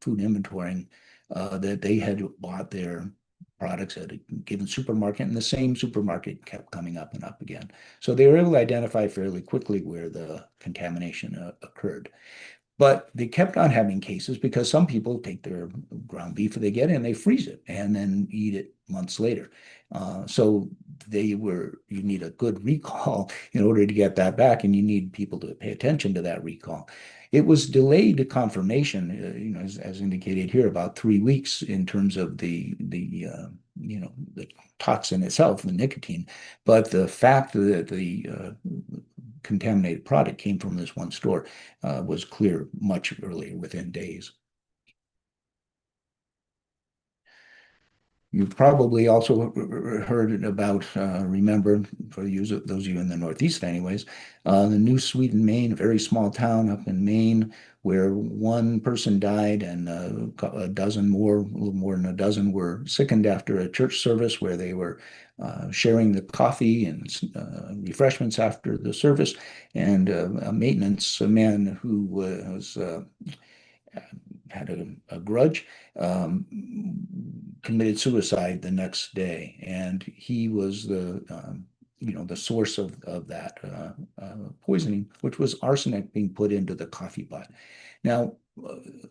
food inventorying that they had bought their products at a given supermarket, and the same supermarket kept coming up and up again. So they were able to identify fairly quickly where the contamination occurred. But they kept on having cases because some people take their ground beef they get and they freeze it and then eat it months later. So you need a good recall in order to get that back, and you need people to pay attention to that recall. It was delayed confirmation, as indicated here, about 3 weeks in terms of the the toxin itself, the nicotine, but the fact that the contaminated product came from this one store was clear much earlier, within days. You've probably also heard about, remember, for those of you in the Northeast anyways, the New Sweden, Maine, a very small town up in Maine, where one person died and a dozen more, a little more than a dozen were sickened after a church service where they were sharing the coffee and refreshments after the service. And a maintenance man who was had a grudge, committed suicide the next day, and he was the source of that poisoning, which was arsenic being put into the coffee pot. Now,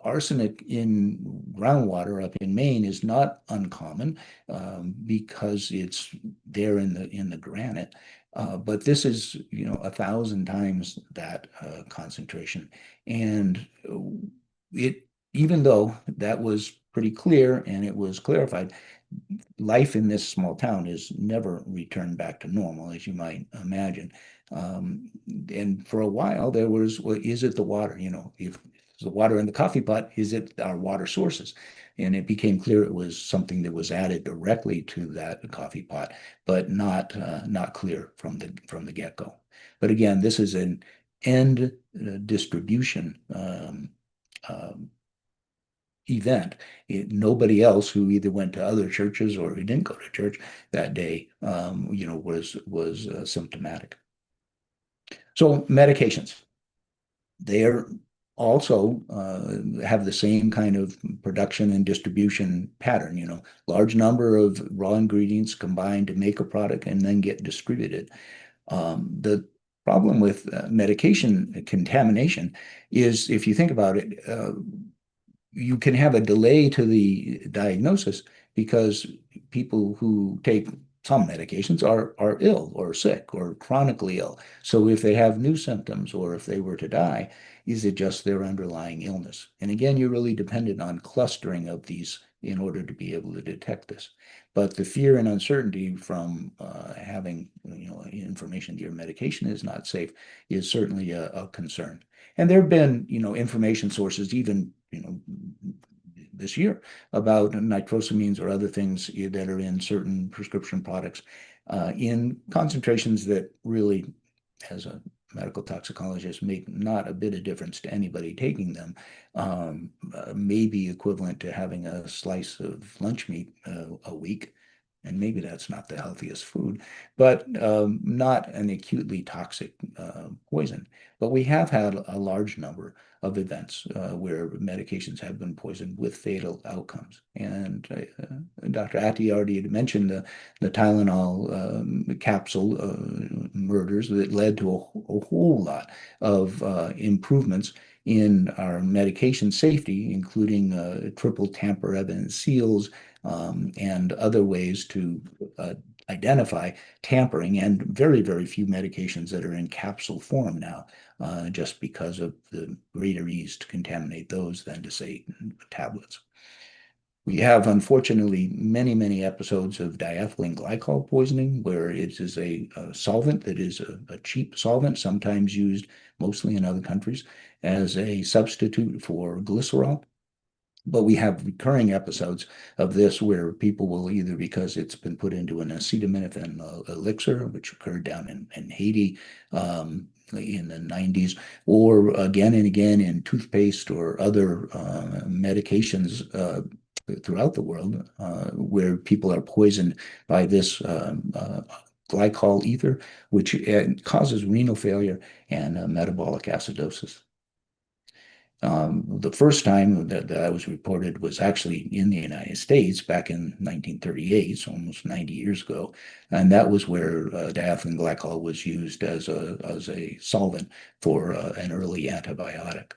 arsenic in groundwater up in Maine is not uncommon because it's there in the granite. But this is 1,000 times that concentration, and it even though that was pretty clear and it was clarified, life in this small town is never returned back to normal, as you might imagine. And for a while there was, well, is it the water? If the water in the coffee pot, is it our water sources? And it became clear it was something that was added directly to that coffee pot, but not clear from the get-go. But again, this is an end distribution event. Nobody else who either went to other churches or who didn't go to church that day, was symptomatic. So medications, they are also have the same kind of production and distribution pattern. Large number of raw ingredients combined to make a product and then get distributed. The problem with medication contamination is, if you think about it, you can have a delay to the diagnosis because people who take some medications are ill or sick or chronically ill. So if they have new symptoms or if they were to die, is it just their underlying illness? And again, you're really dependent on clustering of these in order to be able to detect this. But the fear and uncertainty from having information that your medication is not safe is certainly a concern. And there have been information sources even this year about nitrosamines or other things that are in certain prescription products in concentrations that really, as a medical toxicologist, make not a bit of difference to anybody taking them, may be equivalent to having a slice of lunch meat a week. And maybe that's not the healthiest food, but not an acutely toxic poison. But we have had a large number of events where medications have been poisoned with fatal outcomes. And Dr. Atty already had mentioned the Tylenol capsule murders that led to a whole lot of improvements in our medication safety, including triple tamper evidence seals, and other ways to identify tampering, and very, very few medications that are in capsule form now, just because of the greater ease to contaminate those than to say tablets. We have, unfortunately, many, many episodes of diethylene glycol poisoning, where it is a solvent that is a cheap solvent, sometimes used mostly in other countries as a substitute for glycerol. But we have recurring episodes of this where people will, either because it's been put into an acetaminophen elixir, which occurred down in Haiti in the 90s, or again and again in toothpaste or other medications throughout the world, where people are poisoned by this glycol ether, which causes renal failure and metabolic acidosis. The first time that was reported was actually in the United States back in 1938, so almost 90 years ago. And that was where diethylene glycol was used as a solvent for an early antibiotic.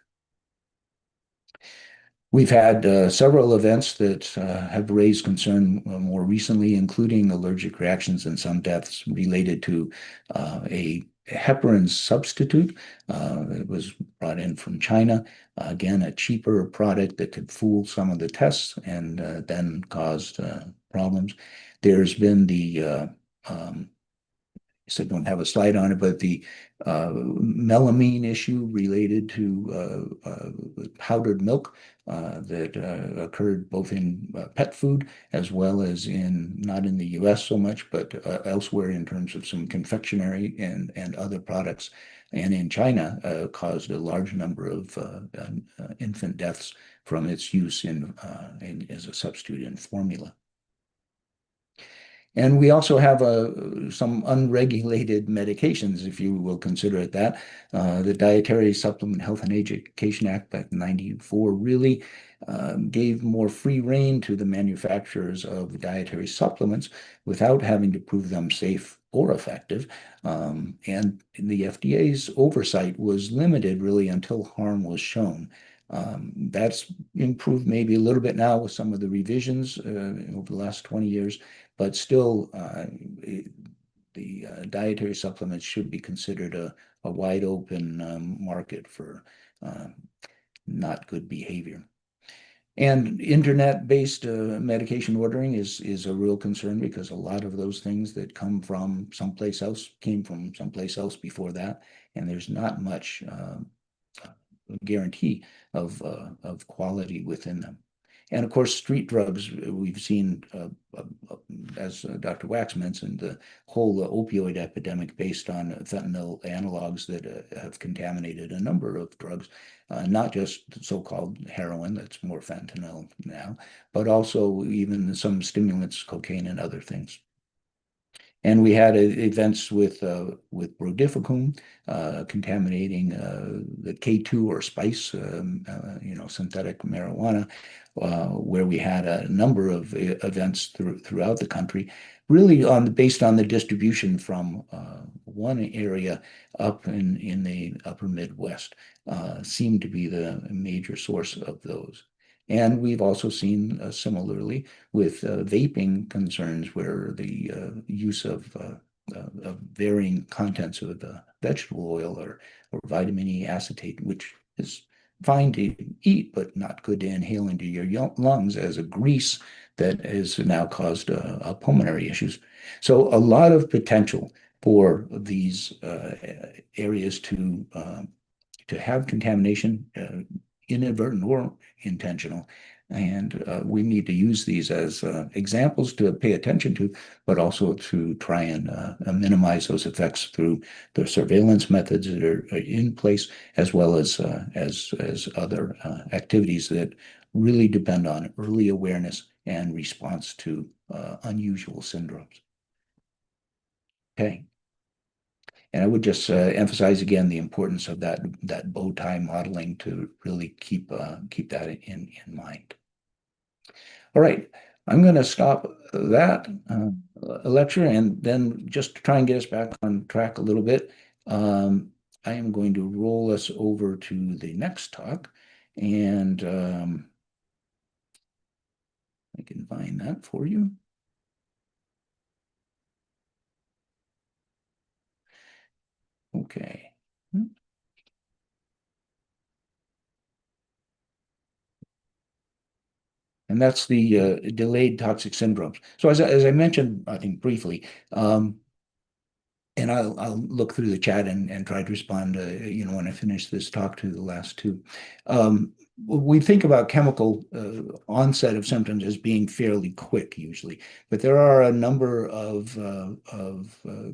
We've had several events that have raised concern more recently, including allergic reactions and some deaths related to a heparin substitute that was brought in from China. Again, a cheaper product that could fool some of the tests and then caused problems. There's been the so I don't have a slide on it, but the melamine issue related to powdered milk that occurred both in pet food as well as not in the US so much, but elsewhere in terms of some confectionery and other products. And in China, caused a large number of infant deaths from its use as a substitute in formula. And we also have some unregulated medications, if you will consider it that. The Dietary Supplement Health and Education Act back in '94 really gave more free rein to the manufacturers of dietary supplements without having to prove them safe or effective. And the FDA's oversight was limited really until harm was shown. That's improved maybe a little bit now with some of the revisions over the last 20 years, but still the dietary supplements should be considered a wide open market for not good behavior. And internet-based medication ordering is a real concern because a lot of those things that come from someplace else came from someplace else before that, and there's not much guarantee of quality within them. And of course, street drugs, we've seen, as Dr. Wax mentioned, the whole opioid epidemic based on fentanyl analogs that have contaminated a number of drugs, not just so-called heroin, that's more fentanyl now, but also even some stimulants, cocaine, and other things. And we had events with brodifacoum contaminating the K2 or spice, synthetic marijuana, where we had a number of events throughout the country, really based on the distribution from one area up in the upper Midwest, seemed to be the major source of those. And we've also seen similarly with vaping concerns where the use of varying contents of vegetable oil or vitamin E acetate, which is fine to eat, but not good to inhale into your lungs as a grease that has now caused pulmonary issues. So a lot of potential for these areas to have contamination, inadvertent or intentional. And we need to use these as examples to pay attention to, but also to try and minimize those effects through the surveillance methods that are in place, as well as other activities that really depend on early awareness and response to unusual syndromes. Okay. And I would just emphasize again the importance of that bow tie modeling to really keep that in mind. All right, I'm going to stop that lecture and then just to try and get us back on track a little bit. I am going to roll us over to the next talk, and I can find that for you. Okay. And that's the delayed toxic syndromes. So as I mentioned, I think briefly, and I'll look through the chat and try to respond, when I finish this talk to the last two. We think about chemical onset of symptoms as being fairly quick usually, but there are a number of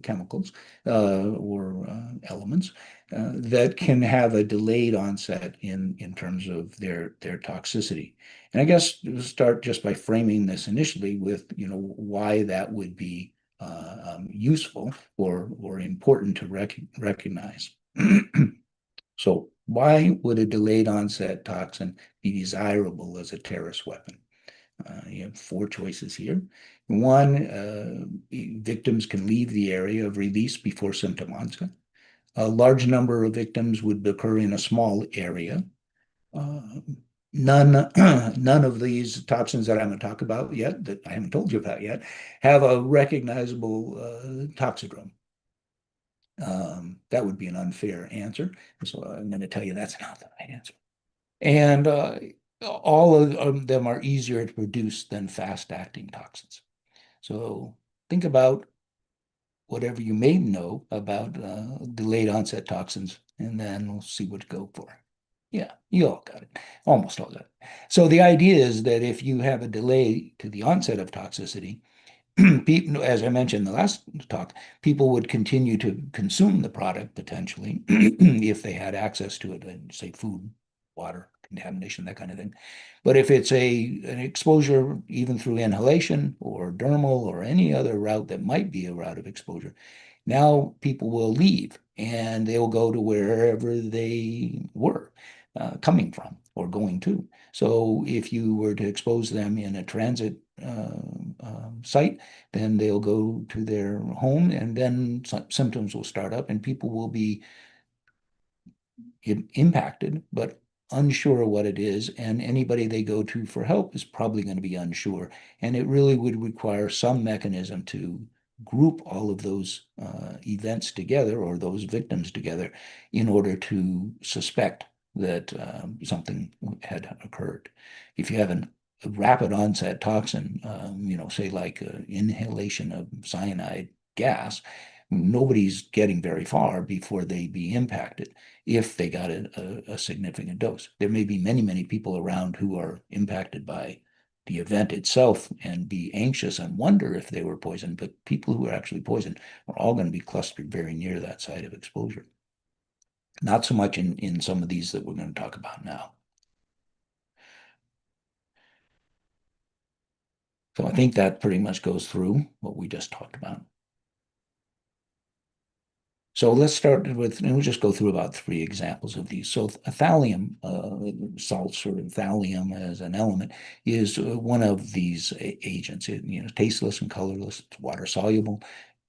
chemicals or elements that can have a delayed onset in terms of their toxicity. And I guess we'll start just by framing this initially with why that would be useful or important to recognize. So why would a delayed onset toxin be desirable as a terrorist weapon? You have four choices here. One, victims can leave the area of release before symptom onset. A large number of victims would occur in a small area. None, none of these toxins that I'm going to talk about yet, that I haven't told you about yet, have a recognizable toxidrome. That would be an unfair answer. So I'm going to tell you that's not the right answer. And all of them are easier to produce than fast-acting toxins. So think about whatever you may know about delayed onset toxins, and then we'll see what to go for. Yeah, you all got it. Almost all got it. So the idea is that if you have a delay to the onset of toxicity, people, as I mentioned in the last talk, people would continue to consume the product potentially if they had access to it, and say food, water, contamination, that kind of thing. But if it's an exposure even through inhalation or dermal or any other route that might be a route of exposure, now people will leave and they'll go to wherever they were coming from or going to. So if you were to expose them in a transit site, then they'll go to their home, and then symptoms will start up and people will be impacted, but unsure what it is. And anybody they go to for help is probably going to be unsure. And it really would require some mechanism to group all of those events together, or those victims together, in order to suspect that something had occurred. If you have a rapid onset toxin, say like inhalation of cyanide gas, nobody's getting very far before they be impacted if they got a significant dose. There may be many, many people around who are impacted by the event itself and be anxious and wonder if they were poisoned, but people who are actually poisoned are all going to be clustered very near that site of exposure. Not so much in some of these that we're going to talk about now. So I think that pretty much goes through what we just talked about. So let's start with, and we'll just go through about 3 examples of these. So thallium, salts, or thallium as an element, is one of these agents. Tasteless and colorless, it's water soluble,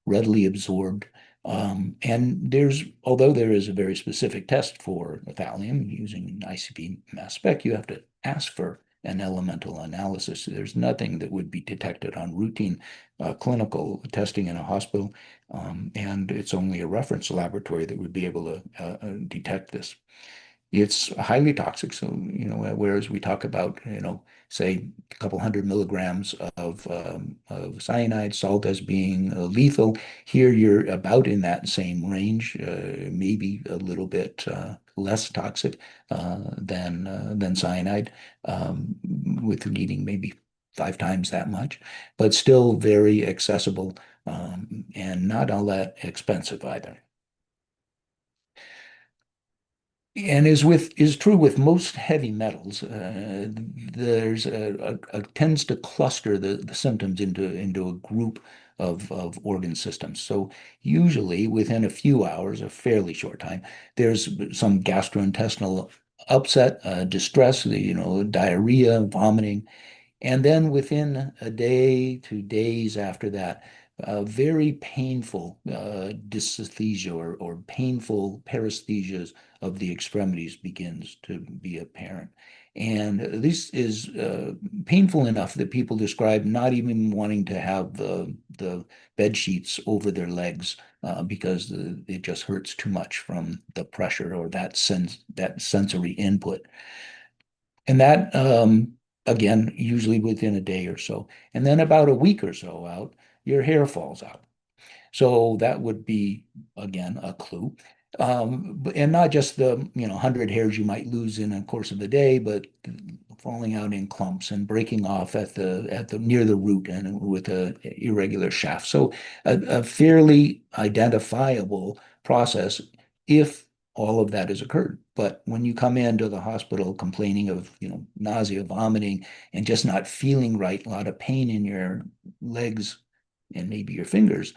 readily absorbed. And although there is a very specific test for thallium using ICP mass spec, you have to ask for an elemental analysis. There's nothing that would be detected on routine clinical testing in a hospital, and it's only a reference laboratory that would be able to detect this. It's highly toxic. So, whereas we talk about, say a couple 100 milligrams of cyanide salt as being lethal, here you're about in that same range, maybe a little bit less toxic than cyanide, with needing maybe 5 times that much, but still very accessible, and not all that expensive either. And is true with most heavy metals. There's tends to cluster the symptoms into a group of organ systems. So usually within a few hours, a fairly short time, there's some gastrointestinal upset, distress, diarrhea, vomiting, and then within a day, 2 days after that, very painful dysesthesia, or painful paresthesias of the extremities begins to be apparent. And this is painful enough that people describe not even wanting to have the bed sheets over their legs because it just hurts too much from the pressure or that sensory input. And that, again, usually within a day or so. And then about a week or so out, your hair falls out. So that would be, again, a clue. And not just the 100 hairs you might lose in the course of a day, but falling out in clumps and breaking off at the near the root and with a irregular shaft. So a fairly identifiable process if all of that has occurred. But when you come into the hospital complaining of nausea, vomiting, and just not feeling right, a lot of pain in your legs and maybe your fingers,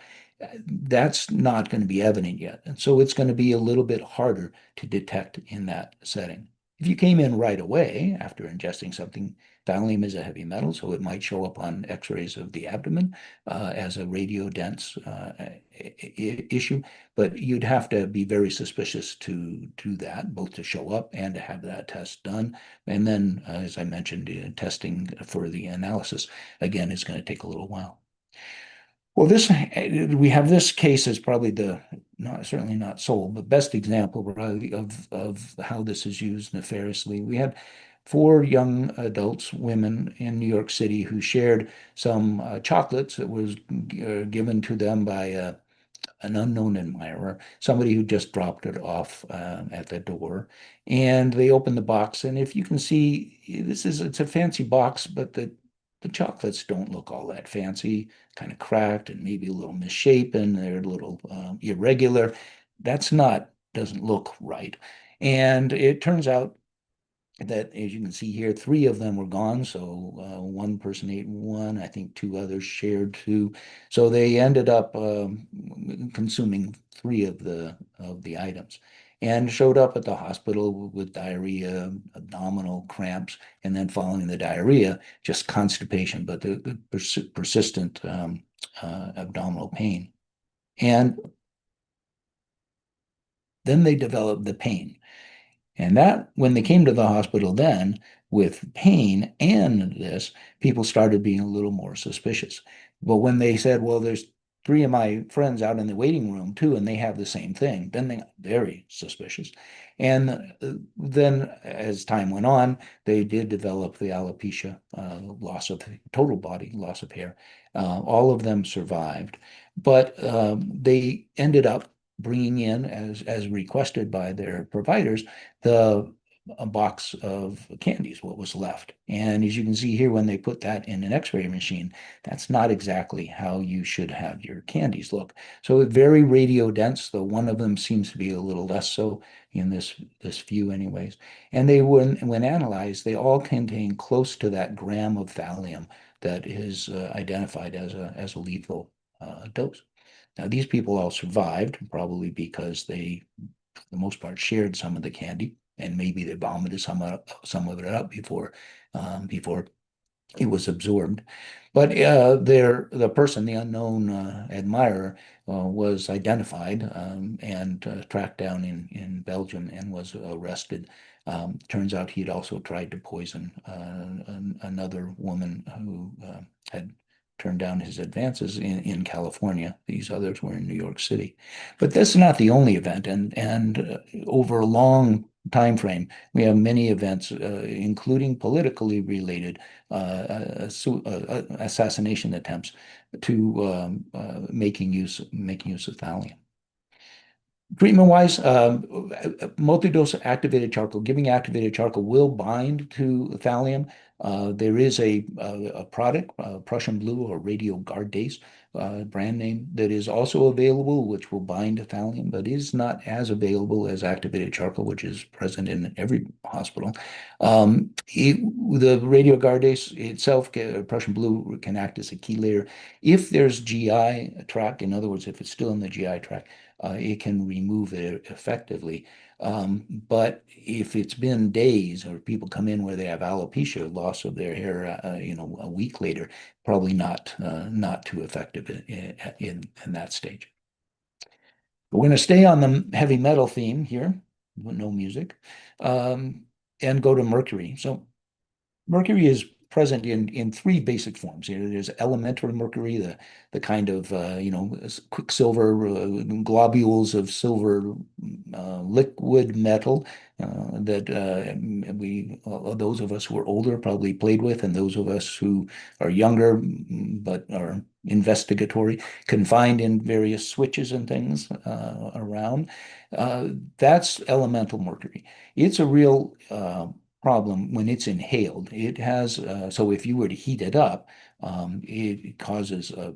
that's not going to be evident yet. And so it's going to be a little bit harder to detect in that setting. If you came in right away after ingesting something, thallium is a heavy metal, so it might show up on X-rays of the abdomen as a radiodense issue. But you'd have to be very suspicious to do that, both to show up and to have that test done. And then, as I mentioned, testing for the analysis, again, is going to take a little while. Well, we have this case as probably certainly not sole, but best example probably of how this is used nefariously. We had 4 young adults, women in New York City, who shared some chocolates that was given to them by an unknown admirer, somebody who just dropped it off at the door. And they opened the box, and if you can see, it's a fancy box, but the chocolates don't look all that fancy, kind of cracked and maybe a little misshapen. They're a little irregular. Doesn't look right. And it turns out that, as you can see here, 3 of them were gone. So one person ate one, I think 2 others shared 2. So they ended up consuming 3 of the items and showed up at the hospital with diarrhea, abdominal cramps, and then following the diarrhea, just constipation, but the persistent abdominal pain. And then they developed the pain. And that, when they came to the hospital then with pain and this, people started being a little more suspicious. But when they said, well, there's 3 of my friends out in the waiting room too, and they have the same thing, then they got very suspicious. And then as time went on, they did develop the alopecia, loss of total body, loss of hair. All of them survived, but they ended up bringing in, as requested by their providers, a box of candies, what was left. And as you can see here, when they put that in an X-ray machine, that's not exactly how you should have your candies look. So very radio dense, though one of them seems to be a little less so in this view anyways. And they, when analyzed, they all contain close to that gram of thallium that is identified as a lethal dose. Now, these people all survived, probably because they, for the most part, shared some of the candy, and maybe they vomited some of it out before it was absorbed. But the person, the unknown admirer, was identified and tracked down in Belgium and was arrested. Turns out he'd also tried to poison another woman who had turned down his advances in California. These others were in New York City. But that's not the only event. And over a long time frame, we have many events, including politically related assassination attempts to making use of thallium. Treatment-wise, multi-dose activated charcoal, giving activated charcoal will bind to thallium. There is a product, Prussian blue or radiogardase brand name, that is also available, which will bind to thallium, but is not as available as activated charcoal, which is present in every hospital. The radiogardase itself, Prussian blue, can act as a chelator. If there's GI tract, in other words, if it's still in the GI tract, it can remove it effectively. But if it's been days, or people come in where they have alopecia, loss of their hair, a week later, probably not too effective in that stage. We're going to stay on the heavy metal theme here, no music, and go to mercury. So mercury is present in 3 basic forms. There's elemental mercury, the kind of quicksilver globules of silver liquid metal that those of us who are older probably played with, and those of us who are younger but are investigatory can find in various switches and things around. That's elemental mercury. It's a real problem when it's inhaled. It has, so if you were to heat it up, it causes a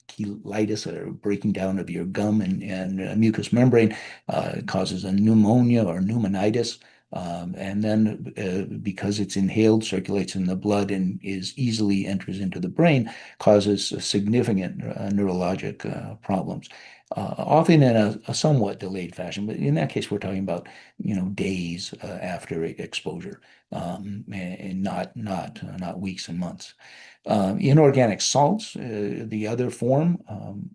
cheilitis, or breaking down of your gum and mucous membrane. It causes a pneumonia or pneumonitis. And then because it's inhaled, circulates in the blood, and easily enters into the brain, causes significant neurologic problems. often in a somewhat delayed fashion. But in that case, we're talking about, days after exposure, and not weeks and months. Inorganic salts, the other form,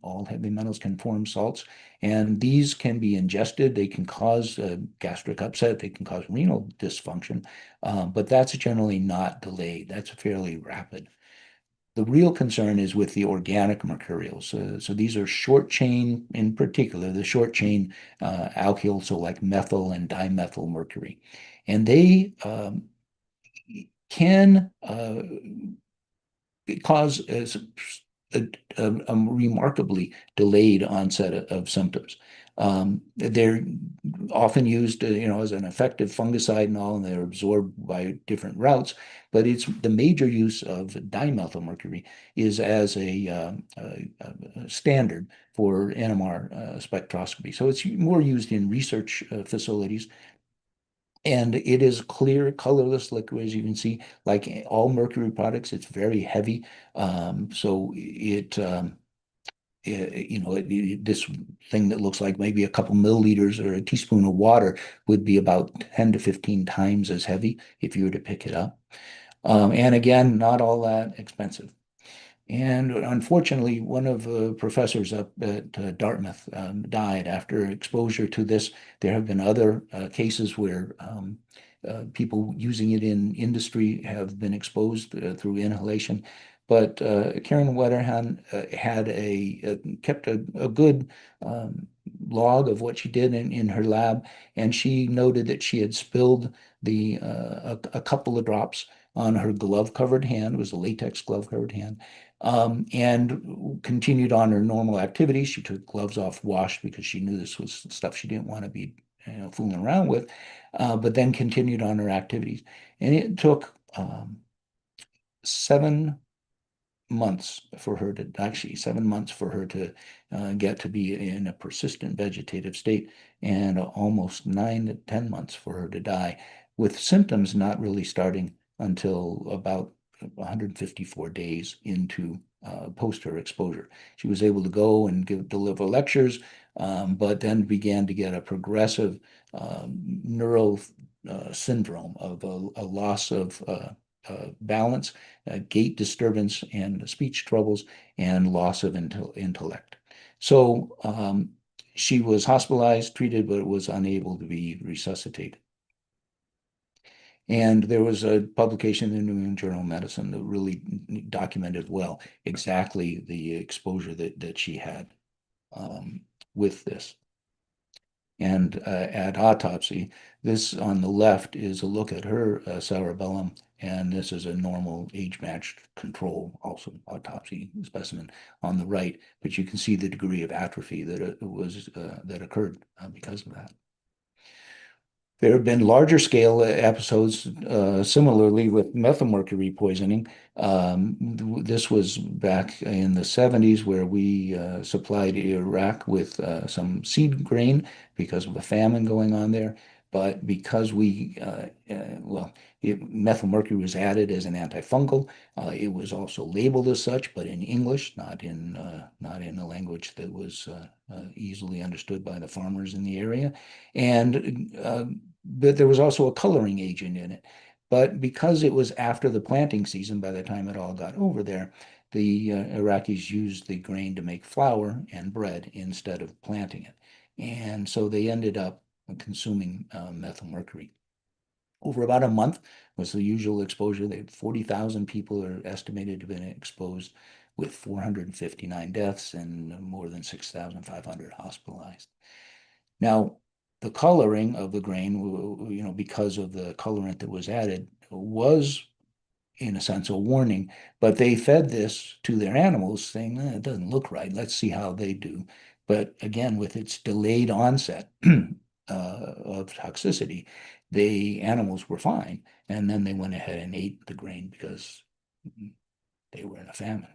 all heavy metals can form salts, and these can be ingested. They can cause gastric upset. They can cause renal dysfunction, but that's generally not delayed. That's fairly rapid. The real concern is with the organic mercurials. So these are short chain, in particular, the short chain alkyls, so like methyl and dimethyl mercury. And they can cause a remarkably delayed onset of symptoms. They're often used, as an effective fungicide and all, and they're absorbed by different routes. But it's the major use of dimethylmercury is as a standard for NMR spectroscopy. So it's more used in research facilities. And it is clear, colorless liquid, as you can see, like all mercury products. It's very heavy. So this thing that looks like maybe a couple milliliters or a teaspoon of water would be about 10 to 15 times as heavy if you were to pick it up. And again, not all that expensive. And unfortunately, one of the professors up at Dartmouth died after exposure to this. There have been other cases where people using it in industry have been exposed through inhalation. But Karen Wetterhan kept a good log of what she did in her lab, and she noted that she had spilled a couple of drops on her glove-covered hand. It was a latex glove-covered hand, and continued on her normal activities. She took gloves off, washed, because she knew this was stuff she didn't want to be fooling around with, but then continued on her activities. And it took 7 months for her to actually 7 months for her to get to be in a persistent vegetative state, and almost 9 to 10 months for her to die, with symptoms not really starting until about 154 days into post her exposure. She was able to go and deliver lectures, but then began to get a progressive neural syndrome of a loss of balance, gait disturbance, and speech troubles, and loss of intellect. So she was hospitalized, treated, but was unable to be resuscitated. And there was a publication in the New England Journal of Medicine that really documented well exactly the exposure that she had with this. And at autopsy, this on the left is a look at her cerebellum, and this is a normal age-matched control, also autopsy specimen on the right. But you can see the degree of atrophy that occurred because of that. There have been larger scale episodes similarly with methylmercury poisoning. This was back in the 70s, where we supplied Iraq with some seed grain because of a famine going on there. But because methylmercury was added as an antifungal, it was also labeled as such, but in English, not in a language that was easily understood by the farmers in the area. And but there was also a coloring agent in it. But because it was after the planting season, by the time it all got over there, the Iraqis used the grain to make flour and bread instead of planting it. And so they ended up consuming methylmercury. Over about a month was the usual exposure. 40,000 people are estimated to have been exposed, with 459 deaths and more than 6,500 hospitalized. Now, the coloring of the grain, because of the colorant that was added, was in a sense a warning, but they fed this to their animals saying, it doesn't look right. Let's see how they do. But again, with its delayed onset of toxicity, the animals were fine. And then they went ahead and ate the grain because they were in a famine.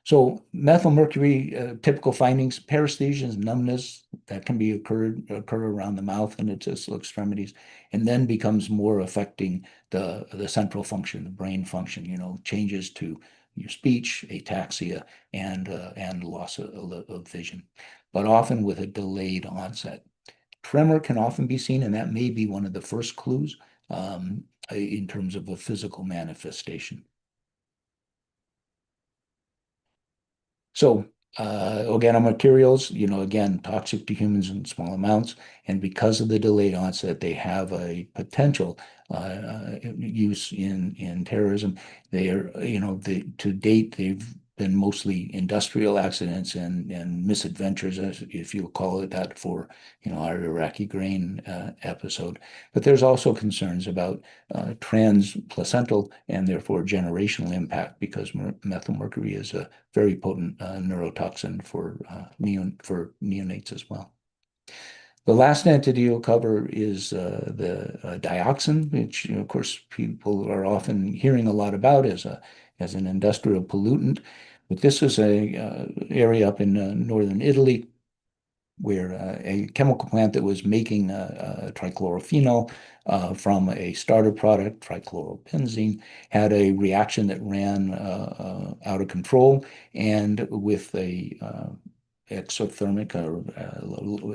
So methylmercury, typical findings: paresthesias, numbness that can occur around the mouth and its distal extremities, and then becomes more affecting the central function, the brain function. Changes to your speech, ataxia, and loss of vision. but often with a delayed onset. Tremor can often be seen, and that may be one of the first clues in terms of a physical manifestation. So organomaterials, again, toxic to humans in small amounts, and because of the delayed onset, they have a potential use in terrorism. They are, to date, they've been mostly industrial accidents and misadventures, if you'll call it that, for our Iraqi grain episode. But there's also concerns about transplacental and therefore generational impact, because methylmercury is a very potent neurotoxin for neonates as well. The last entity we'll cover is the dioxin, which, of course, people are often hearing a lot about as an industrial pollutant. But this is a area up in northern Italy where a chemical plant that was making trichlorophenol from a starter product, trichlorobenzene, had a reaction that ran out of control, and with a exothermic or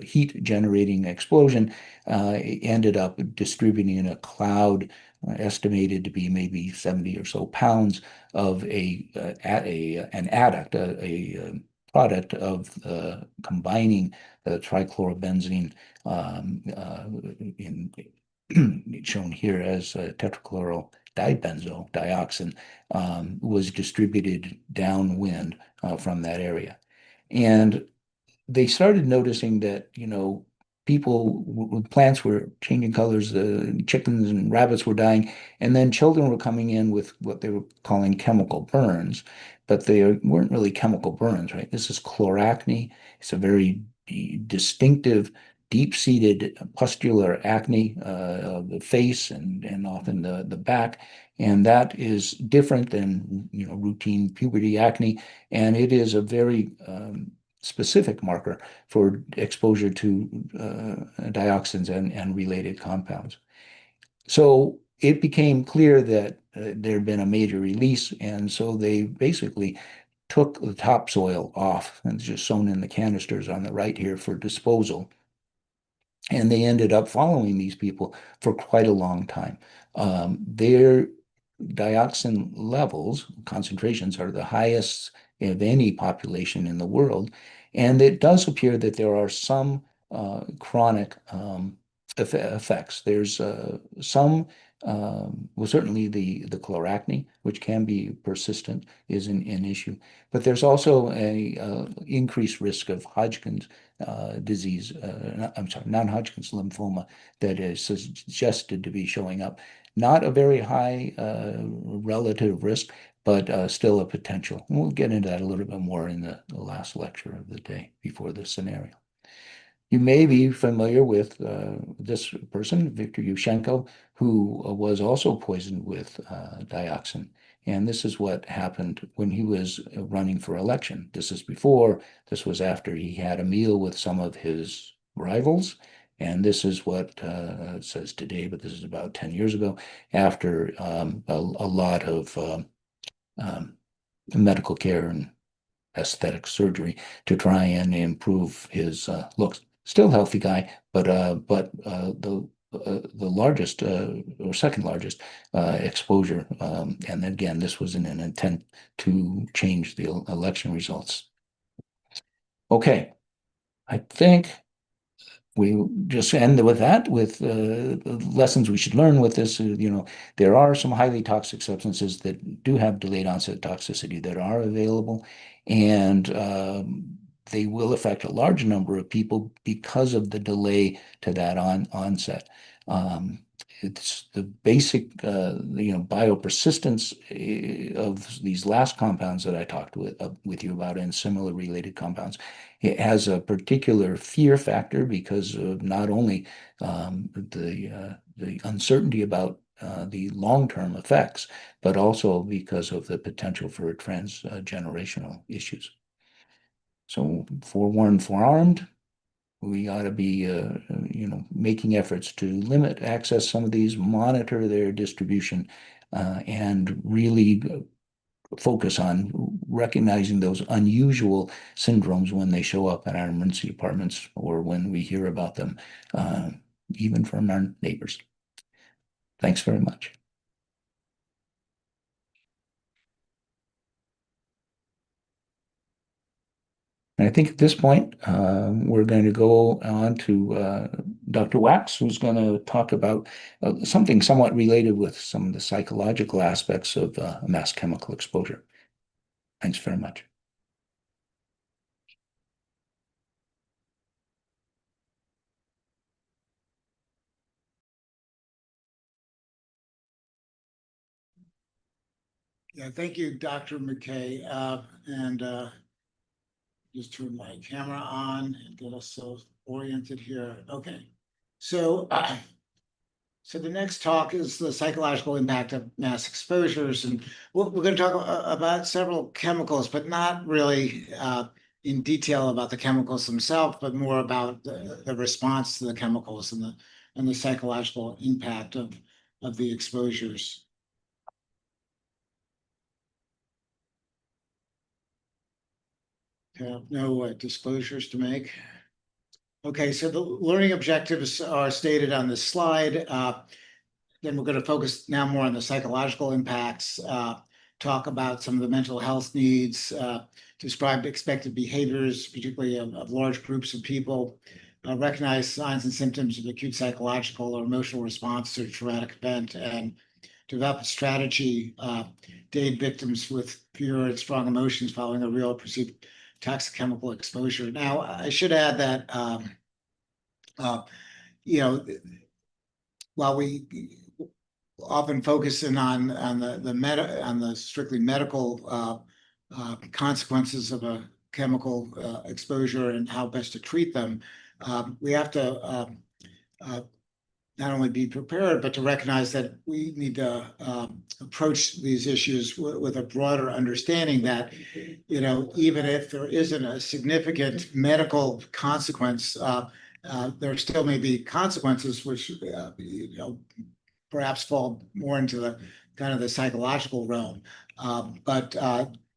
heat generating explosion, ended up distributing in a cloud estimated to be maybe 70 or so pounds of an adduct, a product of combining the trichlorobenzene shown here as tetrachlorodibenzo dioxin, was distributed downwind from that area. And they started noticing that, plants were changing colors, chickens and rabbits were dying, and then children were coming in with what they were calling chemical burns, but they weren't really chemical burns, right? This is chloracne. It's a very distinctive, deep-seated pustular acne of the face and often the back. And that is different than, routine puberty acne. And it is a very specific marker for exposure to dioxins and related compounds. So it became clear that there had been a major release, and so they basically took the topsoil off and just sewn in the canisters on the right here for disposal. And they ended up following these people for quite a long time. Their dioxin levels, concentrations, are the highest of any population in the world. And it does appear that there are some chronic effects. There's some, well, certainly the chloracne, which can be persistent, is an issue. But there's also a increased risk of Hodgkin's disease, I'm sorry, non-Hodgkin's lymphoma, that is suggested to be showing up. Not a very high relative risk, but still a potential. And we'll get into that a little bit more in the last lecture of the day before this scenario. You may be familiar with this person, Viktor Yushchenko, who was also poisoned with dioxin. And this is what happened when he was running for election. This is before, this was after he had a meal with some of his rivals. And this is what it says today, but this is about 10 years ago, after a lot of medical care and aesthetic surgery to try and improve his looks. Still healthy guy, but the largest or second largest exposure, and again, this was in an intent to change the election results. Okay, I think we just end with that, with the lessons we should learn with this. There are some highly toxic substances that do have delayed onset toxicity that are available, and they will affect a large number of people because of the delay to that onset. It's the basic, biopersistence of these last compounds that I talked with you about, and similar related compounds. It has a particular fear factor because of not only the uncertainty about the long-term effects, but also because of the potential for transgenerational issues. So forewarned, forearmed. We ought to be, making efforts to limit access some of these, monitor their distribution, and really focus on recognizing those unusual syndromes when they show up at our emergency departments or when we hear about them, even from our neighbors. Thanks very much. And I think at this point, we're going to go on to Dr. Wax, who's going to talk about something somewhat related with some of the psychological aspects of mass chemical exposure. Thanks very much. Yeah, thank you, Dr. McKay. Just turn my camera on and get us so oriented here. Okay. So the next talk is the psychological impact of mass exposures. And we're going to talk about several chemicals, but not really in detail about the chemicals themselves, but more about the response to the chemicals and the psychological impact of the exposures. No disclosures to make. Okay, so the learning objectives are stated on this slide. Then we're going to focus now more on the psychological impacts, talk about some of the mental health needs, describe expected behaviors, particularly of large groups of people, recognize signs and symptoms of acute psychological or emotional response to a traumatic event, and develop a strategy to aid victims with fear and strong emotions following a real perceived toxic chemical exposure. Now, I should add that, while we often focus in on the strictly medical consequences of a chemical exposure and how best to treat them, we have to not only be prepared, but to recognize that we need to approach these issues with a broader understanding that, even if there isn't a significant medical consequence, there still may be consequences which, perhaps fall more into the kind of the psychological realm. But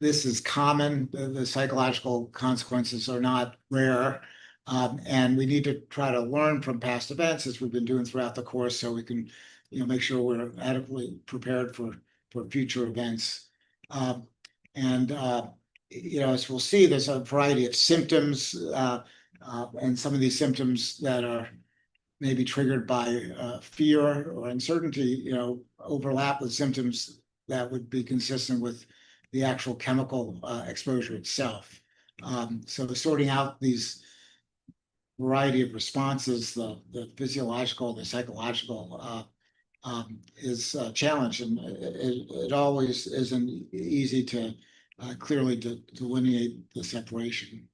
this is common. The psychological consequences are not rare. And we need to try to learn from past events, as we've been doing throughout the course, so we can, make sure we're adequately prepared for future events. As we'll see, there's a variety of symptoms, and some of these symptoms that are maybe triggered by fear or uncertainty, overlap with symptoms that would be consistent with the actual chemical exposure itself. So sorting out these variety of responses, the physiological, the psychological, is a challenge, and it always isn't easy to clearly delineate the separation.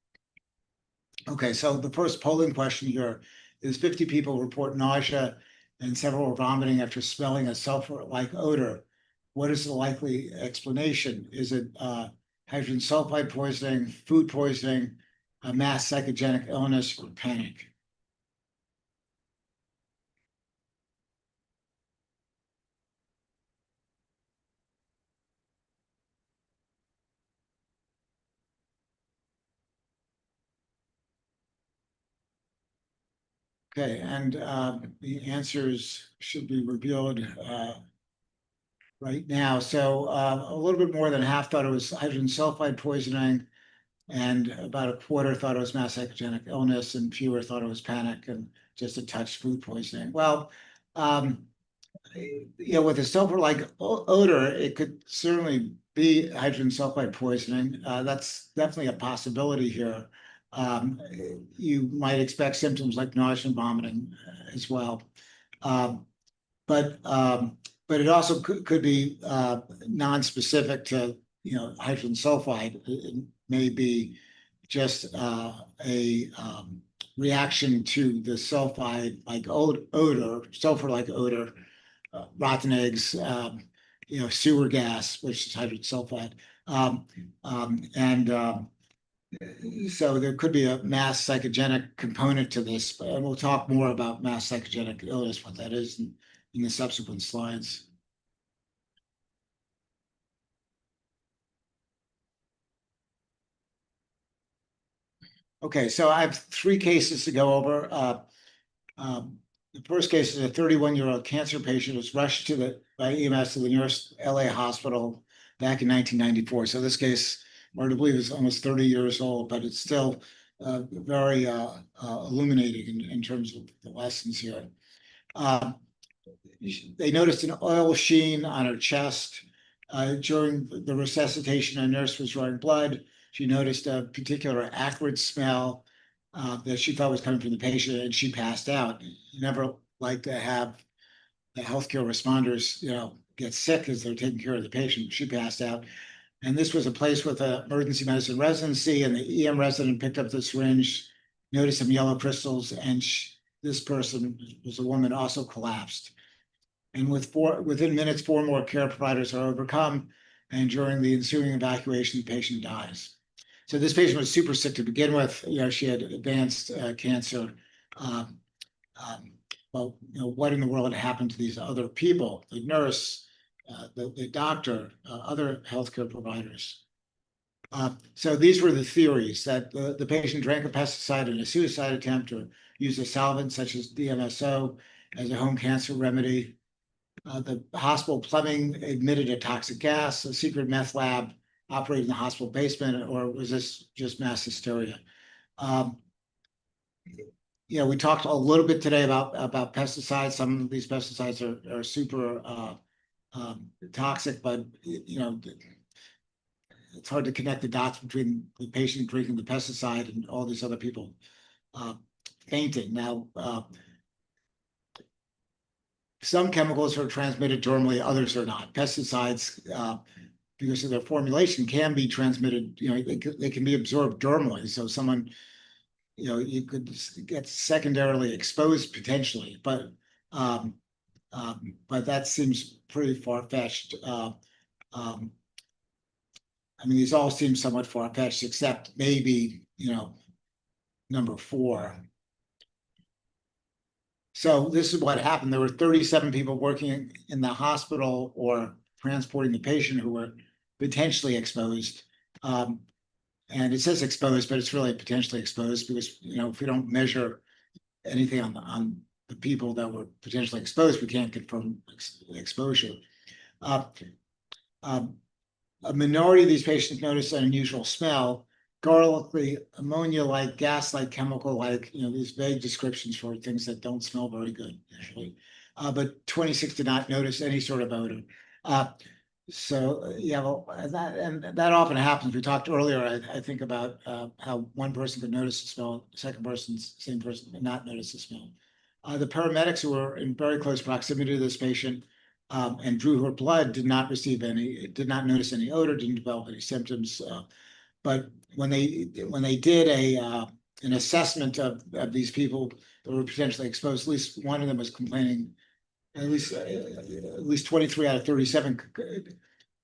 Okay, so the first polling question here is 50 people report nausea and several are vomiting after smelling a sulfur-like odor. What is the likely explanation? Is it hydrogen sulfide poisoning, food poisoning, a mass psychogenic illness, or panic? Okay, and the answers should be revealed right now. So a little bit more than half thought it was hydrogen sulfide poisoning, and about a quarter thought it was mass psychogenic illness, and fewer thought it was panic and just a touch food poisoning. Well, with a sulfur-like odor, it could certainly be hydrogen sulfide poisoning. That's definitely a possibility here. You might expect symptoms like nausea and vomiting as well. But it also could be non-specific to hydrogen sulfide. It may be just a reaction to the sulfide-like odor, sulfur-like odor, rotten eggs, sewer gas, which is hydrogen sulfide, so there could be a mass psychogenic component to this, and we'll talk more about mass psychogenic illness, what that is, in the subsequent slides. Okay, so I have 3 cases to go over. The first case is a 31-year-old cancer patient who was rushed by EMS to the nearest LA hospital back in 1994. So this case, hard to believe, is almost 30 years old, but it's still very illuminating in terms of the lessons here. They noticed an oil sheen on her chest. During the resuscitation, a nurse was drawing blood. She noticed a particular acrid smell that she thought was coming from the patient, and she passed out. You never like to have the healthcare responders, get sick as they're taking care of the patient. She passed out. And this was a place with an emergency medicine residency, and the EM resident picked up the syringe, noticed some yellow crystals, and this person was a woman, also collapsed. And within minutes, 4 more care providers are overcome, and during the ensuing evacuation, the patient dies. So this patient was super sick to begin with. She had advanced cancer. Well, what in the world had happened to these other people? The nurse, the doctor, other healthcare providers. So these were the theories that the patient drank a pesticide in a suicide attempt, or used a solvent such as DMSO as a home cancer remedy. The hospital plumbing emitted a toxic gas. A secret meth lab operated in the hospital basement, or was this just mass hysteria? We talked a little bit today about pesticides. Some of these pesticides are super toxic, but it's hard to connect the dots between the patient drinking the pesticide and all these other people fainting. Now, some chemicals are transmitted dermally, others are not. Pesticides, because of their formulation, can be transmitted, they can be absorbed dermally. So someone, you could get secondarily exposed potentially, but that seems pretty far-fetched. These all seem somewhat far-fetched, except maybe, number 4. So this is what happened. There were 37 people working in the hospital or transporting the patient who were potentially exposed. And it says exposed, but it's really potentially exposed because, if we don't measure anything on the people that were potentially exposed, we can't confirm exposure. A minority of these patients noticed an unusual smell, garlicky, ammonia-like, gas-like, chemical-like, these vague descriptions for things that don't smell very good, usually. But 26 did not notice any sort of odor. So, that often happens. We talked earlier, I think, about how one person could notice the smell, the same person, and not notice the smell. The paramedics who were in very close proximity to this patient and drew her blood did not notice any odor, didn't develop any symptoms. But when they did an assessment of these people that were potentially exposed, at least one of them was complaining. At least 23 out of 37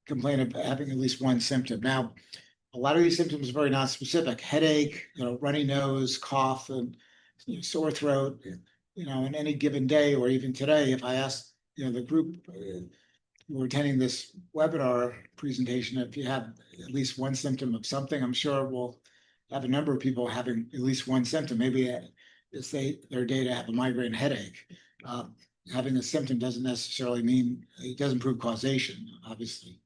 complain of having at least one symptom. Now, a lot of these symptoms are very non-specific: headache, runny nose, cough, and sore throat. On any given day, or even today, if I asked the group who are attending this webinar presentation, if you have at least one symptom of something, I'm sure we'll have a number of people having at least one symptom. Maybe it's their day to have a migraine headache. Having a symptom doesn't necessarily mean, it doesn't prove causation, obviously.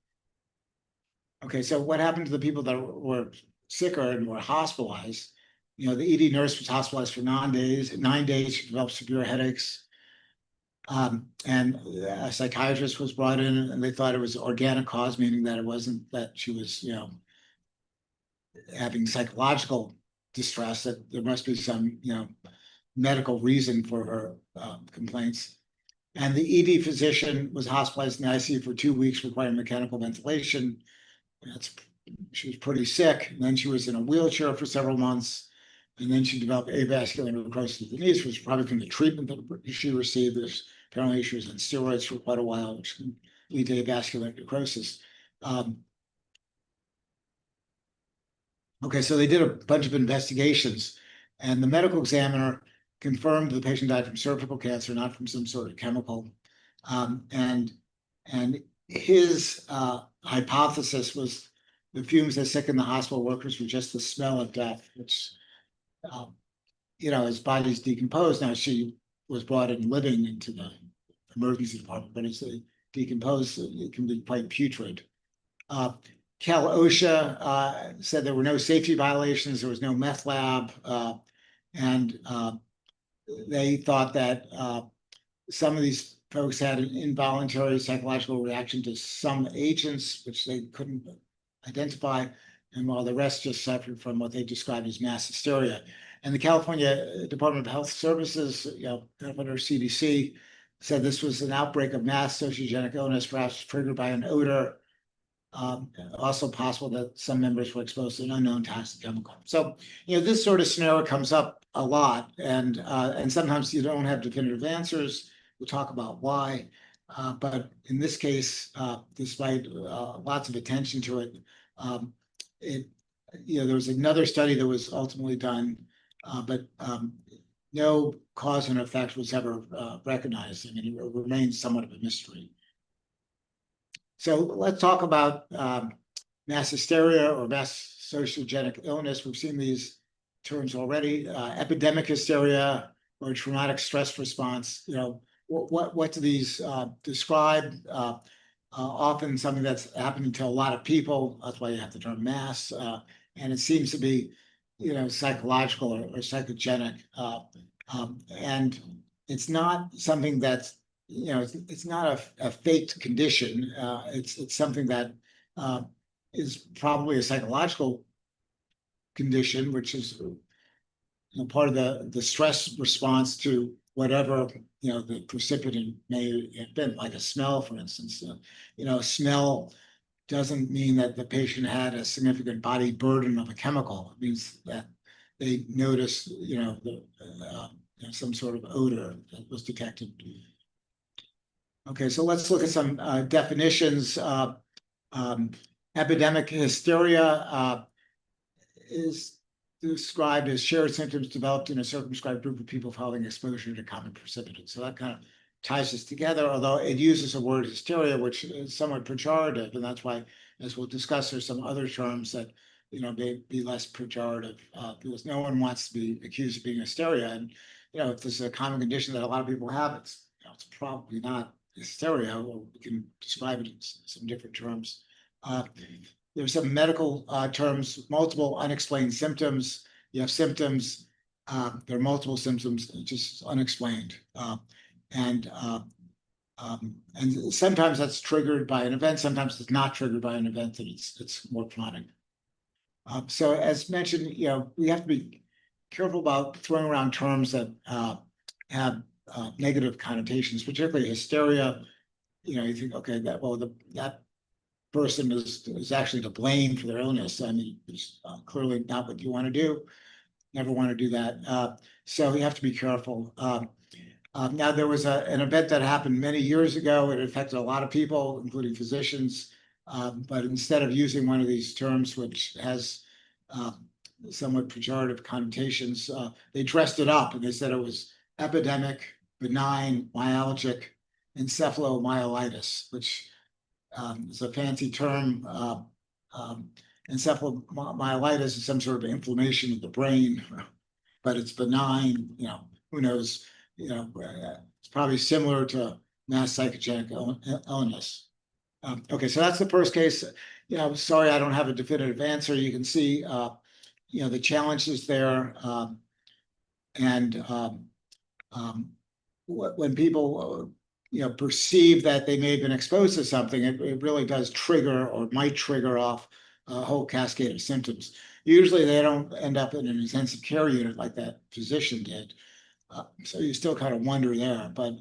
Okay, so what happened to the people that were sicker and were hospitalized? The ED nurse was hospitalized for 9 days. She developed severe headaches. And a psychiatrist was brought in, and they thought it was organic cause, meaning that it wasn't that she was, having psychological distress, that there must be some, medical reason for her complaints. And the ED physician was hospitalized in the ICU for 2 weeks, requiring mechanical ventilation. She was pretty sick. And then she was in a wheelchair for several months. And then she developed avascular necrosis of the knees, which was probably from the treatment that she received. Apparently she was on steroids for quite a while, which can lead to avascular necrosis. Okay, so they did a bunch of investigations, and the medical examiner confirmed the patient died from cervical cancer, not from some sort of chemical. And his hypothesis was the fumes that sickened the hospital workers were just the smell of death, which his body's decomposed. Now she was brought in living into the emergency department, but as they decompose, it can be quite putrid. Cal OSHA said there were no safety violations, there was no meth lab, and they thought that some of these folks had an involuntary psychological reaction to some agents, which they couldn't identify, and while the rest just suffered from what they described as mass hysteria. And the California Department of Health Services, Governor CDC, said this was an outbreak of mass sociogenic illness, perhaps triggered by an odor. Also possible that some members were exposed to an unknown toxic chemical. So, this sort of scenario comes up a lot, and sometimes you don't have definitive answers. We'll talk about why. But in this case, despite lots of attention to it, there was another study that was ultimately done, but no cause and effect was ever recognized. I mean, it remains somewhat of a mystery. So let's talk about mass hysteria or mass sociogenic illness. We've seen these terms already. Epidemic hysteria or traumatic stress response. What do these describe? Often something that's happening to a lot of people. That's why you have the term mass. And it seems to be, psychological or psychogenic. And it's not something that's, it's not a faked condition. It's something that is probably a psychological condition, which is part of the stress response to whatever the precipitant may have been, like a smell, for instance. A smell doesn't mean that the patient had a significant body burden of a chemical. It means that they noticed, some sort of odor that was detected. Okay, so let's look at some definitions. Epidemic hysteria is described as shared symptoms developed in a circumscribed group of people following exposure to common precipitant. So that kind of ties us together, although it uses the word hysteria, which is somewhat pejorative, and that's why, as we'll discuss, there's some other terms that may be less pejorative, because no one wants to be accused of being hysteria. And if this is a common condition that a lot of people have, it's probably not hysteria, or we can describe it in some different terms. There's some medical terms, multiple unexplained symptoms. You have symptoms, there are multiple symptoms, just unexplained. And sometimes that's triggered by an event, sometimes it's not triggered by an event, and it's more chronic. So as mentioned, we have to be careful about throwing around terms that have negative connotations, particularly hysteria. You think, okay, that person is actually to blame for their illness. I mean, it's clearly not what you want to do. Never want to do that. So you have to be careful. Now, there was an event that happened many years ago. It affected a lot of people, including physicians. But instead of using one of these terms, which has somewhat pejorative connotations, they dressed it up and they said it was epidemic, benign, myalgic encephalomyelitis, which is a fancy term. Encephalomyelitis is some sort of inflammation of the brain, but it's benign. Who knows? It's probably similar to mass psychogenic illness. Okay, so that's the first case. Sorry, I don't have a definitive answer. You can see, the challenges there, and when people, perceive that they may have been exposed to something, it really does trigger or might trigger off a whole cascade of symptoms. Usually, they don't end up in an intensive care unit like that physician did. So you still kind of wonder there, but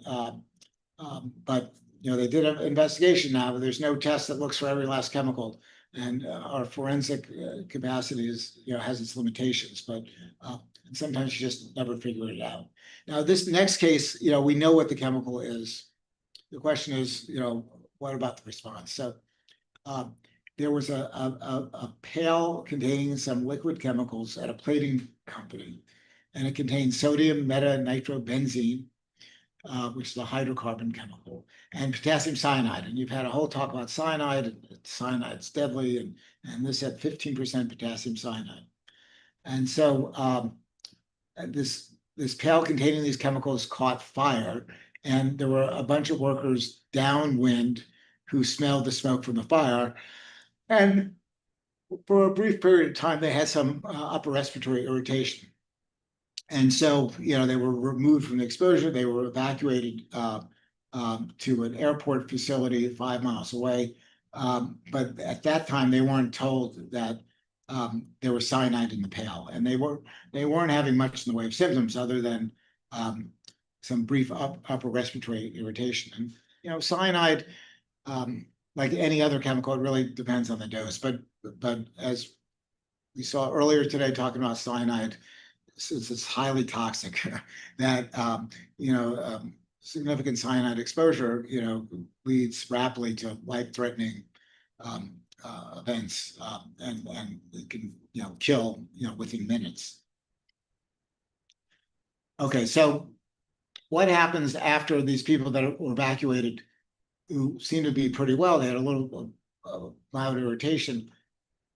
they did an investigation now, but there's no test that looks for every last chemical, and our forensic capacity has its limitations, but sometimes you just never figure it out. Now, this next case, we know what the chemical is. The question is, what about the response? So there was a pail containing some liquid chemicals at a plating company, and it contained sodium metanitrobenzene, which is a hydrocarbon chemical, and potassium cyanide. And you've had a whole talk about cyanide, and cyanide's deadly, and this had 15% potassium cyanide. And so this pail containing these chemicals caught fire, and there were a bunch of workers downwind who smelled the smoke from the fire. And for a brief period of time, they had some upper respiratory irritation. And so, they were removed from the exposure. They were evacuated to an airport facility 5 miles away. But at that time, they weren't told that there was cyanide in the pail, and they weren't having much in the way of symptoms other than some brief upper respiratory irritation. And cyanide, like any other chemical, it really depends on the dose. But as we saw earlier today, talking about cyanide, since it's highly toxic, that significant cyanide exposure, leads rapidly to life-threatening events, and it can, kill, within minutes. Okay, so what happens after these people that were evacuated, who seem to be pretty well? They had a little mild irritation.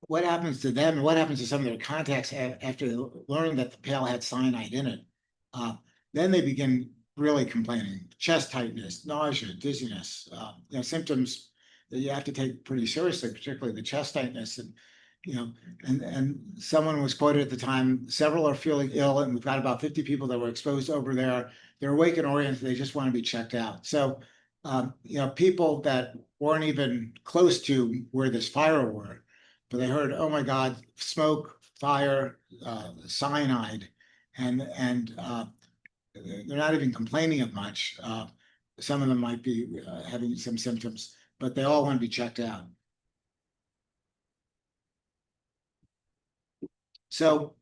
What happens to them, and what happens to some of their contacts after they learn that the pail had cyanide in it? Then they begin really complaining: chest tightness, nausea, dizziness, symptoms that you have to take pretty seriously, particularly the chest tightness. And someone was quoted at the time: several are feeling ill, and we've got about 50 people that were exposed over there. They're awake and oriented, they just want to be checked out. So, people that weren't even close to where this fire were, but they heard, oh my God, smoke, fire, cyanide, and they're not even complaining of much. Some of them might be having some symptoms, but they all want to be checked out. So,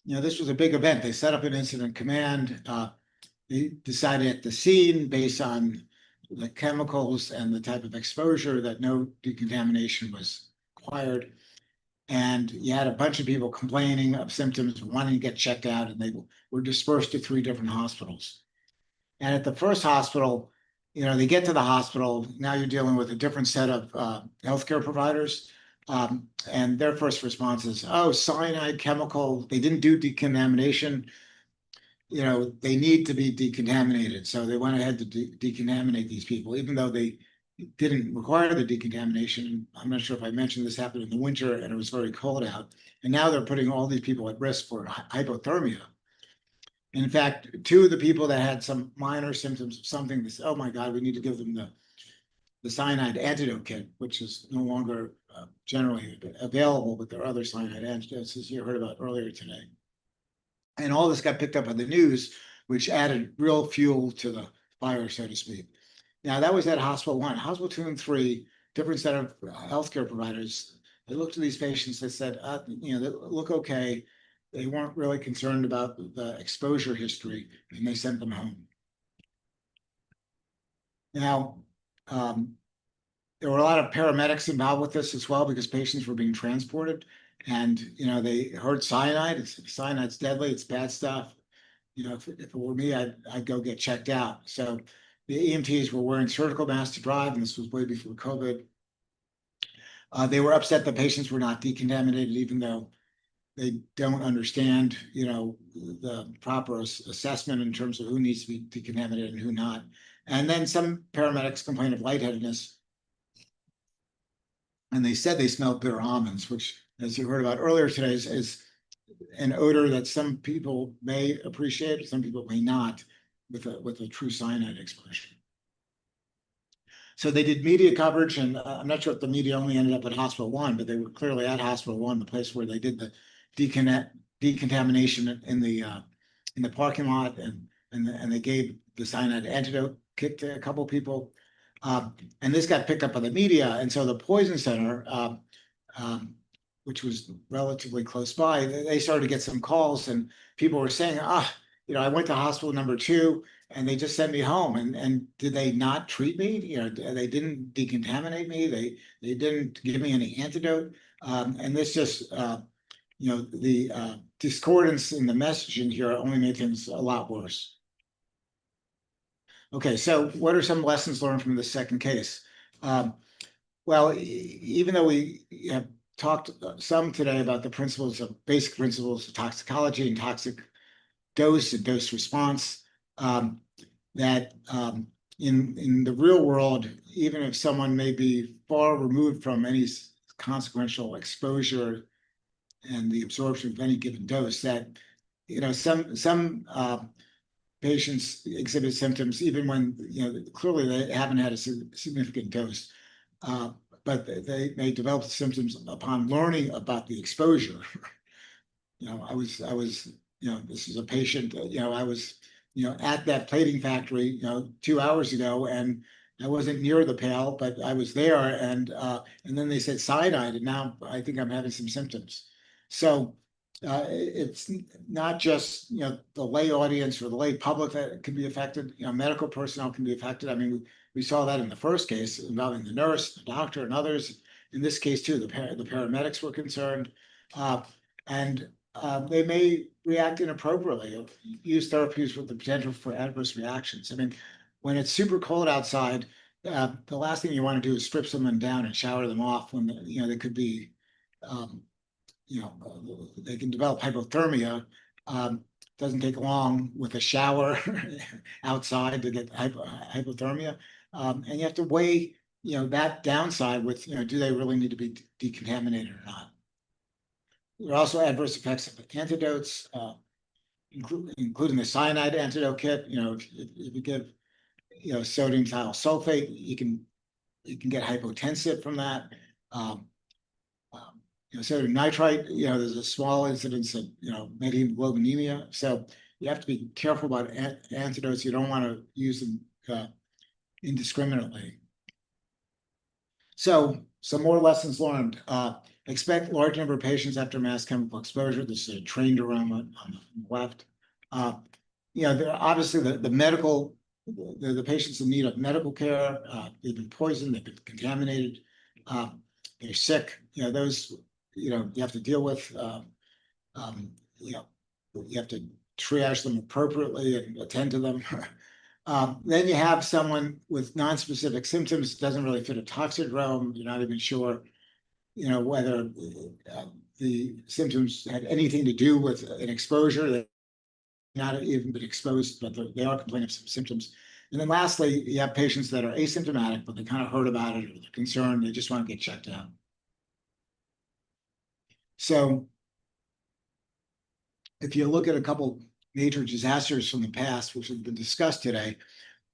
this was a big event. They set up an incident command. They decided at the scene, based on the chemicals and the type of exposure, that no decontamination was required. And you had a bunch of people complaining of symptoms, wanting to get checked out, and they were dispersed to 3 different hospitals. And at the first hospital, they get to the hospital. Now you're dealing with a different set of healthcare providers. And their first response is, oh, cyanide chemical, they didn't do decontamination. They need to be decontaminated. So they went ahead to decontaminate these people, even though they didn't require the decontamination. I'm not sure if I mentioned this happened in the winter and it was very cold out. And now they're putting all these people at risk for hypothermia. In fact, 2 of the people that had some minor symptoms of something, they said, oh my God, we need to give them the cyanide antidote kit, which is no longer generally available, but there are other cyanide antidotes, as you heard about earlier today. And all this got picked up on the news, which added real fuel to the fire, so to speak. Now, that was at Hospital 1. Hospital 2 and 3, different set of healthcare providers. They looked at these patients, they said, they look okay. They weren't really concerned about the exposure history, and they sent them home. Now, there were a lot of paramedics involved with this as well, because patients were being transported, and they heard cyanide. Cyanide's deadly. It's bad stuff. If it were me, I'd go get checked out. So the EMTs were wearing surgical masks to drive, and this was way before COVID. They were upset that patients were not decontaminated, even though they don't understand, the proper assessment in terms of who needs to be decontaminated and who not. And then some paramedics complained of lightheadedness, and they said they smelled bitter almonds, which, as you heard about earlier today, is an odor that some people may appreciate, some people may not, with a true cyanide exposure. So they did media coverage, and I'm not sure if the media only ended up at Hospital 1, but they were clearly at Hospital 1, the place where they did the decontamination in the parking lot, and they gave the cyanide antidote kit to a couple of people. And this got picked up by the media, and so the Poison Center, which was relatively close by, they started to get some calls, and people were saying, I went to hospital number 2, and they just sent me home. And did they not treat me? They didn't decontaminate me. They didn't give me any antidote. And this just, the discordance in the messaging here only made things a lot worse. Okay, so what are some lessons learned from the second case? Well, even though we have talked some today about the basic principles of toxicology and toxic dose and dose response. That in the real world, even if someone may be far removed from any consequential exposure and the absorption of any given dose, that some patients exhibit symptoms even when clearly they haven't had a significant dose, but they may develop symptoms upon learning about the exposure. I was this is a patient. I was at that plating factory 2 hours ago, and I wasn't near the pail, but I was there, and then they said cyanide, and now I think I'm having some symptoms. So it's not just the lay audience or the lay public that can be affected. Medical personnel can be affected. I mean, we saw that in the first case involving the nurse, the doctor, and others. In this case too, the paramedics were concerned, and they may react inappropriately or use therapies with the potential for adverse reactions. I mean, when it's super cold outside, the last thing you want to do is strip someone down and shower them off when they could be, they can develop hypothermia. Doesn't take long with a shower outside to get hypothermia, and you have to weigh that downside with do they really need to be decontaminated or not. There are also adverse effects of antidotes, including the cyanide antidote kit. If you give sodium thiosulfate, you can get hypotensive from that. Sodium nitrite, there's a small incidence of methemoglobinemia. So you have to be careful about antidotes. You don't want to use them indiscriminately. So some more lessons learned. Expect large number of patients after mass chemical exposure. This is a trained aroma on the left. There are obviously the medical, the patients in need of medical care. They've been poisoned, they've been contaminated, they're sick. Those you have to deal with. You have to triage them appropriately and attend to them. Then you have someone with non-specific symptoms, doesn't really fit a toxidrome. You're not even sure whether the symptoms had anything to do with an exposure. They've not even been exposed, but they are complaining of some symptoms. And then lastly, you have patients that are asymptomatic, but they kind of heard about it or they're concerned, they just want to get checked out. So if you look at a couple major disasters from the past, which have been discussed today,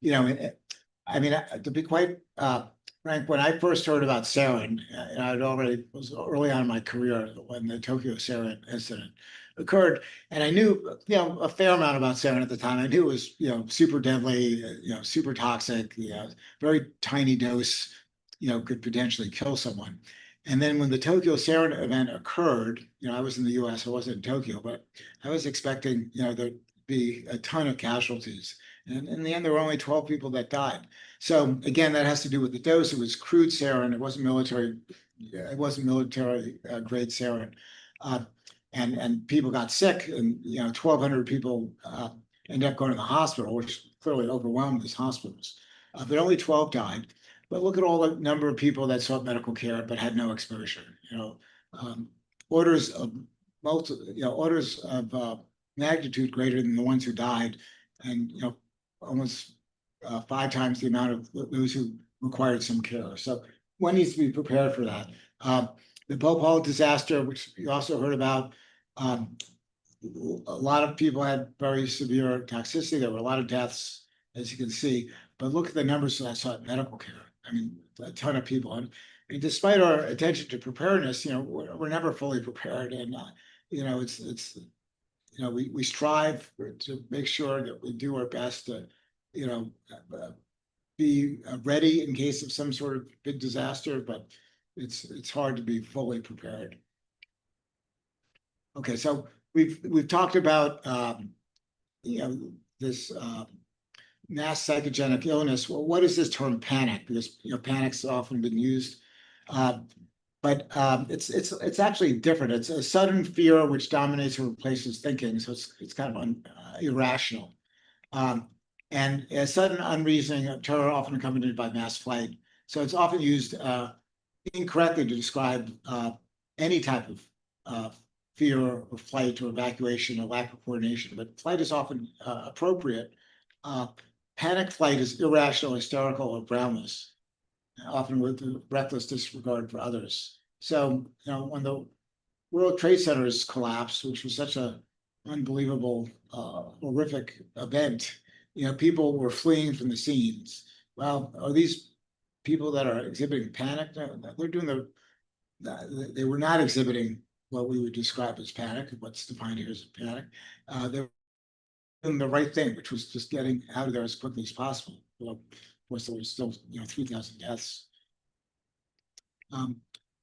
I mean, to be quite frank, when I first heard about sarin, and was early on in my career when the Tokyo sarin incident occurred, and I knew a fair amount about sarin at the time. I knew it was super deadly, super toxic, very tiny dose, could potentially kill someone. And then when the Tokyo sarin event occurred, I was in the U.S., I wasn't in Tokyo, but I was expecting there'd be a ton of casualties. And in the end, there were only 12 people that died. So again, that has to do with the dose. It was crude sarin. It wasn't military. It wasn't military grade sarin. And people got sick, and 1,200 people ended up going to the hospital, which clearly overwhelmed these hospitals. But only 12 died. But look at all the number of people that sought medical care but had no exposure. Orders of magnitude greater than the ones who died, and almost 5 times the amount of those who required some care. So one needs to be prepared for that. The Bhopal disaster, which you also heard about, a lot of people had very severe toxicity. There were a lot of deaths, as you can see. But look at the numbers that sought medical care. I mean, a ton of people. And despite our attention to preparedness, we're never fully prepared. And we strive to make sure that we do our best to be ready in case of some sort of big disaster, but it's hard to be fully prepared. Okay, so we've talked about this mass psychogenic illness. Well, what is this term panic? Because panic's often been used, but it's actually different. It's a sudden fear which dominates or replaces thinking. So it's kind of irrational, and a sudden unreasoning terror, often accompanied by mass flight. So it's often used incorrectly to describe any type of fear or flight or evacuation or lack of coordination, but flight is often appropriate. Panic flight is irrational, hysterical, or groundless, often with reckless disregard for others. So, when the World Trade Centers collapsed, which was such a unbelievable, horrific event, people were fleeing from the scenes. Well, are these people that are exhibiting panic? No, they're doing they were not exhibiting what we would describe as panic, what's defined here as panic. They're doing the right thing, which was just getting out of there as quickly as possible. Well, of course, there was still 3,000 deaths.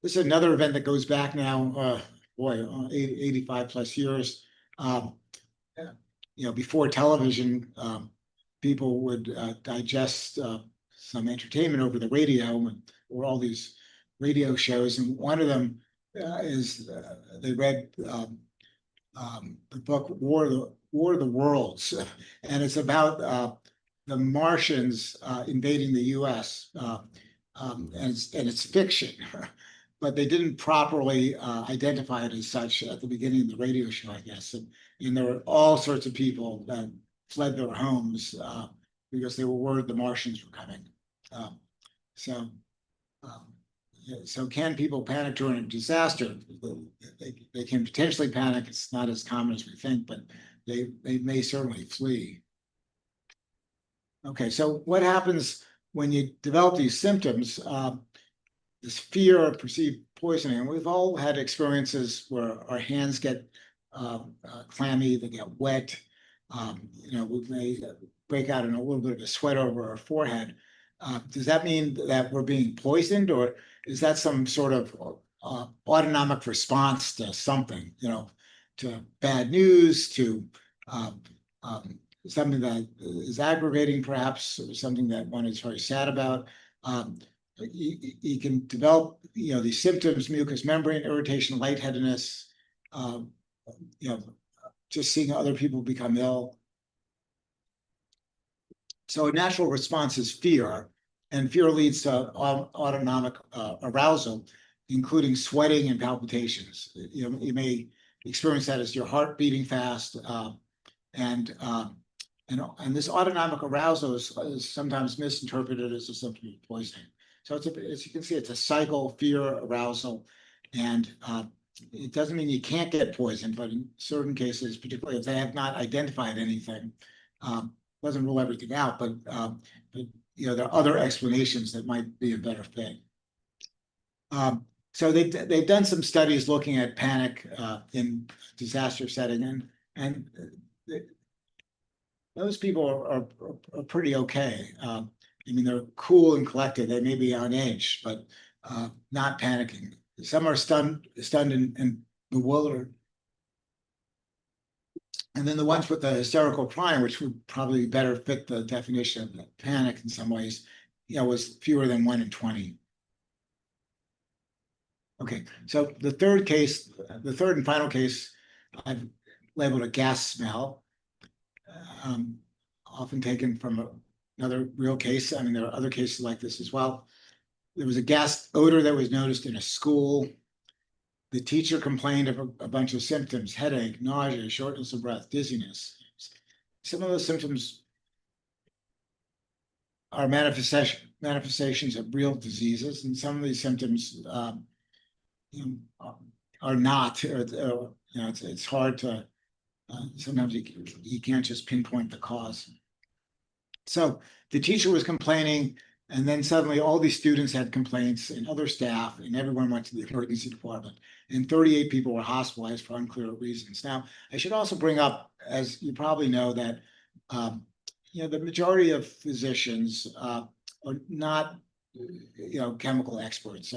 This is another event that goes back now, 85 plus years. Before television, people would digest some entertainment over the radio, and or all these radio shows, and one of them is they read the book War of the Worlds, and it's about the Martians invading the U.S. And it's fiction, but they didn't properly identify it as such at the beginning of the radio show, I guess. And there were all sorts of people that fled their homes because they were worried the Martians were coming. So can people panic during a disaster? They can potentially panic. It's not as common as we think, but they may certainly flee. Okay, so what happens when you develop these symptoms? This fear of perceived poisoning, and we've all had experiences where our hands get clammy, they get wet. We may break out in a little bit of a sweat over our forehead. Does that mean that we're being poisoned, or is that some sort of autonomic response to something, to bad news, to something that is aggravating, perhaps, or something that one is very sad about? You can develop, these symptoms: mucous membrane irritation, lightheadedness, just seeing other people become ill. So a natural response is fear, and fear leads to autonomic arousal, including sweating and palpitations. You may experience that as your heart beating fast, and this autonomic arousal is sometimes misinterpreted as a symptom of poisoning. So as you can see, it's a cycle: fear, arousal, and it doesn't mean you can't get poisoned, but in certain cases, particularly if they have not identified anything, doesn't rule everything out, but there are other explanations that might be a better fit. So they've done some studies looking at panic in disaster setting, and those people are pretty okay. They're cool and collected. They may be on edge, but not panicking. Some are stunned and bewildered. And then the ones with the hysterical crying, which would probably better fit the definition of panic in some ways, was fewer than 1 in 20. Okay, so the third and final case, I've labeled a gas smell, often taken from another real case. There are other cases like this as well. There was a gas odor that was noticed in a school. The teacher complained of a bunch of symptoms: headache, nausea, shortness of breath, dizziness. Some of those symptoms are manifestations of real diseases, and some of these symptoms are not. It's hard to, sometimes you can't just pinpoint the cause. So the teacher was complaining, and then suddenly all these students had complaints, and other staff, and everyone went to the emergency department, and 38 people were hospitalized for unclear reasons. Now, I should also bring up, as you probably know, that the majority of physicians are not chemical experts.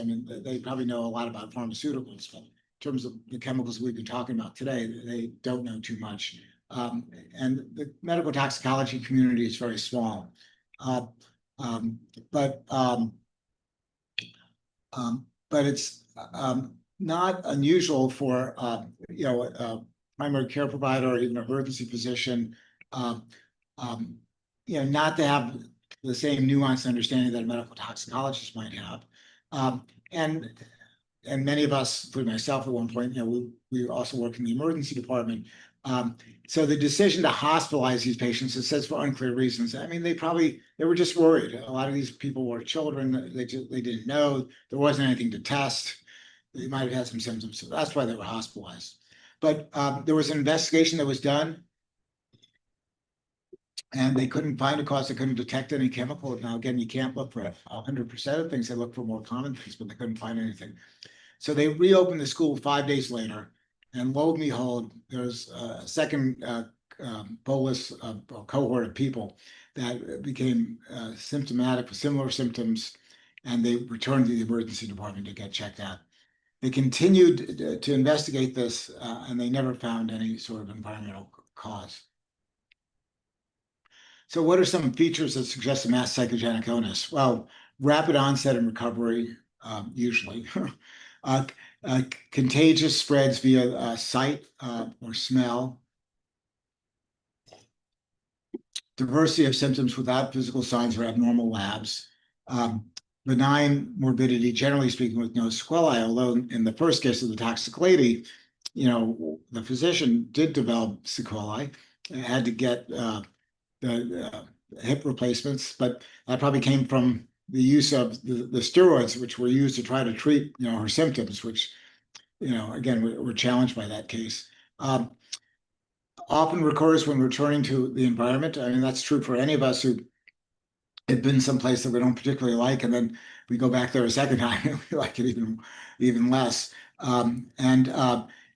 They probably know a lot about pharmaceuticals, but in terms of the chemicals we've been talking about today, they don't know too much. And the medical toxicology community is very small. But it's not unusual for a primary care provider or even an emergency physician not to have the same nuanced understanding that a medical toxicologist might have. And and many of us, including myself at one point, we also work in the emergency department. So the decision to hospitalize these patients, it says for unclear reasons. I mean, they were just worried. A lot of these people were children. They didn't know. There wasn't anything to test. They might have had some symptoms. So that's why they were hospitalized. But there was an investigation that was done, and they couldn't find a cause. They couldn't detect any chemical. Now, again, you can't look for 100% of things. They look for more common things, but they couldn't find anything. So they reopened the school 5 days later, and lo and behold, there's a second bolus cohort of people that became symptomatic with similar symptoms, and they returned to the emergency department to get checked out. They continued to investigate this, and they never found any sort of environmental cause. So what are some features that suggest a mass psychogenic illness? Well, rapid onset and recovery, usually. Contagious spreads via sight or smell. Diversity of symptoms without physical signs or abnormal labs. Benign morbidity, generally speaking, with no sequelae, although in the first case of the toxic lady, the physician did develop sequelae and had to get the hip replacements, but that probably came from the use of the steroids, which were used to try to treat, her symptoms, which, again, we're challenged by that case. Often recurs when returning to the environment. I mean, that's true for any of us who have been someplace that we don't particularly like, and then we go back there a second time and we like it even less. And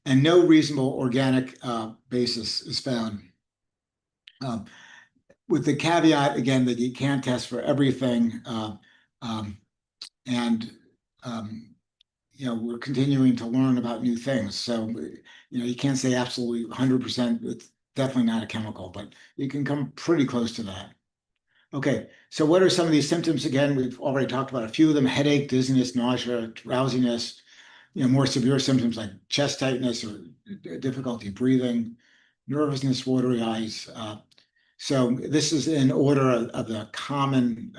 no reasonable organic basis is found. With the caveat, again, that you can't test for everything. We're continuing to learn about new things. So, you can't say absolutely 100%. It's definitely not a chemical, but you can come pretty close to that. Okay, so what are some of these symptoms? Again, we've already talked about a few of them: headache, dizziness, nausea, drowsiness, more severe symptoms like chest tightness or difficulty breathing, nervousness, watery eyes. So this is in order of the common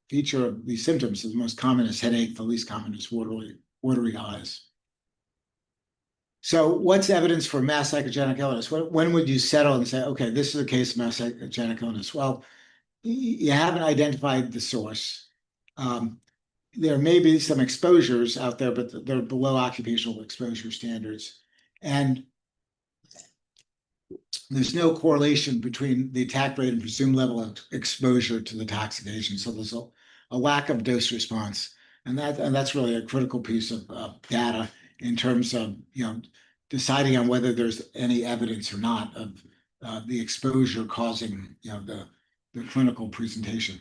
feature of these symptoms. The most common is headache, the least common is watery eyes. So what's evidence for mass psychogenic illness? When would you settle and say, okay, this is a case of mass psychogenic illness? Well, you haven't identified the source. There may be some exposures out there, but they're below occupational exposure standards. And there's no correlation between the attack rate and presumed level of exposure to the toxic agent. So there's a lack of dose response. And that's really a critical piece of data in terms of, deciding on whether there's any evidence or not of the exposure causing, the clinical presentation.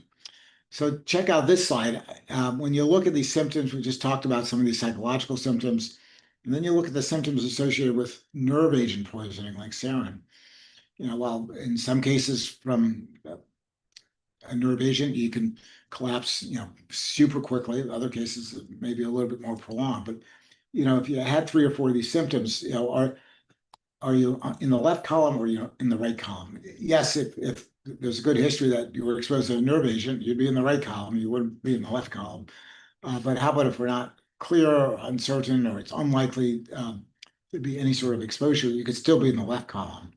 So check out this slide. When you look at these symptoms, we just talked about some of these psychological symptoms, and then you look at the symptoms associated with nerve agent poisoning like sarin. While in some cases from a nerve agent, you can collapse, super quickly. In other cases, maybe a little bit more prolonged. But, if you had 3 or 4 of these symptoms, are you in the left column or in the right column? Yes, if there's a good history that you were exposed to a nerve agent, you'd be in the right column. You wouldn't be in the left column. But how about if we're not clear or uncertain, or it's unlikely to be any sort of exposure, you could still be in the left column.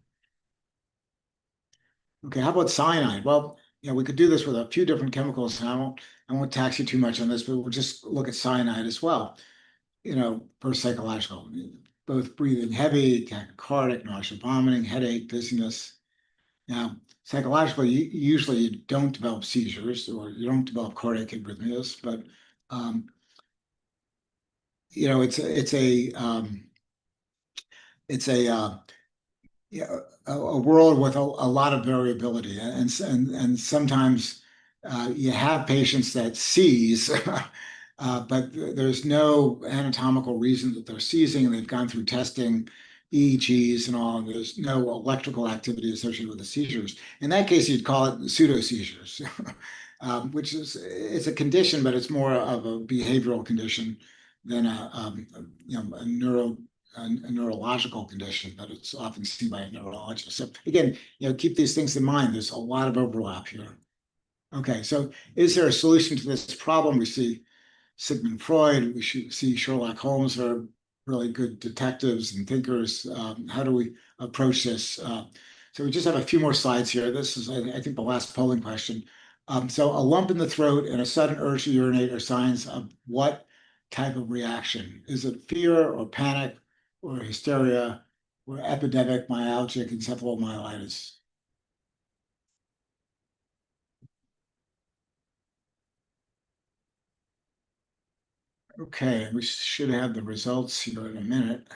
Okay, how about cyanide? Well, we could do this with a few different chemicals, and I won't tax you too much on this, but we'll just look at cyanide as well. For psychological, both breathing heavy, tachycardic, nausea, vomiting, headache, dizziness. Now, psychologically, usually you don't develop seizures or you don't develop cardiac arrhythmias, but it's a world with a lot of variability, and sometimes you have patients that seize, but there's no anatomical reason that they're seizing, and they've gone through testing, EEGs and all, and there's no electrical activity associated with the seizures. In that case, you'd call it pseudo seizures, which it's a condition, but it's more of a behavioral condition than a neurological condition, but it's often seen by a neurologist. So again, keep these things in mind. There's a lot of overlap here. Okay, so is there a solution to this problem we see? Sigmund Freud. We should see Sherlock Holmes are really good detectives and thinkers. How do we approach this? So we just have a few more slides here. This is, I think, the last polling question. So a lump in the throat and a sudden urge to urinate are signs of what type of reaction? Is it fear or panic or hysteria or epidemic myalgic encephalomyelitis? Okay, we should have the results here in a minute.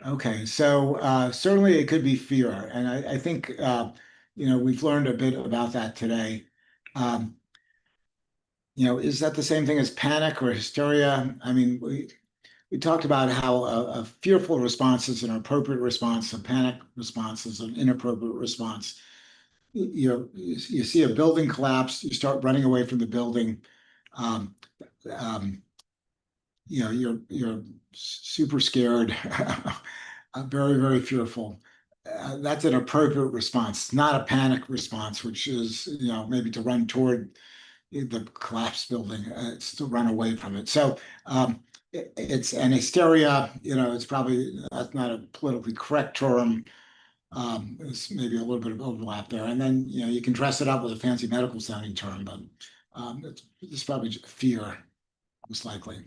Okay, so certainly it could be fear, and I think we've learned a bit about that today. Um, is that the same thing as panic or hysteria? I mean, we talked about how a fearful response is an appropriate response, a panic response is an inappropriate response. You see a building collapse, you start running away from the building. Um, um, you're super scared, very, very fearful. That's an appropriate response, not a panic response, which is, maybe to run toward the collapsed building. It's to run away from it. So it's an hysteria, it's probably, that's not a politically correct term. There's maybe a little bit of overlap there. And then, you can dress it up with a fancy medical sounding term, but it's probably fear, most likely.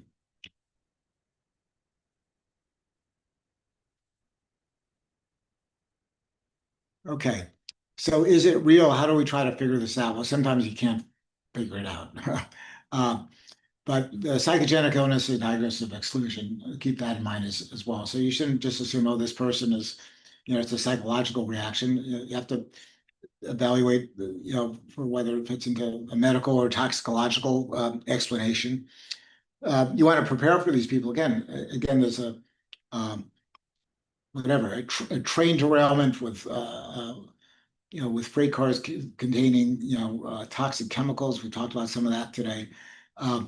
Okay, so is it real? How do we try to figure this out? Well, sometimes you can't figure it out. uh, but the psychogenic illness is diagnosis of exclusion. Keep that in mind as well. So you shouldn't just assume, oh, this person is, it's a psychological reaction. You have to evaluate, for whether it fits into a medical or toxicological explanation. You want to prepare for these people. Again, there's a whatever, a train derailment with freight cars containing, toxic chemicals. We talked about some of that today. A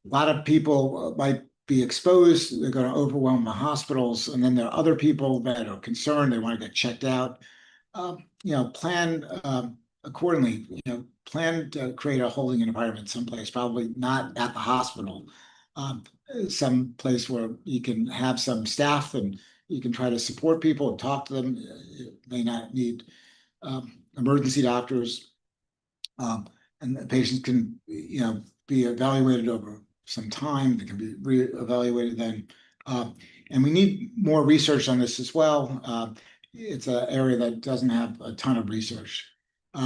lot of people might be exposed. They're going to overwhelm the hospitals. And then there are other people that are concerned. They want to get checked out. Plan accordingly. Plan to create a holding environment someplace, probably not at the hospital. Some place where you can have some staff and you can try to support people and talk to them. You may not need emergency doctors, and the patients can, be evaluated over some time. They can be re-evaluated then. And we need more research on this as well. It's an area that doesn't have a ton of research.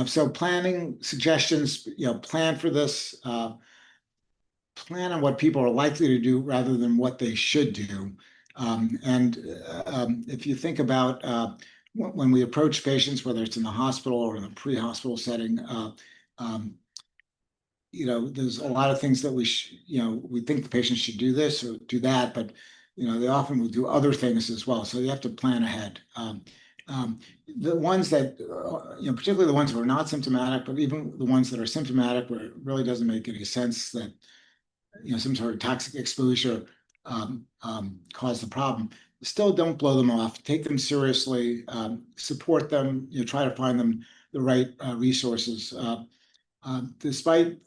So planning suggestions, plan for this, plan on what people are likely to do rather than what they should do. If you think about when we approach patients, whether it's in the hospital or in the pre-hospital setting, there's a lot of things that we think the patient should do this or do that, but they often will do other things as well. So you have to plan ahead. The ones that, particularly the ones who are not symptomatic, but even the ones that are symptomatic, where it really doesn't make any sense that some sort of toxic exposure caused the problem. Still don't blow them off. Take them seriously. Support them. Try to find them the right resources. Despite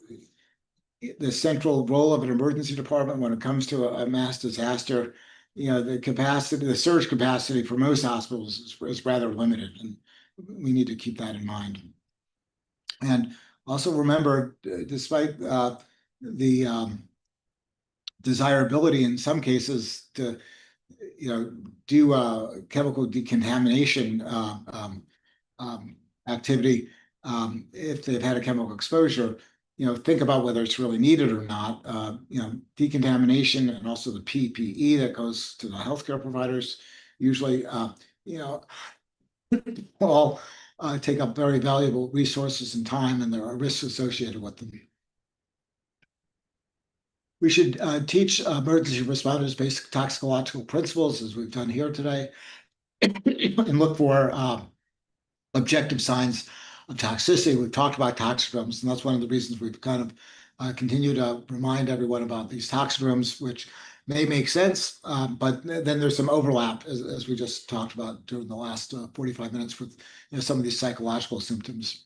the central role of an emergency department when it comes to a mass disaster, the surge capacity for most hospitals is rather limited, and we need to keep that in mind. And also remember, despite the desirability in some cases to do chemical decontamination activity, if they've had a chemical exposure, think about whether it's really needed or not. Decontamination and also the PPE that goes to the healthcare providers usually all take up very valuable resources and time, and there are risks associated with them. We should teach emergency responders basic toxicological principles, as we've done here today, and look for objective signs of toxicity. We've talked about toxidromes, and that's one of the reasons we've kind of continued to remind everyone about these toxidromes, which may make sense, but then there's some overlap, as we just talked about during the last 45 minutes with some of these psychological symptoms.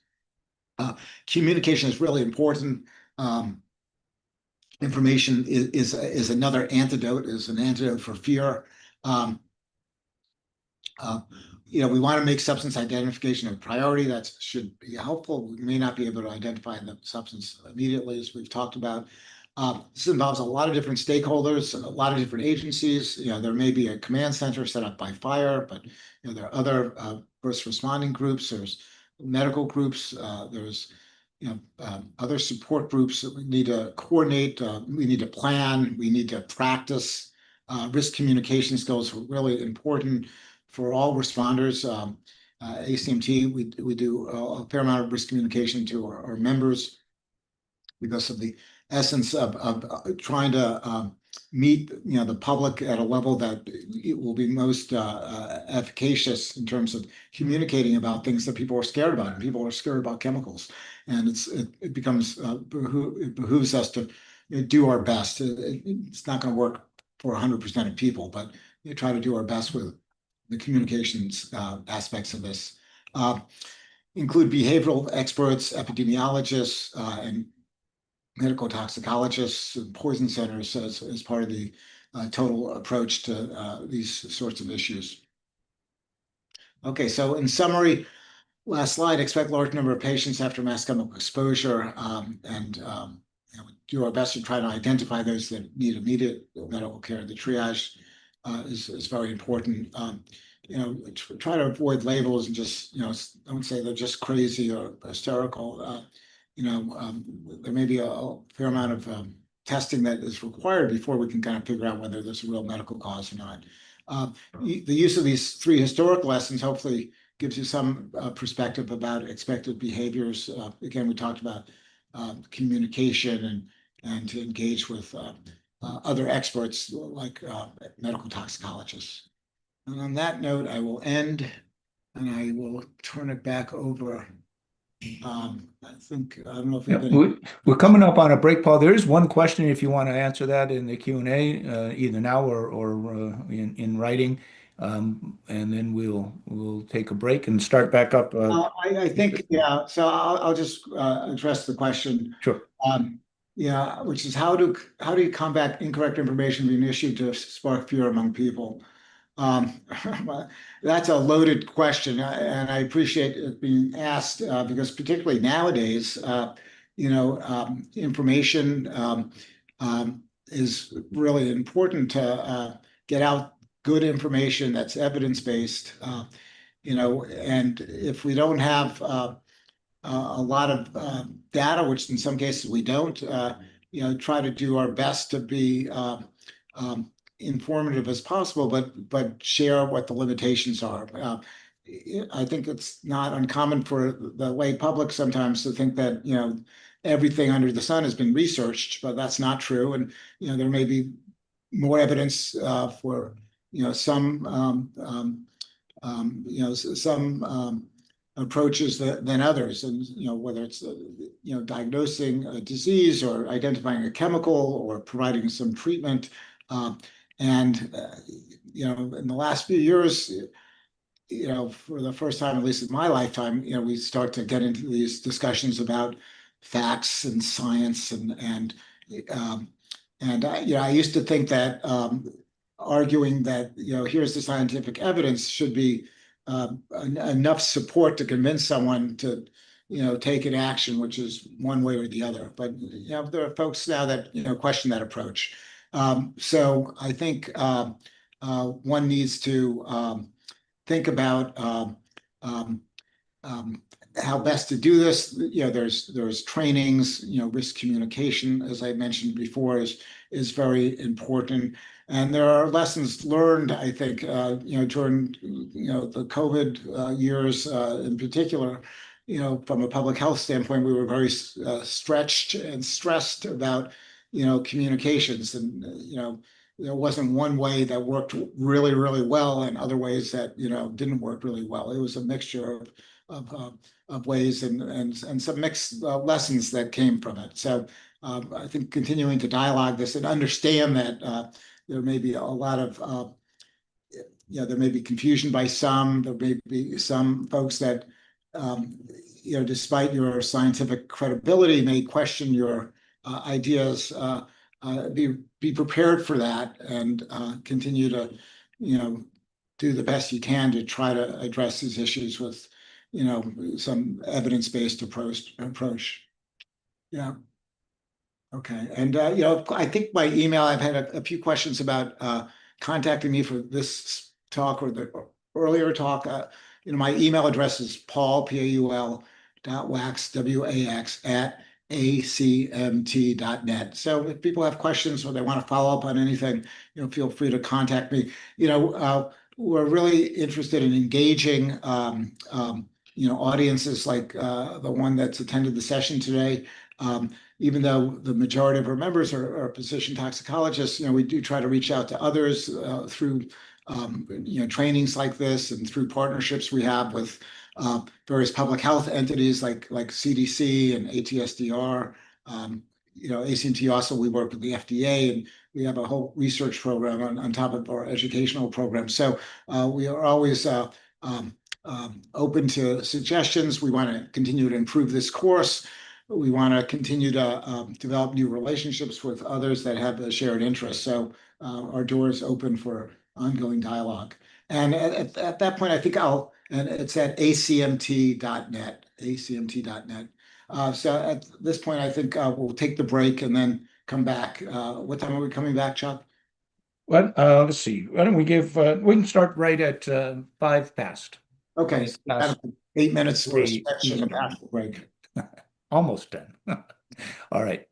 Communication is really important. information is another antidote, is an antidote for fear. Um, we want to make substance identification a priority. That should be helpful. We may not be able to identify the substance immediately, as we've talked about. This involves a lot of different stakeholders, a lot of different agencies. There may be a command center set up by fire, but there are other first responding groups. There's medical groups. There's other support groups that we need to coordinate. We need to plan. We need to practice. Risk communication skills are really important for all responders. ACMT, we do a fair amount of risk communication to our members because of the essence of trying to meet the public at a level that it will be most efficacious in terms of communicating about things that people are scared about. And people are scared about chemicals, and it becomes it behooves us to do our best. It's not going to work for 100% of people, but try to do our best with the communications aspects of this. Include behavioral experts, epidemiologists, and medical toxicologists, and poison centers as part of the total approach to these sorts of issues. Okay, so in summary, last slide, expect large number of patients after mass chemical exposure, and do our best to try to identify those that need immediate medical care. The triage is very important. Try to avoid labels and just, don't say they're just crazy or hysterical. There may be a fair amount of testing that is required before we can kind of figure out whether there's a real medical cause or not. The use of these 3 historical lessons hopefully gives you some perspective about expected behaviors. Again, we talked about communication and to engage with other experts like medical toxicologists. And on that note, I will end, and I will turn it back over. I don't know if we have any. We're coming up on a break, Paul. There is one question if you want to answer that in the Q&A, either now or in writing, and then we'll take a break and start back up. I think, yeah. So I'll just address the question. Sure. Yeah, which is how do you combat incorrect information being issued to spark fear among people? That's a loaded question, and I appreciate it being asked because particularly nowadays, information is really important to get out good information that's evidence-based. And if we don't have a lot of data, which in some cases we don't, try to do our best to be informative as possible, but share what the limitations are. I think it's not uncommon for the lay public sometimes to think that everything under the sun has been researched, but that's not true. And there may be more evidence for some approaches than others, and whether it's diagnosing a disease or identifying a chemical or providing some treatment. In the last few years, for the first time, at least in my lifetime, we start to get into these discussions about facts and science, and I used to think that arguing that here's the scientific evidence should be enough support to convince someone to take an action, which is one way or the other. But there are folks now that question that approach. So I think one needs to think about how best to do this. There's trainings. Risk communication, as I mentioned before, is very important. And there are lessons learned, I think, during the COVID years in particular. From a public health standpoint, we were very stretched and stressed about communications, and there wasn't one way that worked really, really well, and other ways that didn't work really well. It was a mixture of ways and some mixed lessons that came from it. So I think continuing to dialogue this and understand that there may be a lot of there may be confusion by some. There may be some folks that despite your scientific credibility, may question your ideas. be prepared for that and continue to, do the best you can to try to address these issues with, some evidence-based approach. Yeah. Okay. And, I think by email, I've had a few questions about contacting me for this talk or the earlier talk. My email address is Paul, Paul, .wax, WAX @acmt.net. So if people have questions or they want to follow up on anything, feel free to contact me. We're really interested in engaging, audiences like the one that's attended the session today. Even though the majority of our members are physician toxicologists, we do try to reach out to others through trainings like this and through partnerships we have with various public health entities like CDC and ATSDR. ACMT also, we work with the FDA, and we have a whole research program on top of our educational program. So we are always open to suggestions. We want to continue to improve this course. We want to continue to develop new relationships with others that have a shared interest. So our door is open for ongoing dialogue. And at that point, I think and it's at acmt.net, acmt.net. So at this point, I think we'll take the break and then come back. What time are we coming back, Chuck? Well, let's see. Why don't we we can start right at 5 past. Okay, so Past 8 minutes for a three. stretch and a bathroom break. Almost done. All right.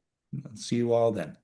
See you all then.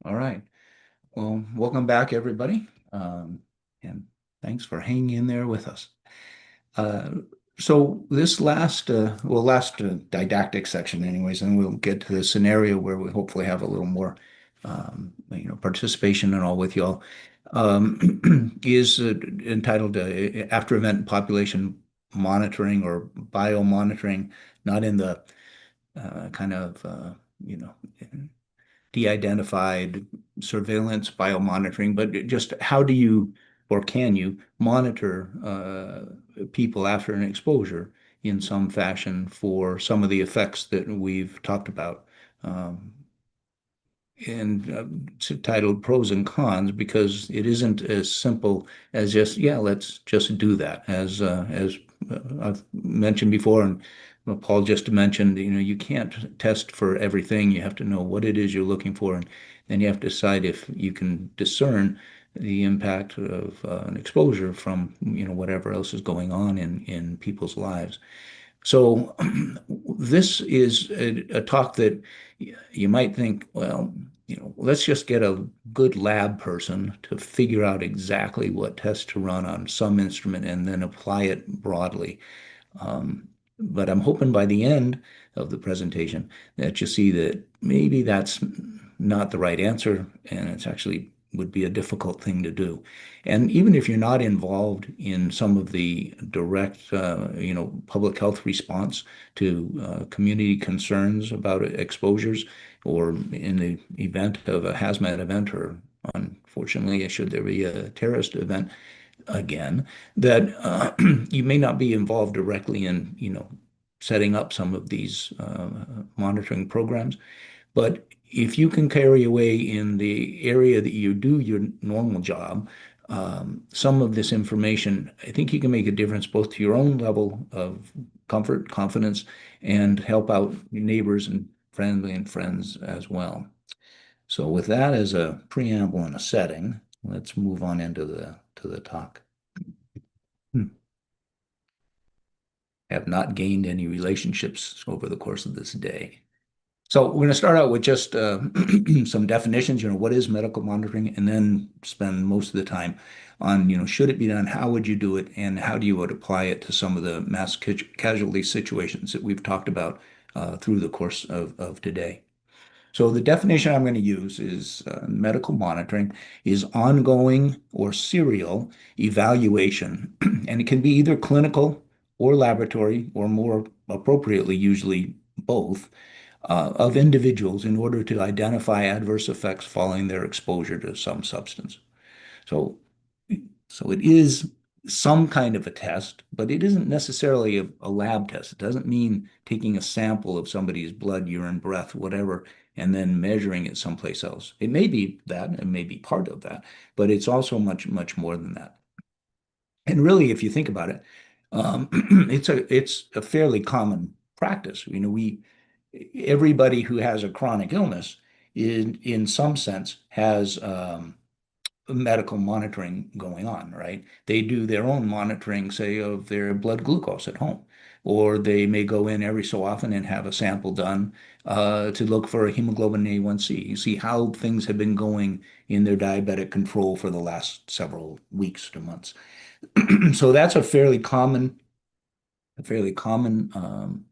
All right. Well, welcome back, everybody. And thanks for hanging in there with us. Uh, so this last didactic section anyways, and we'll get to the scenario where we hopefully have a little more, participation and all with y'all, is entitled After Event Population Monitoring or Biomonitoring, not in the kind of, you know, de-identified surveillance biomonitoring, but just how do you or can you monitor people after an exposure in some fashion for some of the effects that we've talked about? And it's titled Pros and Cons because it isn't as simple as just, yeah, let's just do that. As I've mentioned before, and Paul just mentioned, you can't test for everything. You have to know what it is you're looking for, and then you have to decide if you can discern the impact of an exposure from, whatever else is going on in people's lives. So this is a talk that you might think, well, let's just get a good lab person to figure out exactly what test to run on some instrument and then apply it broadly. But I'm hoping by the end of the presentation that you see that maybe that's not the right answer, and it's actually would be a difficult thing to do. And even if you're not involved in some of the direct, public health response to community concerns about exposures, or in the event of a hazmat event, or unfortunately, should there be a terrorist event again, that you may not be involved directly in, setting up some of these monitoring programs. But if you can carry away in the area that you do your normal job, some of this information, I think you can make a difference both to your own level of comfort, confidence, and help out your neighbors and family and friends as well. So with that as a preamble and a setting, let's move on into the talk. Have not gained any relationships over the course of this day. So we're going to start out with just some definitions, what is medical monitoring, and then spend most of the time on, should it be done, how would you do it, and how do you would apply it to some of the mass casualty situations that we've talked about through the course of today. So the definition I'm going to use is medical monitoring is ongoing or serial evaluation, and it can be either clinical or laboratory, or more appropriately, usually both, of individuals in order to identify adverse effects following their exposure to some substance. So it is some kind of a test, but it isn't necessarily a lab test. It doesn't mean taking a sample of somebody's blood, urine, breath, whatever, and then measuring it someplace else. It may be that, it may be part of that, but it's also much, much more than that. And really, if you think about it, it's a fairly common practice. Everybody who has a chronic illness in some sense has medical monitoring going on, right? They do their own monitoring, say, of their blood glucose at home, or they may go in every so often and have a sample done to look for a hemoglobin A1C. You see how things have been going in their diabetic control for the last several weeks to months. So that's a fairly common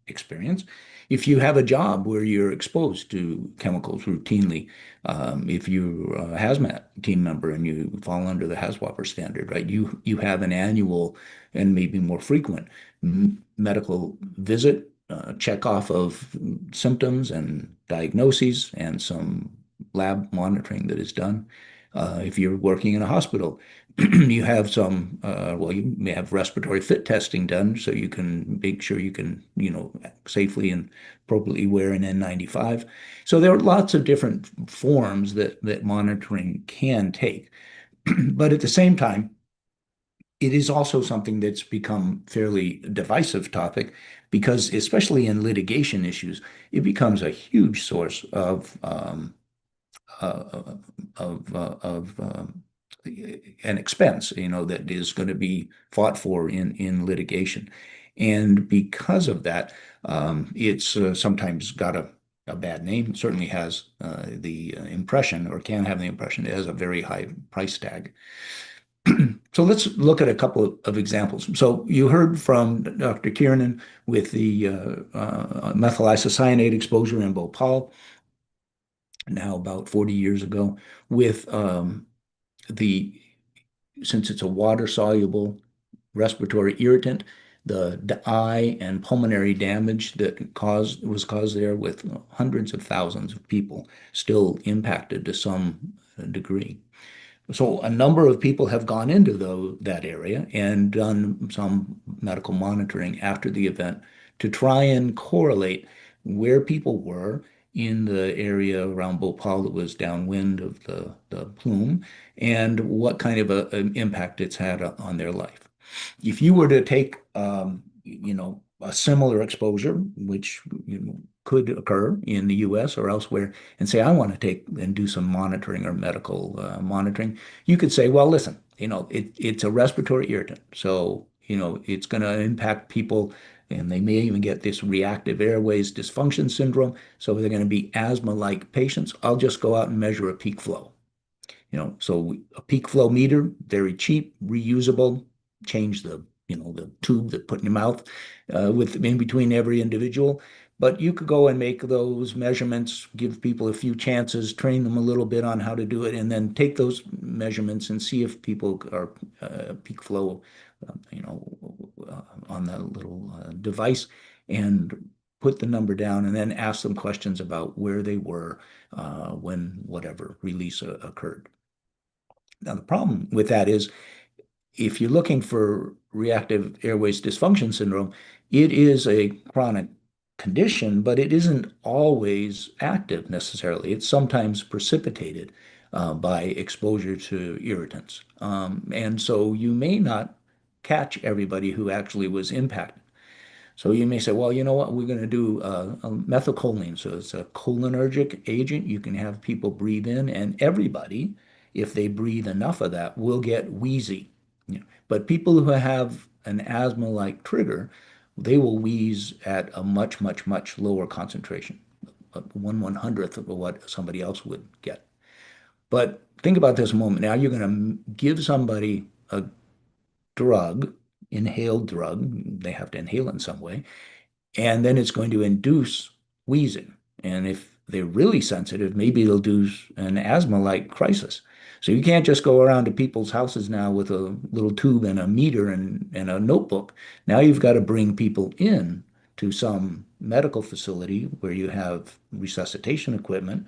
experience. If you have a job where you're exposed to chemicals routinely, if you're a hazmat team member and you fall under the HAZWOPER standard, right, you have an annual and maybe more frequent medical visit, check off of symptoms and diagnoses, and some lab monitoring that is done. If you're working in a hospital, you have you may have respiratory fit testing done so you can make sure you can, safely and appropriately wear an N95. So there are lots of different forms that monitoring can take. But at the same time, it is also something that's become fairly divisive topic because, especially in litigation issues, it becomes a huge source uh, of an expense, that is going to be fought for in litigation. And because of that, it's sometimes got a bad name. It certainly has the impression, or can have the impression, it has a very high price tag. So let's look at a couple of examples. So you heard from Dr. Kiernan with the methyl isocyanate exposure in Bhopal, now about 40 years ago, with the since it's a water-soluble respiratory irritant, the eye and pulmonary damage that was caused there, with hundreds of thousands of people still impacted to some degree. So a number of people have gone into that area and done some medical monitoring after the event to try and correlate where people were in the area around Bhopal that was downwind of the plume, and what kind of an impact it's had on their life. If you were to take, a similar exposure, which could occur in the U.S. or elsewhere, and say, I want to take and do some monitoring or medical monitoring, you could say, well, listen, it's a respiratory irritant, so it's going to impact people, and they may even get this reactive airways dysfunction syndrome. So they're going to be asthma-like patients. I'll just go out and measure a peak flow. So a peak flow meter, very cheap, reusable, change the tube that put in your mouth with in between every individual. But you could go and make those measurements, give people a few chances, train them a little bit on how to do it, and then take those measurements and see if people are peak flow, on the little device, and put the number down, and then ask them questions about where they were when whatever release occurred. Now, the problem with that is, if you're looking for reactive airways dysfunction syndrome, it is a chronic condition, but it isn't always active necessarily. It's sometimes precipitated by exposure to irritants. And so you may not catch everybody who actually was impacted. So you may say, well, you know what, we're going to do a methylcholine. So it's a cholinergic agent. You can have people breathe in, and everybody, if they breathe enough of that, will get wheezy. But people who have an asthma-like trigger, they will wheeze at a much, much, much lower concentration, 1/100th of what somebody else would get. But think about this a moment. Now you're going to give somebody a drug, inhaled drug, they have to inhale it in some way, and then it's going to induce wheezing. And if they're really sensitive, maybe it'll do an asthma-like crisis. So you can't just go around to people's houses now with a little tube and a meter and a notebook. Now you've got to bring people in to some medical facility where you have resuscitation equipment.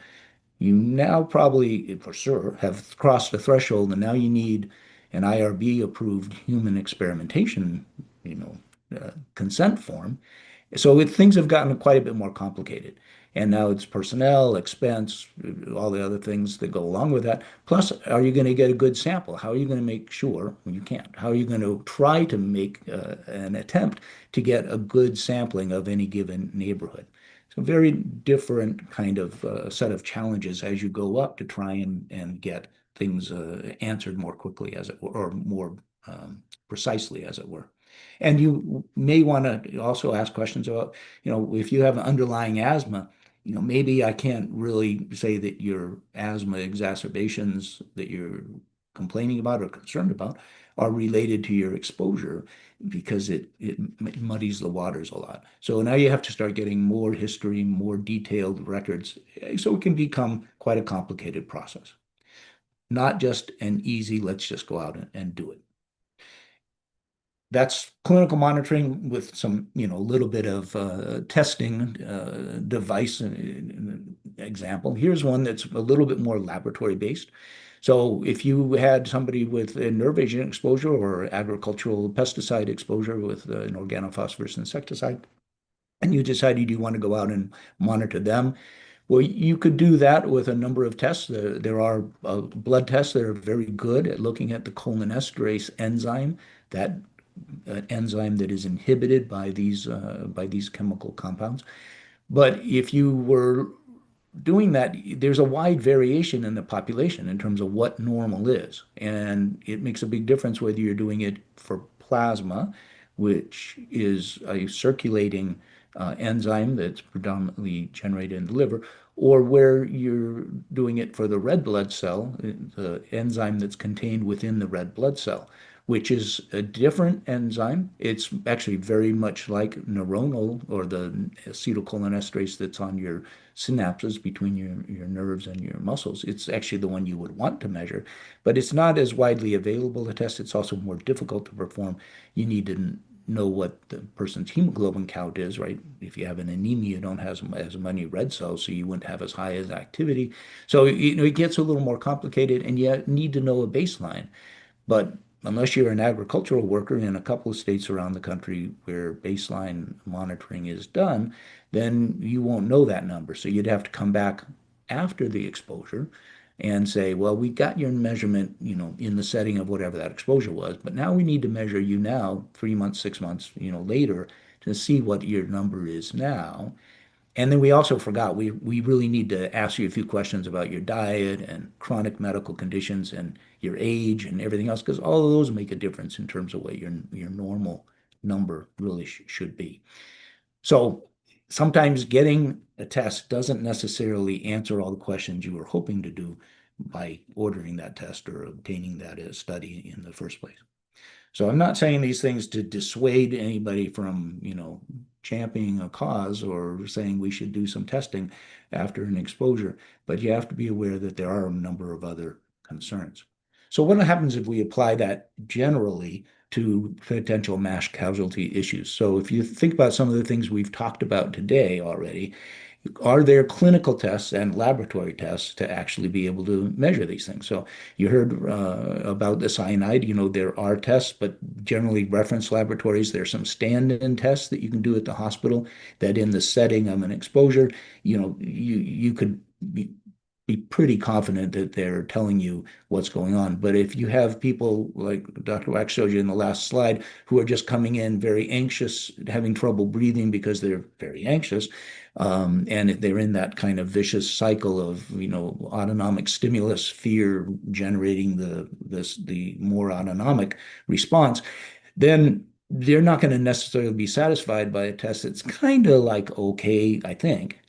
You now probably, for sure, have crossed the threshold, and now you need an IRB approved human experimentation, consent form. So things have gotten quite a bit more complicated. And now it's personnel, expense, all the other things that go along with that. Plus, are you going to get a good sample? How are you going to make sure, well, you can't, how are you going to try to make an attempt to get a good sampling of any given neighborhood? So very different kind of set of challenges as you go up to try and get things answered more quickly, as it were, or more precisely, as it were. And you may want to also ask questions about, if you have an underlying asthma, maybe I can't really say that your asthma exacerbations that you're complaining about or concerned about are related to your exposure, because it muddies the waters a lot. So now you have to start getting more history, more detailed records. So it can become quite a complicated process. Not just an easy, let's just go out and do it. That's clinical monitoring with some, little bit of testing device example. Here's one that's a little bit more laboratory based. So if you had somebody with a nerve agent exposure or agricultural pesticide exposure with an organophosphorus insecticide, and you decided you want to go out and monitor them, well, you could do that with a number of tests. There are blood tests that are very good at looking at the cholinesterase enzyme, that enzyme that is inhibited by these chemical compounds. But if you were doing that, there's a wide variation in the population in terms of what normal is. And it makes a big difference whether you're doing it for plasma, which is a circulating enzyme that's predominantly generated in the liver, or where you're doing it for the red blood cell, the enzyme that's contained within the red blood cell, which is a different enzyme. It's actually very much like neuronal, or the acetylcholinesterase that's on your synapses between your nerves and your muscles. It's actually the one you would want to measure, but it's not as widely available to test. It's also more difficult to perform. You need to know what the person's hemoglobin count is, right? If you have an anemia, you don't have as many red cells, so you wouldn't have as high as activity. So, it gets a little more complicated, and you need to know a baseline. But unless you're an agricultural worker in a couple of states around the country where baseline monitoring is done, then you won't know that number. So you'd have to come back after the exposure and say, well, we got your measurement, in the setting of whatever that exposure was, but now we need to measure you now, 3 months, 6 months, later, to see what your number is now. And then we also forgot, we really need to ask you a few questions about your diet and chronic medical conditions and your age and everything else, because all of those make a difference in terms of what your normal number really should be. So sometimes getting a test doesn't necessarily answer all the questions you were hoping to do by ordering that test or obtaining that study in the first place. So I'm not saying these things to dissuade anybody from, championing a cause or saying we should do some testing after an exposure, but you have to be aware that there are a number of other concerns. So what happens if we apply that generally to potential mass casualty issues? So if you think about some of the things we've talked about today already, are there clinical tests and laboratory tests to actually be able to measure these things? So you heard about the cyanide. There are tests, but generally reference laboratories. There's some stand-in tests that you can do at the hospital that in the setting of an exposure, you could be pretty confident that they're telling you what's going on. But if you have people like Dr. Wax showed you in the last slide, who are just coming in very anxious, having trouble breathing because they're very anxious, and they're in that kind of vicious cycle of, autonomic stimulus, fear generating the more autonomic response, then they're not going to necessarily be satisfied by a test that's kind of like, okay, I think.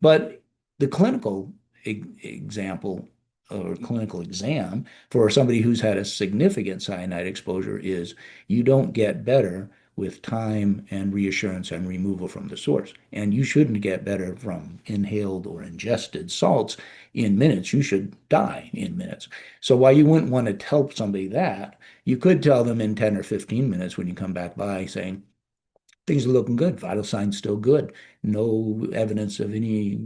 But the clinical example or clinical exam for somebody who's had a significant cyanide exposure is you don't get better with time and reassurance and removal from the source. And you shouldn't get better from inhaled or ingested salts in minutes. You should die in minutes. So while you wouldn't want to tell somebody that, you could tell them in 10 or 15 minutes when you come back by saying, things are looking good. Vital signs still good. No evidence of any,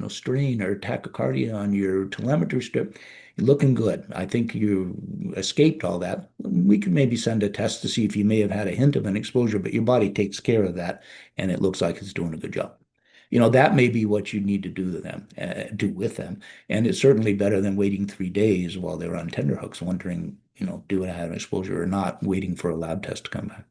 strain or tachycardia on your telemetry strip. You're looking good. I think you escaped all that. We could maybe send a test to see if you may have had a hint of an exposure, but your body takes care of that, and it looks like it's doing a good job. that may be what you need to do with them. And it's certainly better than waiting 3 days while they're on tenterhooks, wondering, do I have an exposure or not, waiting for a lab test to come back.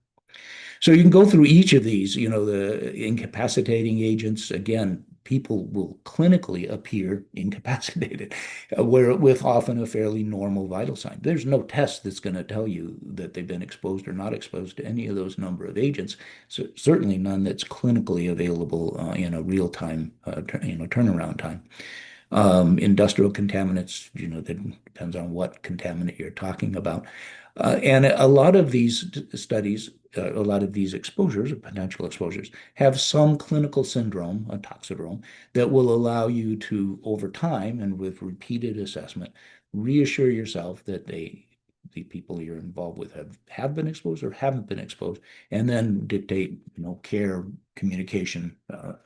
So you can go through each of these, the incapacitating agents. Again, people will clinically appear incapacitated, with often a fairly normal vital sign. There's no test that's going to tell you that they've been exposed or not exposed to any of those number of agents. So certainly none that's clinically available in a real-time, turnaround time. Industrial contaminants, that depends on what contaminant you're talking about. And a lot of these studies, a lot of these exposures or potential exposures have some clinical syndrome, a toxidrome, that will allow you to, over time and with repeated assessment, reassure yourself that the people you're involved with have been exposed or haven't been exposed, and then dictate, care communication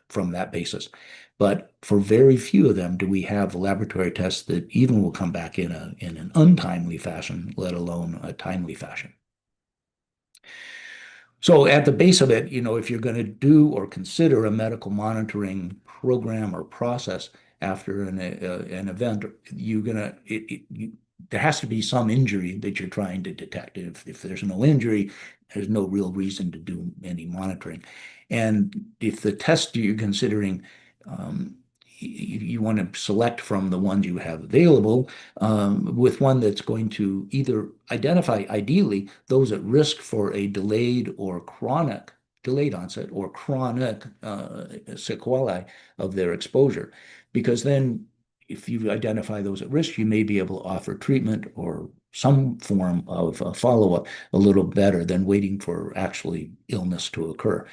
from that basis. But for very few of them do we have laboratory tests that even will come back in an untimely fashion, let alone a timely fashion. So at the base of it, if you're going to do or consider a medical monitoring program or process after an event, there has to be some injury that you're trying to detect. If there's no injury, there's no real reason to do any monitoring. And if the test you're considering, you want to select from the ones you have available, with one that's going to either identify, ideally, those at risk for a delayed onset or chronic sequelae of their exposure. Because then if you identify those at risk, you may be able to offer treatment or some form of follow-up a little better than waiting for actually illness to occur.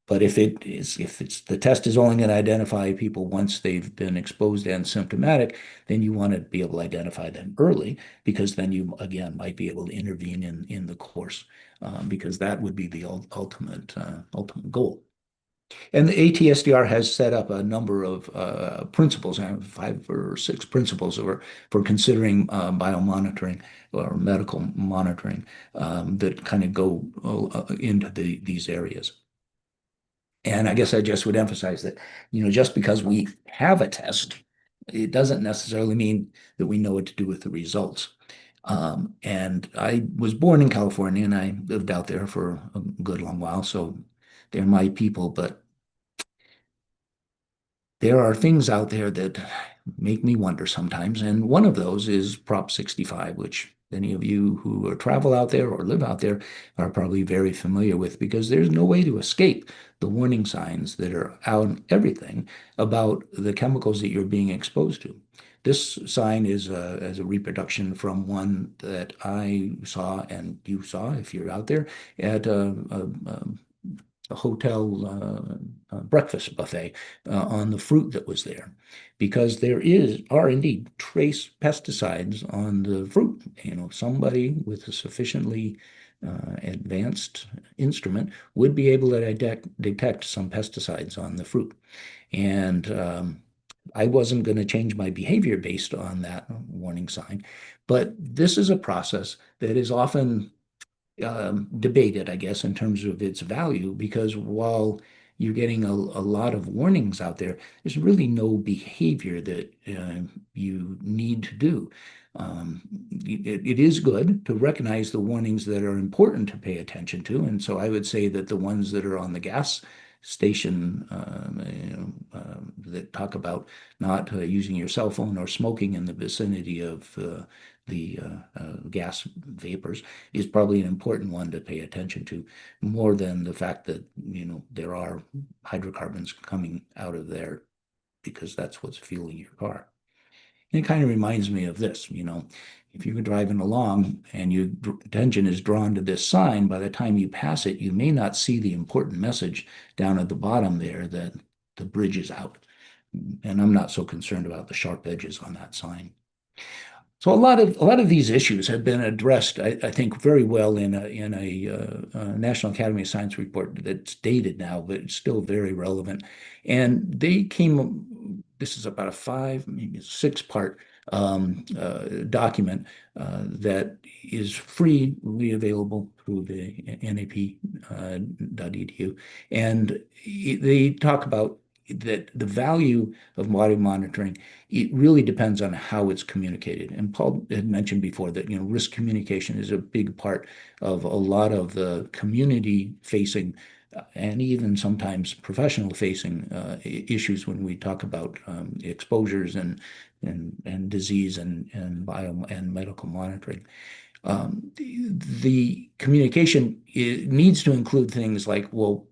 But if the test is only going to identify people once they've been exposed and symptomatic, then you want to be able to identify them early, because then you, again, might be able to intervene in the course, because that would be the ultimate goal. And the ATSDR has set up a number of principles, 5 or 6 principles for considering biomonitoring or medical monitoring, that kind of go into these areas. And I guess I just would emphasize that, just because we have a test, it doesn't necessarily mean that we know what to do with the results. And I was born in California and I lived out there for a good long while, so they're my people, but there are things out there that make me wonder sometimes. And one of those is Prop 65, which any of you who travel out there or live out there are probably very familiar with, because there's no way to escape the warning signs that are out everything about the chemicals that you're being exposed to. This sign is as a reproduction from one that I saw and you saw, if you're out there, at a hotel breakfast buffet on the fruit that was there, because there are indeed trace pesticides on the fruit. Somebody with a sufficiently advanced instrument would be able to detect some pesticides on the fruit. And I wasn't going to change my behavior based on that warning sign, but this is a process that is often debated, I guess, in terms of its value, because while you're getting a lot of warnings out there, there's really no behavior that you need to do. It is good to recognize the warnings that are important to pay attention to. And so I would say that the ones that are on the gas station, that talk about not using your cell phone or smoking in the vicinity of the gas vapors, is probably an important one to pay attention to, more than the fact that there are hydrocarbons coming out of there, because that's what's fueling your car. And it kind of reminds me of this, if you're driving along and your attention is drawn to this sign, by the time you pass it, you may not see the important message down at the bottom there that the bridge is out. And I'm not so concerned about the sharp edges on that sign. So a lot of these issues have been addressed, I think, very well in a National Academy of Science report that's dated now, but it's still very relevant. And they came. This is about a 5, maybe 6-part document that is freely available through the nap.edu, and they talk about that the value of body monitoring, it really depends on how it's communicated. And Paul had mentioned before that, risk communication is a big part of a lot of the community facing and even sometimes professional facing issues when we talk about exposures and disease and bio and medical monitoring. The communication needs to include things like, well,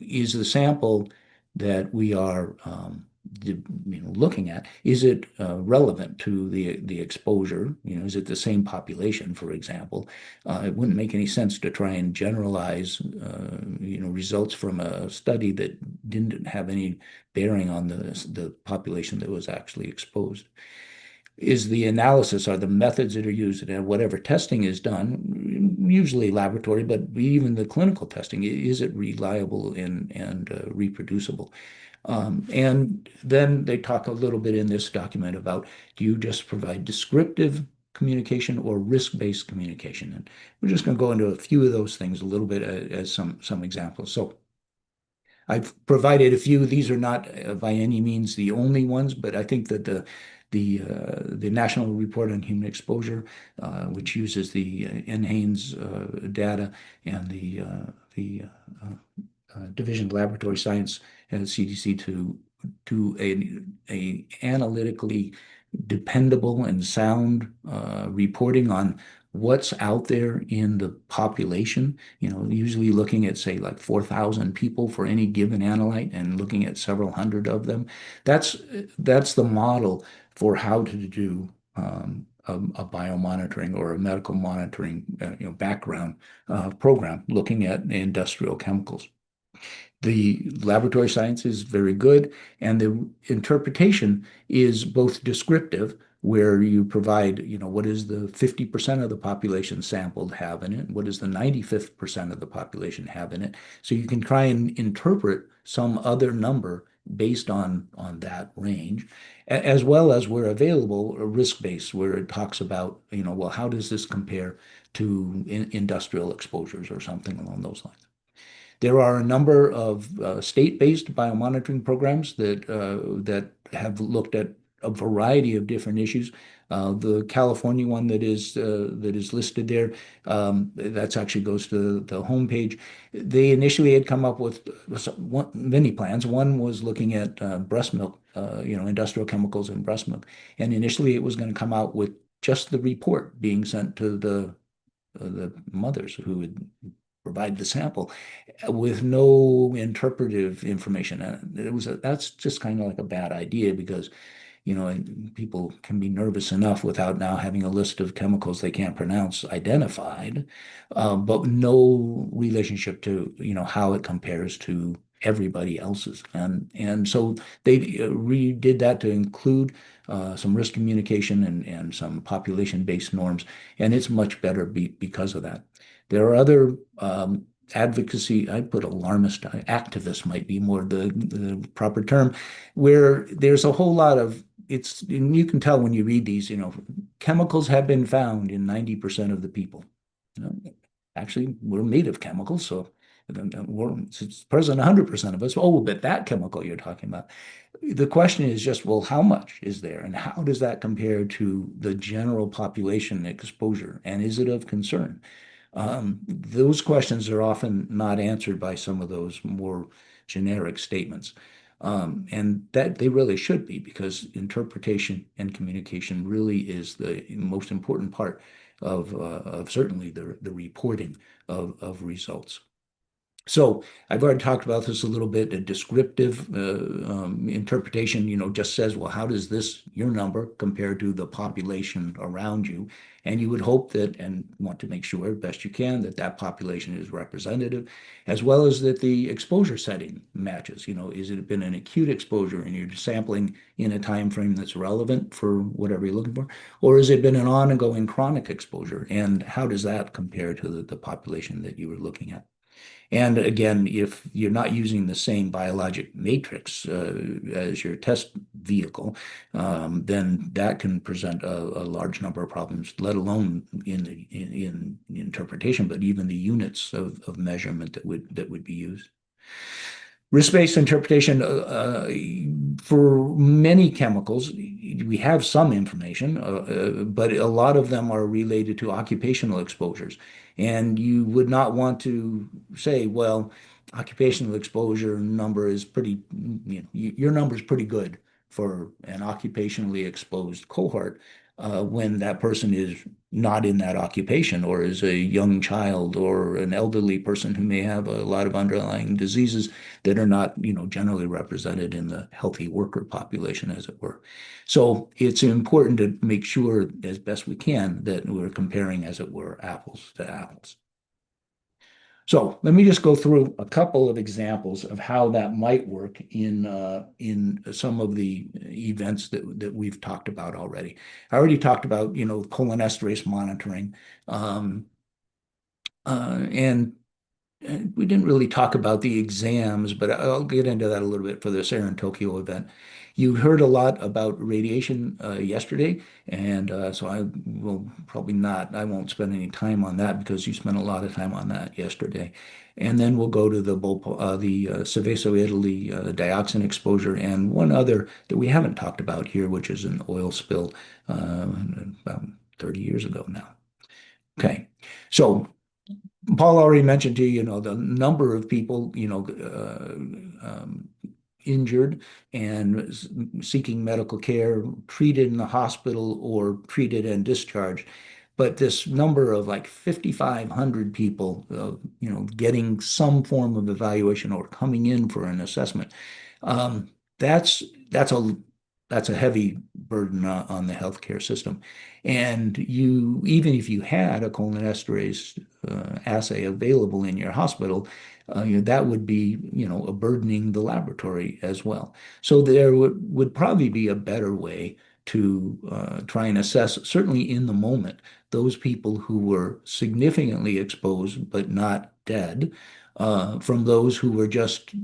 is the sample that we are looking at, is it relevant to the exposure? Is it the same population, for example? It wouldn't make any sense to try and generalize results from a study that didn't have any bearing on the population that was actually exposed. Is the analysis, are the methods that are used, and whatever testing is done, usually laboratory, but even the clinical testing, is it reliable and reproducible? And then they talk a little bit in this document about, do you just provide descriptive communication or risk-based communication? And we're just going to go into a few of those things a little bit as some examples. So I've provided a few. These are not by any means the only ones, but I think that the National Report on Human Exposure, which uses the NHANES data, and the Division of Laboratory Science and CDC to do a analytically dependable and sound reporting on what's out there in the population, usually looking at, say, like 4,000 people for any given analyte and looking at several hundred of them. That's the model for how to do a biomonitoring or a medical monitoring background program looking at industrial chemicals. The laboratory science is very good, and the interpretation is both descriptive, where you provide, what is the 50% of the population sampled have in it? What does the 95th percent of the population have in it? So you can try and interpret some other number based on that range, as well as where available, a risk-based, where it talks about, well, how does this compare to industrial exposures or something along those lines? There are a number of state-based biomonitoring programs that have looked at a variety of different issues. The California one that is listed there, that actually goes to the homepage. They initially had come up with many plans. One was looking at breast milk, industrial chemicals in breast milk, and initially it was going to come out with just the report being sent to the mothers who would provide the sample with no interpretive information. That's just kind of like a bad idea, because people can be nervous enough without now having a list of chemicals they can't pronounce identified, but no relationship to how it compares to everybody else's. And so they redid that to include some risk communication and some population-based norms, and it's much better because of that. There are other advocacy, I put alarmist, activist might be more the proper term, where there's a whole lot of, and you can tell when you read these, chemicals have been found in 90% of the people. Actually, we're made of chemicals, so it's present 100% of us. Oh, but that chemical you're talking about. The question is just, well, how much is there, and how does that compare to the general population exposure, and is it of concern? Those questions are often not answered by some of those more generic statements. And that they really should be, because interpretation and communication really is the most important part of certainly the reporting of results. So I've already talked about this a little bit. A descriptive interpretation, just says, well, how does your number compare to the population around you? And you would hope that, and want to make sure best you can, that population is representative, as well as that the exposure setting matches. Is it been an acute exposure and you're sampling in a time frame that's relevant for whatever you're looking for, or has it been an ongoing chronic exposure? And how does that compare to the population that you were looking at? And again, if you're not using the same biologic matrix as your test vehicle, then that can present a large number of problems, let alone in interpretation, but even the units of measurement that would be used. Risk-based interpretation, for many chemicals, we have some information, but a lot of them are related to occupational exposures. And you would not want to say, well, occupational exposure number is pretty, your number is pretty good for an occupationally exposed cohort, when that person is not in that occupation or is a young child or an elderly person who may have a lot of underlying diseases that are not, generally represented in the healthy worker population, as it were. So it's important to make sure as best we can that we're comparing, as it were, apples to apples. So let me just go through a couple of examples of how that might work in some of the events that we've talked about already. I already talked about, cholinesterase monitoring, and we didn't really talk about the exams, but I'll get into that a little bit for the Sarin Tokyo event. You heard a lot about radiation yesterday, and so I will probably not, I won't spend any time on that because you spent a lot of time on that yesterday. And then we'll go to the Seveso, Italy dioxin exposure and one other that we haven't talked about here, which is an oil spill about 30 years ago now. Okay, so Paul already mentioned to you, the number of people, injured and seeking medical care, treated in the hospital or treated and discharged. But this number of like 5,500 people, getting some form of evaluation or coming in for an assessment, um, that's that's a that's a heavy burden on the healthcare system. And even if you had a cholinesterase assay available in your hospital, that would be, a burdening the laboratory as well. So there would probably be a better way to try and assess, certainly in the moment, those people who were significantly exposed but not dead, from those who were just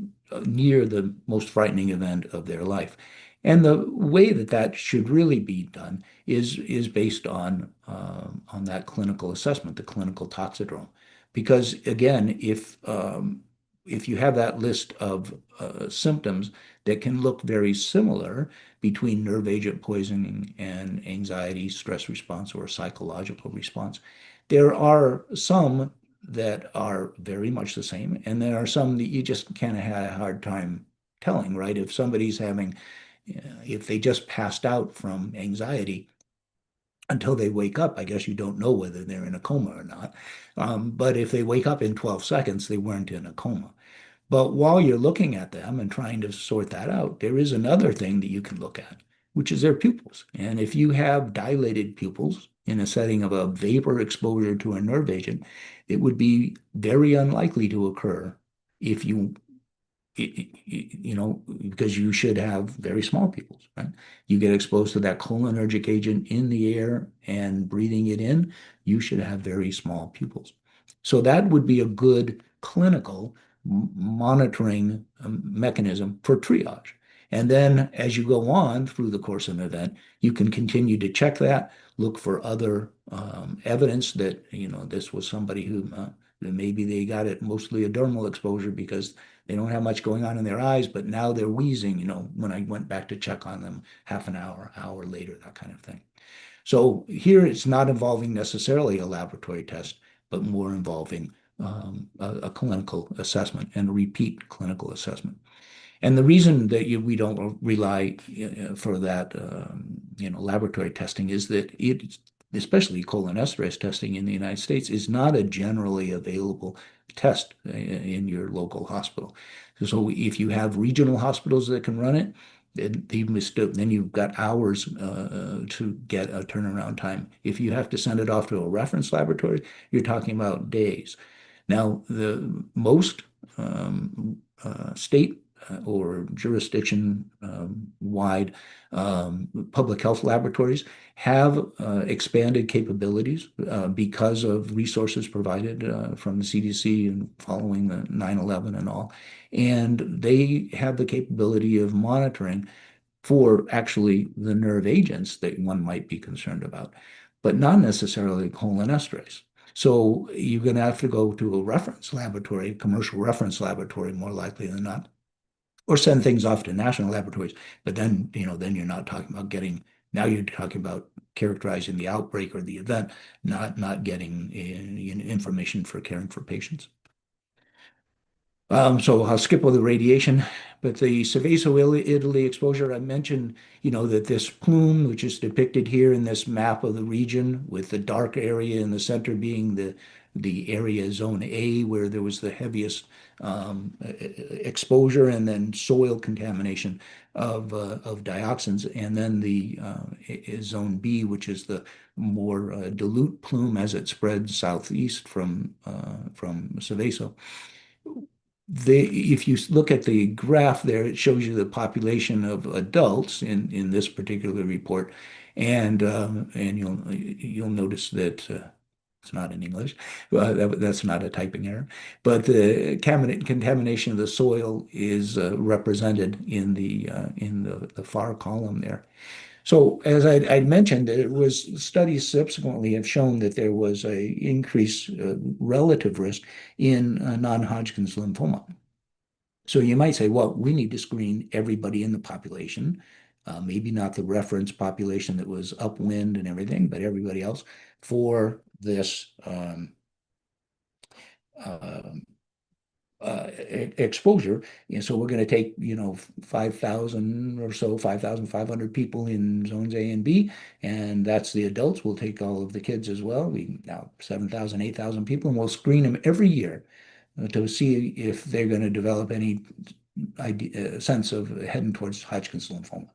near the most frightening event of their life. And the way that that should really be done is based on that clinical assessment, the clinical toxidrome. Because again, if you have that list of symptoms that can look very similar between nerve agent poisoning and anxiety, stress response, or psychological response, there are some that are very much the same, and there are some that you just kind of had a hard time telling, right? If somebody's having, if they just passed out from anxiety, until they wake up, I guess you don't know whether they're in a coma or not. But if they wake up in 12 seconds, they weren't in a coma. But while you're looking at them and trying to sort that out, there is another thing that you can look at, which is their pupils. And if you have dilated pupils in a setting of a vapor exposure to a nerve agent, it would be very unlikely to occur if because you should have very small pupils, right? You get exposed to that cholinergic agent in the air and breathing it in, you should have very small pupils. So that would be a good clinical monitoring mechanism for triage. And then as you go on through the course of an event, you can continue to check that, look for other evidence that, this was somebody who maybe they got it mostly a dermal exposure because they don't have much going on in their eyes, but now they're wheezing, when I went back to check on them half an hour later, that kind of thing. So here it's not involving necessarily a laboratory test, but more involving a clinical assessment and a repeat clinical assessment. And the reason that we don't rely for that, laboratory testing is that especially cholinesterase testing in the United States, is not a generally available test in your local hospital. So if you have regional hospitals that can run it, then you've got hours to get a turnaround time. If you have to send it off to a reference laboratory, you're talking about days. Now, the most state or jurisdiction wide public health laboratories have expanded capabilities because of resources provided from the CDC and following the 9/11 and all. And they have the capability of monitoring for actually the nerve agents that one might be concerned about, but not necessarily cholinesterase. So you're going to have to go to a reference laboratory, commercial reference laboratory, more likely than not, or send things off to national laboratories. But then, then you're not talking about now you're talking about characterizing the outbreak or the event, not getting information for caring for patients. So I'll skip over the radiation, but the Seveso Italy exposure, I mentioned, that this plume, which is depicted here in this map of the region, with the dark area in the center being the area zone A, where there was the heaviest exposure, and then soil contamination of dioxins, and then the zone B, which is the more dilute plume as it spreads southeast from Seveso. If you look at the graph there, it shows you the population of adults in this particular report, and you'll notice that it's not in English. That's not a typing error, but the contamination of the soil is represented in the far column there. So as I'd mentioned, studies subsequently have shown that there was a increased relative risk in non-Hodgkin's lymphoma. So you might say, well, we need to screen everybody in the population, maybe not the reference population that was upwind and everything, but everybody else for this exposure. And so we're going to take, 5,000 or so, 5,500 people in zones A and B, and that's the adults. We'll take all of the kids as well. We now 7,000, 8,000 people, and we'll screen them every year to see if they're going to develop any sense of heading towards Hodgkin's lymphoma.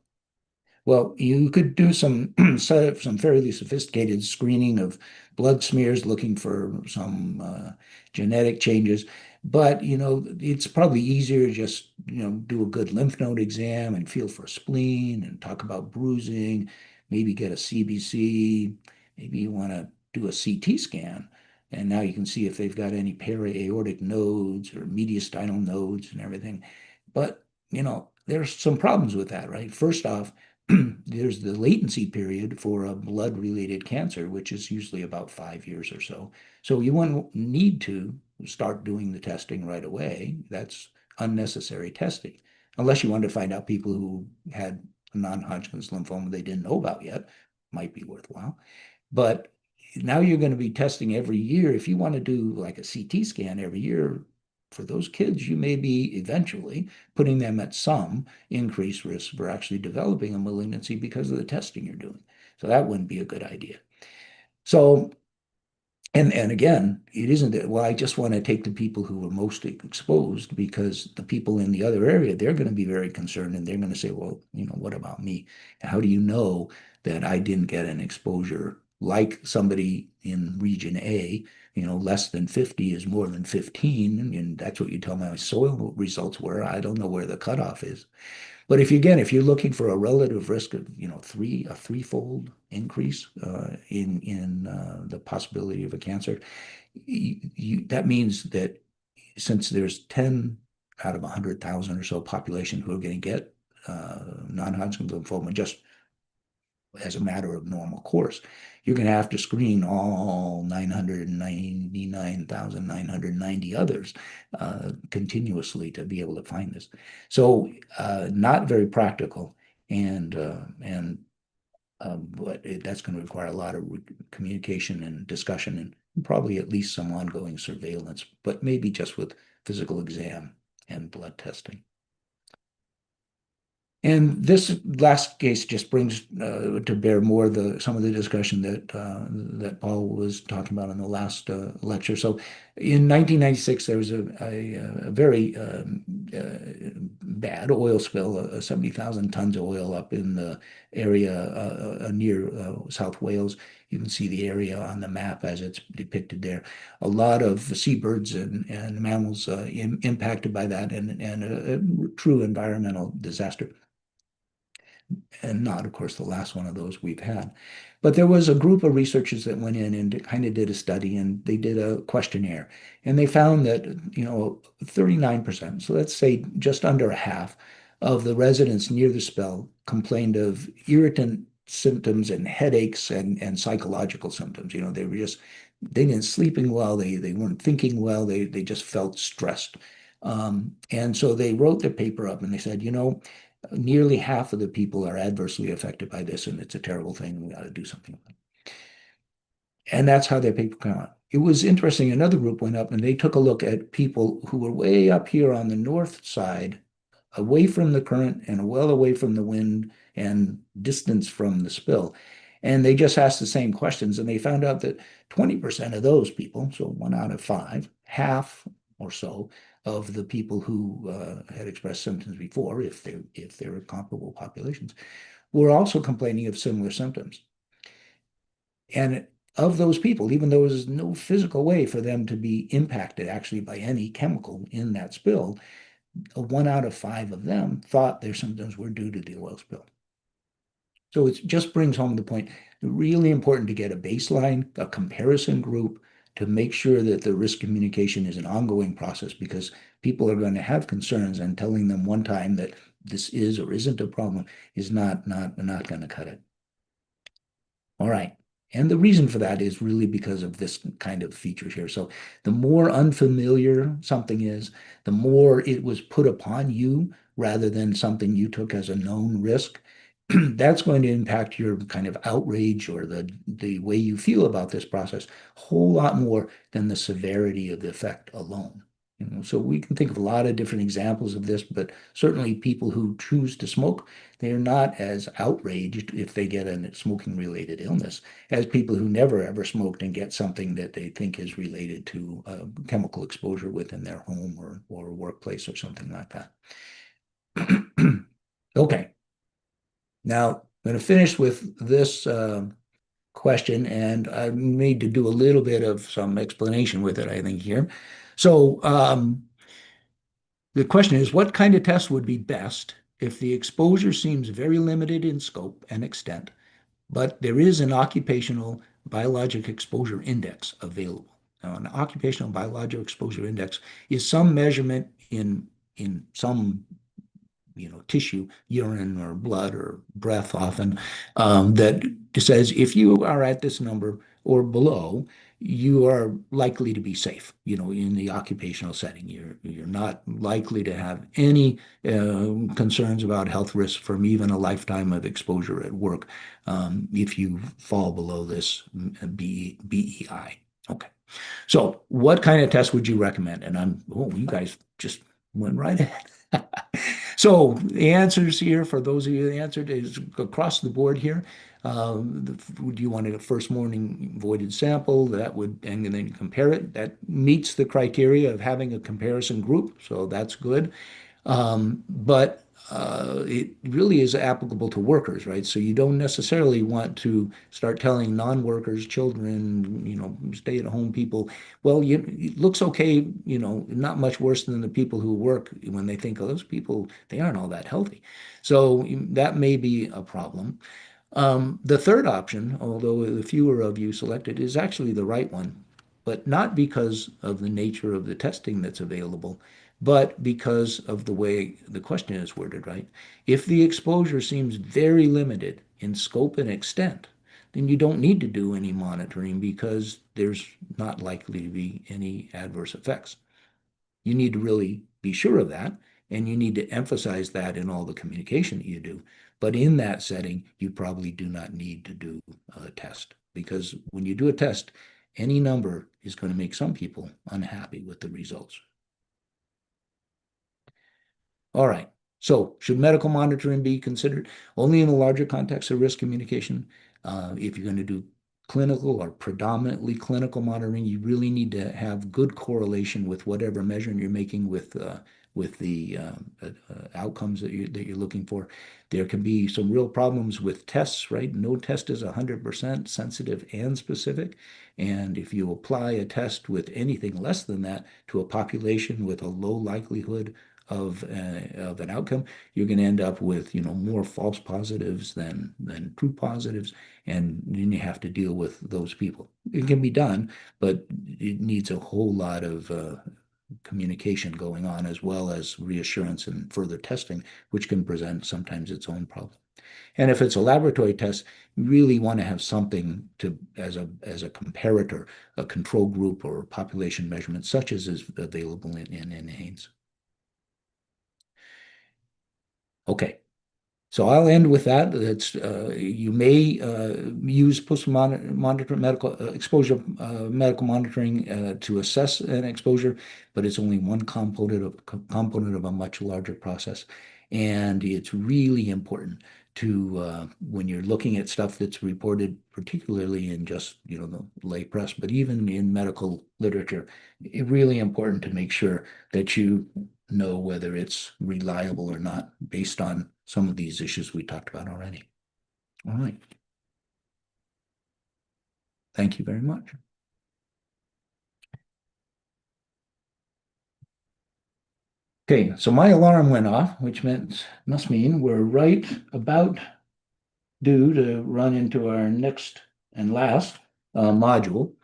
Well, you could do some fairly sophisticated screening of blood smears looking for some genetic changes, but it's probably easier to just do a good lymph node exam and feel for spleen and talk about bruising, maybe get a CBC, maybe you want to do a CT scan, and now you can see if they've got any para-aortic nodes or mediastinal nodes and everything. But there's some problems with that, right? First off, there's the latency period for a blood-related cancer, which is usually about 5 years or so. So you wouldn't need to start doing the testing right away. That's unnecessary testing, unless you want to find out people who had non-Hodgkin's lymphoma they didn't know about yet. Might be worthwhile. But now you're going to be testing every year. If you want to do like a CT scan every year, for those kids, you may be eventually putting them at some increased risk for actually developing a malignancy because of the testing you're doing. So that wouldn't be a good idea. So, and again, it isn't that, well, I just want to take the people who were most exposed, because the people in the other area, they're going to be very concerned, and they're going to say, well, what about me? How do you know that I didn't get an exposure like somebody in region A? Less than 50 is more than 15, and that's what you tell my soil results were. I don't know where the cutoff is. But if you're looking for a relative risk of, a threefold increase in the possibility of a cancer, that means that since there's 10 out of 100,000 or so population who are going to get non-Hodgkin's lymphoma just as a matter of normal course, you're going to have to screen all 999,990 others continuously to be able to find this. So not very practical, but that's going to require a lot of communication and discussion, and probably at least some ongoing surveillance, but maybe just with physical exam and blood testing. And this last case just brings to bear more some of the discussion that Paul was talking about in the last lecture. So in 1996, there was a very bad oil spill, 70,000 tons of oil up in the area near South Wales. You can see the area on the map as it's depicted there. A lot of seabirds and mammals impacted by that, and a true environmental disaster. And not, of course, the last one of those we've had. But there was a group of researchers that went in and kind of did a study, and they did a questionnaire. And they found that, 39%, so let's say just under a half of the residents near the spill complained of irritant symptoms and headaches and psychological symptoms. They didn't sleeping well, they weren't thinking well, they just felt stressed. And so they wrote their paper up and they said, nearly half of the people are adversely affected by this, and it's a terrible thing. We got to do something about it. And that's how their paper came out. It was interesting. Another group went up and they took a look at people who were way up here on the north side, away from the current and well away from the wind and distance from the spill. And they just asked the same questions, and they found out that 20% of those people, so 1 out of 5, half or so of the people who had expressed symptoms before, if they're comparable populations, were also complaining of similar symptoms. And of those people, even though there's no physical way for them to be impacted actually by any chemical in that spill, 1 out of 5 of them thought their symptoms were due to the oil spill. So it just brings home the point, really important to get a baseline, a comparison group, to make sure that the risk communication is an ongoing process, because people are going to have concerns, and telling them one time that this is or isn't a problem is not going to cut it. All right. And the reason for that is really because of this kind of features here. So the more unfamiliar something is, the more it was put upon you rather than something you took as a known risk. That's going to impact your kind of outrage or the way you feel about this process a whole lot more than the severity of the effect alone. So we can think of a lot of different examples of this, but certainly people who choose to smoke, they're not as outraged if they get a smoking-related illness as people who never ever smoked and get something that they think is related to chemical exposure within their home or workplace or something like that. Okay. Now, I'm going to finish with this question, and I need to do a little bit of some explanation with it, I think, here. So the question is, what kind of test would be best if the exposure seems very limited in scope and extent, but there is an occupational biologic exposure index available? Now, an occupational biologic exposure index is some measurement in some tissue, urine or blood or breath often, that says if you are at this number or below, you are likely to be safe, in the occupational setting. You're not likely to have any concerns about health risks from even a lifetime of exposure at work if you fall below this BEI. Okay. So what kind of test would you recommend? And you guys just went right ahead. So the answers here, for those of you that answered, is across the board here. Would you want a first morning voided sample? And then compare it. That meets the criteria of having a comparison group, so that's good. But it really is applicable to workers, right? So you don't necessarily want to start telling non-workers, children, stay-at-home people, well, it looks okay, not much worse than the people who work, when they think, oh, those people, they aren't all that healthy. So that may be a problem. The third option, although the fewer of you selected, is actually the right one, but not because of the nature of the testing that's available, but because of the way the question is worded, right? If the exposure seems very limited in scope and extent, then you don't need to do any monitoring because there's not likely to be any adverse effects. You need to really be sure of that, and you need to emphasize that in all the communication that you do. But in that setting, you probably do not need to do a test, because when you do a test, any number is going to make some people unhappy with the results. All right. So should medical monitoring be considered only in the larger context of risk communication? If you're going to do clinical or predominantly clinical monitoring, you really need to have good correlation with whatever measurement you're making with the outcomes that you're looking for. There can be some real problems with tests, right? No test is 100% sensitive and specific. And if you apply a test with anything less than that to a population with a low likelihood of an outcome, you're going to end up with more false positives than true positives, and then you have to deal with those people. It can be done, but it needs a whole lot of communication going on, as well as reassurance and further testing, which can present sometimes its own problem. And if it's a laboratory test, you really want to have something as a comparator, a control group or population measurement, such as is available in NHANES. Okay. So I'll end with that. That's you may use post-monitor medical exposure medical monitoring to assess an exposure, but it's only one component of a much larger process. And it's really important to when you're looking at stuff that's reported, particularly in just the lay press, but even in medical literature, it's really important to make sure that you know whether it's reliable or not based on some of these issues we talked about already. All right. Thank you very much. Okay, so my alarm went off, which must mean we're right about due to run into our next and last module.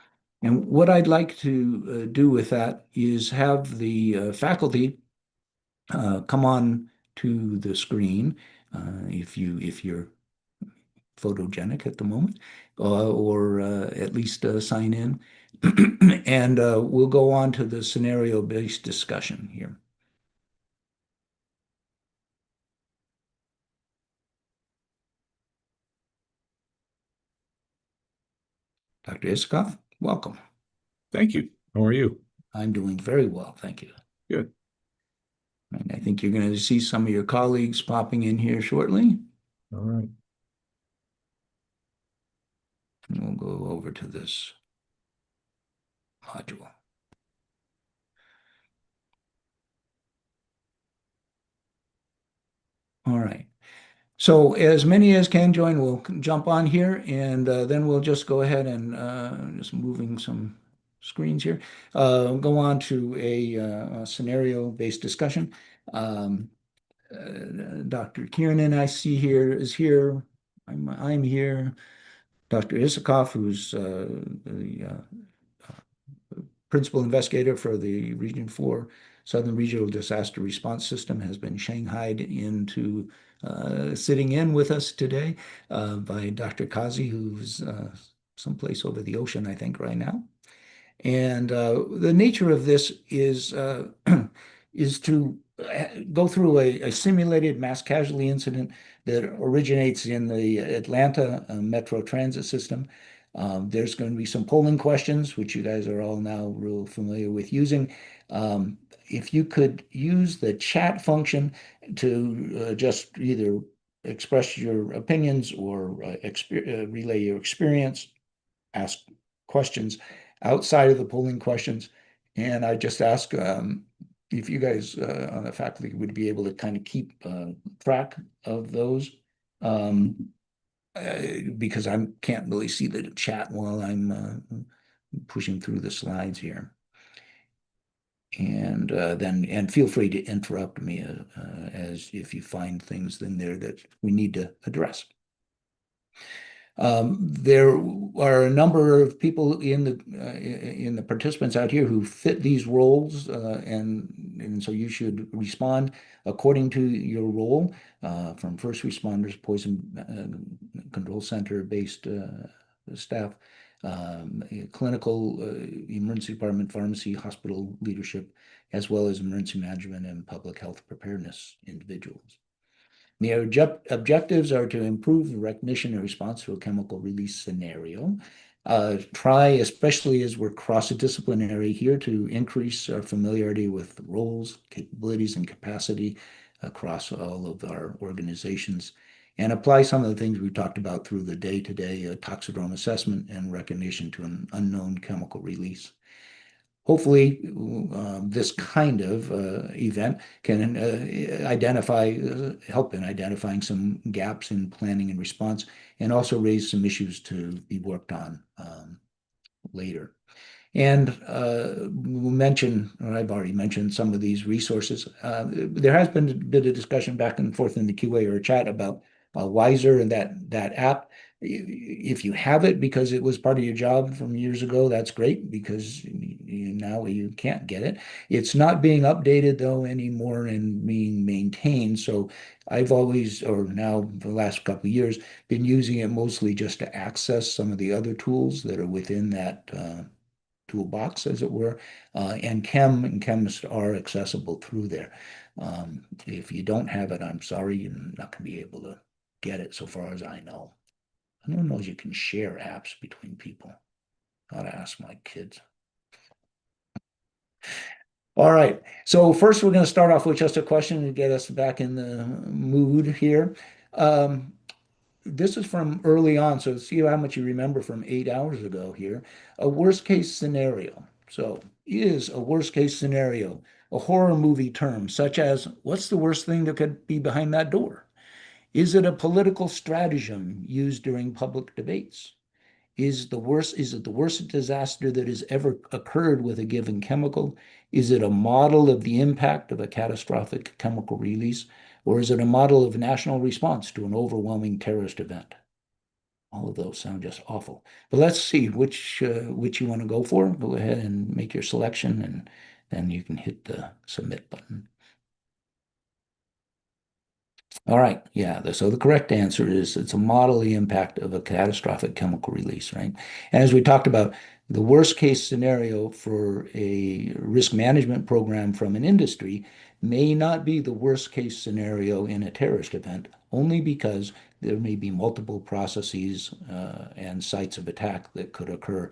And what I'd like to do with that is have the faculty come on to the screen if you're photogenic at the moment, or at least sign in. And we'll go on to the scenario-based discussion here. Dr. Isikoff, welcome. Thank you. How are you? I'm doing very well, thank you. Good. And I think you're going to see some of your colleagues popping in here shortly. All right. And we'll go over to this module. All right. So as many as can join, we'll jump on here, and then we'll just go ahead and just moving some screens here, go on to a scenario-based discussion. Dr. Kiernan, I see here, is here. I'm here. Dr. Isikoff, who's the principal investigator for the Region 4 Southern Regional Disaster Response System, has been shanghaied into sitting in with us today by Dr. Kazi, who's someplace over the ocean, I think, right now. And the nature of this is is to go through a simulated mass casualty incident that originates in the Atlanta Metro Transit System. There's going to be some polling questions, which you guys are all now real familiar with using. If you could use the chat function to just either express your opinions or relay your experience, ask questions outside of the polling questions. And I just ask if you guys on the faculty would be able to kind of keep track of those. Because I can't really see the chat while I'm pushing through the slides here. And then feel free to interrupt me as if you find things in there that we need to address. There are a number of people in the participants out here who fit these roles, and so you should respond according to your role, from first responders, poison control center based staff, clinical, emergency department, pharmacy, hospital leadership, as well as emergency management and public health preparedness individuals. The objectives are to improve the recognition and response to a chemical release scenario. Try, especially as we're cross-disciplinary here, to increase our familiarity with roles, capabilities, and capacity across all of our organizations, and apply some of the things we talked about through the day-to-day toxidrome assessment and recognition to an unknown chemical release. Hopefully, this kind of event can help in identifying some gaps in planning and response, and also raise some issues to be worked on later. And we'll mention, or I've already mentioned some of these resources. There has been a bit of discussion back and forth in the QA or chat about Wiser and that app. If you have it because it was part of your job from years ago, that's great, because now you can't get it. It's not being updated though anymore and being maintained. So I've always, or now the last couple of years, been using it mostly just to access some of the other tools that are within that toolbox, as it were, and Chem and Chemist are accessible through there. If you don't have it, I'm sorry, you're not going to be able to get it so far as I know. I don't know if you can share apps between people. Gotta ask my kids. All right. So first, we're going to start off with just a question to get us back in the mood here. This is from early on, so see how much you remember from 8 hours ago here. A worst case scenario. So, is a worst case scenario a horror movie term, such as what's the worst thing that could be behind that door? Is it a political stratagem used during public debates? Is it the worst disaster that has ever occurred with a given chemical? Is it a model of the impact of a catastrophic chemical release? Or is it a model of national response to an overwhelming terrorist event? All of those sound just awful. But let's see which you want to go for. Go ahead and make your selection, and then you can hit the submit button. All right, yeah. So the correct answer is it's a model the impact of a catastrophic chemical release, right? And as we talked about, the worst case scenario for a risk management program from an industry may not be the worst case scenario in a terrorist event, only because there may be multiple processes and sites of attack that could occur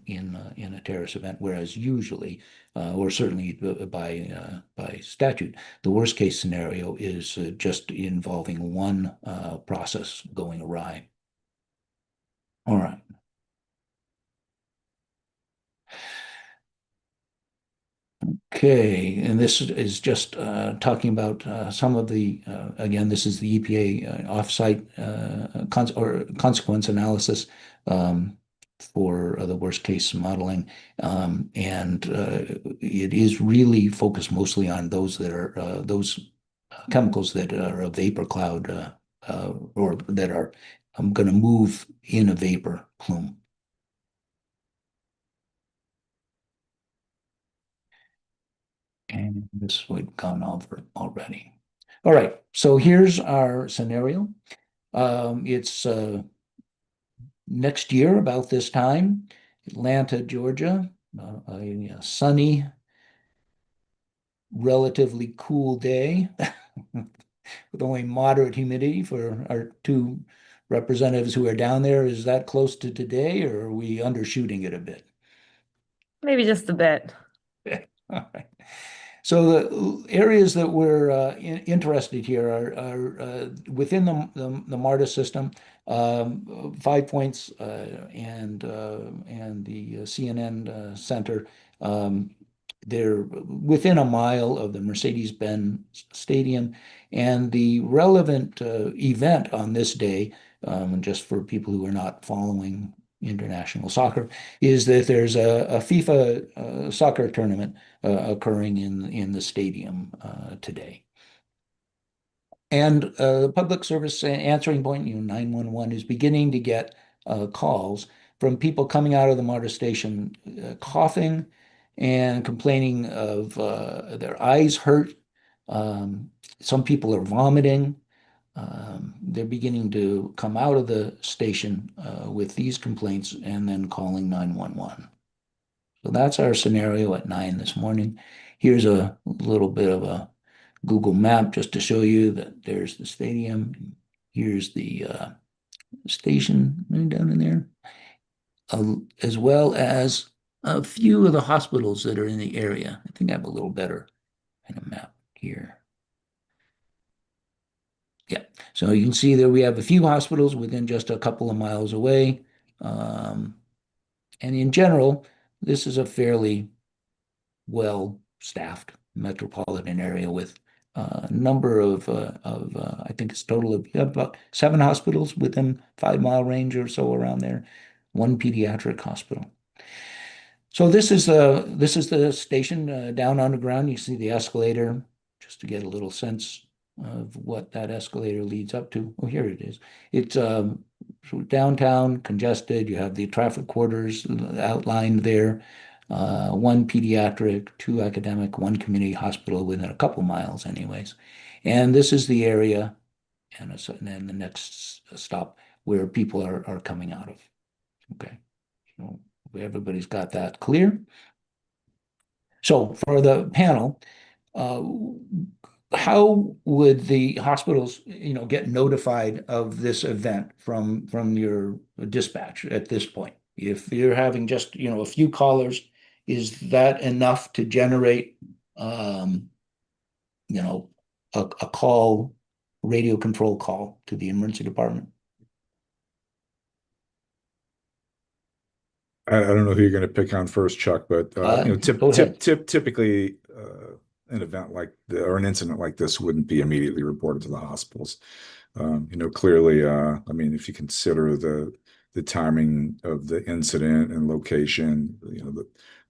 in a terrorist event, whereas usually, or certainly by statute, the worst case scenario is just involving one process going awry. All right. Okay, and this is just talking about some of the, again, this is the EPA offsite consequence analysis for the worst case modeling. And it is really focused mostly on those that are those chemicals that are a vapor cloud or that are going to move in a vapor plume. And this we've gone over already. All right, so here's our scenario. It's next year about this time, Atlanta, Georgia, a sunny, relatively cool day with only moderate humidity for our two representatives who are down there. Is that close to today, or are we undershooting it a bit? Maybe just a bit. All right. So the areas that we're interested here are within the MARTA system, 5 Points and the CNN Center. They're within a mile of the Mercedes-Benz Stadium, and the relevant event on this day, just for people who are not following international soccer, is that there's a FIFA soccer tournament occurring in the stadium today. And the public service answering point, 911, is beginning to get calls from people coming out of the MARTA station coughing and complaining of their eyes hurt. Some people are vomiting. They're beginning to come out of the station with these complaints and then calling 911. So that's our scenario at 9 this morning. Here's a little bit of a Google map just to show you that there's the stadium. Here's the station right down in there, as well as a few of the hospitals that are in the area. I think I have a little better kind of map here. Yeah, so you can see that we have a few hospitals within just a couple of miles away. And in general, this is a fairly well-staffed metropolitan area with a number of I think it's a total of about 7 hospitals within 5-mile range or so around there, 1 pediatric hospital. So this is the station down underground. You see the escalator, just to get a little sense of what that escalator leads up to. Oh, here it is. It's downtown, congested. You have the traffic quarters outlined there. 1 pediatric, 2 academic, 1 community hospital within a couple miles anyways. And this is the area, and then the next stop where people are coming out of. Okay, so everybody's got that clear. So for the panel, Uh, how would the hospitals, get notified of this event from your dispatch at this point? If you're having just, a few callers, is that enough to generate, um, you know, a call, radio control call to the emergency department? I don't know who you're going to pick on first, Chuck, but Go ahead. typically an event like or an incident like this wouldn't be immediately reported to the hospitals. Clearly, I mean, if you consider the timing of the incident and location,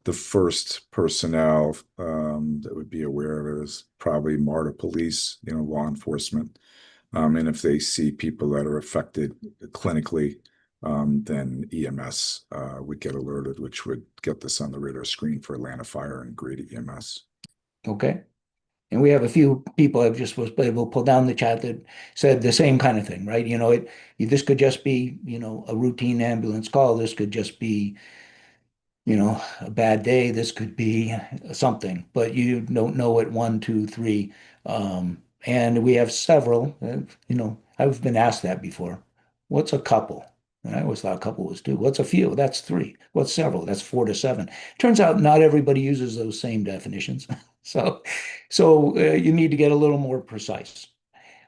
the first personnel that would be aware of it is probably MARTA police, law enforcement. And if they see people that are affected clinically, then EMS would get alerted, which would get this on the radar screen for Atlanta Fire and Grady EMS. Okay. And we have a few people I've just was able to pull down the chat that said the same kind of thing, right? This could just be, a routine ambulance call. This could just be, a bad day. This could be something, but you don't know it one, two, three. And we have several, I've been asked that before. What's a couple? And I always thought a couple was two. What's a few? That's three. What's several? That's 4 to 7. Turns out not everybody uses those same definitions. So, so you need to get a little more precise.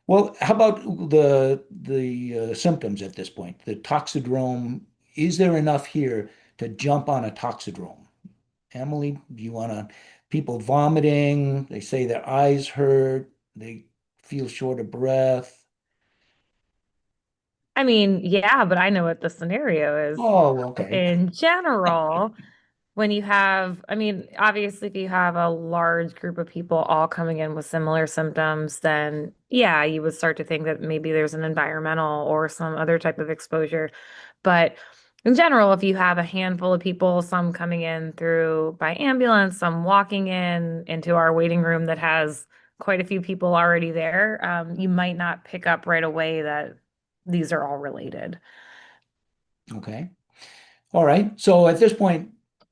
Well, how about the symptoms at this point? The toxidrome, is there enough here to jump on a toxidrome? Emily, do you want to, people vomiting, they say their eyes hurt, they feel short of breath. I mean, yeah, but I know what the scenario is. Oh, okay. In general, when you have, I mean, obviously, if you have a large group of people all coming in with similar symptoms, then yeah, you would start to think that maybe there's an environmental or some other type of exposure. But in general, if you have a handful of people, some coming in through by ambulance, some walking in into our waiting room that has quite a few people already there, you might not pick up right away that these are all related. Okay. All right. So at this point,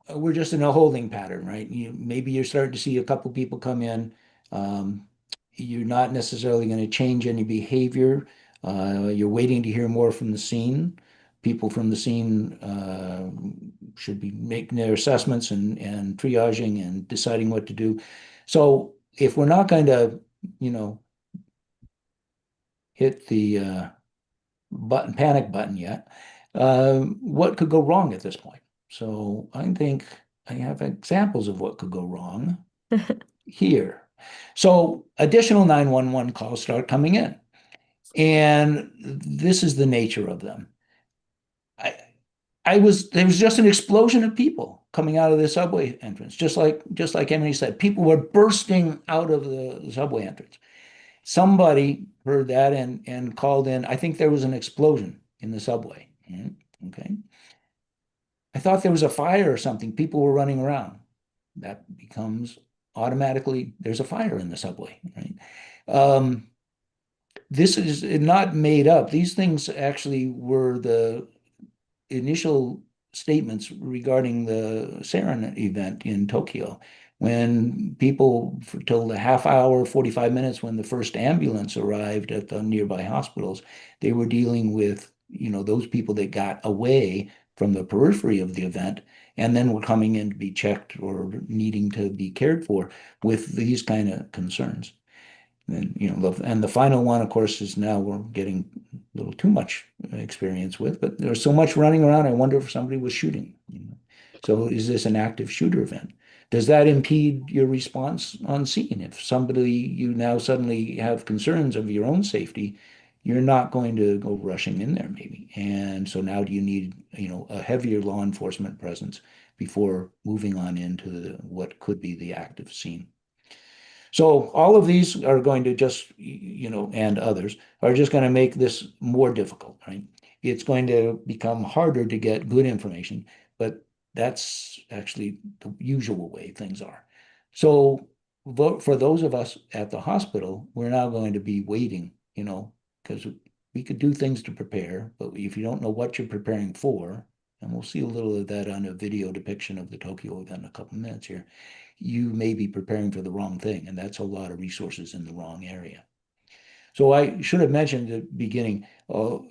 we're just in a holding pattern, right? Maybe you're starting to see a couple people come in. Um, you're not necessarily going to change any behavior. You're waiting to hear more from the scene. People from the scene should be making their assessments and triaging and deciding what to do. So if we're not going to, you know, hit the panic button yet, what could go wrong at this point? So I think I have examples of what could go wrong here. So additional 911 calls start coming in. And this is the nature of them. I there was just an explosion of people coming out of the subway entrance, just like Emily said, people were bursting out of the subway entrance. Somebody heard that and called in. I think there was an explosion in the subway. Okay. I thought there was a fire or something. People were running around. That becomes automatically there's a fire in the subway, right? This is not made up. These things actually were the initial statements regarding the sarin event in Tokyo, when people, till the half hour, 45 minutes, when the first ambulance arrived at the nearby hospitals, they were dealing with, those people that got away from the periphery of the event and then were coming in to be checked or needing to be cared for with these kind of concerns. And and the final one, of course, is now we're getting a little too much experience with, but there's so much running around. I wonder if somebody was shooting. So is this an active shooter event? Does that impede your response on scene? If somebody, you now suddenly have concerns of your own safety, you're not going to go rushing in there maybe. And so now do you need, a heavier law enforcement presence before moving on into what could be the active scene? So all of these are going to just, and others are just going to make this more difficult, right? It's going to become harder to get good information, but that's actually the usual way things are. So for those of us at the hospital, we're now going to be waiting, because we could do things to prepare, but if you don't know what you're preparing for, and we'll see a little of that on a video depiction of the Tokyo event in a couple of minutes here. you may be preparing for the wrong thing, and that's a lot of resources in the wrong area. So I should have mentioned at the beginning,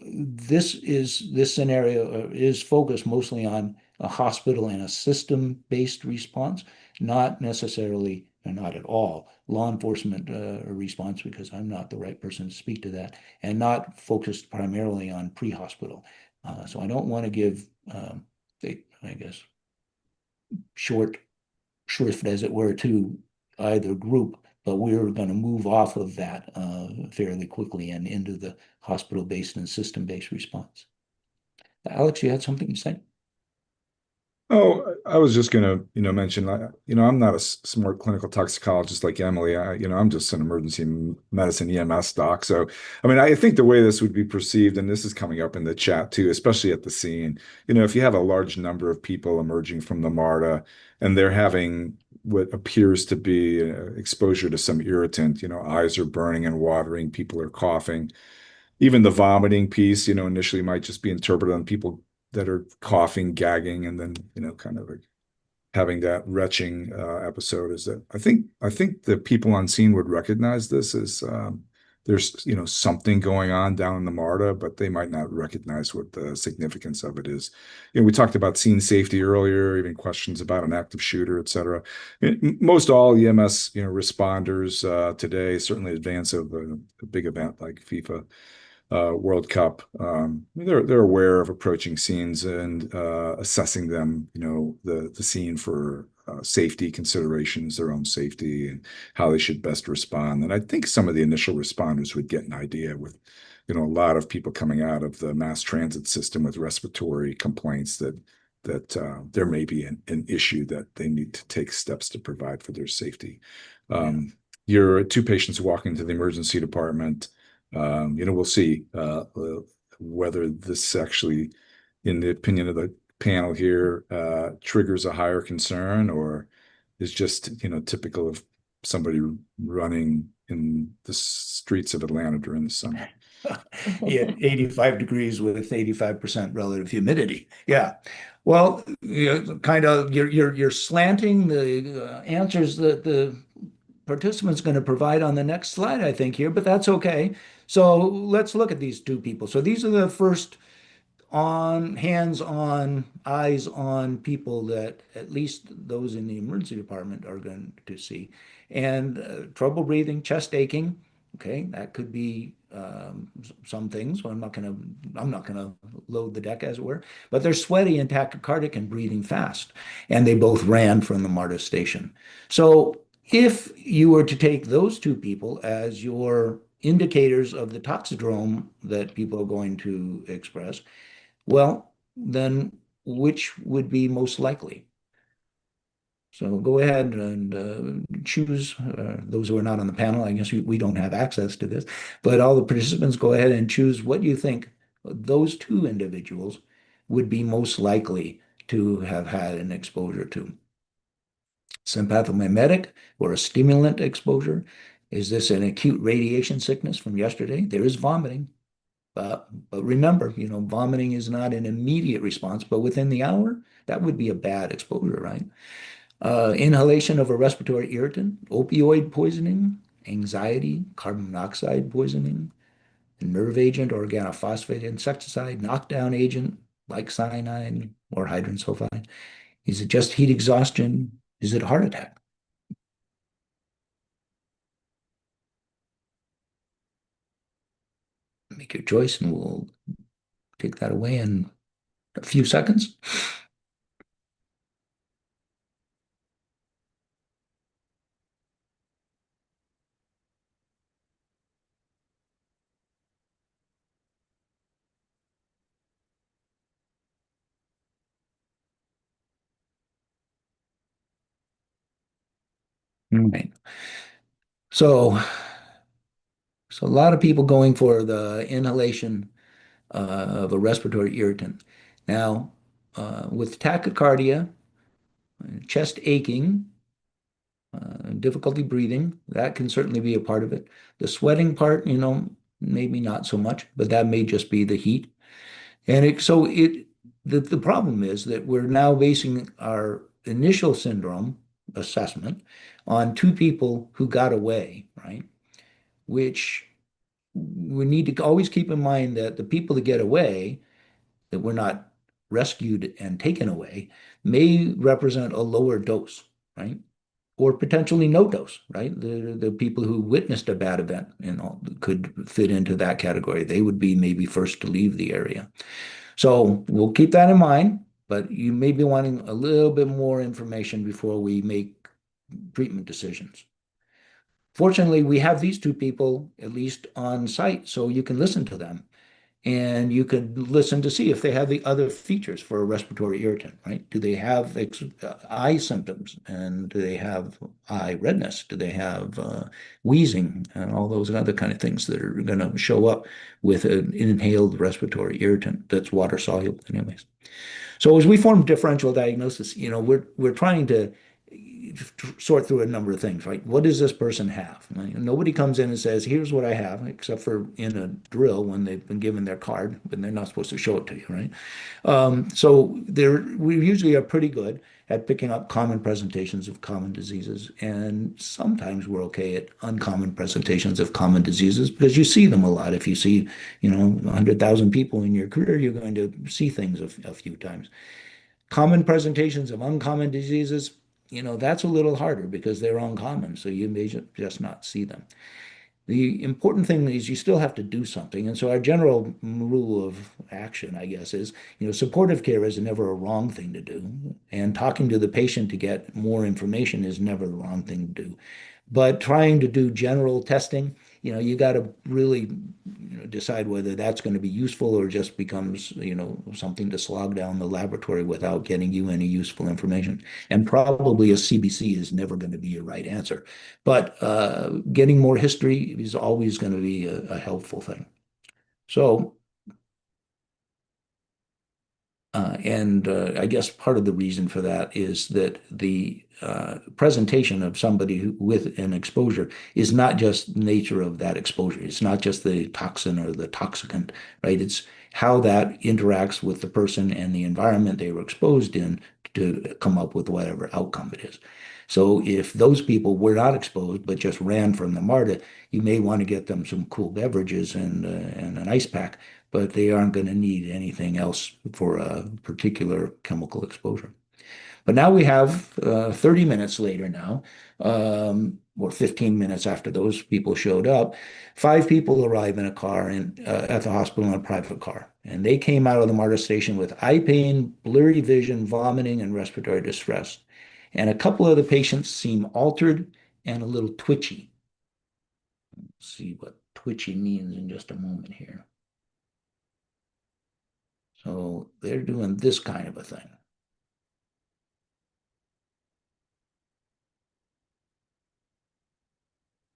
this scenario is focused mostly on a hospital and a system-based response, not necessarily, or not at all, law enforcement response, because I'm not the right person to speak to that, and not focused primarily on pre-hospital. So I don't want to give, I guess, short shrift, as it were, to either group, but we're going to move off of that fairly quickly and into the hospital-based and system-based response. Alex, you had something to say? Oh, I was just gonna, mention, I'm not a smart clinical toxicologist like Emily. I'm just an emergency medicine EMS doc. So, I mean, I think the way this would be perceived, and this is coming up in the chat too, especially at the scene, if you have a large number of people emerging from the MARTA and they're having what appears to be exposure to some irritant, eyes are burning and watering, people are coughing. Even the vomiting piece, initially might just be interpreted on people that are coughing, gagging, and then, kind of having that retching episode. Is that I think the people on scene would recognize this as there's something going on down in the MARTA, but they might not recognize what the significance of it is. We talked about scene safety earlier, even questions about an active shooter, et cetera. Most all EMS responders today, certainly in advance of a big event like FIFA World Cup, they're aware of approaching scenes and assessing them, the scene for safety considerations, their own safety, and how they should best respond. And I think some of the initial responders would get an idea with, a lot of people coming out of the mass transit system with respiratory complaints that there may be an issue that they need to take steps to provide for their safety. Your two patients walking to the emergency department. We'll see whether this actually, in the opinion of the panel here, triggers a higher concern or is just, typical of somebody running in the streets of Atlanta during the summer. Yeah, 85 degrees with 85% relative humidity. Yeah. Well, kind of you're slanting the answers that the participant's going to provide on the next slide, I think, here, but that's okay. So let's look at these two people. So these are the first hands-on, eyes-on people that at least those in the emergency department are going to see. And trouble breathing, chest aching. Okay, that could be some things. So I'm not gonna load the deck, as it were. But they're sweaty and tachycardic and breathing fast, and they both ran from the MARTA station. So if you were to take those two people as your indicators of the toxidrome that people are going to express, well, then which would be most likely? So go ahead and choose, those who are not on the panel, I guess we don't have access to this, but all the participants go ahead and choose what you think those two individuals would be most likely to have had an exposure to. Sympathomimetic or a stimulant exposure? Is this an acute radiation sickness from yesterday? There is vomiting. But remember, vomiting is not an immediate response, but within the hour, that would be a bad exposure, right? Inhalation of a respiratory irritant, opioid poisoning, anxiety, carbon monoxide poisoning, a nerve agent, organophosphate insecticide, knockdown agent like cyanide or hydrogen sulfide. Is it just heat exhaustion? Is it a heart attack? Make your choice and we'll take that away in a few seconds. Right. So a lot of people going for the inhalation of a respiratory irritant. Now, with tachycardia, chest aching, difficulty breathing, that can certainly be a part of it. The sweating part, maybe not so much, but that may just be the heat. And the problem is that we're now basing our initial syndrome assessment on two people who got away, right? Which we need to always keep in mind that the people that get away, that were not rescued and taken away, may represent a lower dose, right? Or potentially no dose, right? The people who witnessed a bad event, could fit into that category. They would be maybe first to leave the area. So we'll keep that in mind, but you may be wanting a little bit more information before we make treatment decisions. Fortunately, we have these two people at least on site, so you can listen to them. And you could listen to see if they have the other features for a respiratory irritant, right? Do they have eye symptoms? And do they have eye redness? Do they have wheezing and all those other kind of things that are going to show up with an inhaled respiratory irritant that's water soluble anyways? So as we form differential diagnosis, we're trying to sort through a number of things, right? What does this person have? Nobody comes in and says, here's what I have, except for in a drill when they've been given their card, but they're not supposed to show it to you, right? So we usually are pretty good at picking up common presentations of common diseases, and sometimes we're okay at uncommon presentations of common diseases because you see them a lot. If you see, 100,000 people in your career, you're going to see things a few times. Common presentations of uncommon diseases, that's a little harder because they're uncommon, so you may just not see them. The important thing is you still have to do something. And so our general rule of action, I guess, is, supportive care is never a wrong thing to do. And talking to the patient to get more information is never the wrong thing to do. But trying to do general testing, you got to really decide whether that's going to be useful or just becomes, something to slog down the laboratory without getting you any useful information. And probably a CBC is never going to be your right answer. But getting more history is always going to be a helpful thing. So, I guess part of the reason for that is that the presentation of somebody with an exposure is not just the nature of that exposure. It's not just the toxin or the toxicant, right? It's how that interacts with the person and the environment they were exposed in to come up with whatever outcome it is. So if those people were not exposed but just ran from the MARTA, you may want to get them some cool beverages and an ice pack, but they aren't going to need anything else for a particular chemical exposure. But now we have 30 minutes later now, or 15 minutes after those people showed up, 5 people arrive in a car at the hospital in a private car. And they came out of the MARTA station with eye pain, blurry vision, vomiting, and respiratory distress. And a couple of the patients seem altered and a little twitchy. Let's see what twitchy means in just a moment here. So they're doing this kind of a thing.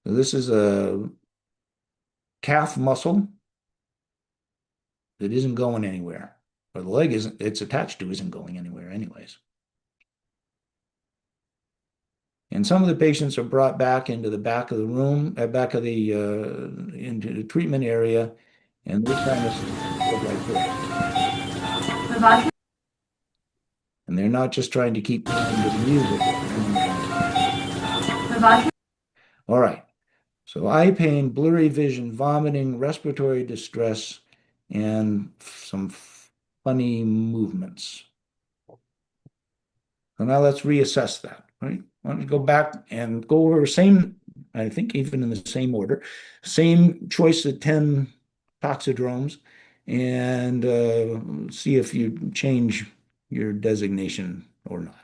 So this is a calf muscle that isn't going anywhere, or the leg it's attached to isn't going anywhere anyways. And some of the patients are brought back into the back of the room, back of the into the treatment area, and they're trying to look like this. And they're not just trying to keep playing the music. All right. So eye pain, blurry vision, vomiting, respiratory distress, and some funny movements. So now let's reassess that, right? Why don't you go back and go over I think even in the same order, same choice of 10 toxidromes, and see if you change your designation or not.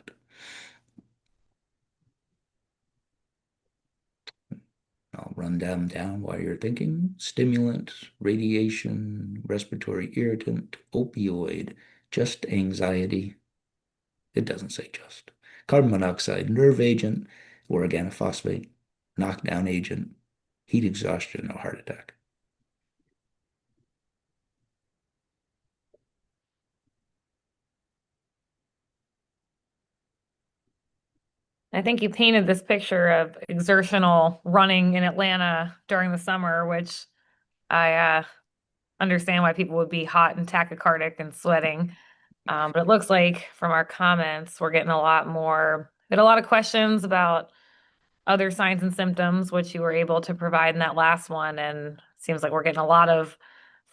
I'll run them down while you're thinking. Stimulant, radiation, respiratory irritant, opioid, just anxiety. It doesn't say just. Carbon monoxide, nerve agent, organophosphate, knockdown agent, heat exhaustion, or heart attack. I think you painted this picture of exertional running in Atlanta during the summer, which I understand why people would be hot and tachycardic and sweating. But it looks like from our comments, we're getting a lot more had a lot of questions about other signs and symptoms, which you were able to provide in that last one. And seems like we're getting a lot of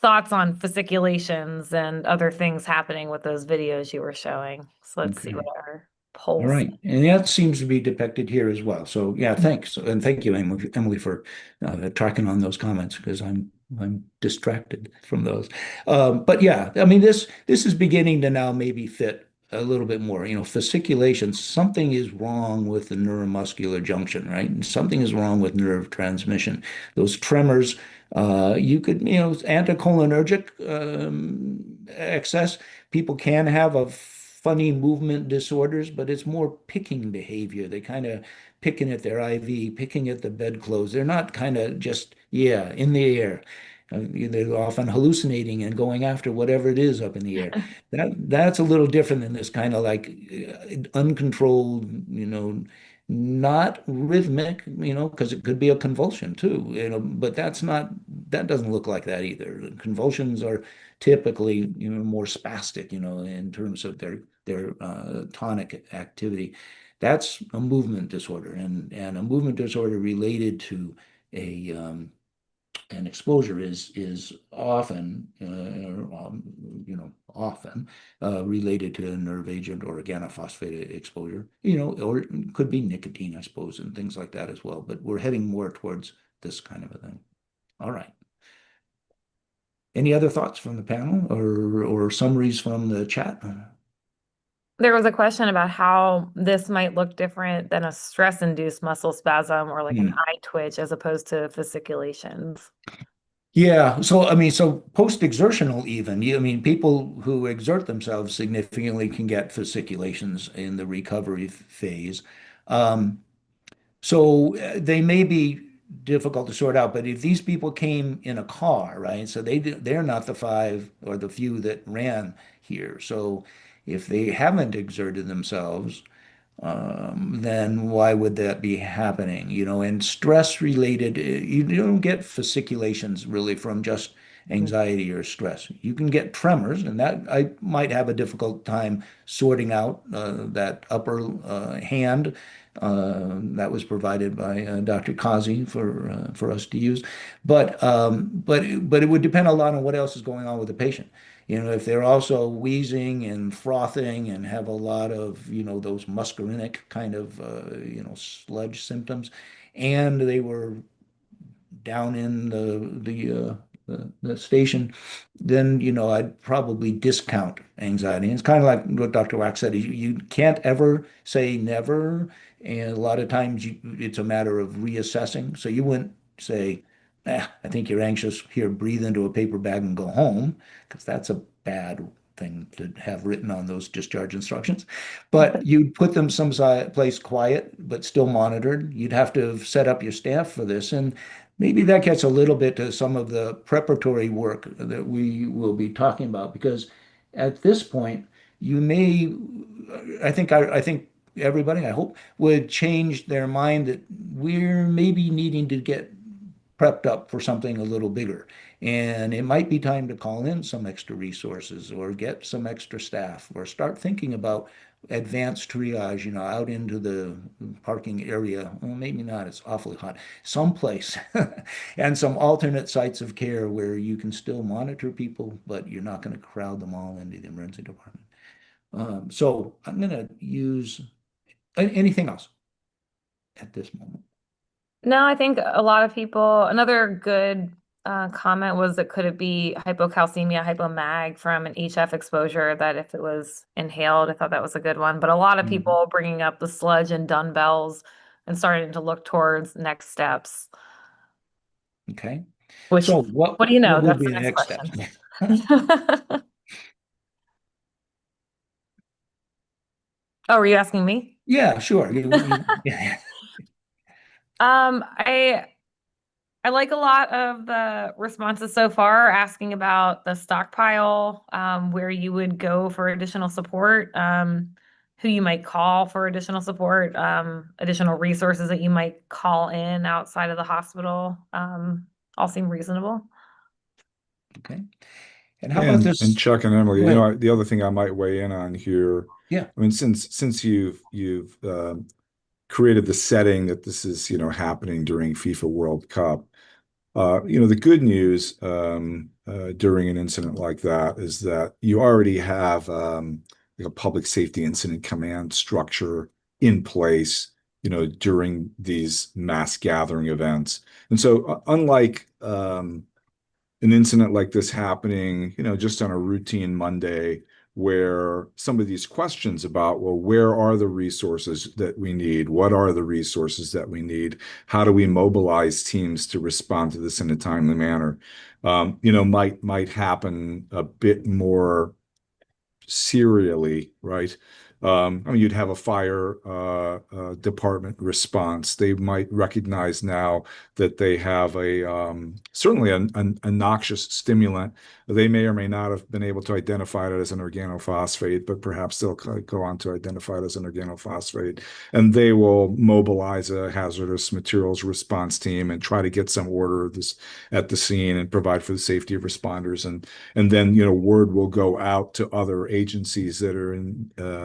thoughts on fasciculations and other things happening with those videos you were showing. So let's see Okay. what our All polls. right, and that seems to be depicted here as well. So yeah, thanks, and thank you, Emily, for tracking on those comments because I'm distracted from those. But yeah, I mean this is beginning to now maybe fit a little bit more. You know, fasciculation. Something is wrong with the neuromuscular junction, right? And something is wrong with nerve transmission. Those tremors. You could, anticholinergic excess. People can have a funny movement disorders, but it's more picking behavior. They kind of picking at their IV, picking at the bedclothes. They're not kind of just, yeah, in the air. They're often hallucinating and going after whatever it is up in the air. That's a little different than this kind of like uncontrolled, not rhythmic, because it could be a convulsion too, but that doesn't look like that either. Convulsions are typically, more spastic, in terms of their tonic activity. That's a movement disorder, and a movement disorder related to a an exposure is often, often related to a nerve agent or organophosphate exposure, or it could be nicotine, I suppose, and things like that as well. But we're heading more towards this kind of a thing. All right. Any other thoughts from the panel or summaries from the chat? There was a question about how this might look different than a stress-induced muscle spasm or like an eye twitch as opposed to fasciculations. Yeah, so I mean, so post-exertional even, I mean, people who exert themselves significantly can get fasciculations in the recovery phase. Um, they may be difficult to sort out, but if these people came in a car, right? So they're not the five or the few that ran here. So if they haven't exerted themselves, then why would that be happening? And stress related, you don't get fasciculations really from just anxiety or stress. You can get tremors, and that I might have a difficult time sorting out that upper hand that was provided by Dr. Kazi for us to use. But it would depend a lot on what else is going on with the patient. If they're also wheezing and frothing and have a lot of, those muscarinic kind of, sludge symptoms, and they were down in the station, then I'd probably discount anxiety. And it's kind of like what Dr. Wax said. You can't ever say never, and a lot of times it's a matter of reassessing. So you wouldn't say, I think you're anxious. Here, breathe into a paper bag and go home, because that's a bad thing to have written on those discharge instructions. But you'd put them someplace quiet, but still monitored. You'd have to set up your staff for this. And maybe that gets a little bit to some of the preparatory work that we will be talking about, because at this point, you may, I think everybody, I hope, would change their mind that we're maybe needing to get prepped up for something a little bigger. And it might be time to call in some extra resources or get some extra staff or start thinking about advanced triage, out into the parking area. Well, maybe not, it's awfully hot. Someplace and some alternate sites of care where you can still monitor people, but you're not going to crowd them all into the emergency department. So I'm going to use anything else at this moment. No, I think a lot of people, another good comment was that could it be hypocalcemia, hypomag from an HF exposure, that if it was inhaled, I thought that was a good one. But a lot of people bringing up the sludge and dumbbells and starting to look towards next steps. Okay. Which, so what do you know? what would That's be the the next next question. Oh, were you asking me? Yeah, sure. Yeah. I like a lot of the responses so far asking about the stockpile, where you would go for additional support, who you might call for additional support, additional resources that you might call in outside of the hospital. All seem reasonable. Okay. And how about And this? Chuck and Emily, Go ahead. the other thing I might weigh in on here, Yeah. I mean, since you've created the setting that this is, happening during FIFA World Cup, the good news during an incident like that is that you already have like a public safety incident command structure in place, during these mass gathering events. And so, unlike an incident like this happening, just on a routine Monday, where some of these questions about, well, where are the resources that we need? What are the resources that we need? How do we mobilize teams to respond to this in a timely manner? Might happen a bit more serially, right? I mean, you'd have a fire department response. They might recognize now that they have certainly a noxious stimulant. They may or may not have been able to identify it as an organophosphate, but perhaps they'll go on to identify it as an organophosphate. And they will mobilize a hazardous materials response team and try to get some order of this at the scene and provide for the safety of responders. And then, word will go out to other agencies that are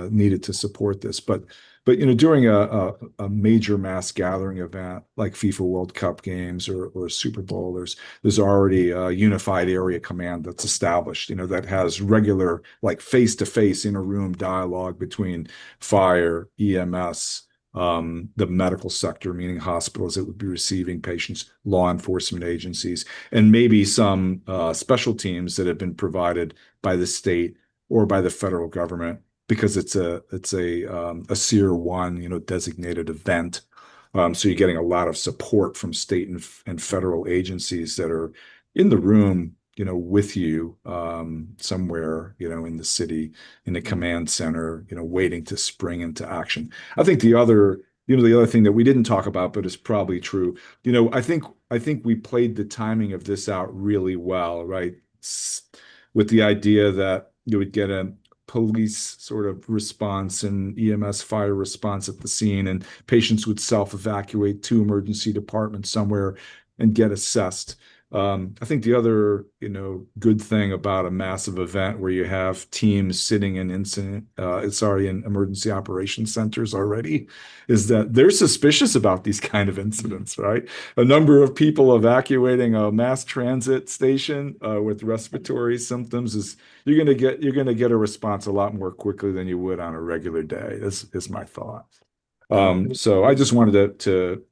needed to support this. But during a major mass gathering event like FIFA World Cup games or Super Bowl, there's already a unified area command that's established, that has regular, like, face-to-face inter-room dialogue between fire, EMS, the medical sector, meaning hospitals that would be receiving patients, law enforcement agencies, and maybe some special teams that have been provided by the state or by the federal government, because it's a SEER 1, designated event. So you're getting a lot of support from state and federal agencies that are in the room, with you somewhere, in the city, in the command center, waiting to spring into action. I think the other thing that we didn't talk about, but is probably true, I think we played the timing of this out really well, right? With the idea that you would get a police sort of response and EMS fire response at the scene, and patients would self-evacuate to emergency departments somewhere and get assessed. I think the other, good thing about a massive event where you have teams sitting in in emergency operations centers already, is that they're suspicious about these kind of incidents, right? A number of people evacuating a mass transit station with respiratory symptoms you're gonna get a response a lot more quickly than you would on a regular day, is my thought. So I just wanted to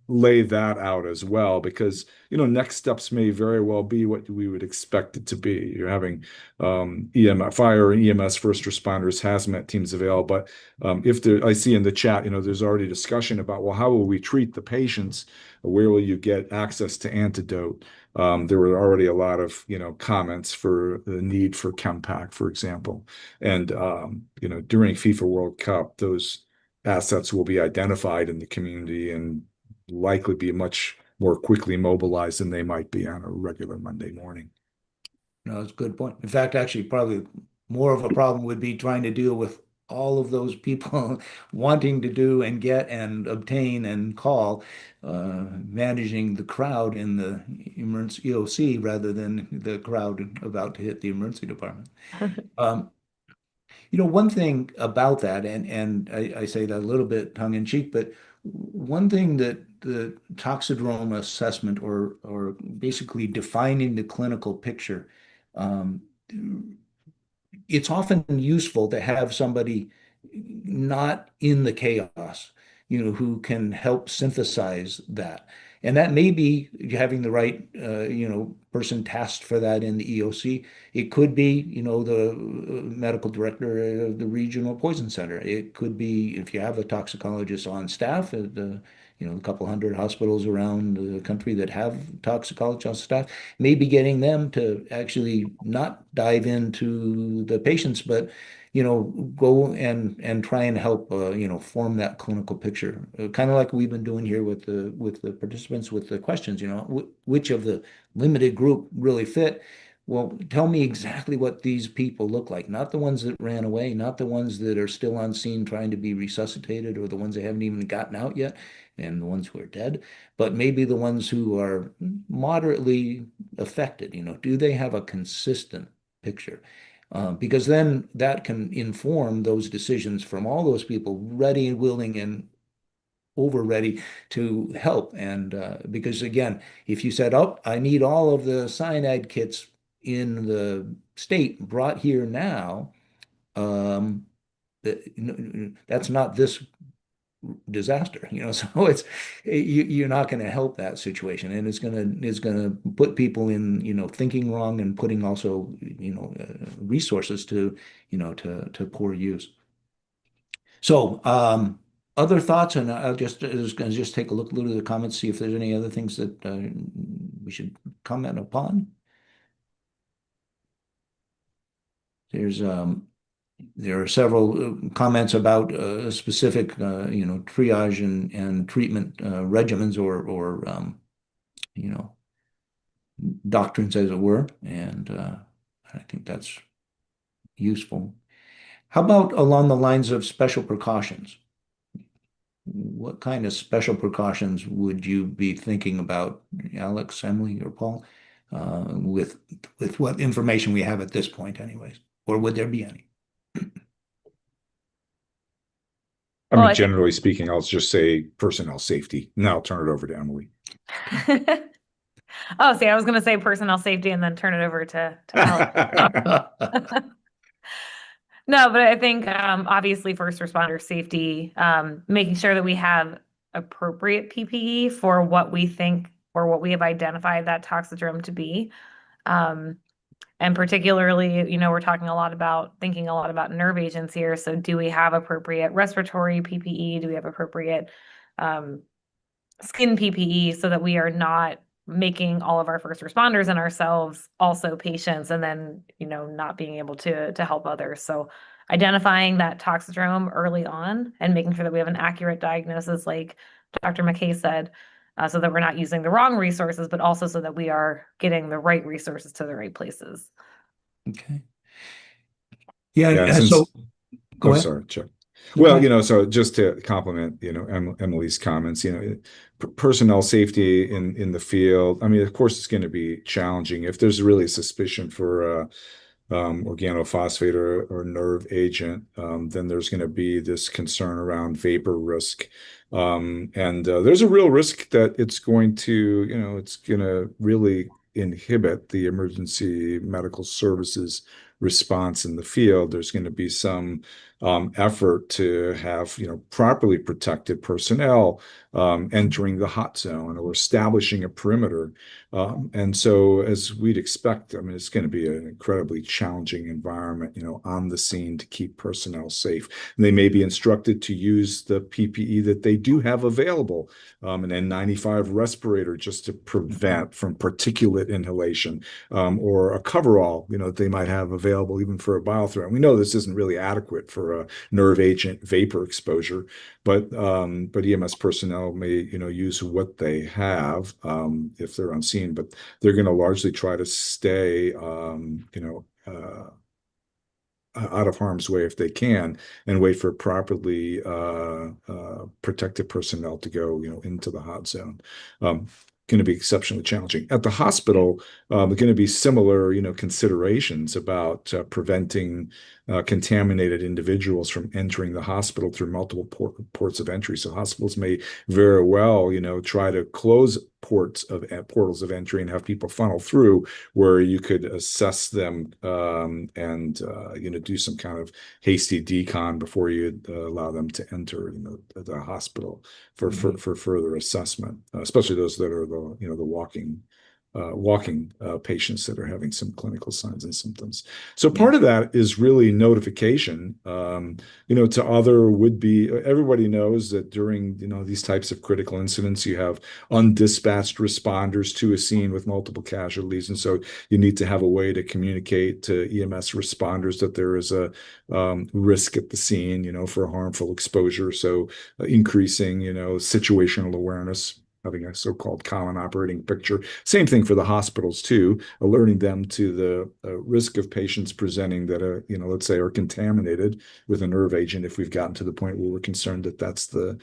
lay that out as well, because next steps may very well be what we would expect it to be. You're having fire and EMS first responders, hazmat teams available. But I see in the chat, there's already discussion about, well, how will we treat the patients? Where will you get access to antidote? There were already a lot of comments for the need for ChemPack, for example. And during FIFA World Cup, those assets will be identified in the community and likely be much more quickly mobilized than they might be on a regular Monday morning. No, that's a good point. In fact, actually, probably more of a problem would be trying to deal with all of those people wanting to do and get and obtain and call, managing the crowd in the emergency EOC rather than the crowd about to hit the emergency department. Um, one thing about that, and I say that a little bit tongue in cheek, but one thing that the toxidrome assessment, or basically defining the clinical picture, um, it's often useful to have somebody not in the chaos, who can help synthesize that. And that may be having the right, person tasked for that in the EOC. It could be, the medical director of the regional poison center. It could be, if you have a toxicologist on staff at a couple hundred hospitals around the country that have toxicologists on staff, maybe getting them to actually not dive into the patients, but go and try and help form that clinical picture, kind of like we've been doing here with the participants with the questions. Which of the limited group really fit, well, tell me exactly what these people look like, not the ones that ran away, not the ones that are still on scene trying to be resuscitated, or the ones that haven't even gotten out yet, and the ones who are dead, but maybe the ones who are moderately affected. Do they have a consistent picture? Because then that can inform those decisions from all those people ready and willing and over ready to help. And because again, if you said, "Oh, I need all of the cyanide kits in the state brought here now," um, that's not this disaster, So you're not going to help that situation, and it's going to put people in, thinking wrong and putting also, resources to poor use. So, other thoughts, and I was going to just take a look at the comments, see if there's any other things that we should comment upon. There are several comments about specific, triage and treatment regimens or doctrines, as it were, and I think that's useful. How about along the lines of special precautions? What kind of special precautions would you be thinking about, Alex, Emily, or Paul, with what information we have at this point, anyways? Or would there be any? I Well, mean, I think- generally speaking, I'll just say personnel safety. Now I'll turn it over to Emily. Oh, see, I was going to say personnel safety and then turn it over to Alex. No, but I think obviously first responder safety, making sure that we have appropriate PPE for what we think or what we have identified that toxidrome to be. And particularly, we're thinking a lot about nerve agents here. So do we have appropriate respiratory PPE? Do we have appropriate skin PPE so that we are not making all of our first responders and ourselves also patients and then, not being able to help others. So identifying that toxidrome early on and making sure that we have an accurate diagnosis, like Dr. McKay said, so that we're not using the wrong resources, but also so that we are getting the right resources to the right places. Okay. Yeah, Yeah, so go ahead. sorry, Chuck. Go Well, ahead. so just to complement, Emily's comments, personnel safety in the field. I mean, of course, it's going to be challenging if there's really a suspicion for organophosphate or nerve agent. Then there's going to be this concern around vapor risk, and there's a real risk that it's going to really inhibit the emergency medical services response in the field. There's going to be some effort to have properly protected personnel entering the hot zone or establishing a perimeter. And so, as we'd expect, I mean, it's going to be an incredibly challenging environment, on the scene to keep personnel safe. And they may be instructed to use the PPE that they do have available, an N95 respirator just to prevent from particulate inhalation, or a coverall, that they might have available even for a biothreat. We know this isn't really adequate for a nerve agent vapor exposure, but EMS personnel may use what they have if they're on scene, but they're going to largely try to stay out of harm's way if they can, and wait for properly protected personnel to go into the hot zone. Going to be exceptionally challenging. At the hospital, going to be similar, considerations about preventing contaminated individuals from entering the hospital through multiple ports of entry. So hospitals may very well, try to close portals of entry and have people funnel through where you could assess them and do some kind of hasty decon before you allow them to enter the hospital for further assessment, especially those that are the walking patients that are having some clinical signs and symptoms. So part of that is really notification, to other would-be. Everybody knows that during these types of critical incidents, you have undispatched responders to a scene with multiple casualties, and so you need to have a way to communicate to EMS responders that there is a risk at the scene, for harmful exposure. So increasing, situational awareness. having a so-called common operating picture. Same thing for the hospitals too, alerting them to the risk of patients presenting that are, let's say, are contaminated with a nerve agent if we've gotten to the point where we're concerned that that's the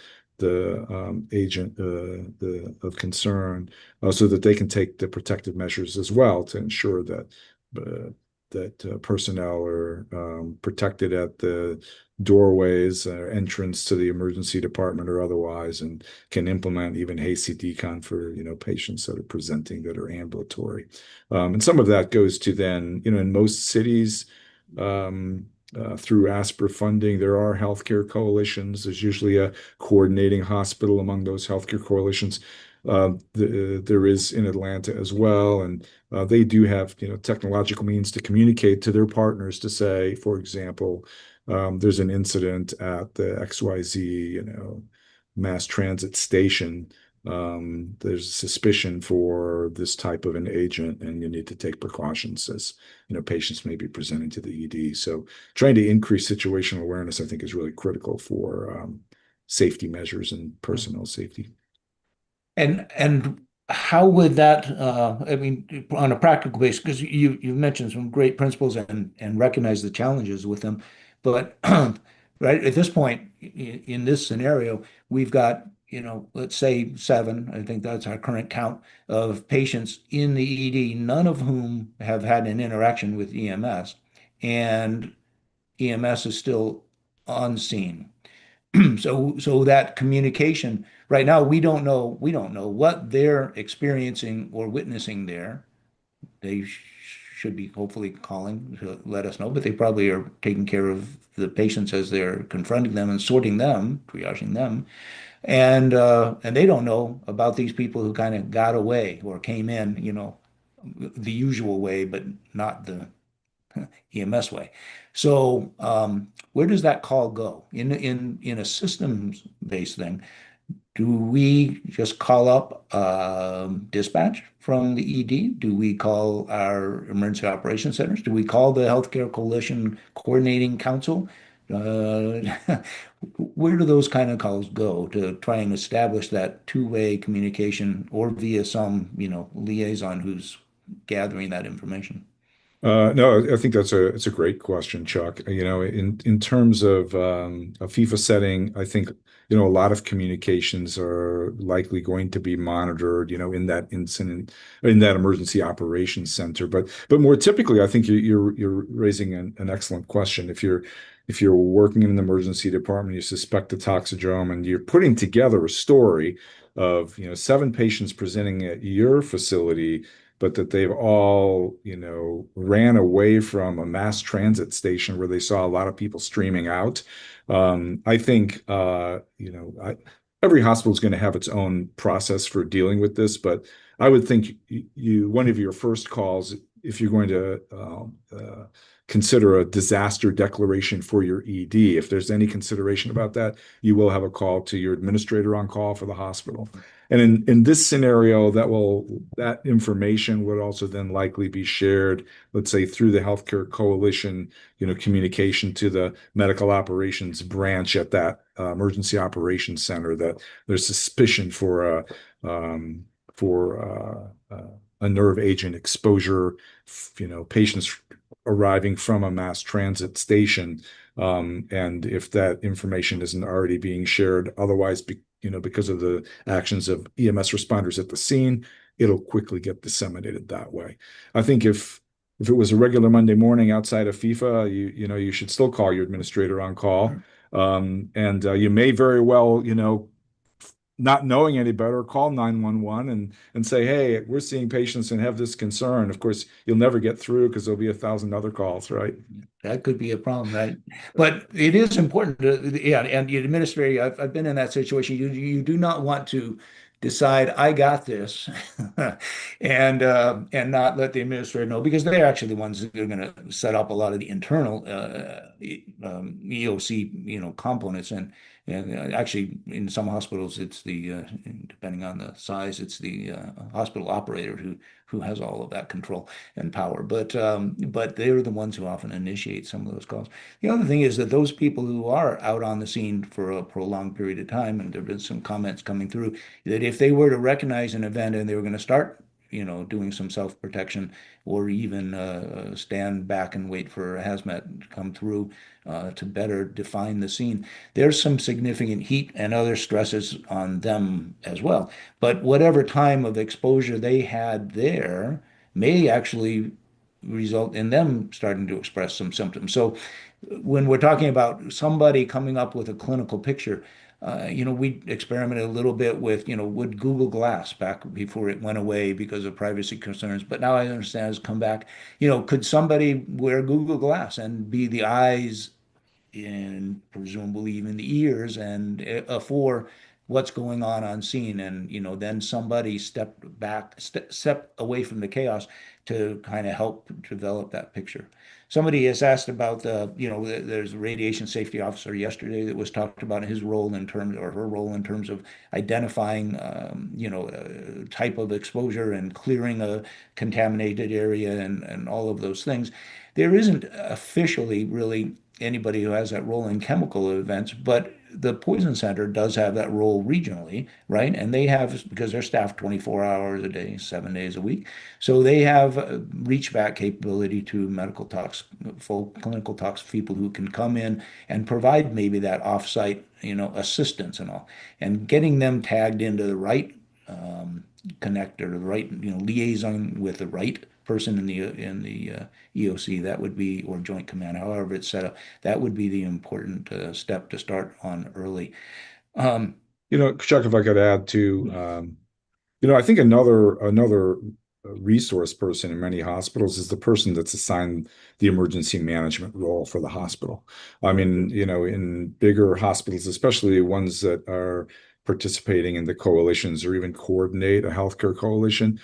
agent of concern, so that they can take the protective measures as well to ensure that personnel are protected at the doorways, entrance to the emergency department or otherwise, and can implement even hasty decon for patients that are presenting that are ambulatory. And some of that goes to then, in most cities, through ASPR funding, there are healthcare coalitions. There's usually a coordinating hospital among those healthcare coalitions. There is in Atlanta as well, and they do have technological means to communicate to their partners to say, for example, there's an incident at the XYZ mass transit station. There's suspicion for this type of an agent, and you need to take precautions as patients may be presenting to the ED. So trying to increase situational awareness, I think, is really critical for safety measures and personnel safety. And how would that, I mean, on a practical basis, because you've mentioned some great principles and recognize the challenges with them, but right at this point in this scenario, we've got, let's say 7, I think that's our current count of patients in the ED, none of whom have had an interaction with EMS, and EMS is still on scene. So that communication right now, we don't know what they're experiencing or witnessing there. They should be hopefully calling to let us know, but they probably are taking care of the patients as they're confronting them and sorting them, triaging them. And they don't know about these people who kind of got away or came in, the usual way, but not the EMS way. So where does that call go? In a systems-based thing, do we just call up dispatch from the ED? Do we call our emergency operations centers? Do we call the Healthcare Coalition Coordinating Council? Where do those kind of calls go to try and establish that two-way communication, or via some, liaison who's gathering that information? No, I think it's a great question, Chuck. In terms of a FIFA setting, I think a lot of communications are likely going to be monitored, in that incident, in that emergency operations center. But more typically, I think you're raising an excellent question. If you're working in an emergency department, you suspect a toxidrome, and you're putting together a story of 7 patients presenting at your facility, but that they've all, ran away from a mass transit station where they saw a lot of people streaming out. I think, every hospital is going to have its own process for dealing with this, but I would think one of your first calls, if you're going to consider a disaster declaration for your ED, if there's any consideration about that, you will have a call to your administrator on call for the hospital. And in this scenario, that information would also then likely be shared, let's say, through the Healthcare Coalition, communication to the medical operations branch at that emergency operations center that there's suspicion for a nerve agent exposure, patients arriving from a mass transit station. And if that information isn't already being shared, otherwise, because of the actions of EMS responders at the scene, it'll quickly get disseminated that way. I think if it was a regular Monday morning outside of FIFA, you should still call your administrator on call. And you may very well, not knowing any better, call 911 and say, hey, we're seeing patients and have this concern. Of course, you'll never get through because there'll be 1,000 other calls, right? That could be a problem, right? But it is important yeah, and the administrator, I've been in that situation. You do not want to decide, I got this, and not let the administrator know, because they're actually the ones that are going to set up a lot of the internal EOC, components, And actually, in some hospitals, it's depending on the size, it's the hospital operator who has all of that control and power. But they're the ones who often initiate some of those calls. The other thing is that those people who are out on the scene for a prolonged period of time, and there have been some comments coming through, that if they were to recognize an event and they were going to start, doing some self-protection or even stand back and wait for a hazmat to come through to better define the scene, there's some significant heat and other stresses on them as well. But whatever time of exposure they had there may actually result in them starting to express some symptoms. So when we're talking about somebody coming up with a clinical picture, we experimented a little bit with Google Glass back before it went away because of privacy concerns. But now I understand it's come back. Could somebody wear Google Glass and be the eyes and presumably even the ears and for what's going on scene, and then somebody step away from the chaos to kind of help develop that picture. Somebody has asked about there's a radiation safety officer yesterday that was talked about his role in terms, or her role in terms of identifying type of exposure and clearing a contaminated area and all of those things. There isn't officially really anybody who has that role in chemical events, but the Poison Center does have that role regionally, right? And they have, because they're staffed 24 hours a day, 7 days a week. So they have reach back capability to medical tox, full clinical tox people who can come in and provide maybe that offsite, assistance and all. And getting them tagged into the right connector, the right, liaison with the right person in the EOC, that would be, or Joint Command, however it's set up, that would be the important step to start on early. Chuck, if I could add to, I think another resource person in many hospitals is the person that's assigned the emergency management role for the hospital. I mean, in bigger hospitals, especially ones that are participating in the coalitions or even coordinate a healthcare coalition,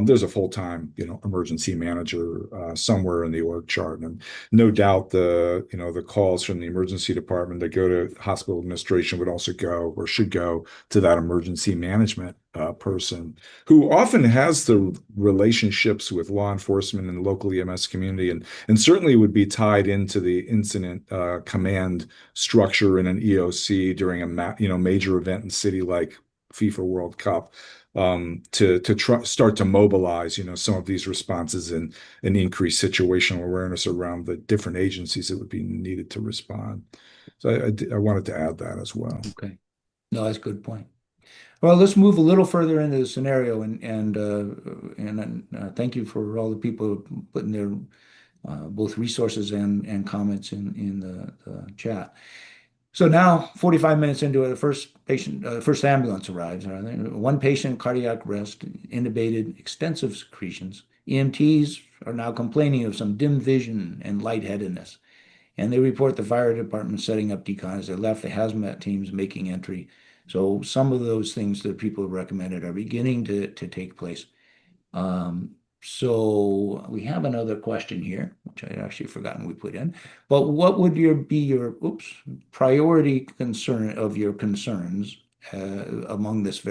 there's a full-time, emergency manager somewhere in the org chart. And no doubt the calls from the emergency department that go to hospital administration would also go or should go to that emergency management person who often has the relationships with law enforcement and the local EMS community, and certainly would be tied into the incident command structure in an EOC during a major event in city like FIFA World Cup, to start to mobilize some of these responses and increase situational awareness around the different agencies that would be needed to respond. So I wanted to add that as well. Okay. No, that's a good point. Well, let's move a little further into the scenario, and thank you for all the people putting their both resources and comments in the chat. So now, 45 minutes into it, the first ambulance arrives. One patient, cardiac arrest, intubated, extensive secretions. EMTs are now complaining of some dim vision and lightheadedness. And they report the fire department setting up decon as they left, the hazmat teams making entry. So some of those things that people have recommended are beginning to take place. So we have another question here, which I actually forgotten we put in. But what would be your priority concern of your concerns among this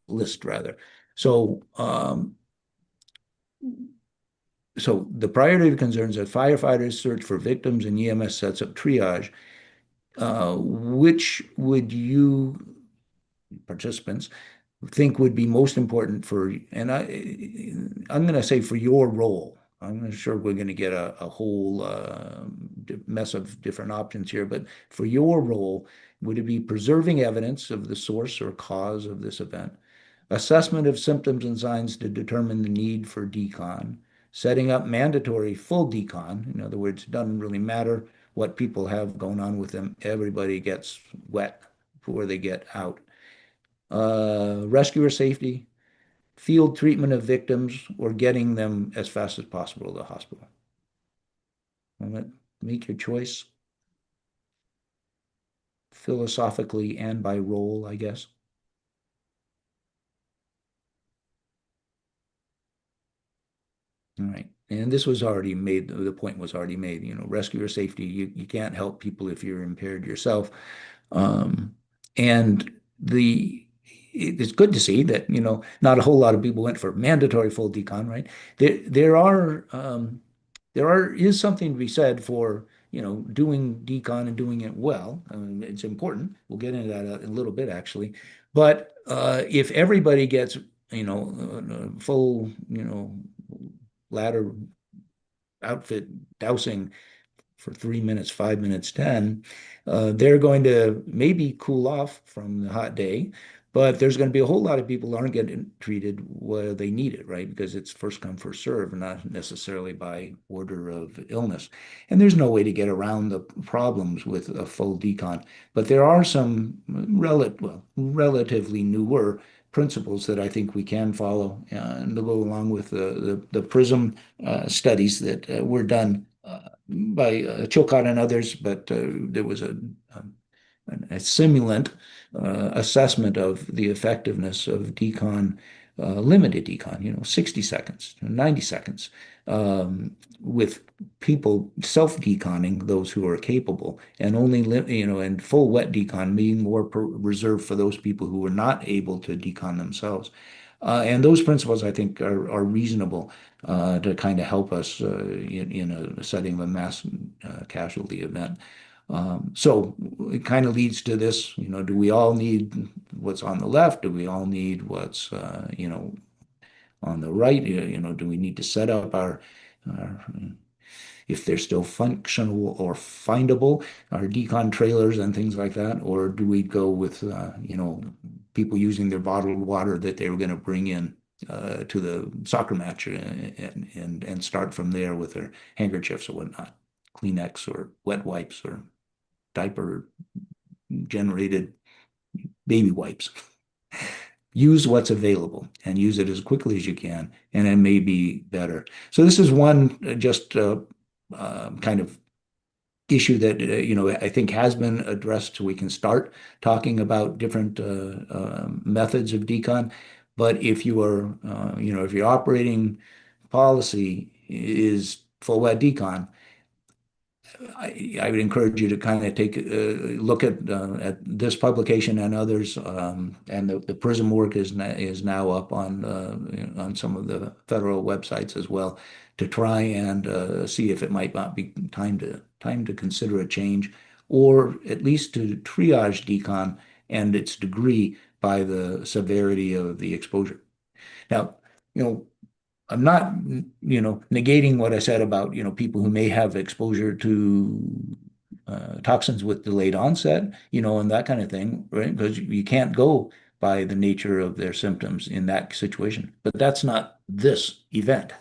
list rather? So so the priority of concerns that firefighters search for victims and EMS sets up triage. Which would you participants think would be most important for, and I'm going to say for your role. I'm not sure we're going to get a whole mess of different options here, but for your role, would it be preserving evidence of the source or cause of this event, assessment of symptoms and signs to determine the need for decon, setting up mandatory full decon? In other words, it doesn't really matter what people have going on with them. Everybody gets wet before they get out. Rescuer safety, field treatment of victims, or getting them as fast as possible to the hospital. Make your choice philosophically and by role, I guess. All right. And this was already made, the point was already made, rescuer safety, you can't help people if you're impaired yourself. Um, and it's good to see that, not a whole lot of people went for mandatory full decon, right? There is something to be said for, doing decon and doing it well. I mean, it's important. We'll get into that in a little bit, actually. But if everybody gets, full, ladder outfit dousing for 3 minutes, 5 minutes, 10, they're going to maybe cool off from the hot day, but there's going to be a whole lot of people who aren't getting treated where they need it, right? Because it's first come, first serve, not necessarily by order of illness. And there's no way to get around the problems with a full decon. But there are some relatively newer principles that I think we can follow and to go along with the PRISM studies that were done by Chilcott and others, but there was a simulant assessment of the effectiveness of decon, limited decon, 60 seconds, 90 seconds, with people self-deconning those who are capable, and and full wet decon being more reserved for those people who are not able to decon themselves. And those principles, I think, are reasonable to kind of help us in a setting of a mass casualty event. So it kind of leads to this, do we all need what's on the left? Do we all need what's, on the right? Do we need to set up our if they're still functional or findable, our decon trailers and things like that? Or do we go with, people using their bottled water that they were going to bring in to the soccer match and start from there with their handkerchiefs or whatnot, Kleenex or wet wipes or diaper generated baby wipes. Use what's available and use it as quickly as you can, and it may be better. So this is one just kind of issue that I think has been addressed, so we can start talking about different methods of decon. But if you are, if your operating policy is full wet decon, I would encourage you to kind of take a look at this publication and others, and the PRISM work is now up on some of the federal websites as well, to try and see if it might not be time to consider a change, or at least to triage decon and its degree by the severity of the exposure. Now, I'm not, negating what I said about, people who may have exposure to toxins with delayed onset, and that kind of thing, right? Because you can't go by the nature of their symptoms in that situation. But that's not this event.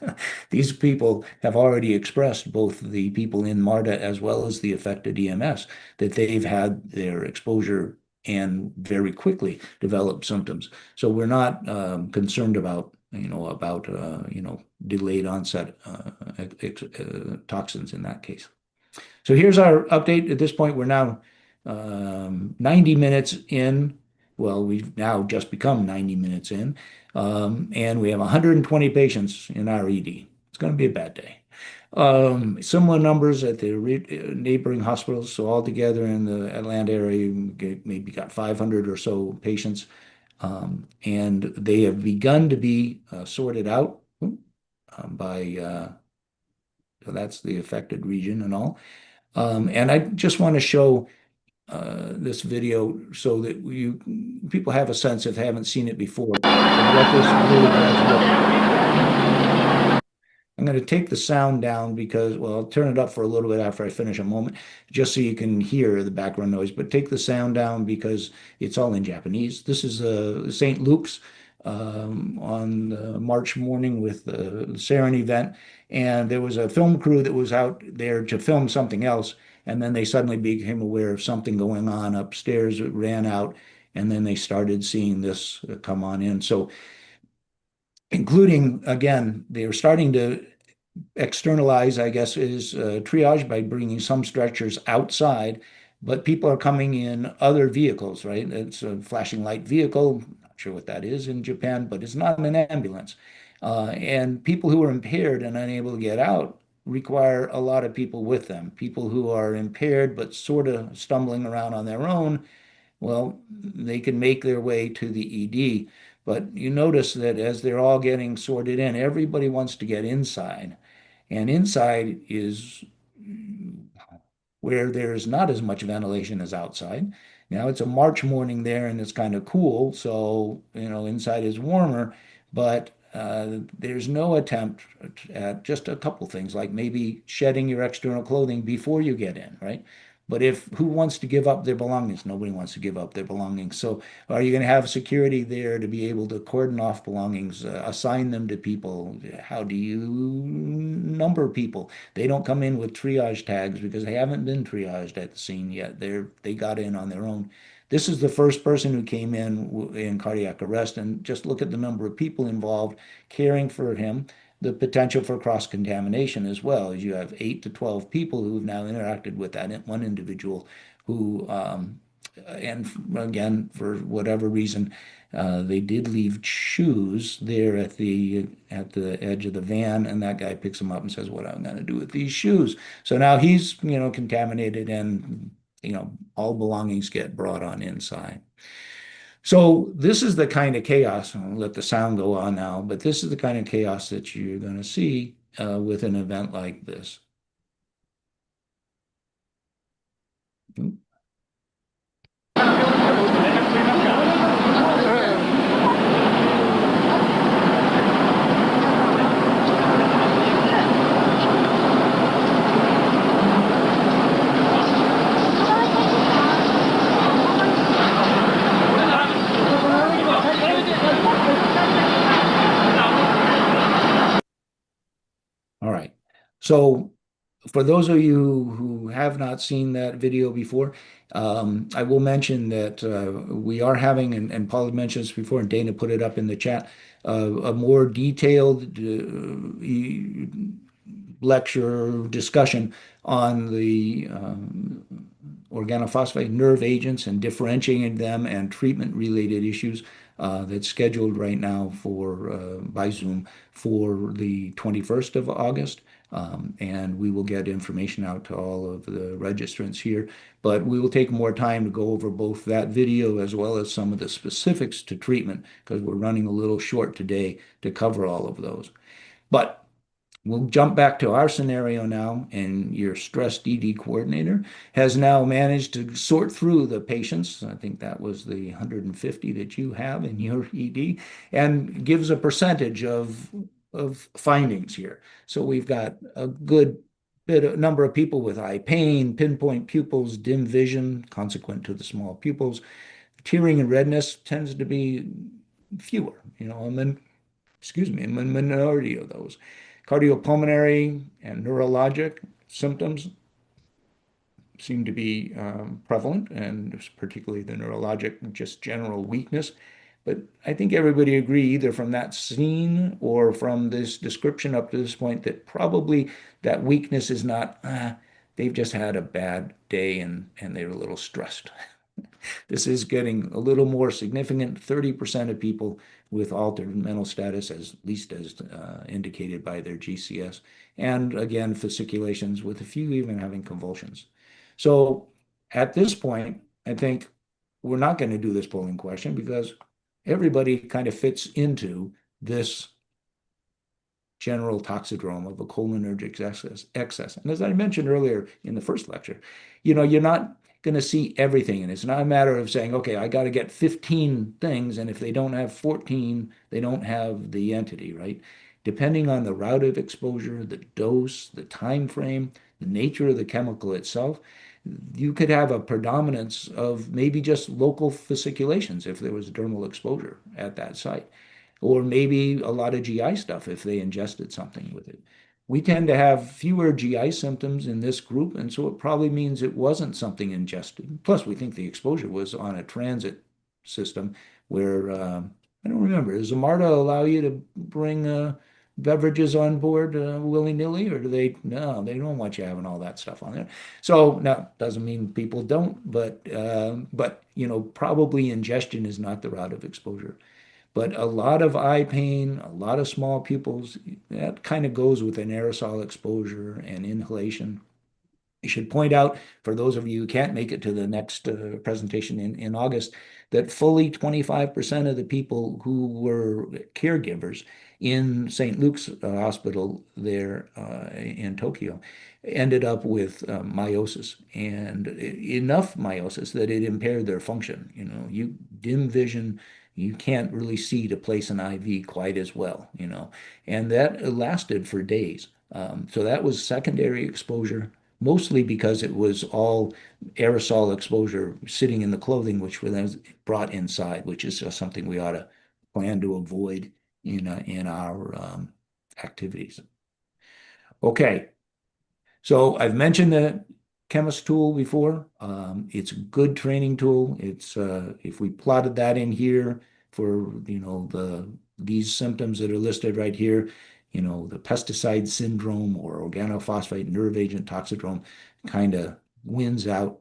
These people have already expressed, both the people in MARTA as well as the affected EMS, that they've had their exposure and very quickly developed symptoms. So we're not concerned about delayed onset toxins in that case. So here's our update. At this point, we're now 90 minutes in. Well, we've now just become 90 minutes in, and we have 120 patients in our ED. It's going to be a bad day. Similar numbers at the neighboring hospitals. So altogether in the Atlanta area, maybe got 500 or so patients. And they have begun to be sorted out by, so that's the affected region and all. And I just want to show this video so that people have a sense, if they haven't seen it before, of what this really does look. I'm going to take the sound down because, well, I'll turn it up for a little bit after I finish a moment, just so you can hear the background noise. But take the sound down because it's all in Japanese. This is St. Luke's on the March morning with the sarin event. And there was a film crew that was out there to film something else. And then they suddenly became aware of something going on upstairs, ran out, and then they started seeing this come on in. So including, again, they were starting to externalize, I guess, is triage by bringing some stretchers outside, but people are coming in other vehicles, right? It's a flashing light vehicle. Not sure what that is in Japan, but it's not an ambulance. And people who are impaired and unable to get out require a lot of people with them, people who are impaired but sort of stumbling around on their own. Well, they can make their way to the ED. But you notice that as they're all getting sorted in, everybody wants to get inside. And inside is where there's not as much ventilation as outside. Now it's a March morning there and it's kind of cool, so inside is warmer, but there's no attempt at just a couple things like maybe shedding your external clothing before you get in, right? But if who wants to give up their belongings? Nobody wants to give up their belongings. So are you going to have security there to be able to cordon off belongings, assign them to people? How do you number people? They don't come in with triage tags because they haven't been triaged at the scene yet. They got in on their own. This is the first person who came in cardiac arrest, and just look at the number of people involved caring for him. The potential for cross-contamination as well, as you have 8 to 12 people who have now interacted with that one individual who, and again, for whatever reason, they did leave shoes there at the edge of the van, and that guy picks them up and says, "What am I going to do with these shoes?" So now he's contaminated, and all belongings get brought on inside. So this is the kind of chaos. I'll let the sound go on now, but this is the kind of chaos that you're going to see with an event like this. All right. So for those of you who have not seen that video before, I will mention that we are having, and Paul had mentioned this before, and Dana put it up in the chat, a more detailed lecture discussion on the organophosphate nerve agents and differentiating them and treatment-related issues that's scheduled right now by Zoom for the 21st of August. And we will get information out to all of the registrants here. But we will take more time to go over both that video as well as some of the specifics to treatment, because we're running a little short today to cover all of those. But we'll jump back to our scenario now, and your stress DD coordinator has now managed to sort through the patients. I think that was the 150 that you have in your ED, and gives a percentage of findings here. So we've got a good number of people with eye pain, pinpoint pupils, dim vision, consequent to the small pupils. Tearing and redness tends to be fewer, and then, a minority of those. Cardiopulmonary and neurologic symptoms seem to be prevalent, and particularly the neurologic, just general weakness. But I think everybody agree, either from that scene or from this description up to this point, that probably that weakness is not, they've just had a bad day and they're a little stressed. This is getting a little more significant. 30% of people with altered mental status, at least as indicated by their GCS. And again, fasciculations, with a few even having convulsions. So at this point, I think we're not going to do this polling question because everybody kind of fits into this general toxidrome of a cholinergic excess. And as I mentioned earlier in the first lecture, you're not going to see everything. And it's not a matter of saying, okay, I got to get 15 things, and if they don't have 14, they don't have the entity, right? Depending on the route of exposure, the dose, the time frame, the nature of the chemical itself, you could have a predominance of maybe just local fasciculations if there was dermal exposure at that site, or maybe a lot of GI stuff if they ingested something with it. We tend to have fewer GI symptoms in this group, and so it probably means it wasn't something ingested. Plus, we think the exposure was on a transit system where, I don't remember, does Marta allow you to bring beverages on board willy-nilly, or do they? No, they don't want you having all that stuff on there. So now, doesn't mean people don't, but probably ingestion is not the route of exposure. but a lot of eye pain, a lot of small pupils, that kind of goes with an aerosol exposure and inhalation. I should point out, for those of you who can't make it to the next presentation in August, that fully 25% of the people who were caregivers in St. Luke's hospital there in Tokyo ended up with meiosis, and enough meiosis that it impaired their function. You know, you dim vision, you can't really see to place an IV quite as well, you know, and that lasted for days. So that was secondary exposure, mostly because it was all aerosol exposure sitting in the clothing, which was then brought inside, which is just something we ought to plan to avoid in our activities. Okay, so I've mentioned the chemist tool before. It's a good training tool. It's if we plotted that in here for these symptoms that are listed right here, you know, the pesticide syndrome or organophosphate nerve agent toxidrome kind of wins out.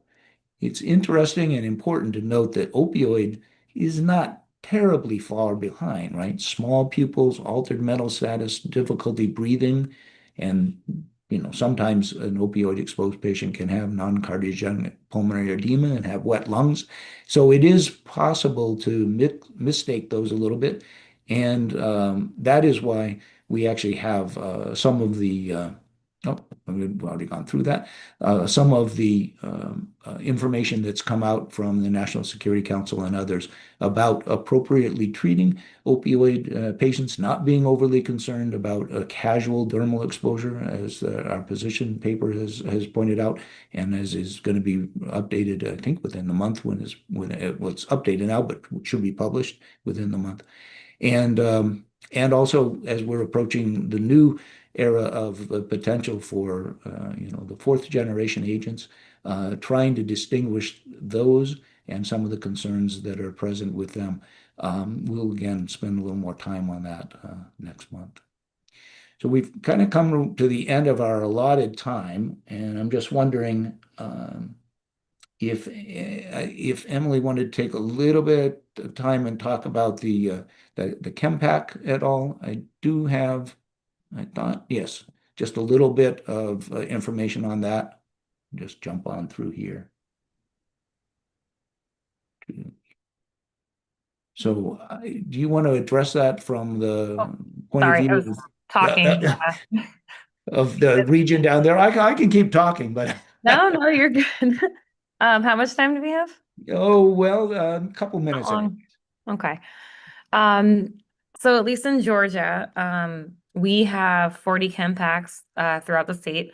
It's interesting and important to note that opioid is not terribly far behind, right? Small pupils, altered mental status, difficulty breathing, and sometimes an opioid exposed patient can have non-cardiogenic pulmonary edema and have wet lungs. So it is possible to mistake those a little bit. And that is why we actually have some of the, we've already gone through that, some of the information that's come out from the National Security Council and others about appropriately treating opioid patients, not being overly concerned about a casual dermal exposure, as our position paper has pointed out, and as is going to be updated, I think, within the month when it's updated now, but should be published within the month. And also, as we're approaching the new era of the potential for the fourth generation agents, trying to distinguish those and some of the concerns that are present with them. We'll again spend a little more time on that next month. So we've kind of come to the end of our allotted time, and I'm just wondering if Emily wanted to take a little bit of time and talk about the chem pack at all. I do have, I thought, yes, just a little bit of information on that. Just jump on through here. So, do you want to address that from the point of Sorry, I view was talking. of the region down there? I can keep talking, but No, you're good. How much time do we have? oh well, a couple minutes. Long. Okay. So at least in Georgia, we have 40 chem packs throughout the state.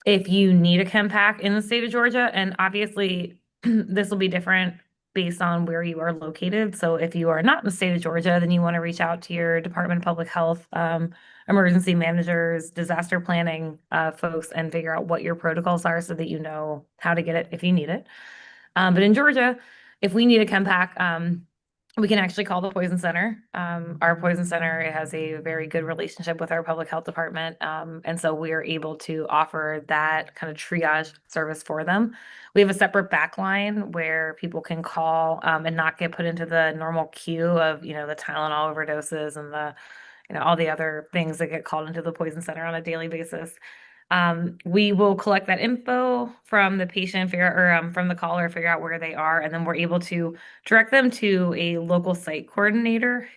If you need a chem pack in the state of Georgia, and obviously this will be different based on where you are located. So if you are not in the state of Georgia, then you want to reach out to your Department of Public Health, emergency managers, disaster planning folks, and figure out what your protocols are so that you know how to get it if you need it. But in Georgia, if we need a chem pack, we can actually call the Poison Center. Our Poison Center has a very good relationship with our public health department. And so we are able to offer that kind of triage service for them. We have a separate back line where people can call and not get put into the normal queue of, the Tylenol overdoses and all the other things that get called into the Poison Center on a daily basis. We will collect that info from the patient, from the caller, figure out where they are, and then we're able to direct them to a local site coordinator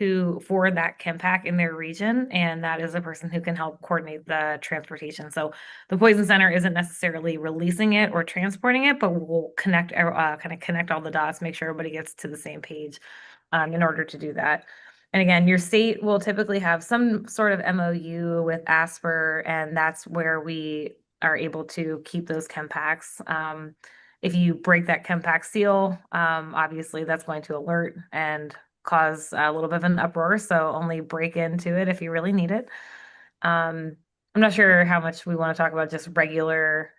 for that chem pack in their region, and that is a person who can help coordinate the transportation. So the Poison Center isn't necessarily releasing it or transporting it, but we'll kind of connect all the dots, make sure everybody gets to the same page in order to do that. And again, your state will typically have some sort of MOU with ASPR, and that's where we are able to keep those chem packs. If you break that chem pack seal, obviously that's going to alert and cause a little bit of an uproar. So only break into it if you really need it. I'm not sure how much we want to talk about just regular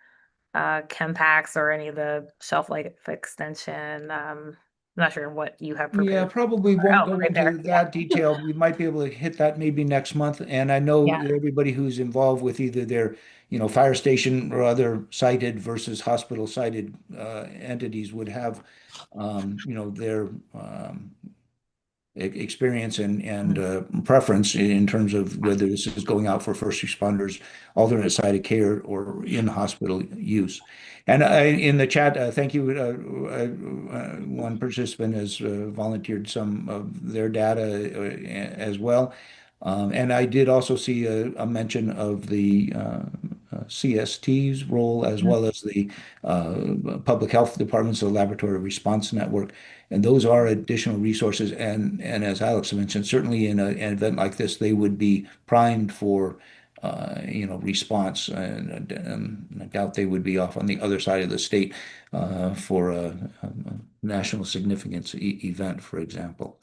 chem packs or any of the shelf life extension. I'm not sure what you have prepared. Yeah, probably won't go right into there. that detail. We might be able to hit that maybe next month. And I know Yeah. everybody who's involved with either their, fire station or other sited versus hospital sited entities would have, their experience and preference in terms of whether this is going out for first responders, alternate site of care, or in hospital use. And in the chat, thank you. One participant has volunteered some of their data as well. And I did also see a mention of the CST's role, as well as the public health departments, the laboratory response network. And those are additional resources. And as Alex mentioned, certainly in an event like this, they would be primed for response. And I doubt they would be off on the other side of the state for a national significance event, for example.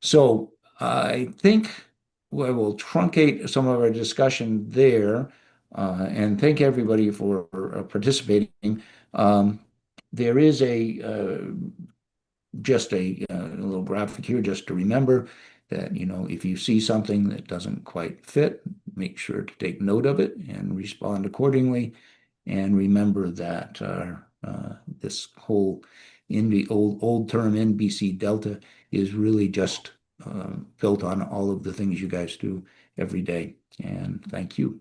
So I think we will truncate some of our discussion there and thank everybody for participating. There is just a little graphic here just to remember that, if you see something that doesn't quite fit, make sure to take note of it and respond accordingly. And remember that this whole old term NBC Delta is really just built on all of the things you guys do every day. And thank you.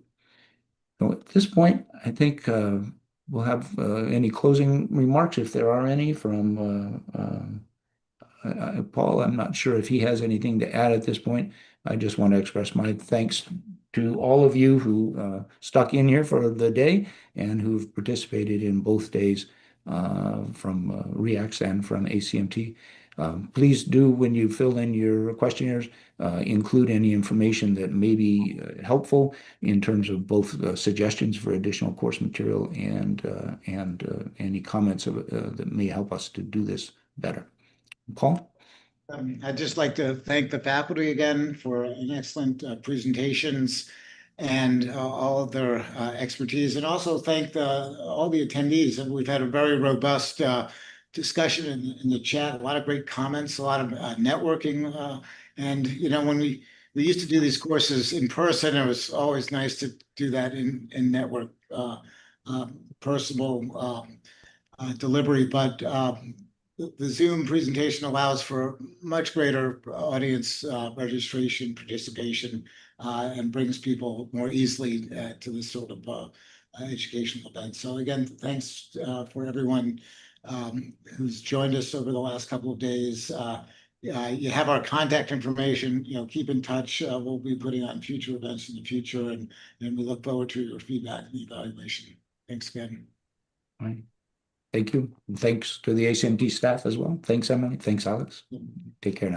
So at this point, I think we'll have any closing remarks, if there are any, from Paul. I'm not sure if he has anything to add at this point. I just want to express my thanks to all of you who stuck in here for the day and who've participated in both days from REACTS and from ACMT. Please do, when you fill in your questionnaires, include any information that may be helpful in terms of both suggestions for additional course material and any comments that may help us to do this better. Paul? I'd just like to thank the faculty again for an excellent presentations and all of their expertise, and also thank all the attendees. And we've had a very robust discussion in the chat, a lot of great comments, a lot of networking. And when we used to do these courses in person, it was always nice to do that in network, personal delivery. But the Zoom presentation allows for much greater audience registration, participation, and brings people more easily to this sort of educational event. So again, thanks for everyone who's joined us over the last couple of days. You have our contact information. Keep in touch. We'll be putting on future events in the future, and we look forward to your feedback and evaluation. Thanks again. All right. Thank you. Thanks to the ACMT staff as well. Thanks, Emily. Thanks, Alex. Take care now.